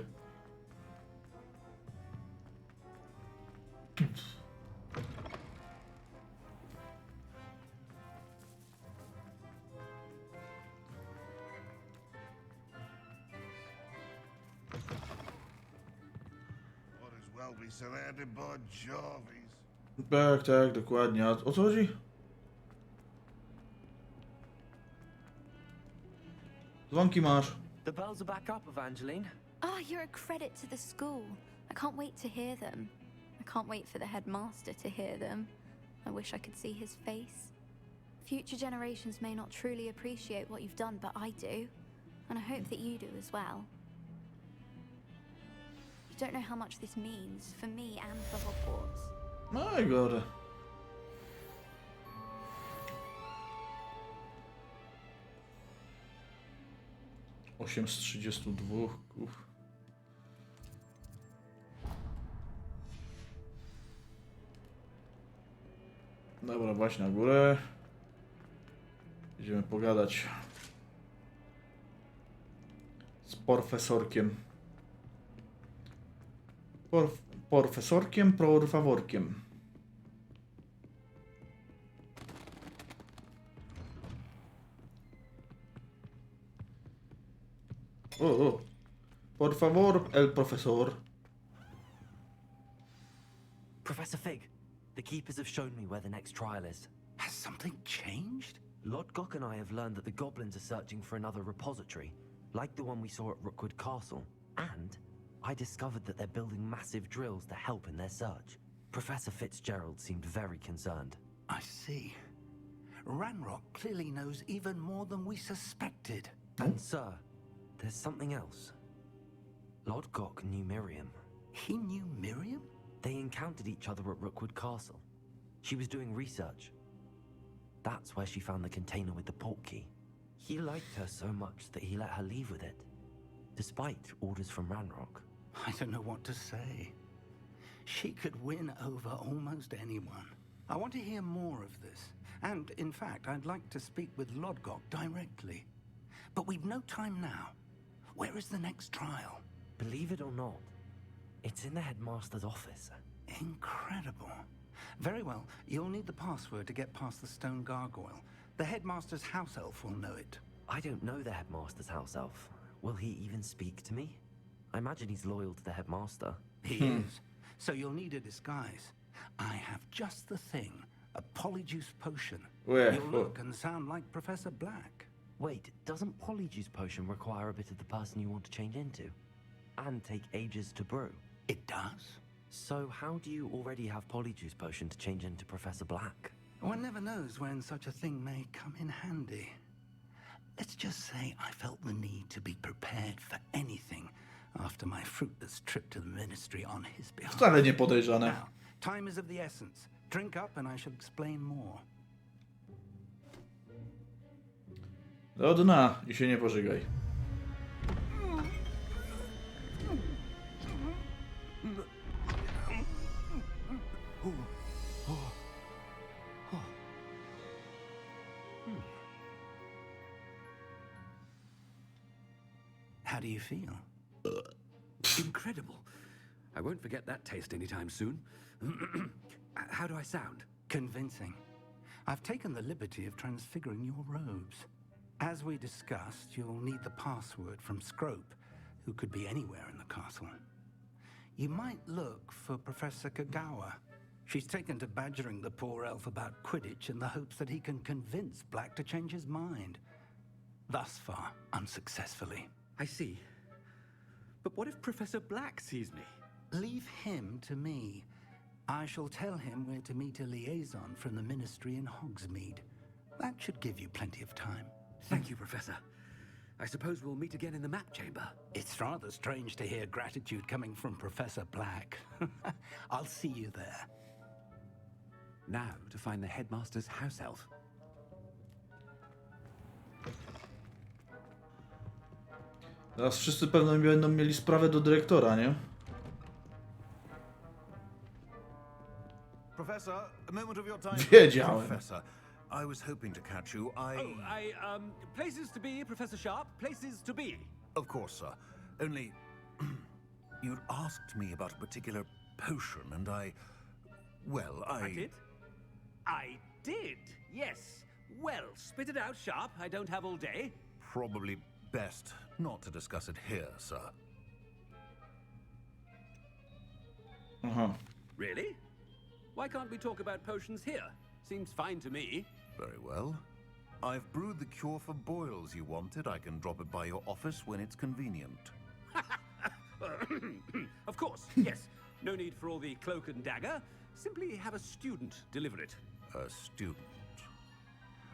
Tak, tak, dokładnie. A o co chodzi? Dzwonki masz. The bells are back up, Evangeline. Oh, you're a credit to the school. I can't wait to hear them. I can't wait for the headmaster to hear them. I wish I could see his face. Future generations may not truly appreciate what you've done, but I do. And I hope that you do as well. You don't know how much this means for me and for Hogwarts. My God. Osiem z 32. Uf. Dobra, właśnie na górę. Idziemy pogadać z profesorkiem. Profesorkiem, por favorkiem. Oh. Por favor, el profesor. Professor Fig, the keepers have shown me where the next trial is. Has something changed? Lodgok and I have learned that the goblins are searching for another repository, like the one we saw at Rookwood Castle. And I discovered that they're building massive drills to help in their search. Professor Fitzgerald seemed very concerned. I see. Ranrock clearly knows even more than we suspected. And sir, there's something else. Lodgok knew Miriam. He knew Miriam? They encountered each other at Rookwood Castle. She was doing research. That's where she found the container with the port key. He liked her so much that he let her leave with it, despite orders from Ranrock. I don't know what to say. She could win over almost anyone. I want to hear more of this. And, in fact, I'd like to speak with Lodgok directly. But we've no time now. Where is the next trial? Believe it or not, it's in the headmaster's office. Incredible. Very well, you'll need the password to get past the stone gargoyle. The headmaster's house elf will know it. I don't know the headmaster's house elf. Will he even speak to me? I imagine he's loyal to the headmaster. He is. So you'll need a disguise. I have just the thing. A polyjuice potion. You'll look and sound like Professor Black. Wait, doesn't Polyjuice Potion require a bit of the person you want to change into? And take ages to brew? It does. So how do you already have Polyjuice Potion to change into Professor Black? One never knows when such a thing may come in handy. Let's just say I felt the need to be prepared for anything after my fruitless trip to the ministry on his behalf. Wcale nie podejrzane. Now, time is of the essence. Drink up and I shall explain more. Do dna i się nie pożygaj. How do you feel? Incredible. I won't forget that taste anytime soon. How do I sound? Convincing. I've taken the liberty of transfiguring your robes. As we discussed, you'll need the password from Scrope, who could be anywhere in the castle. You might look for Professor Kagawa. She's taken to badgering the poor elf about Quidditch in the hopes that he can convince Black to change his mind. Thus far, unsuccessfully. I see. But what if Professor Black sees me? Leave him to me. I shall tell him where to meet a liaison from the ministry in Hogsmeade. That should give you plenty of time. Thank you, Professor. I suppose we'll meet again in the map chamber. It's rather strange to hear gratitude coming from Professor Black. I'll see you there. Now to find the headmaster's house elf. Teraz wszyscy pewno będą mieli sprawę do dyrektora, nie? Professor, a moment of your time. Wiedziałem. Professor, I was hoping to catch you. Places to be, Professor Sharp. Places to be. Of course, sir. Only, you'd asked me about a particular potion, and I did? I did, yes. Well, spit it out, Sharp. I don't have all day. Probably best not to discuss it here, sir. Really? Why can't we talk about potions here? Seems fine to me. Very well. I've brewed the cure for boils you wanted. I can drop it by your office when it's convenient. Of course, yes. No need for all the cloak and dagger. Simply have a student deliver it. A student.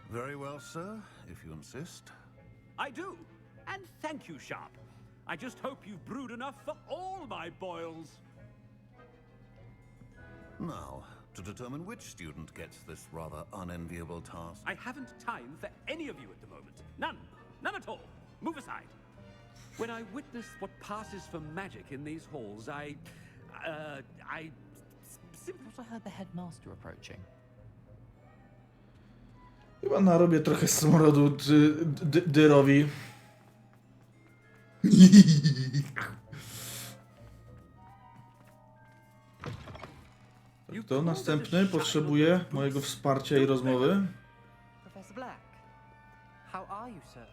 Very well, sir, if you insist. I do. And thank you, Sharp. I just hope you've brewed enough for all my boils. Now, to determine which student gets this rather unenviable task. I haven't time for any of you at the moment. None. None at all. Move aside. When I witness what passes for magic in these halls, I thought I heard the headmaster approaching. Chyba narobię trochę smrodu Dyrowi. Kto następny potrzebuje mojego wsparcia i rozmowy? Professor Black, how are you, sir?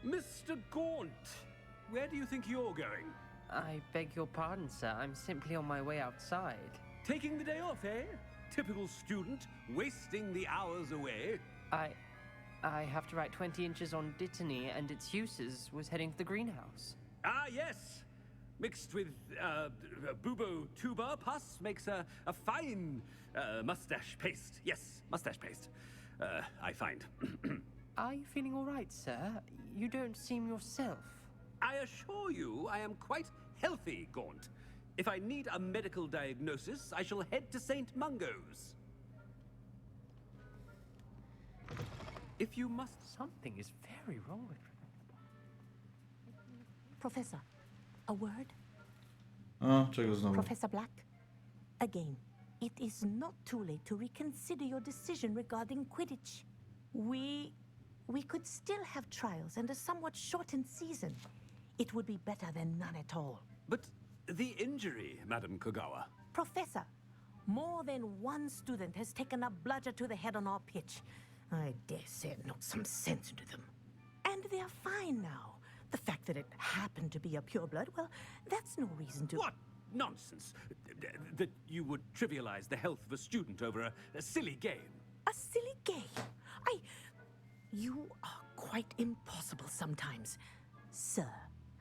Mr. Gaunt, where do you think you're going? I beg your pardon, sir. I'm simply on my way outside. Taking the day off, eh? Typical student, wasting the hours away. I have to write 20 inches on Dittany and its uses. Was heading to the greenhouse. Ah, yes. Mixed with bubo tuber pus makes a fine mustache paste. Yes, mustache paste. I find. Are you feeling all right, sir? You don't seem yourself. I assure you I am quite healthy, Gaunt. If I need a medical diagnosis, I shall head to St. Mungo's. If you must... Something is very wrong with... Professor, a word? Czego znowu? Professor Black, again, it is not too late to reconsider your decision regarding Quidditch. We could still have trials and a somewhat shortened season. It would be better than none at all. But the injury, Madam Kogawa. Professor, more than one student has taken a bludger to the head on our pitch. I dare say it knocked some sense into them. And they're fine now. The fact that it happened to be a pureblood, well, that's no reason to... What nonsense! That you would trivialize the health of a student over a silly game. A silly game? You are quite impossible sometimes. Sir,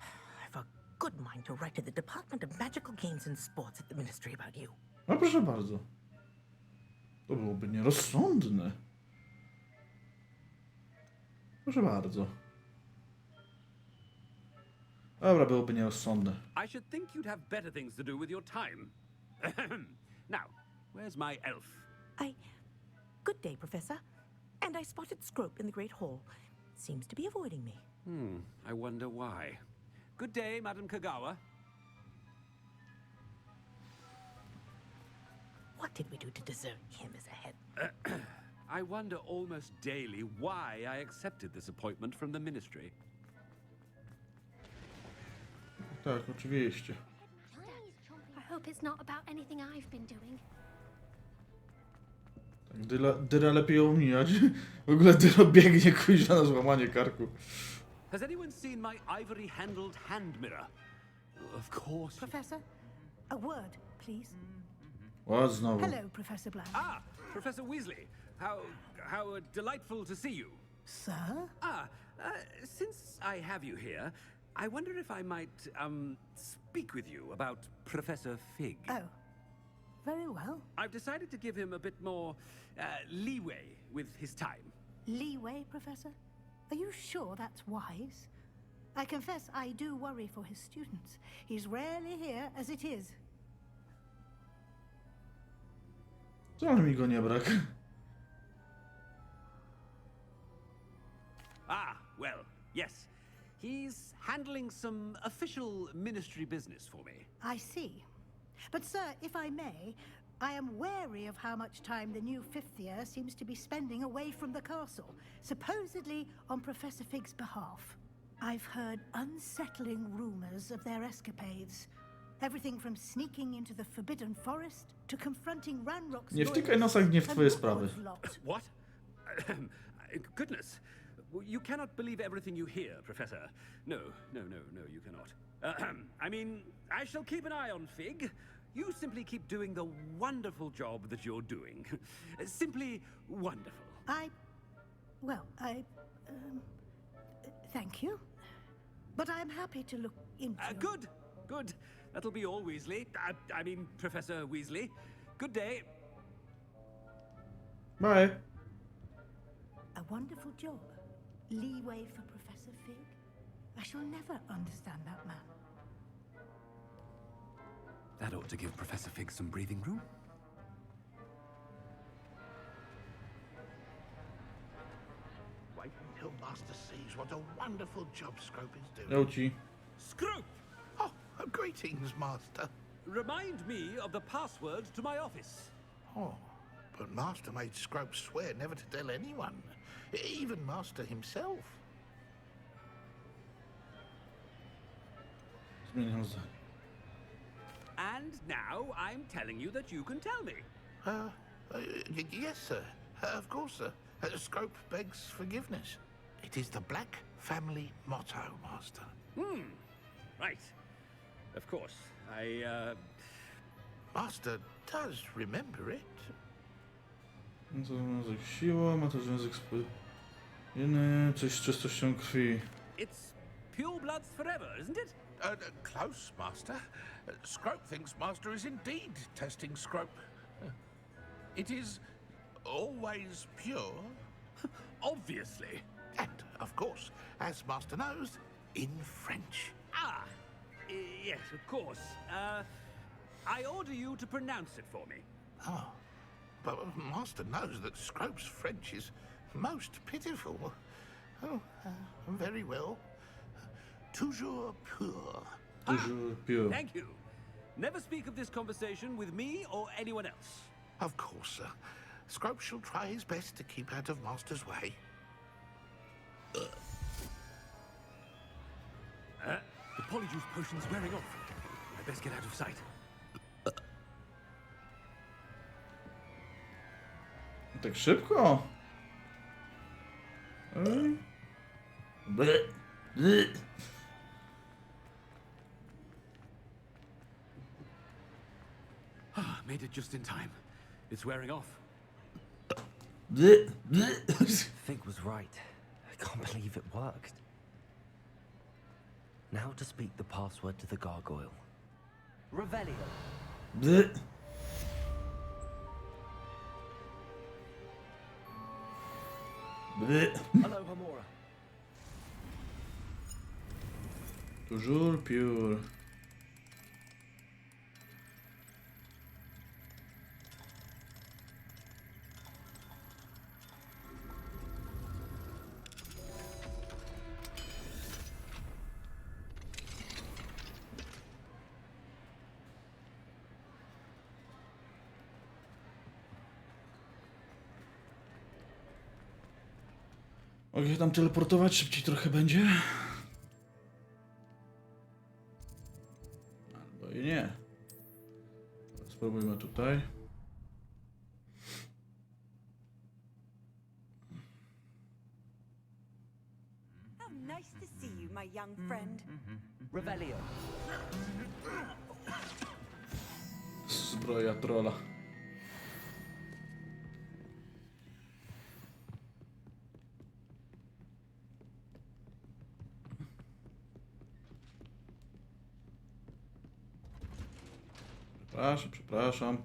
I've a good mind to write to the Department of Magical Games and Sports at the Ministry about you. No proszę bardzo. To byłoby nierozsądne. Proszę bardzo. Dobra, byłoby nierozsądne. I should think you'd have better things to do with your time. Now, where's my elf? Good day, Professor. And I spotted Scrope in the Great Hall. Seems to be avoiding me. I wonder why. Good day, Madam Kagawa. What did we do to deserve him as a head? I wonder almost daily why I accepted this appointment from the ministry. Tak, oczywiście. I hope it's not about anything I've been doing. Tak, Dyra lepiej ją omijać. W ogóle Dyra biegnie kuźwa na złamanie karku. Has anyone seen my ivory-handled hand mirror? Of course. Professor, a word, please. O, znowu. Hello, Professor Black. Professor Weasley. How delightful to see you. Sir? Since I have you here, I wonder if I might, speak with you about Professor Fig. Oh, very well. I've decided to give him a bit more, leeway with his time. Leeway, Professor? Are you sure that's wise? I confess I do worry for his students. He's rarely here as it is. Wcale mi go nie brak. Well, yes. He's handling some official ministry business for me. I see. But, sir, if I may, I am wary of how much time the new fifth year seems to be spending away from the castle, supposedly on Professor Fig's behalf. I've heard unsettling rumors of their escapades. Everything from sneaking into the Forbidden Forest to confronting Ranrock's Nie wtykaj nosach nie w twoje sprawy. What? Goodness. You cannot believe everything you hear, Professor. No, you cannot. I mean, I shall keep an eye on Fig. You simply keep doing the wonderful job that you're doing. Simply wonderful. Thank you. But I'm happy to look into... Good. That'll be all, Weasley. I mean, Professor Weasley. Good day. Bye. A wonderful job. Leeway for Professor Fig? I shall never understand that man. That ought to give Professor Fig some breathing room. Wait until Master sees what a wonderful job Scrope is doing. Leci. Scrope! Oh, greetings, Master. Remind me of the password to my office. Oh, but Master made Scrope swear never to tell anyone, even Master himself. Zmieniam zdanie. And now I'm telling you that you can tell me. Yes, sir. Of course, sir. Scrope begs forgiveness. It is the Black family motto, Master. Right. Of course. Master does remember it. Ma to związek z siłą, ma to związek z coś z czystością krwi. It's pure bloods forever, isn't it? Close, Master. Scrope thinks Master is indeed testing Scrope. It is always pure. Obviously. And, of course, as Master knows, in French. Yes, of course. I order you to pronounce it for me. Oh, but Master knows that Scrope's French is most pitiful. Oh, very well. Toujours pure. Toujours pure. Thank you. Never speak of this conversation with me or anyone else. Of course, sir. Scrope shall try his best to keep out of Master's way. The polyjuice potion's wearing off. I best get out of sight. Tak szybko? Made it just in time. It's wearing off. Fig was right. I can't believe it worked. Now to speak the password to the gargoyle. Revelio. Hello, Hamora. Toujours pure. Mogę się tam teleportować, szybciej trochę będzie. Albo i nie. Spróbujmy tutaj. How nice to see you, my young friend. Revelio. Zbroja trolla. Przepraszam.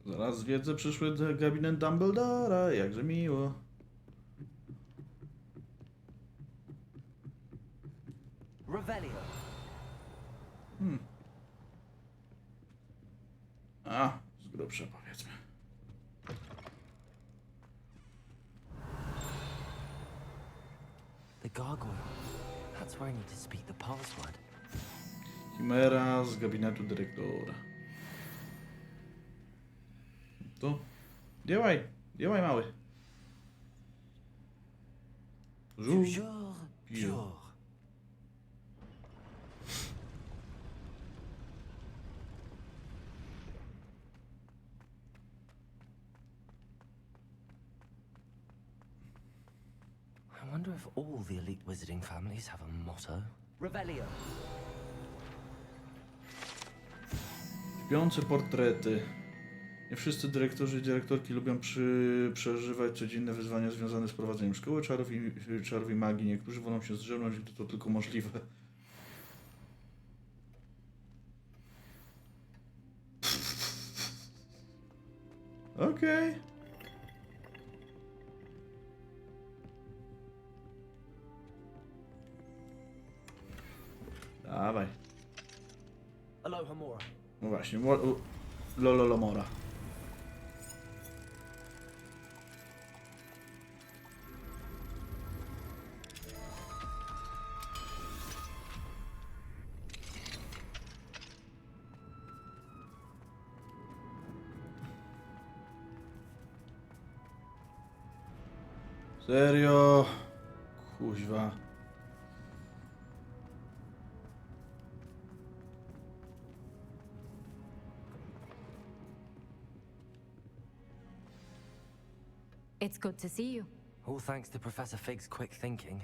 Zaraz wiedzę, przyszły gabinet Dumbledora, jakże miło. Revelio. A, z grubsza powiedzmy. The gargoyle. That's where I need to speak the password. Chimera z gabinetu dyrektora. To działaj mały. Toujours pure. I wonder if all the elite wizarding families have a motto. Revelio. Śpiące portrety. Nie wszyscy dyrektorzy i dyrektorki lubią przeżywać codzienne wyzwania związane z prowadzeniem szkoły czarów i magii. Niektórzy wolą się zdrzemnąć, gdy to tylko możliwe. Okej. Dawaj. Aloha Mora. No właśnie, Lololomora. Serio? Kuźwa. It's good to see you. All thanks to Professor Fig's quick thinking.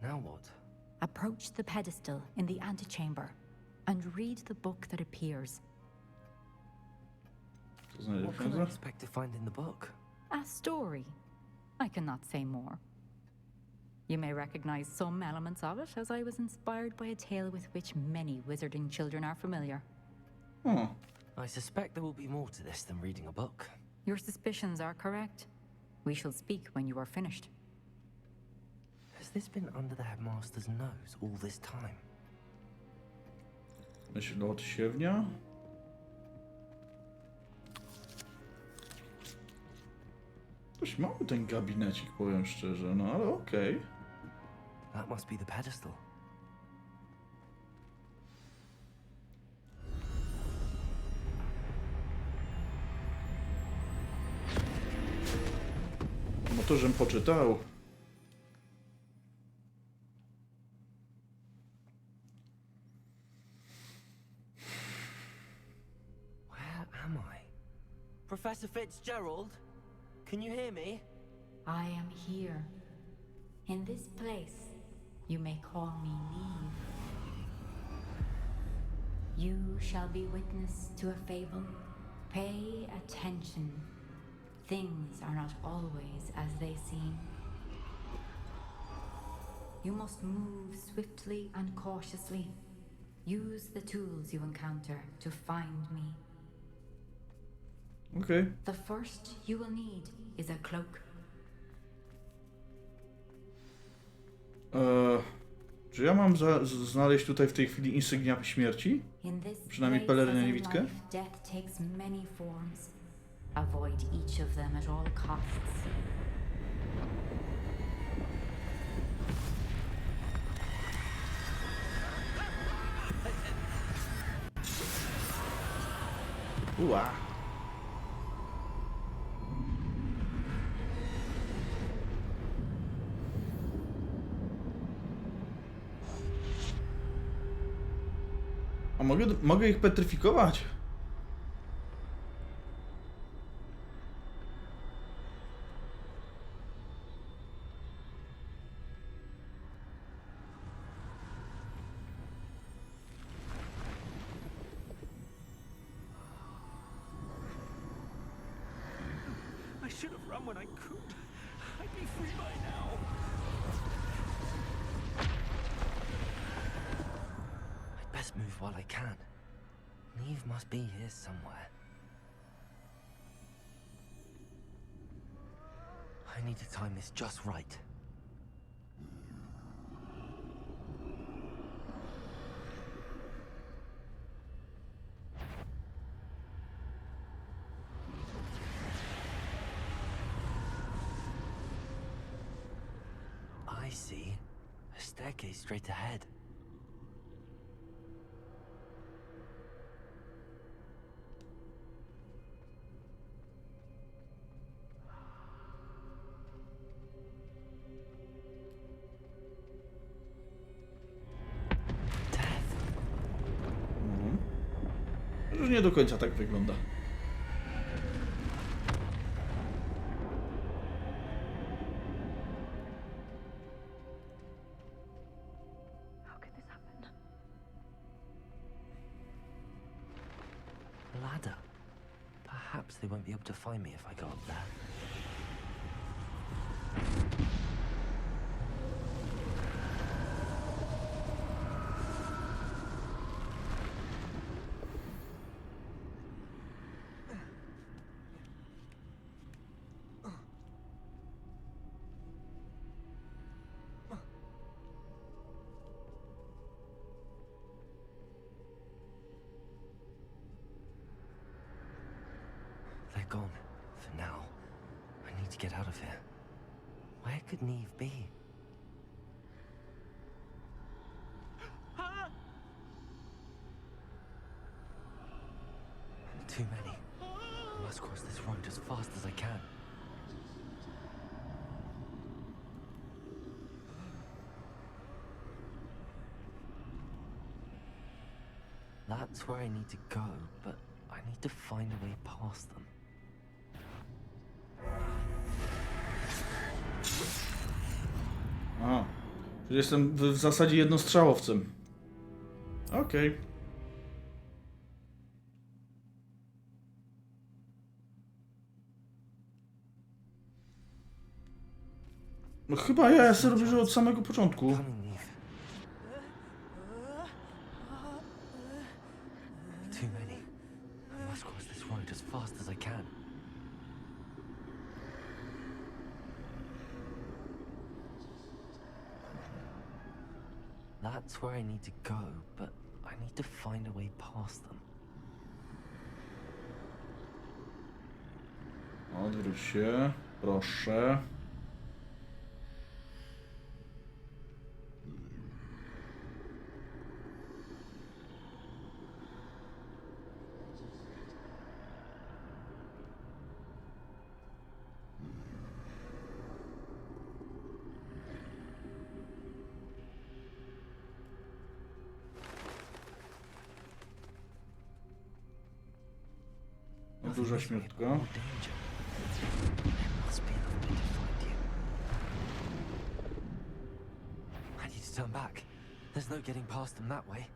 Now what? Approach the pedestal in the antechamber and read the book that appears. What can I expect to find in the book? A story. I cannot say more. You may recognize some elements of it, as I was inspired by a tale with which many wizarding children are familiar. Oh. I suspect there will be more to this than reading a book. Your suspicions are correct. We shall speak when you are finished. Has this been under the headmaster's nose all this time? Myśl od siewnia? Dość mały ten gabinecik, powiem szczerze, no ale okej. That must be the pedestal. No to, żem poczytał. Where am I? Professor Fitzgerald? Can you hear me? I am here. In this place, you may call me Neve. You shall be witness to a fable. Pay attention. Things are not always as they seem. You must move swiftly and cautiously. Use the tools you encounter to find me. Okej. The first you will need is a cloak. Czy ja mam znaleźć tutaj w tej chwili insygnia śmierci? In this Przynajmniej place pelerynę as in niewidkę? life, death takes many forms. Avoid each of them at all costs. Ua. A mogę ich petryfikować? I should have run when I could. I'd be free by now. I'd best move while I can. Neve must be here somewhere. I need to time this just right. I see. A staircase straight ahead. Już nie do końca tak wygląda. Ladder. Perhaps they won't be able to find me if I go up there. They're gone, for now. I need to get out of here. Where could Neve be? Too many. I must cross this road as fast as I can. That's where I need to go, but I need to find a way past them. A, czyli jestem w zasadzie jednostrzałowcem. Okej. No chyba ja sobie robię, że od samego początku. Too many. I must cross this road as fast as I can. That's where I need to go, but I need to find a way past them. Odwróć się, proszę. Duża śmiertka. I need to turn back. There's no getting past them that way.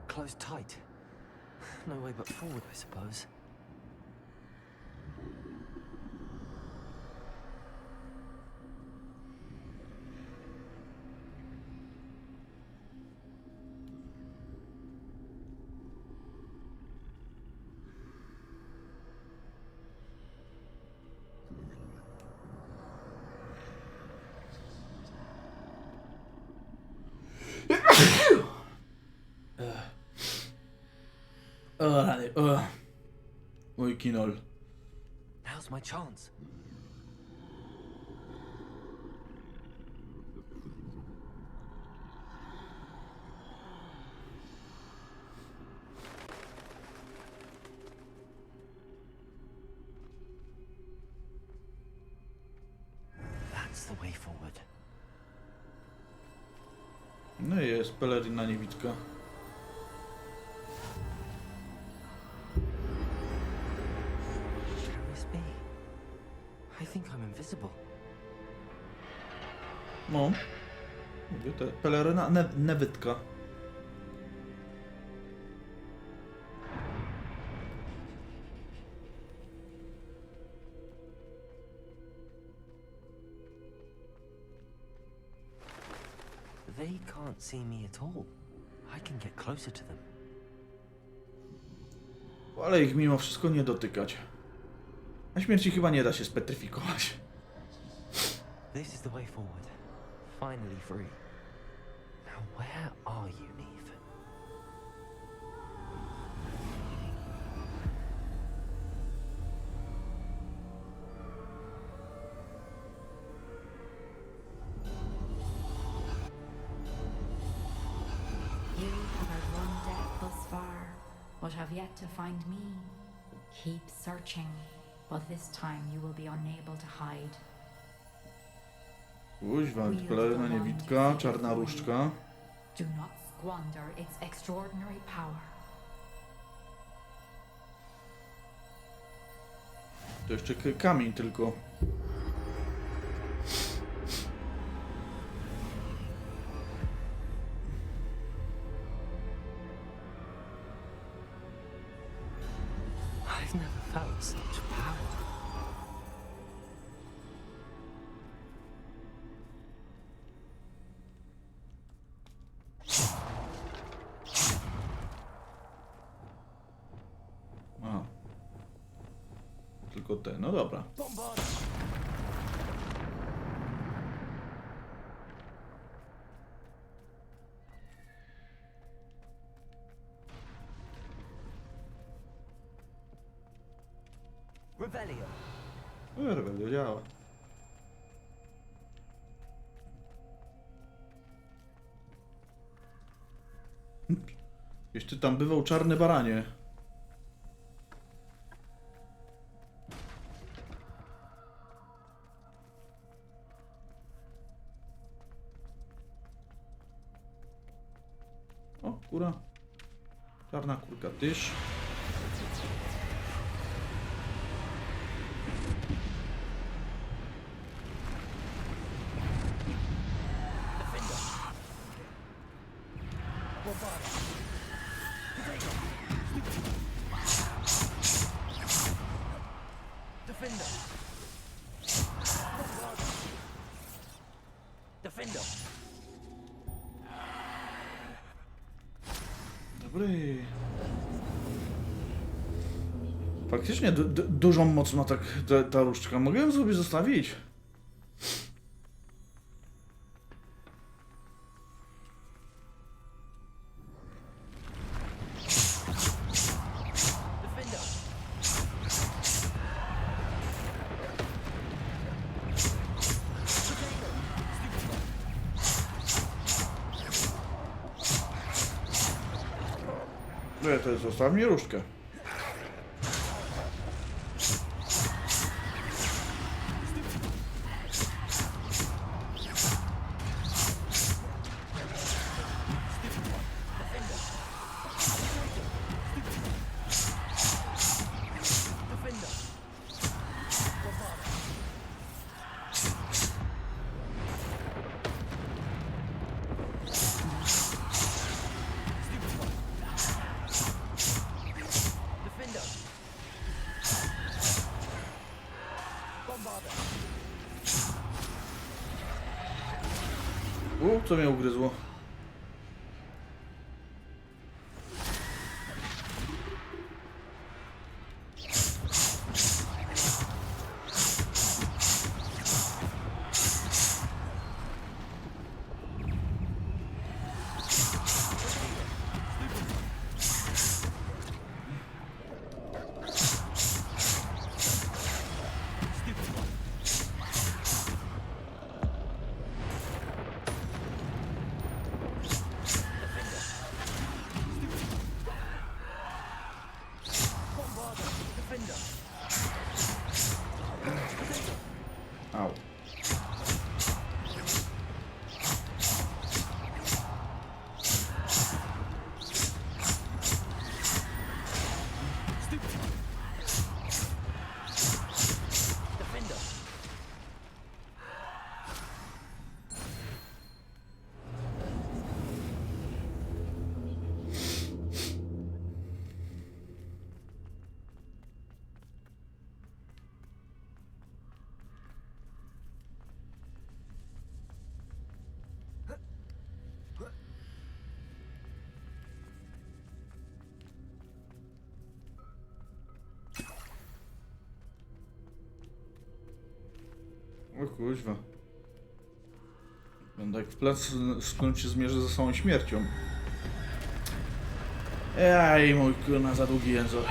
Closed tight. No way but forward, I suppose. twój kinol. Now's my chance. That's the way forward. No i jest peleryna niewidka. I think I'm invisible. No. Mówię, to peleryna niewidka. They can't see me at all. I can get closer to them. Ale ich mimo wszystko nie dotykać. Na śmierci chyba nie da się spetryfikować. This is the way forward. Finally free. Now where are you, Neve? You have outrun death thus far, but have yet to find me. Keep searching, but this time you will be unable to hide. Kuźwa, peleryna niewidka, czarna różdżka. Do not squander its extraordinary power. To jeszcze kamień tylko. I've never felt such power. A. Tylko te, no dobra. Revelio. Revelio działa. Jeszcze tam bywał czarny baranie. O, kura. Czarna kurka tyż. Defender. Dobry. Faktycznie dużą moc ma tak ta różdżka. Mogę ją sobie zostawić. To jest, zostaw mi różdżkę. Co mnie ugryzło? kuźwa. Będę jak w plac skąd się zmierzę ze samą śmiercią. Ej, mój kurna, za długi język.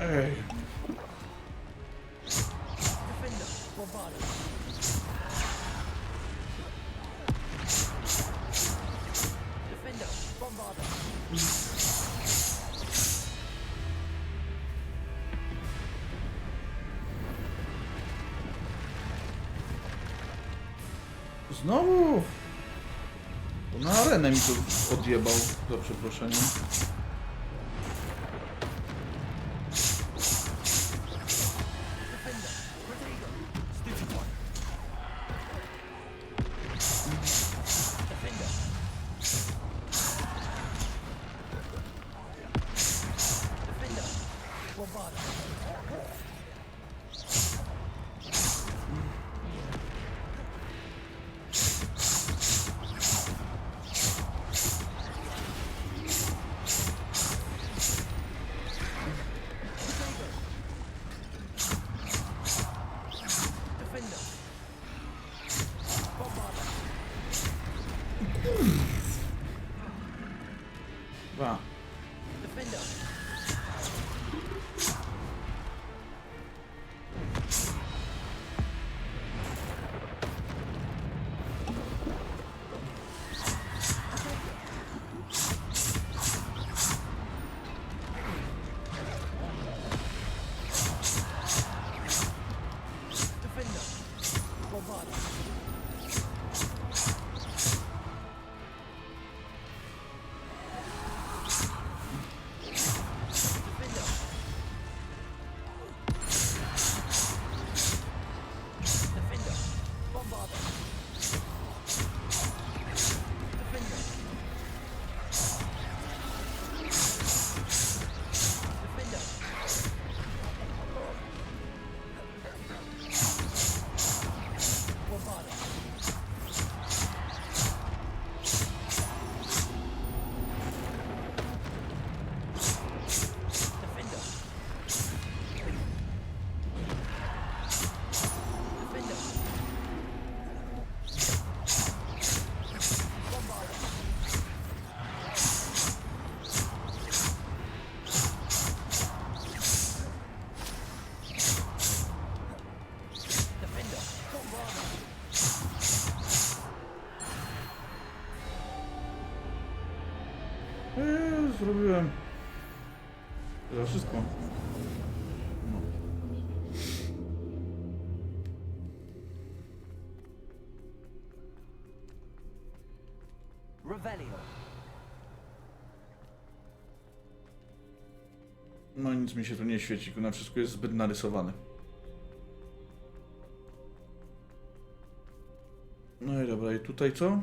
Ej. Znowu? To na arenę mi to odjebał, za przeproszeniem. Dwa. Zrobiłem. Za wszystko. No. No nic mi się tu nie świeci, na wszystko jest zbyt narysowane. No i dobra, i tutaj co?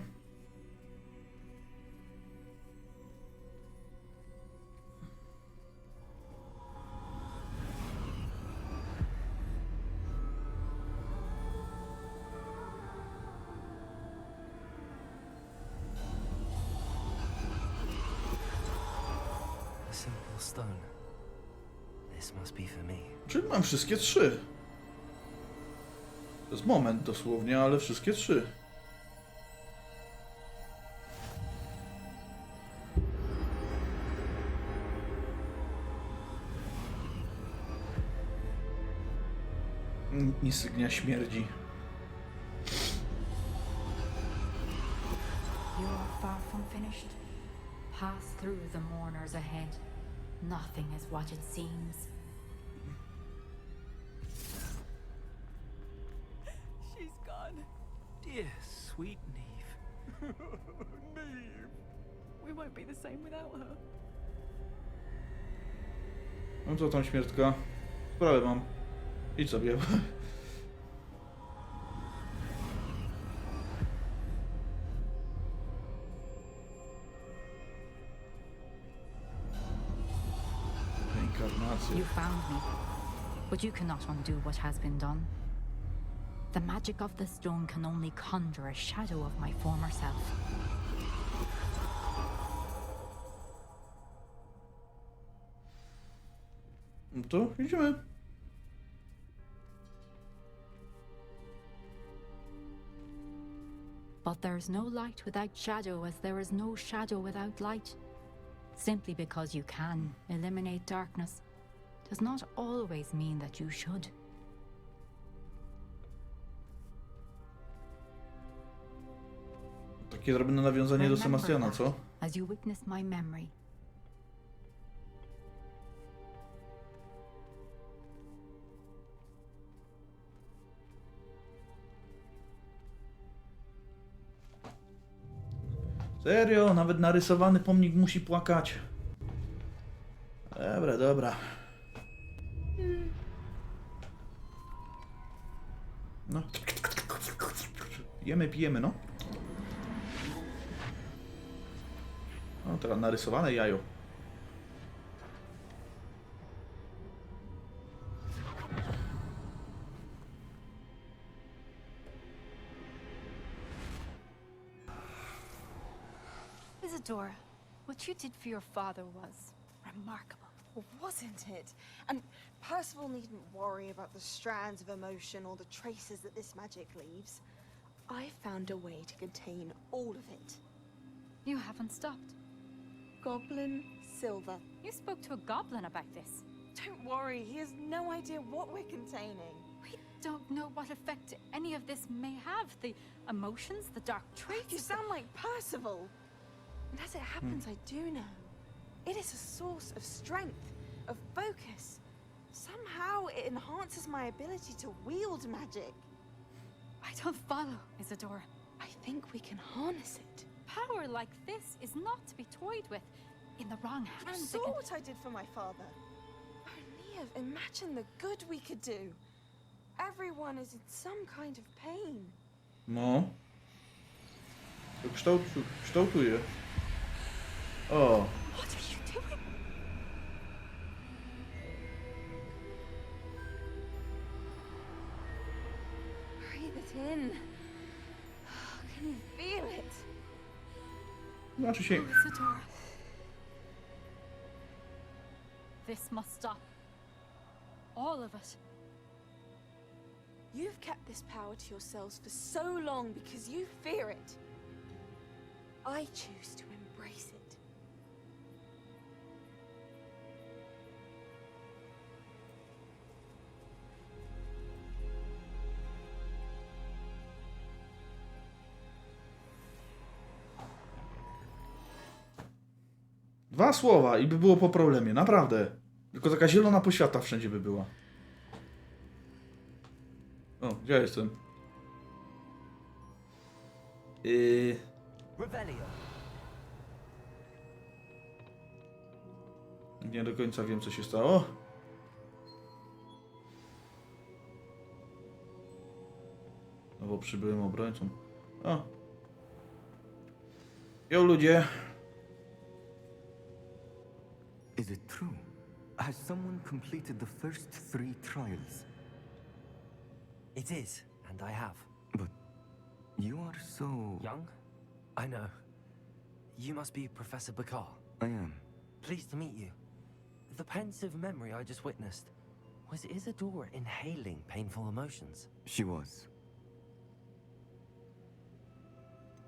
A simple stone. This must be for me. Czyli mam wszystkie trzy. To jest moment dosłownie, ale wszystkie trzy. Insygnia śmierci. You are far from finished. Pass through the mourners ahead. Nothing is what it seems. She's gone. Dear, sweet Neve. Neve. We won't be the same without her. No co tam, śmiertka? Sprawę mam. Idź sobie. You found me, but you cannot undo what has been done. The magic of the stone can only conjure a shadow of my former self. No to idziemy. But there's no light without shadow, as there is no shadow without light. Simply because you can eliminate darkness does not always mean that you should. Takie zrobione nawiązanie do Sebastiana, co? As you witness my memory. Serio? Nawet narysowany pomnik musi płakać. Dobra, dobra. No. Jemy, pijemy, no. No, teraz narysowane jajo. Isadora, what you did for your father was remarkable. Well, wasn't it? And Percival needn't worry about the strands of emotion or the traces that this magic leaves. I found a way to contain all of it. You haven't stopped. Goblin Silver. You spoke to a goblin about this. Don't worry, he has no idea what we're containing. We don't know what effect any of this may have. The emotions, the dark traits. You sound like Percival. And as it happens, I do know. It is a source of strength, of focus. Somehow it enhances my ability to wield magic. I don't follow, Isadora. I think we can harness it. Power like this is not to be toyed with. In the wrong You hands, saw what I did for my father. Only imagine the good we could do. Everyone is in some kind of pain. No. To kształtuje. O. What are you doing? Breathe it in. Can you feel it? Znaczy się... Isadora. This must stop. All of it. You've kept this power to yourselves for so long because you fear it. I choose to embrace it. Dwa słowa i by było po problemie, naprawdę. Tylko taka zielona poświata wszędzie by była. O, gdzie ja jestem? Nie do końca wiem, co się stało. Nowo przybyłym obrońcą. O! Jo, ludzie! Is it true? Has someone completed the first 3 trials? It is, and I have. But you are so... Young? I know. You must be Professor Bakar. I am. Pleased to meet you. The pensive memory I just witnessed, was Isadora inhaling painful emotions? She was.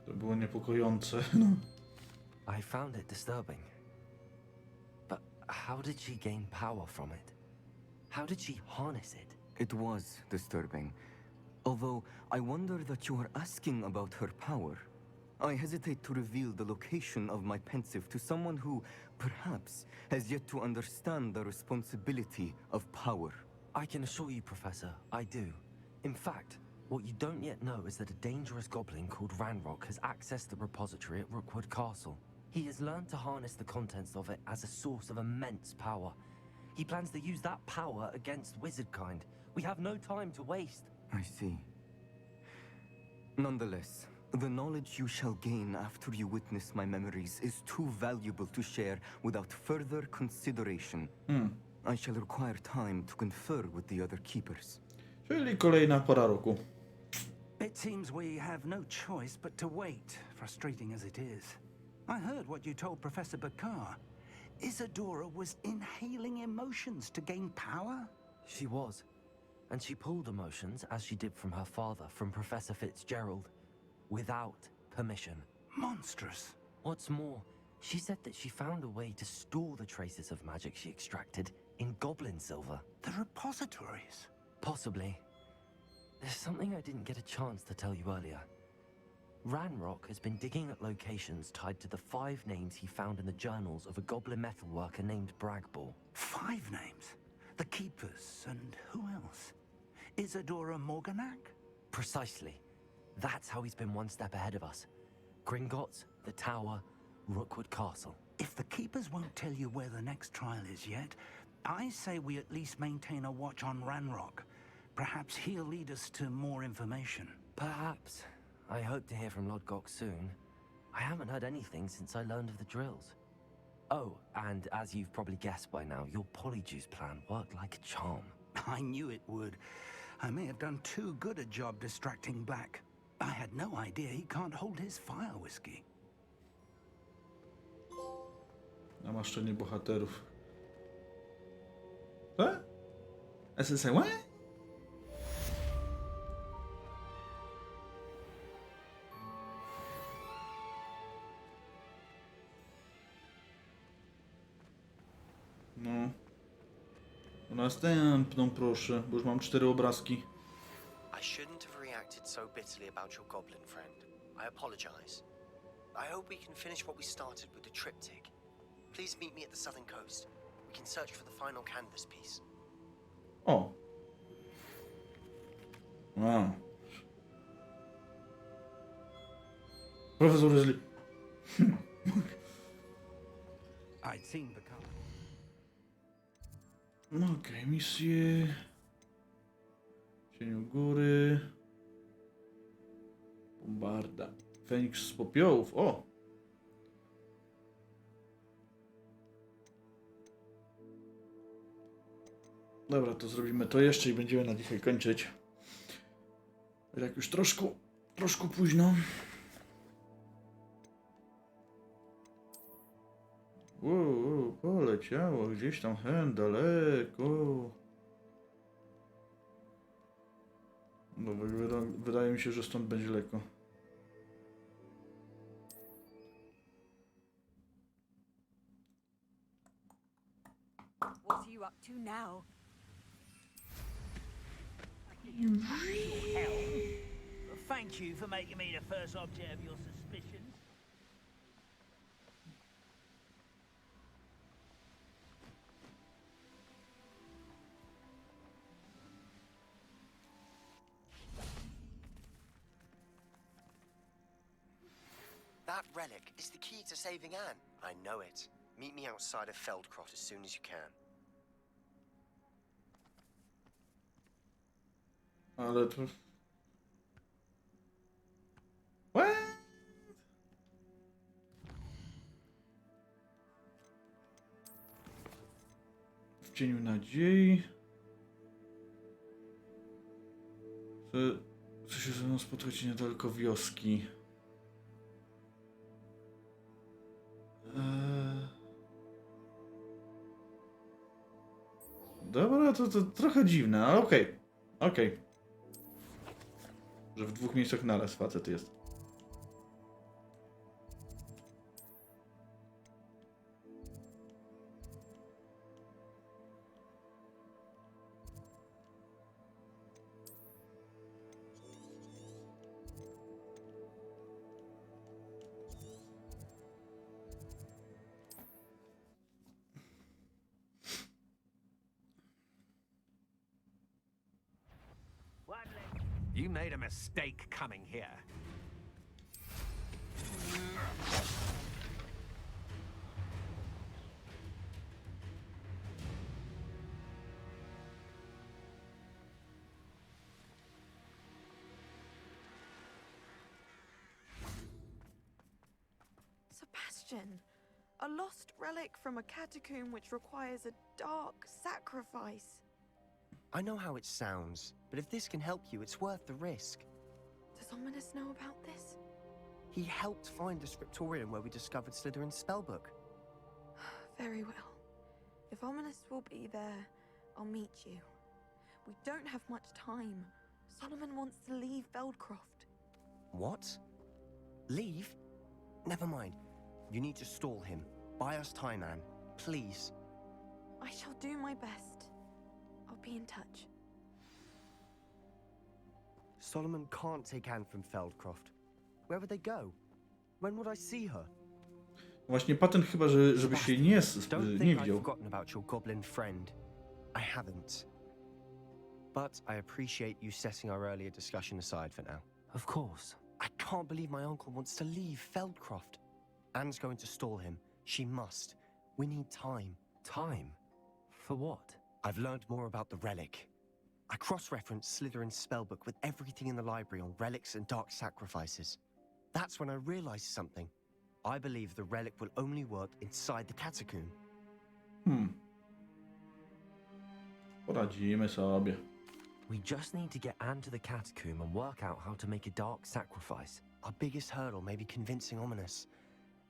To było niepokojące. I found it disturbing. But how did she gain power from it? How did she harness it? It was disturbing. Although I wonder that you are asking about her power. I hesitate to reveal the location of my pensive to someone who, perhaps, has yet to understand the responsibility of power. I can assure you, Professor, I do. In fact, what you don't yet know is that a dangerous goblin called Ranrock has accessed the repository at Rookwood Castle. He has learned to harness the contents of it as a source of immense power. He plans to use that power against wizardkind. We have no time to waste. I see. Nonetheless, the knowledge you shall gain after you witness my memories is too valuable to share without further consideration. I shall require time to confer with the other keepers. Czyli kolejna pora roku. It seems we have no choice but to wait, frustrating as it is. I heard what you told Professor Bakar. Isadora was inhaling emotions to gain power? She was. And she pulled emotions, as she did from her father, from Professor Fitzgerald, without permission. Monstrous. What's more, she said that she found a way to store the traces of magic she extracted in goblin silver. The repositories? Possibly. There's something I didn't get a chance to tell you earlier. Ranrock has been digging at locations tied to the 5 names he found in the journals of a goblin metalworker named Bragball. 5 names? The Keepers, and who else? Isadora Morganac? Precisely. That's how he's been one step ahead of us. Gringotts, the Tower, Rookwood Castle. If the Keepers won't tell you where the next trial is yet, I say we at least maintain a watch on Ranrock. Perhaps he'll lead us to more information. Perhaps. I hope to hear from Lodgok soon. I haven't heard anything since I learned of the drills. Oh, and as you've probably guessed by now, your Polyjuice plan worked like a charm. I knew it would. I may have done too good a job distracting Black. I had no idea he can't hold his fire whiskey. Namaszczenie bohaterów. Co? SSE? No. Następną proszę, bo już mam 4 obrazki. I shouldn't have reacted so bitterly about your goblin friend. I apologize. I hope we can finish what we started with the triptych. Please meet me at the southern coast. We can search for the final canvas piece. O. Wow. Profesor Weasley. I'd seen the color. No okej, misje. Cieniu góry. Bombarda. Feniks z popiołów. O! Dobra, to zrobimy to jeszcze i będziemy na dzisiaj kończyć. Jak już troszkę późno. Poleciało gdzieś tam daleko. No, wydaje mi się, że stąd będzie lekko. What are you up to now? Thank you for making me the first object of your suspicions. That relic is the key to saving Anne. I know it. Meet me outside of Feldcroft as soon as you can. Ale to... What? W cieniu nadziei. Chcę się ze mną spotkać niedaleko wioski. Dobra, to trochę dziwne, ale okej. Okej. Że w dwóch miejscach naraz facet jest. You made a mistake coming here. Sebastian, a lost relic from a catacomb which requires a dark sacrifice. I know how it sounds, but if this can help you, it's worth the risk. Does Ominous know about this? He helped find the scriptorium where we discovered Slytherin's spellbook. Very well. If Ominous will be there, I'll meet you. We don't have much time. Solomon wants to leave Feldcroft. What? Leave? Never mind. You need to stall him. Buy us time, Anne. Please. I shall do my best. I'll be in touch. Solomon can't take Anne from Feldcroft. Where would they go? When would I see her? Właśnie patent chyba, żeby się nie widział. I've forgotten about your goblin friend. I haven't. But I appreciate you setting our earlier discussion aside for now. Of course. I can't believe my uncle wants to leave Feldcroft. Anne's going to stall him. She must. We need time. Time? For what? I've learned more about the relic. I cross-referenced Slytherin's spellbook with everything in the library on relics and dark sacrifices. That's when I realized something. I believe the relic will only work inside the catacomb. Poradzimy sobie. We just need to get Anne to the catacomb and work out how to make a dark sacrifice. Our biggest hurdle may be convincing Ominous.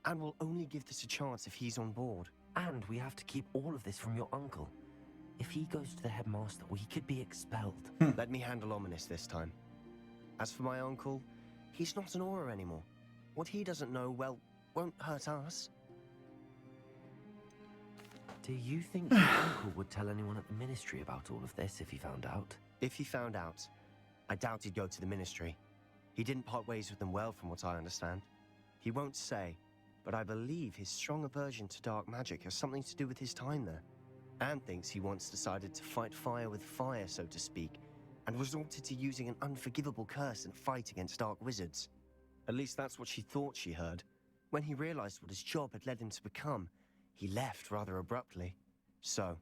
And we'll only give this a chance if he's on board. And we have to keep all of this from your uncle. If he goes to the headmaster, we could be expelled. Let me handle Ominous this time. As for my uncle, he's not an Auror anymore. What he doesn't know, well, won't hurt us. Do you think your uncle would tell anyone at the ministry about all of this if he found out? If he found out, I doubt he'd go to the ministry. He didn't part ways with them well, from what I understand. He won't say, but I believe his strong aversion to dark magic has something to do with his time there. Anne thinks he once decided to fight fire with fire, so to speak, and resorted to using an unforgivable curse in a fight against dark wizards. At least that's what she thought she heard. When he realized what his job had led him to become, he left rather abruptly. So,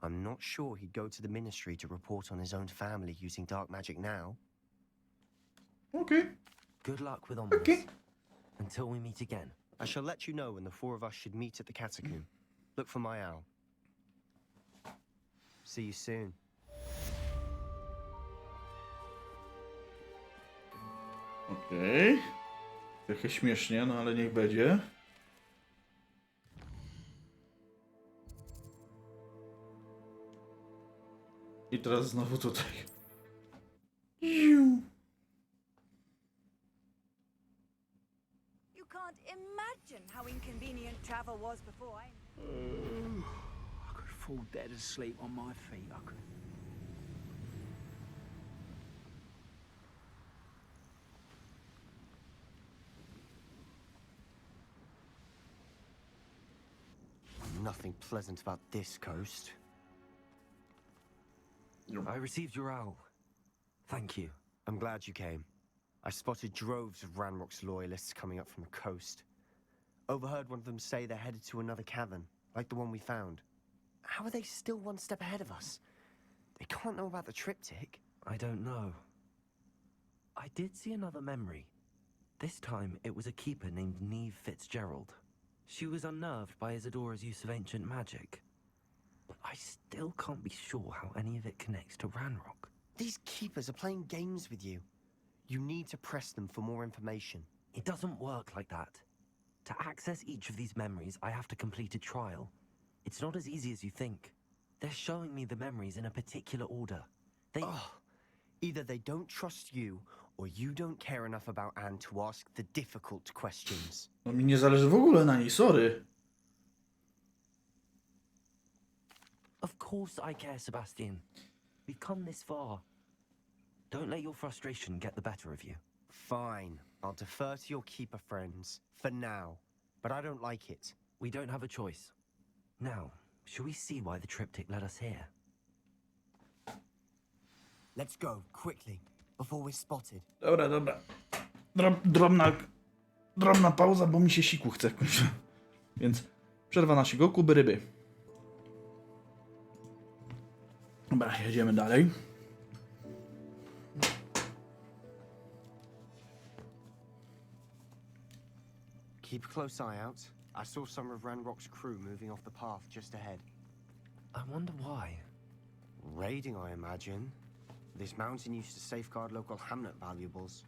I'm not sure he'd go to the ministry to report on his own family using dark magic now. Okay. Good luck with Ominous. Okay. Until we meet again. I shall let you know when the four of us should meet at the catacomb. Look for my owl. See you soon. Okej. Trochę śmiesznie, no ale niech będzie. I teraz znowu tutaj. You can't imagine how inconvenient travel was before I could fall dead asleep on my feet. I could. Nothing pleasant about this coast. I received your owl. Thank you. I'm glad you came. I spotted droves of Ranrock's loyalists coming up from the coast. Overheard one of them say they're headed to another cavern, like the one we found. How are they still one step ahead of us? They can't know about the triptych. I don't know. I did see another memory. This time, it was a keeper named Neve Fitzgerald. She was unnerved by Isadora's use of ancient magic. But I still can't be sure how any of it connects to Ranrock. These keepers are playing games with you. You need to press them for more information. It doesn't work like that. To access each of these memories, I have to complete a trial. It's not as easy as you think. They're showing me the memories in a particular order. Either they don't trust you, or you don't care enough about Anne to ask the difficult questions. No mi nie zależy w ogóle na niej, sorry. Of course I care, Sebastian. We've come this far. Don't let your frustration get the better of you. Fine. I'll defer to your keeper friends. For now. But I don't like it. We don't have a choice. Now, shall we see why the triptych led us here? Let's go, quickly, before we're spotted. Dobra, dobra. Drobna pauza, bo mi się siku chce. Więc przerwa na sigoku, ryby. Dobra, jedziemy dalej. Keep a close eye out. I saw some of Ranrock's crew moving off the path just ahead. I wonder why. Raiding, I imagine. This mountain used to safeguard local hamlet valuables.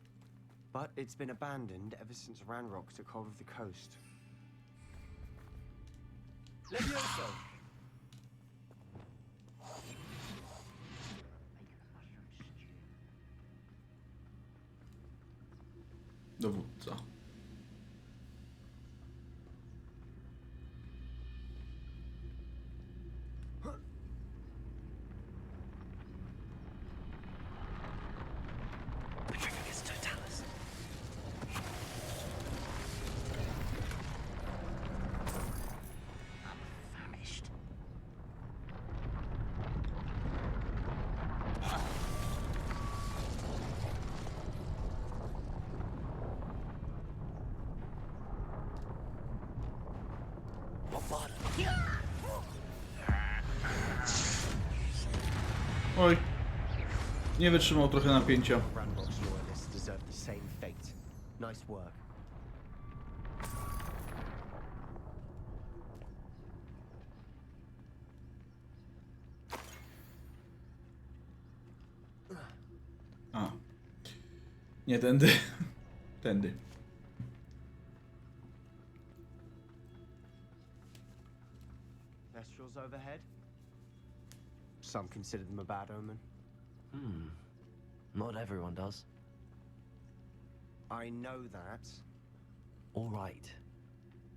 But it's been abandoned ever since Ranrock took hold of the coast. Levioso! Dowódca. Oj, nie wytrzymał trochę napięcia. Ranrock's loyalists deserve the same fate. Nice work. A. Nie tędy. Tędy. Thestrals overhead? Some consider them a bad omen. Not everyone does. I know that. All right.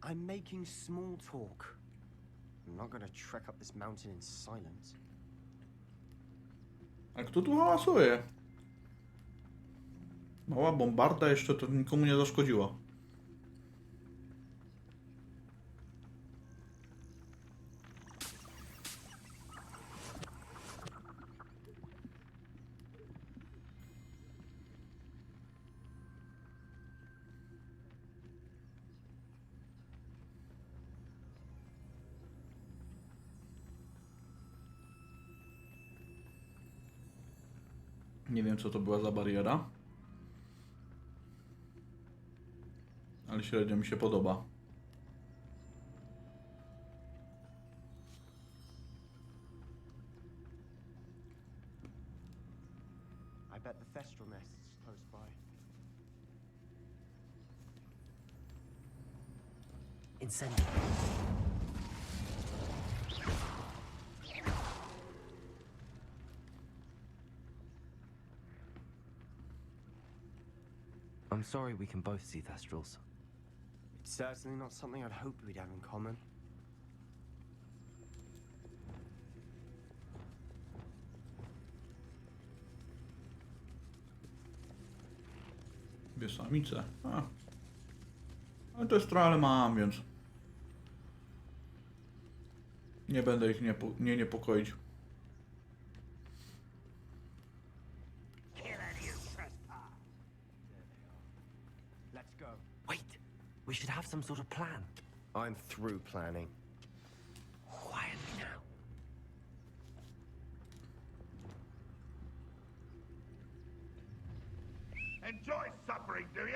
I'm making small talk. I'm not gonna trek up this mountain in silence. A kto tu hałasuje? Mała bombarda jeszcze to nikomu nie zaszkodziła. Nie wiem, co to była za bariera. Ale średnio mi się podoba. I bet the Thestral nest is close by. Incendio. I'm sorry we can both see Thestrals. It's certainly not something I'd hoped we'd have in common. Dwie samice. A. Ale to jest trochę mam, więc nie będę ich nie niepokoić. We should have some sort of plan. I'm through planning. Quietly now. Enjoy suffering, do you?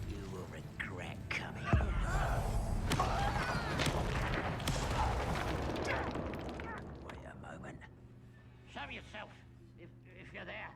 You will regret coming. Wait a moment. Show yourself, if you're there.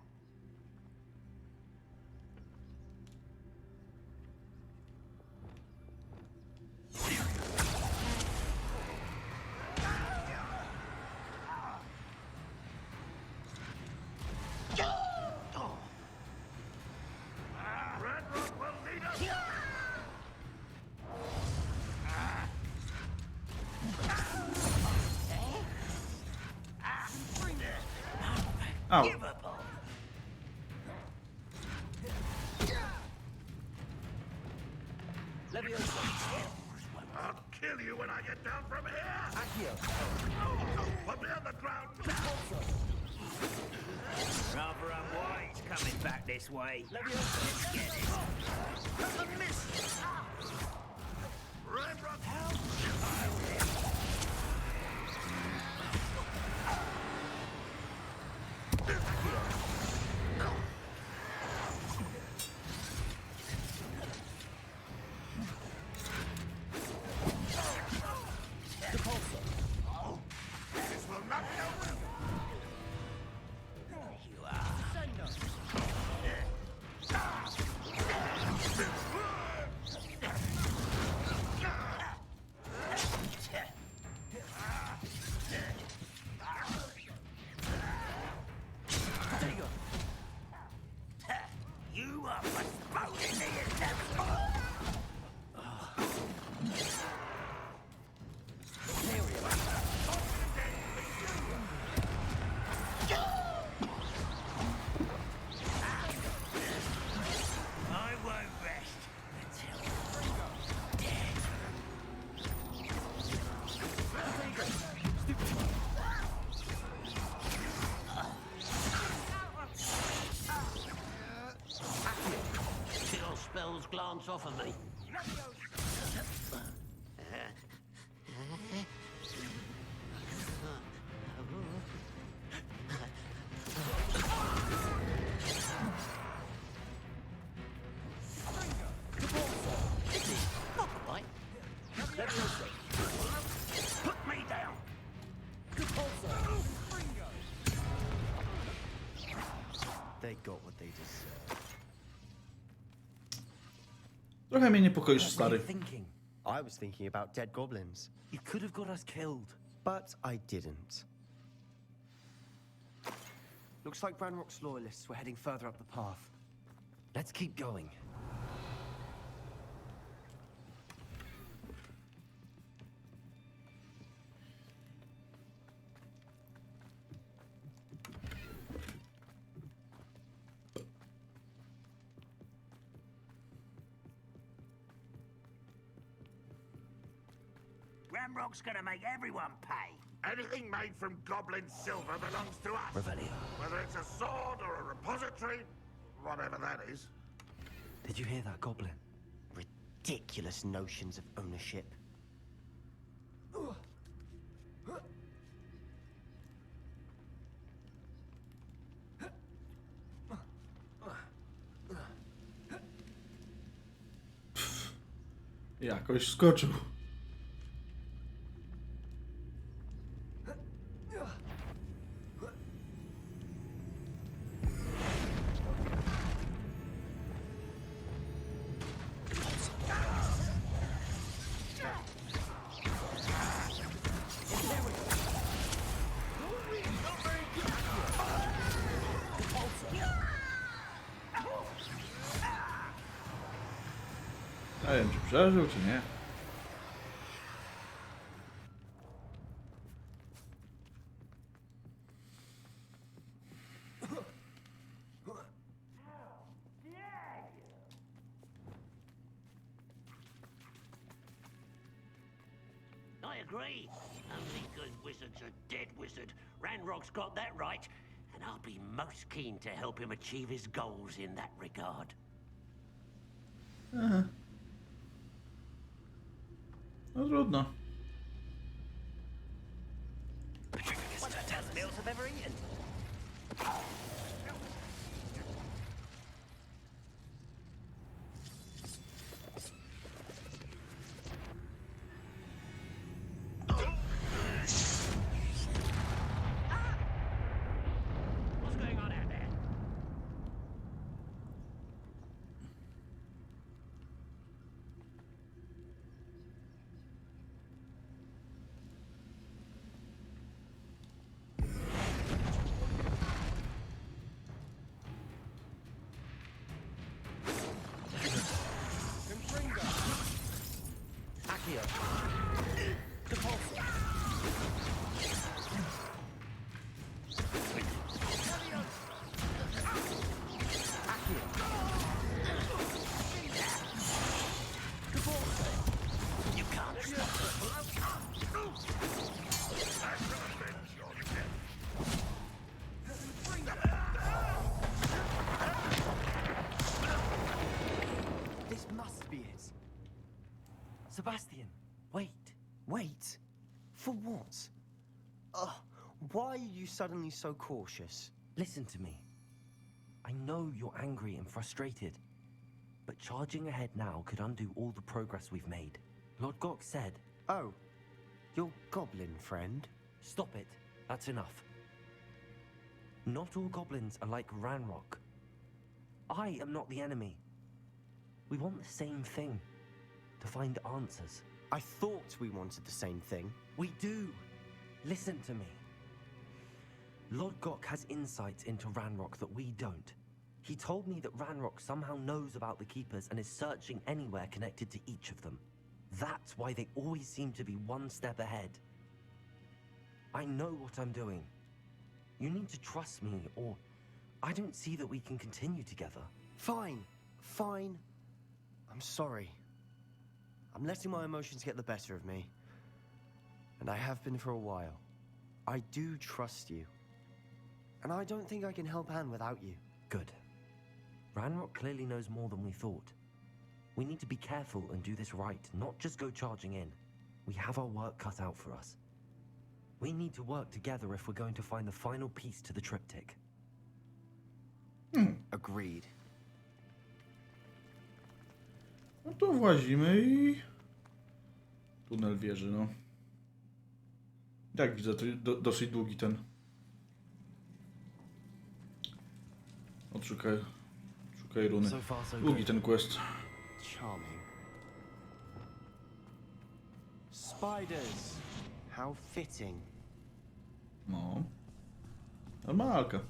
Ow. I'll kill you when I get down from here! Put me on the ground now! Rather unwise coming back this way. Let's get it. I missed. Red Rock, this will not go well! You are. You are postponing the attempt. I won't rest until dead. Chill spells glance off of me. Not quite. Put me down. They got what they deserve. Trochę mnie niepokoisz, What stary. were you thinking? I was thinking about dead goblins. You could have got us killed. But I didn't. Looks like Ranrock's loyalists were heading further up the path. Let's keep going. Ramrock's gonna make everyone pay. Anything made from goblin silver belongs to us. Revelio. Whether it's a sword or a repository, whatever that is. Did you hear that, Goblin? Ridiculous notions of ownership. Jakoś skoczył. Nie wiem, czy przeżył, czy nie. agree. Only good wizard's a dead wizard. Ranrock's got that right, and I'll be most keen to help him achieve his goals in that regard. Aha. No trudno. One of the best meals I've ever eaten. What's going on out there? Accio. Depulso. You can't This must be it. Sebastian, wait. Wait? For what? Why are you suddenly so cautious? Listen to me. I know you're angry and frustrated, but charging ahead now could undo all the progress we've made. Lord Gok said... Oh, your goblin friend? Stop it. That's enough. Not all goblins are like Ranrock. I am not the enemy. We want the same thing. To find answers. I thought we wanted the same thing. We do. Listen to me. Lord Gok has insights into Ranrock that we don't. He told me that Ranrock somehow knows about the Keepers and is searching anywhere connected to each of them. That's why they always seem to be one step ahead. I know what I'm doing. You need to trust me, or I don't see that we can continue together. Fine. Fine. I'm sorry. I'm letting my emotions get the better of me. And I have been for a while. I do trust you. And I don't think I can help Anne without you. Good. Ranrock clearly knows more than we thought. We need to be careful and do this right, not just go charging in. We have our work cut out for us. We need to work together if we're going to find the final piece to the triptych. Agreed. No to włazimy i... Tunel wieży, no. Jak widzę, to dosyć długi ten... Odszukaj runy. Długi ten quest. Charming. Spiders. How fitting. No. Normalka.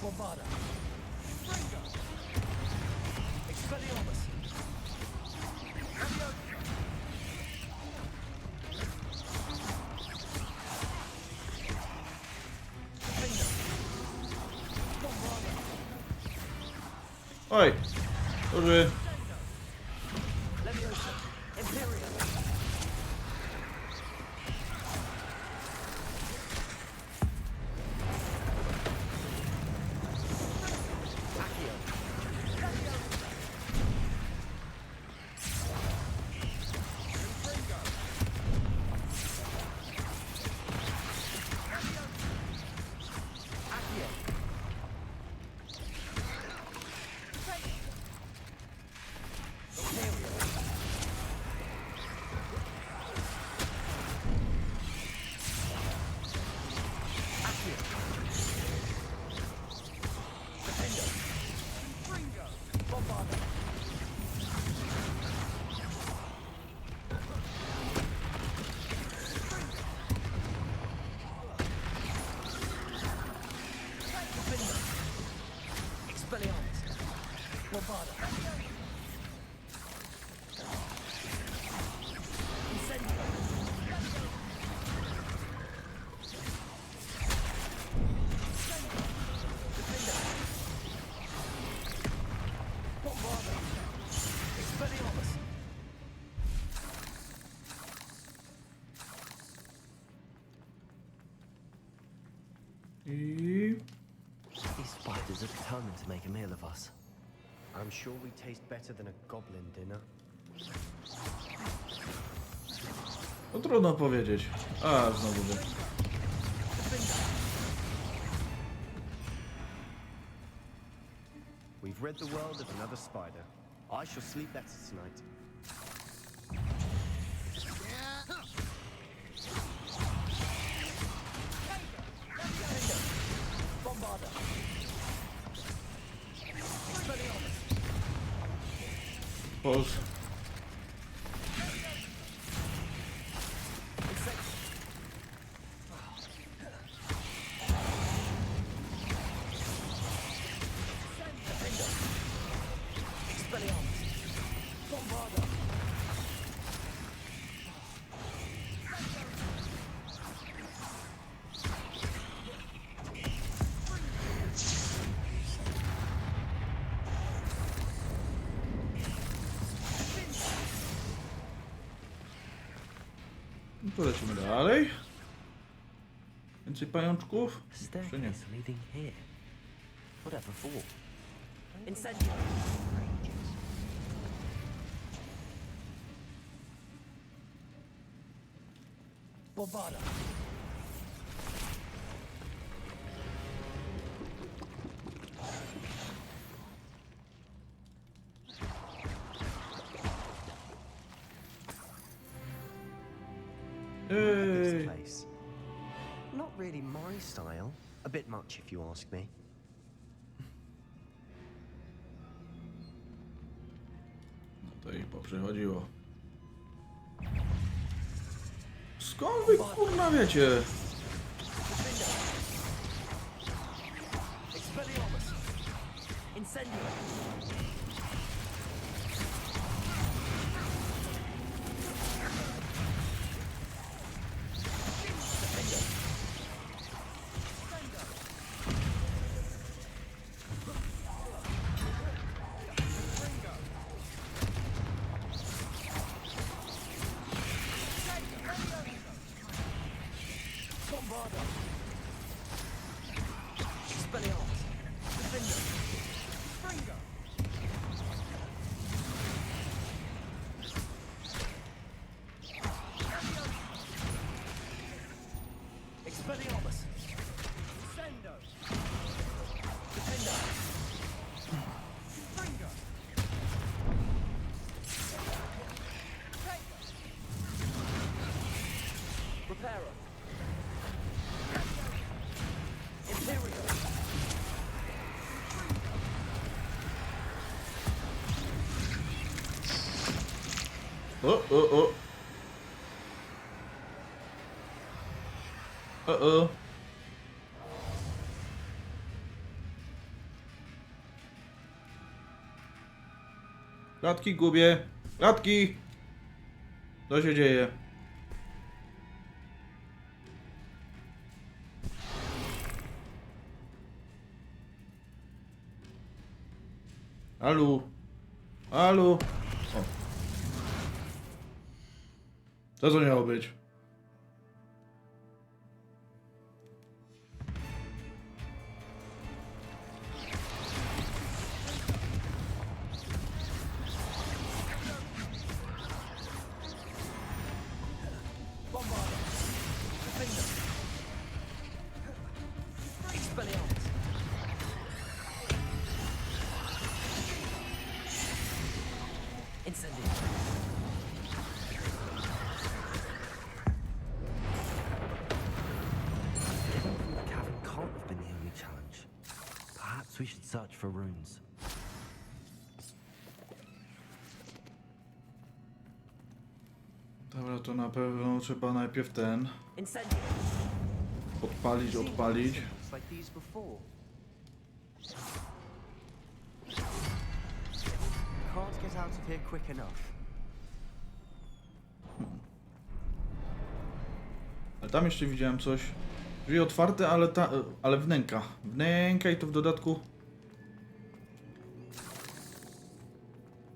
Bombada. Ringo. Expelliarmus. Oj, duży. I... These spiders are determined to make a meal of us. I'm sure we taste better than a goblin dinner. No trudno powiedzieć. A, znowu nie. We've read the world of another spider. I shall sleep better tonight. Pause. No to lecimy dalej. Więcej pajączków? Jeszcze nie. leading here. Whatever for. Incendio. Bovada. This place. Not really my style. A bit much, if you ask me. No to i poprzychodziło. Skąd wy kurna wiecie? Incendio. O. Klatki gubię. Klatki! Co się dzieje? Alu. Alu. O. Co to miało być? We should search for runes. Dobra, to na pewno trzeba najpierw ten odpalić. Can't get out of here quick enough. Ale tam jeszcze widziałem coś. Drzwi otwarte, ale wnęka. Wnęka i to w dodatku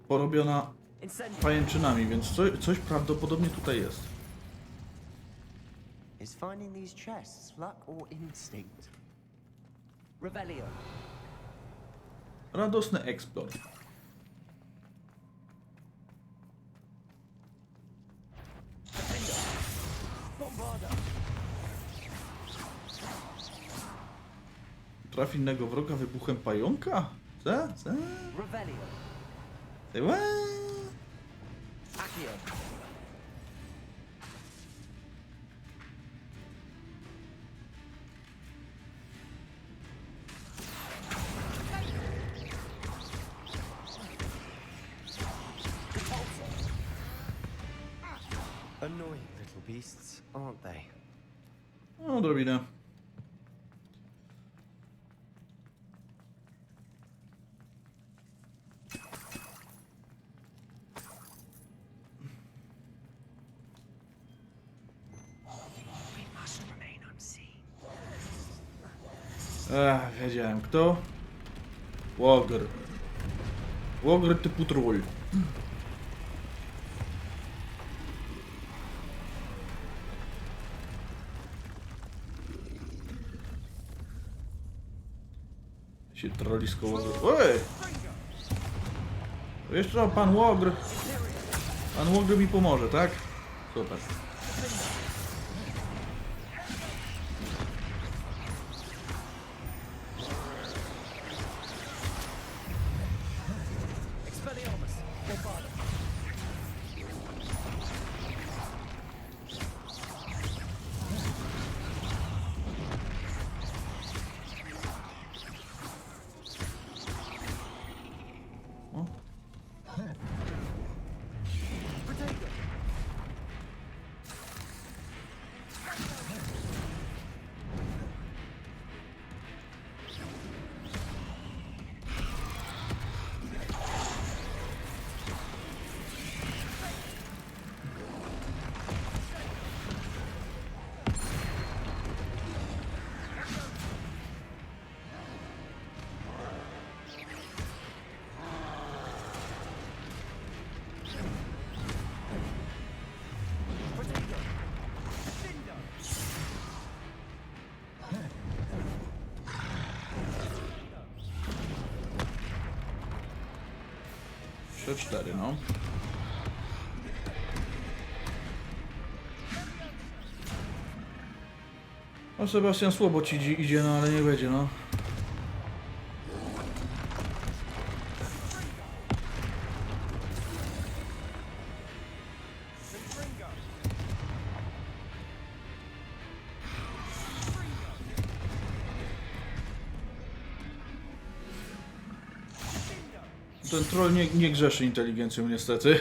porobiona pajęczynami, więc coś prawdopodobnie tutaj jest. Is finding these chests luck or instinct? Revelio. Radosny eksplor. Trafi innego wroga wybuchem pająka? Co? Revelio. Say what? Accio. Annoying little beasts, aren't they? No, odrobinę. Wiedziałem kto. Łogr. Łogr typu troll. Się trolisko łogr. Ej! Jeszcze pan łogr. Pan łogr mi pomoże, tak? Super. Przed 4, no. No Sebastian słabo ci idzie, no ale nie będzie, no. Ten troll nie grzeszy inteligencją niestety.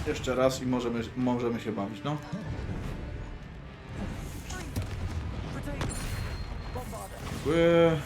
Jeszcze raz i możemy się bawić, no. Dziękuję.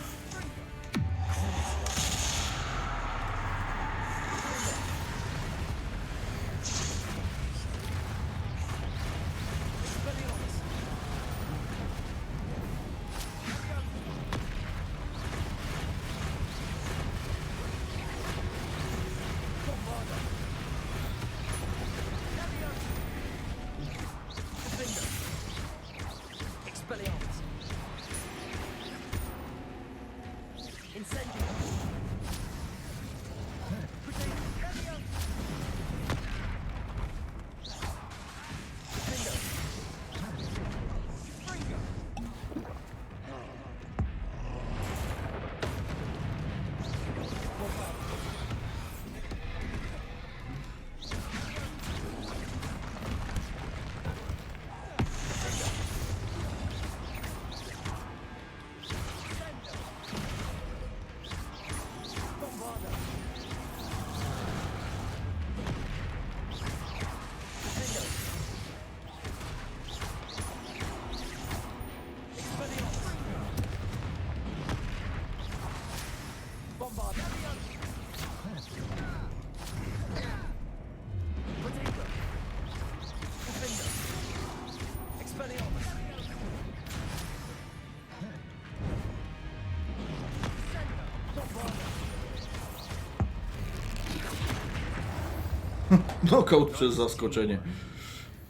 Knockout przez zaskoczenie.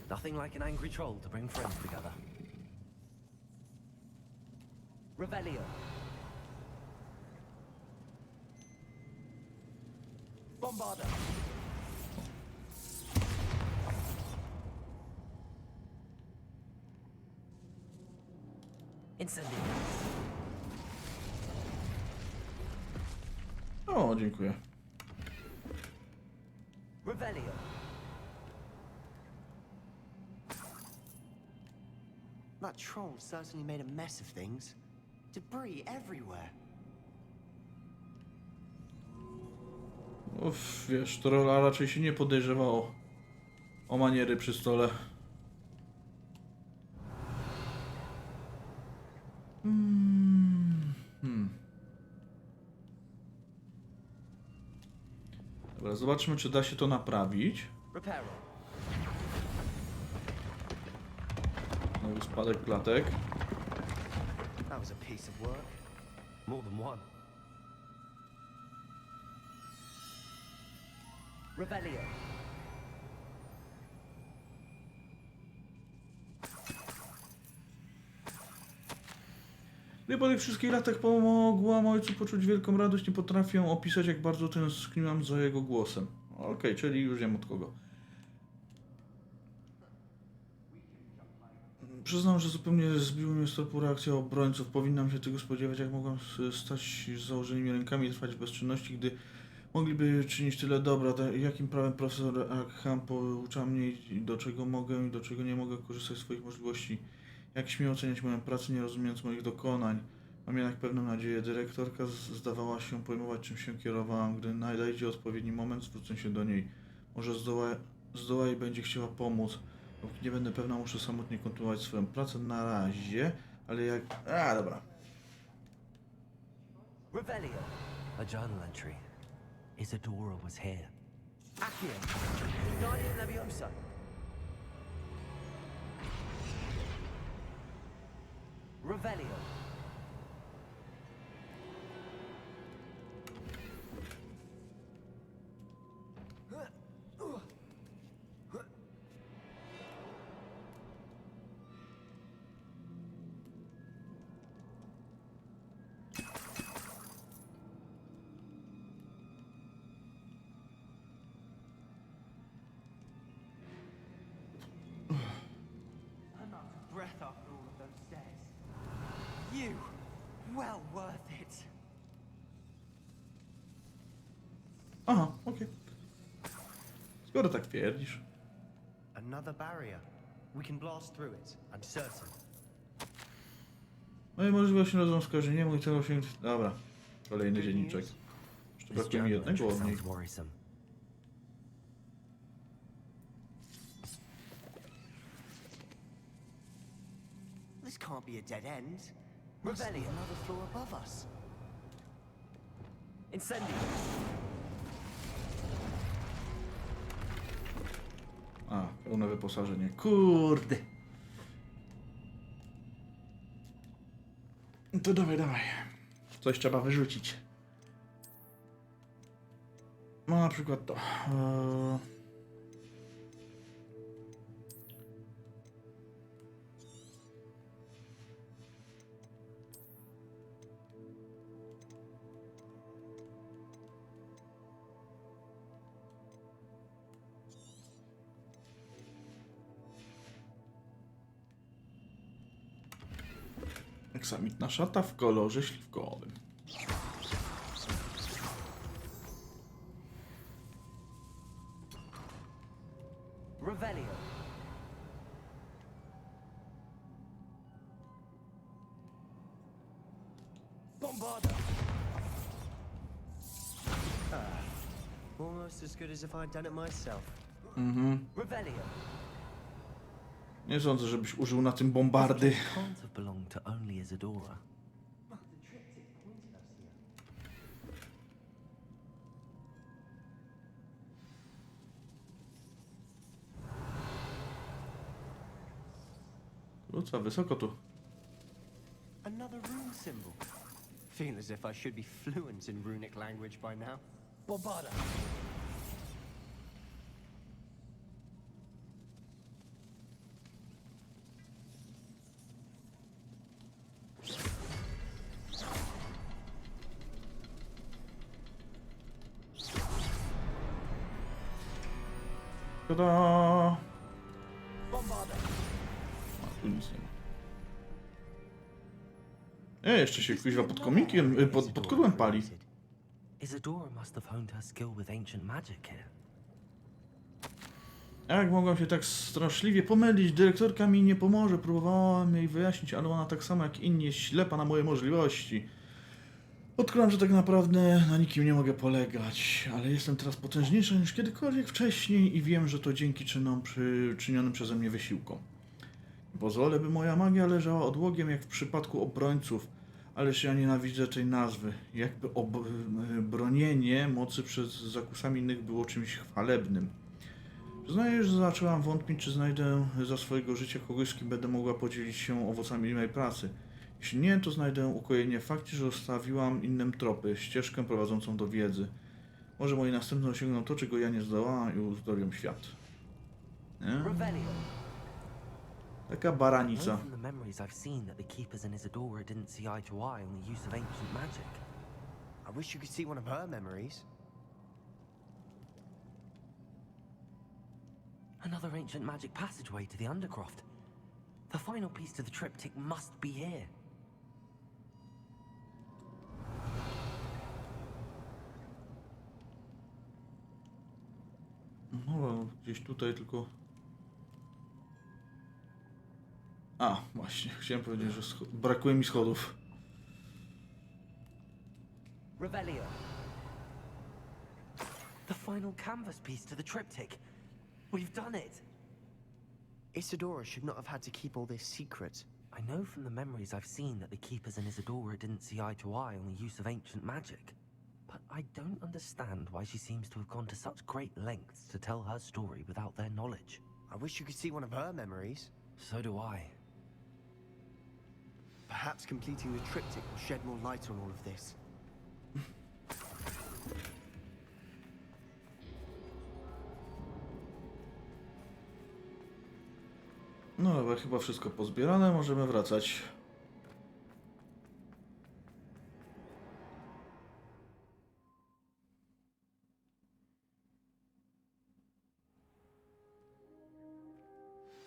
Nothing like an angry troll to bring friends together. Revelio. Bombarda. Incendio. O, dziękuję. Revelio. That troll certainly made a mess of things. Debris everywhere. Uff, wiesz, trolla raczej się nie podejrzewało o maniery przy stole. Dobra, zobaczmy, czy da się to naprawić. Nowy spadek klatek. That was a piece of work. More than one. Revelio. Gdy po tych wszystkich latach pomogłam ojcu poczuć wielką radość, nie potrafię opisać, jak bardzo tęskniłam za jego głosem. Okej, czyli już wiem od kogo. Przyznam, że zupełnie zbiło mnie z topu reakcja obrońców. Powinnam się tego spodziewać, jak mogłam stać z założonymi rękami i trwać w bezczynności, gdy mogliby czynić tyle dobra. Jakim prawem profesor Archiwum poucza mnie, do czego mogę i do czego nie mogę korzystać z swoich możliwości? Jak śmiem oceniać moją pracę, nie rozumiejąc moich dokonań? Mam jednak pewną nadzieję. Dyrektorka zdawała się pojmować, czym się kierowałam. Gdy nadejdzie odpowiedni moment, zwrócę się do niej. Może zdoła i będzie chciała pomóc. Dopóki nie będę pewna, muszę samotnie kontynuować swoją pracę na razie, ale jak... dobra. Revelio. A journal entry. Isadora was here. Accio. Guardian Leviosa. Revelio. Breath after all of those stairs. You, well worth it. Aha, okej. Skoro tak twierdzisz. Another barrier. We can blast through it, I'm certain. No i możliwości rodzą skojarzenie, mój cel osiągnięty. Dobra, kolejny dzienniczek. Jeszcze brakuje mi jednego od nich. This can't be a dead end. Must be another floor above us. Incendio. A, pełne wyposażenie. Kurde. To dawaj, dawaj. Coś trzeba wyrzucić. No na przykład to. Aksamitna szata w kolorze śliwkowym. Revelio. Bombarda. Almost as good as if I'd done it myself. Revelio. Nie sądzę, żebyś użył na tym bombardy. Can't have belonged to only Isadora. Co wysoko tu. Another rune symbol. Feel as if I should be fluent in runic language by now. Bombarda. Tada! A, tu nic nie ma. Jeszcze się kuźwa pod kominkiem, pod kudłem pali. Isadora must have honed her skill with ancient magic here. Jak mogłam się tak straszliwie pomylić? Dyrektorka mi nie pomoże. Próbowałam jej wyjaśnić, ale ona tak samo jak inni jest ślepa na moje możliwości. Odkryłam, że tak naprawdę na nikim nie mogę polegać, ale jestem teraz potężniejsza niż kiedykolwiek wcześniej i wiem, że to dzięki czynom przyczynionym przeze mnie wysiłkom. Nie pozwolę, by moja magia leżała odłogiem jak w przypadku obrońców, ależ ja nienawidzę tej nazwy. Jakby bronienie mocy przed zakusami innych było czymś chwalebnym. Przyznaję, że zaczęłam wątpić, czy znajdę za swojego życia kogoś, z kim będę mogła podzielić się owocami mojej pracy. Jeśli nie, to znajdę ukojenie w fakcie, że zostawiłam innym tropy, ścieżkę prowadzącą do wiedzy. Może moi następcy osiągną to, czego ja nie zdołałam i uzdrowią świat. Nie? Taka baranica. From the memories I've seen that the keepers in Isadora didn't see eye to eye on the use of ancient magic. I wish you could see one of her memories. Another ancient magic passageway to the Undercroft. The final piece to the triptych must be here. No, gdzieś tutaj tylko... A, właśnie, chciałem powiedzieć, że brakuje mi schodów. Revelio. The final canvas piece to the triptych. We've done it. Isadora should not have had to keep all this secret. I know from the memories I've seen that the keepers in Isadora didn't see eye to eye on the use of ancient magic. But I don't understand why she seems to have gone to such great lengths to tell her story without their knowledge. I wish you could see one of her memories. So do I. Perhaps completing the triptych will shed more light on all of this. No dobra, chyba wszystko pozbierane, możemy wracać.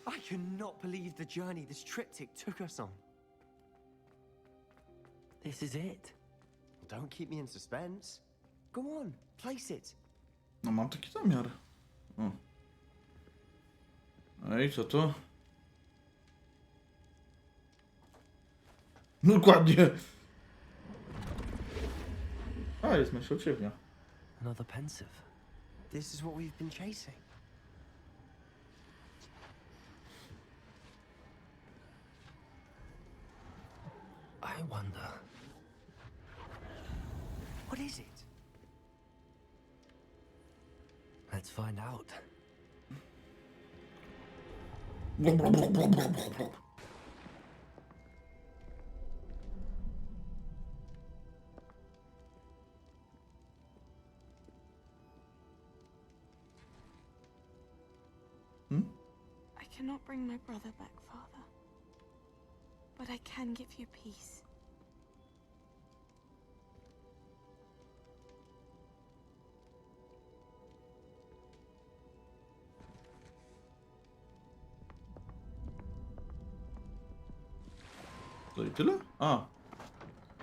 I cannot believe the journey this triptych took us on. This is it. Don't keep me in suspense. Go on, place it. No mam taki zamiar. O. Ej, co to? Dokładnie. A, jest myśl ociewnia. Another pensive. This is what we've been chasing. I wonder. What is it? Let's find out. I cannot bring my brother back, Father. But I can give you peace. To i tyle? A.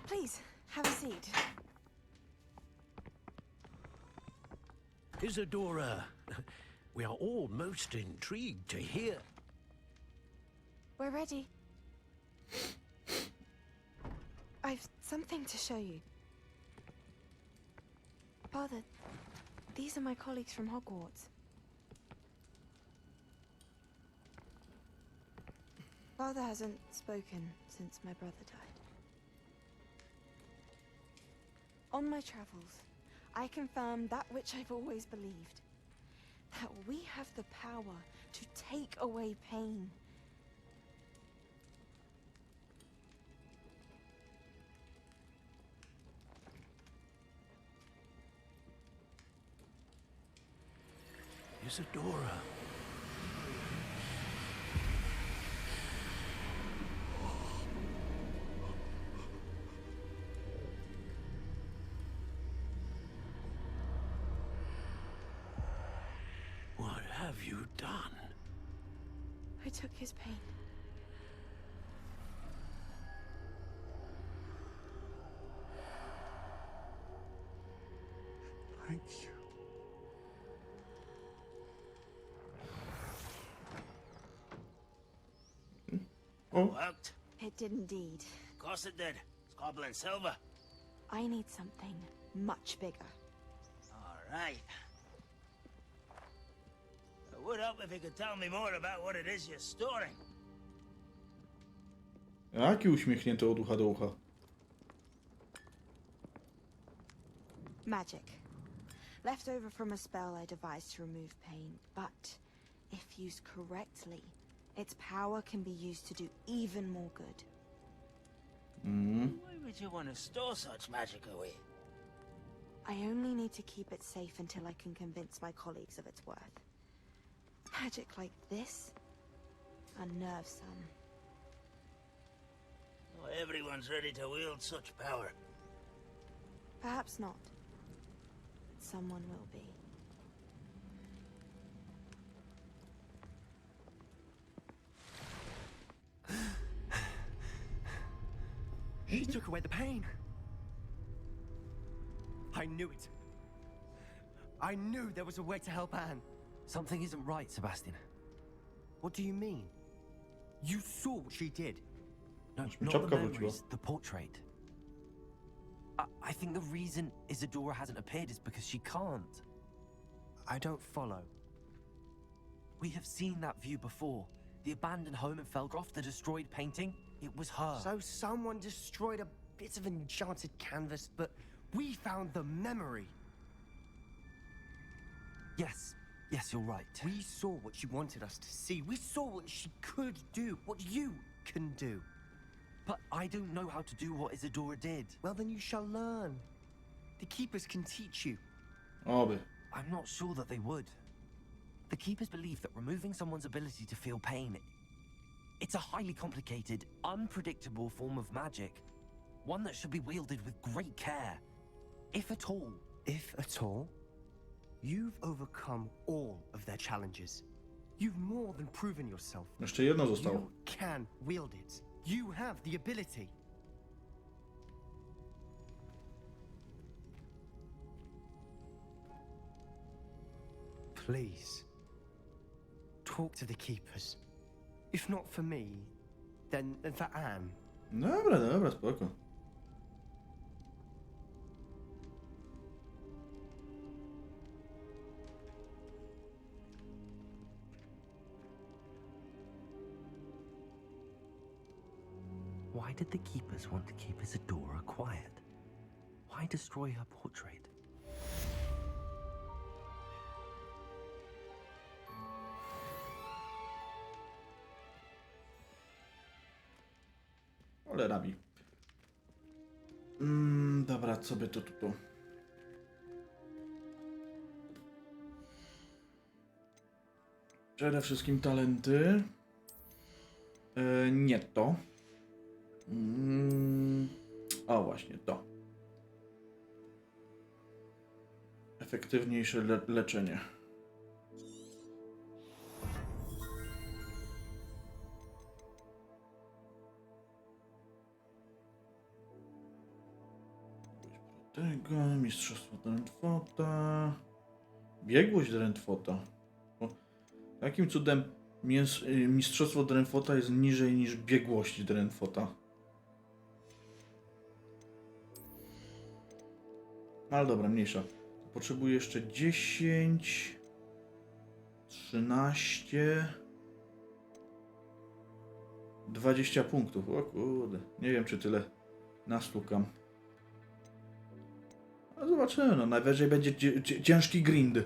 Please, have a seat. Isadora, we are all most intrigued to hear. We're ready. I've something to show you. Father, these are my colleagues from Hogwarts. Father hasn't spoken since my brother died. On my travels, I confirmed that which I've always believed. That we have the power to take away pain. Isadora. What have you I took his pain. Thank you. Worked? It did indeed. Of course it did. It's goblin silver. I need something much bigger. All right. I would help if you could tell me more about what it is you're storing. Jaki uśmiechnięty od ucha do ucha. Magic. Left over from a spell I devised to remove pain, but if used correctly, its power can be used to do even more good. Why would you want to store such magic away? I only need to keep it safe until I can convince my colleagues of its worth. Magic like this unnerves some. Not everyone's ready to wield such power. Perhaps not. Someone will be. She took away the pain. I knew it. I knew there was a way to help Anne. Something isn't right, Sebastian. What do you mean? You saw what she did. No, not the memories, the portrait. I think the reason Isadora hasn't appeared is because she can't. I don't follow. We have seen that view before. The abandoned home in Felgroth, the destroyed painting. It was her. So someone destroyed a bit of enchanted canvas, but we found the memory. Yes, you're right. We saw what she wanted us to see. We saw what she could do, what you can do. But I don't know how to do what Isadora did. Well, then you shall learn. The Keepers can teach you. Oby. I'm not sure that they would. The Keepers believe that removing someone's ability to feel pain, it's a highly complicated, unpredictable form of magic. One that should be wielded with great care. If at all. If at all? You've overcome all of their challenges. You've more than proven yourself. Jeszcze jedno zostało. You can wield it. You have the ability. Please, talk to the Keepers. If not for me, then for Anne. Dobra, spoko. Why did the Keepers want to keep Isadora quiet? Why destroy her portrait? Cholerami. Dobra, co by tu. Przede wszystkim talenty. Nie to. O, właśnie to. Efektywniejsze leczenie. Tego, mistrzostwo Drentwota. Biegłość Drentwota. Jakim cudem mistrzostwo Drentwota jest niżej niż biegłość Drentwota? Ale dobra, mniejsza. Potrzebuję jeszcze 10, 13, 20 punktów. O kurde, nie wiem czy tyle nastukam. Ale zobaczymy, no najwyżej będzie ciężki grind.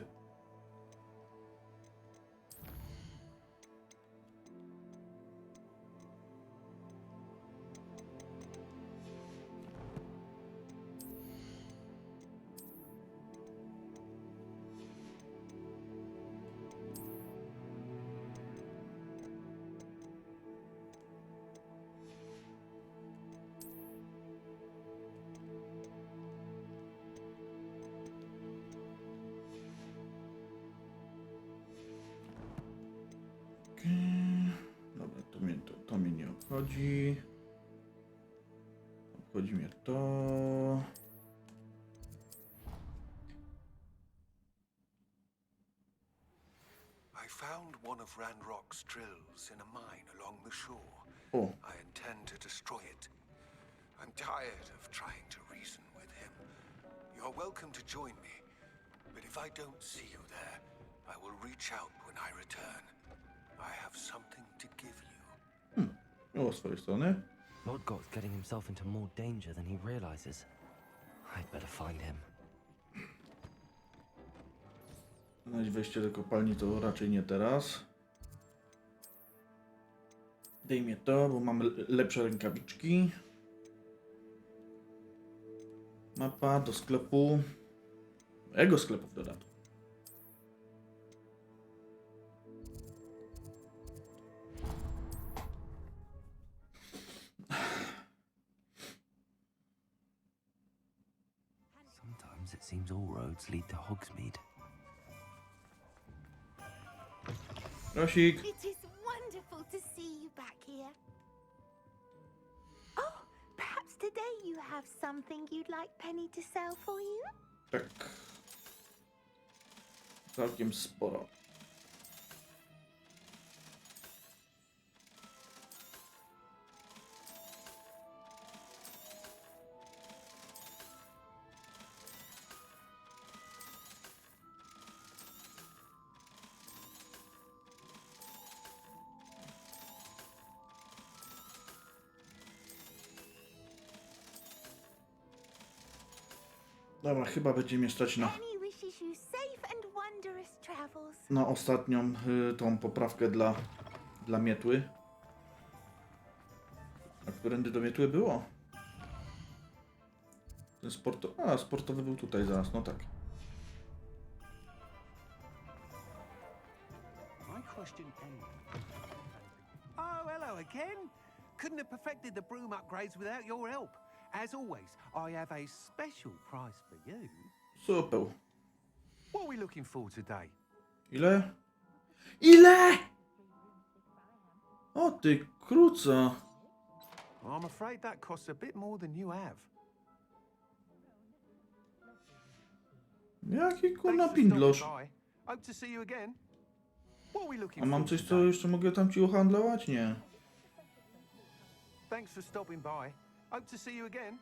obchodzi. Obchodzi mnie to. I found one of Ranrock's drills in a mine along the shore. Oh. I intend to destroy it. I'm tired of trying to reason with him. You're welcome to join me, but if I don't see you there, I will reach out when I return. I have something to give you. O, z swojej strony. Lodgot's getting himself into more danger than he realizes. I'd better find him. Znaleźć wejście do kopalni to raczej nie teraz. Dejmie to, bo mamy lepsze rękawiczki. Mapa do sklepu. Jego sklepu w dodatku. Sometimes it seems all roads lead to Hogsmeade. Rosik. It is wonderful to see you back here. Oh, perhaps today you have something you'd like Penny to sell for you? Tak. Całkiem sporo. Dobra, chyba będzie mnie stać na ostatnią tą poprawkę dla mietły. A którędy do mietły było? Ten sportowy był tutaj zaraz, no tak. Oh, hello again. Couldn't have perfected the broom upgrades without your help. As always, I have a special price for you. Super. What are we looking for today? Ile? Ile? O ty kruca. I'm afraid that costs a bit more than you have. Jaki kurna pindlosz. Hope to see you again. What are we looking A mam for coś, co today? jeszcze mogę tam ci uhandlować? Nie. Thanks for stopping by. Hope to see you again.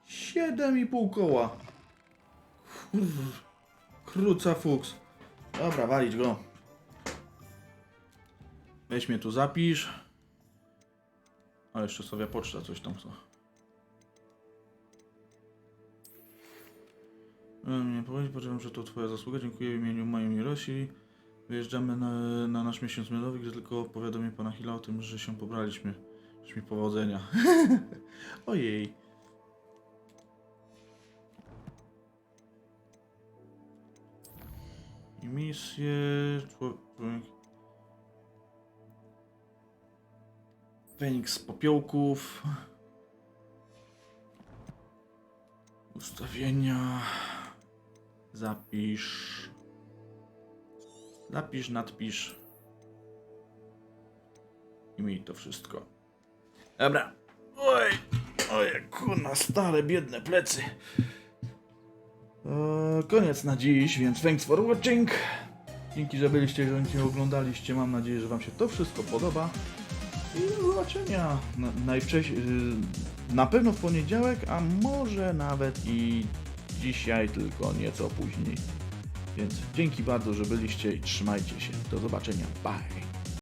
7,5 koła. Kruca fuks. Dobra, walić go. Weź mnie tu zapisz. A jeszcze sobie poczta coś tam co. Nie powiedzieć, poczekam, że to twoja zasługa. Dziękuję w imieniu moim i Rosi. Wyjeżdżamy na nasz miesiąc miodowy, gdy tylko powiadomię pana Hilla o tym, że się pobraliśmy. Życz mi powodzenia. Ojej. I misje... Człowiek... Feniks z popiołków. Ustawienia. Zapisz. Zapisz, nadpisz. I miej to wszystko. Dobra. Oj. Oj, kurna, stare, biedne plecy. Koniec na dziś, więc thanks for watching. Dzięki, że byliście, że mnie oglądaliście. Mam nadzieję, że wam się to wszystko podoba. I do zobaczenia najwcześniej, na pewno w poniedziałek, a może nawet i dzisiaj, tylko nieco później. Więc dzięki bardzo, że byliście i trzymajcie się. Do zobaczenia. Bye.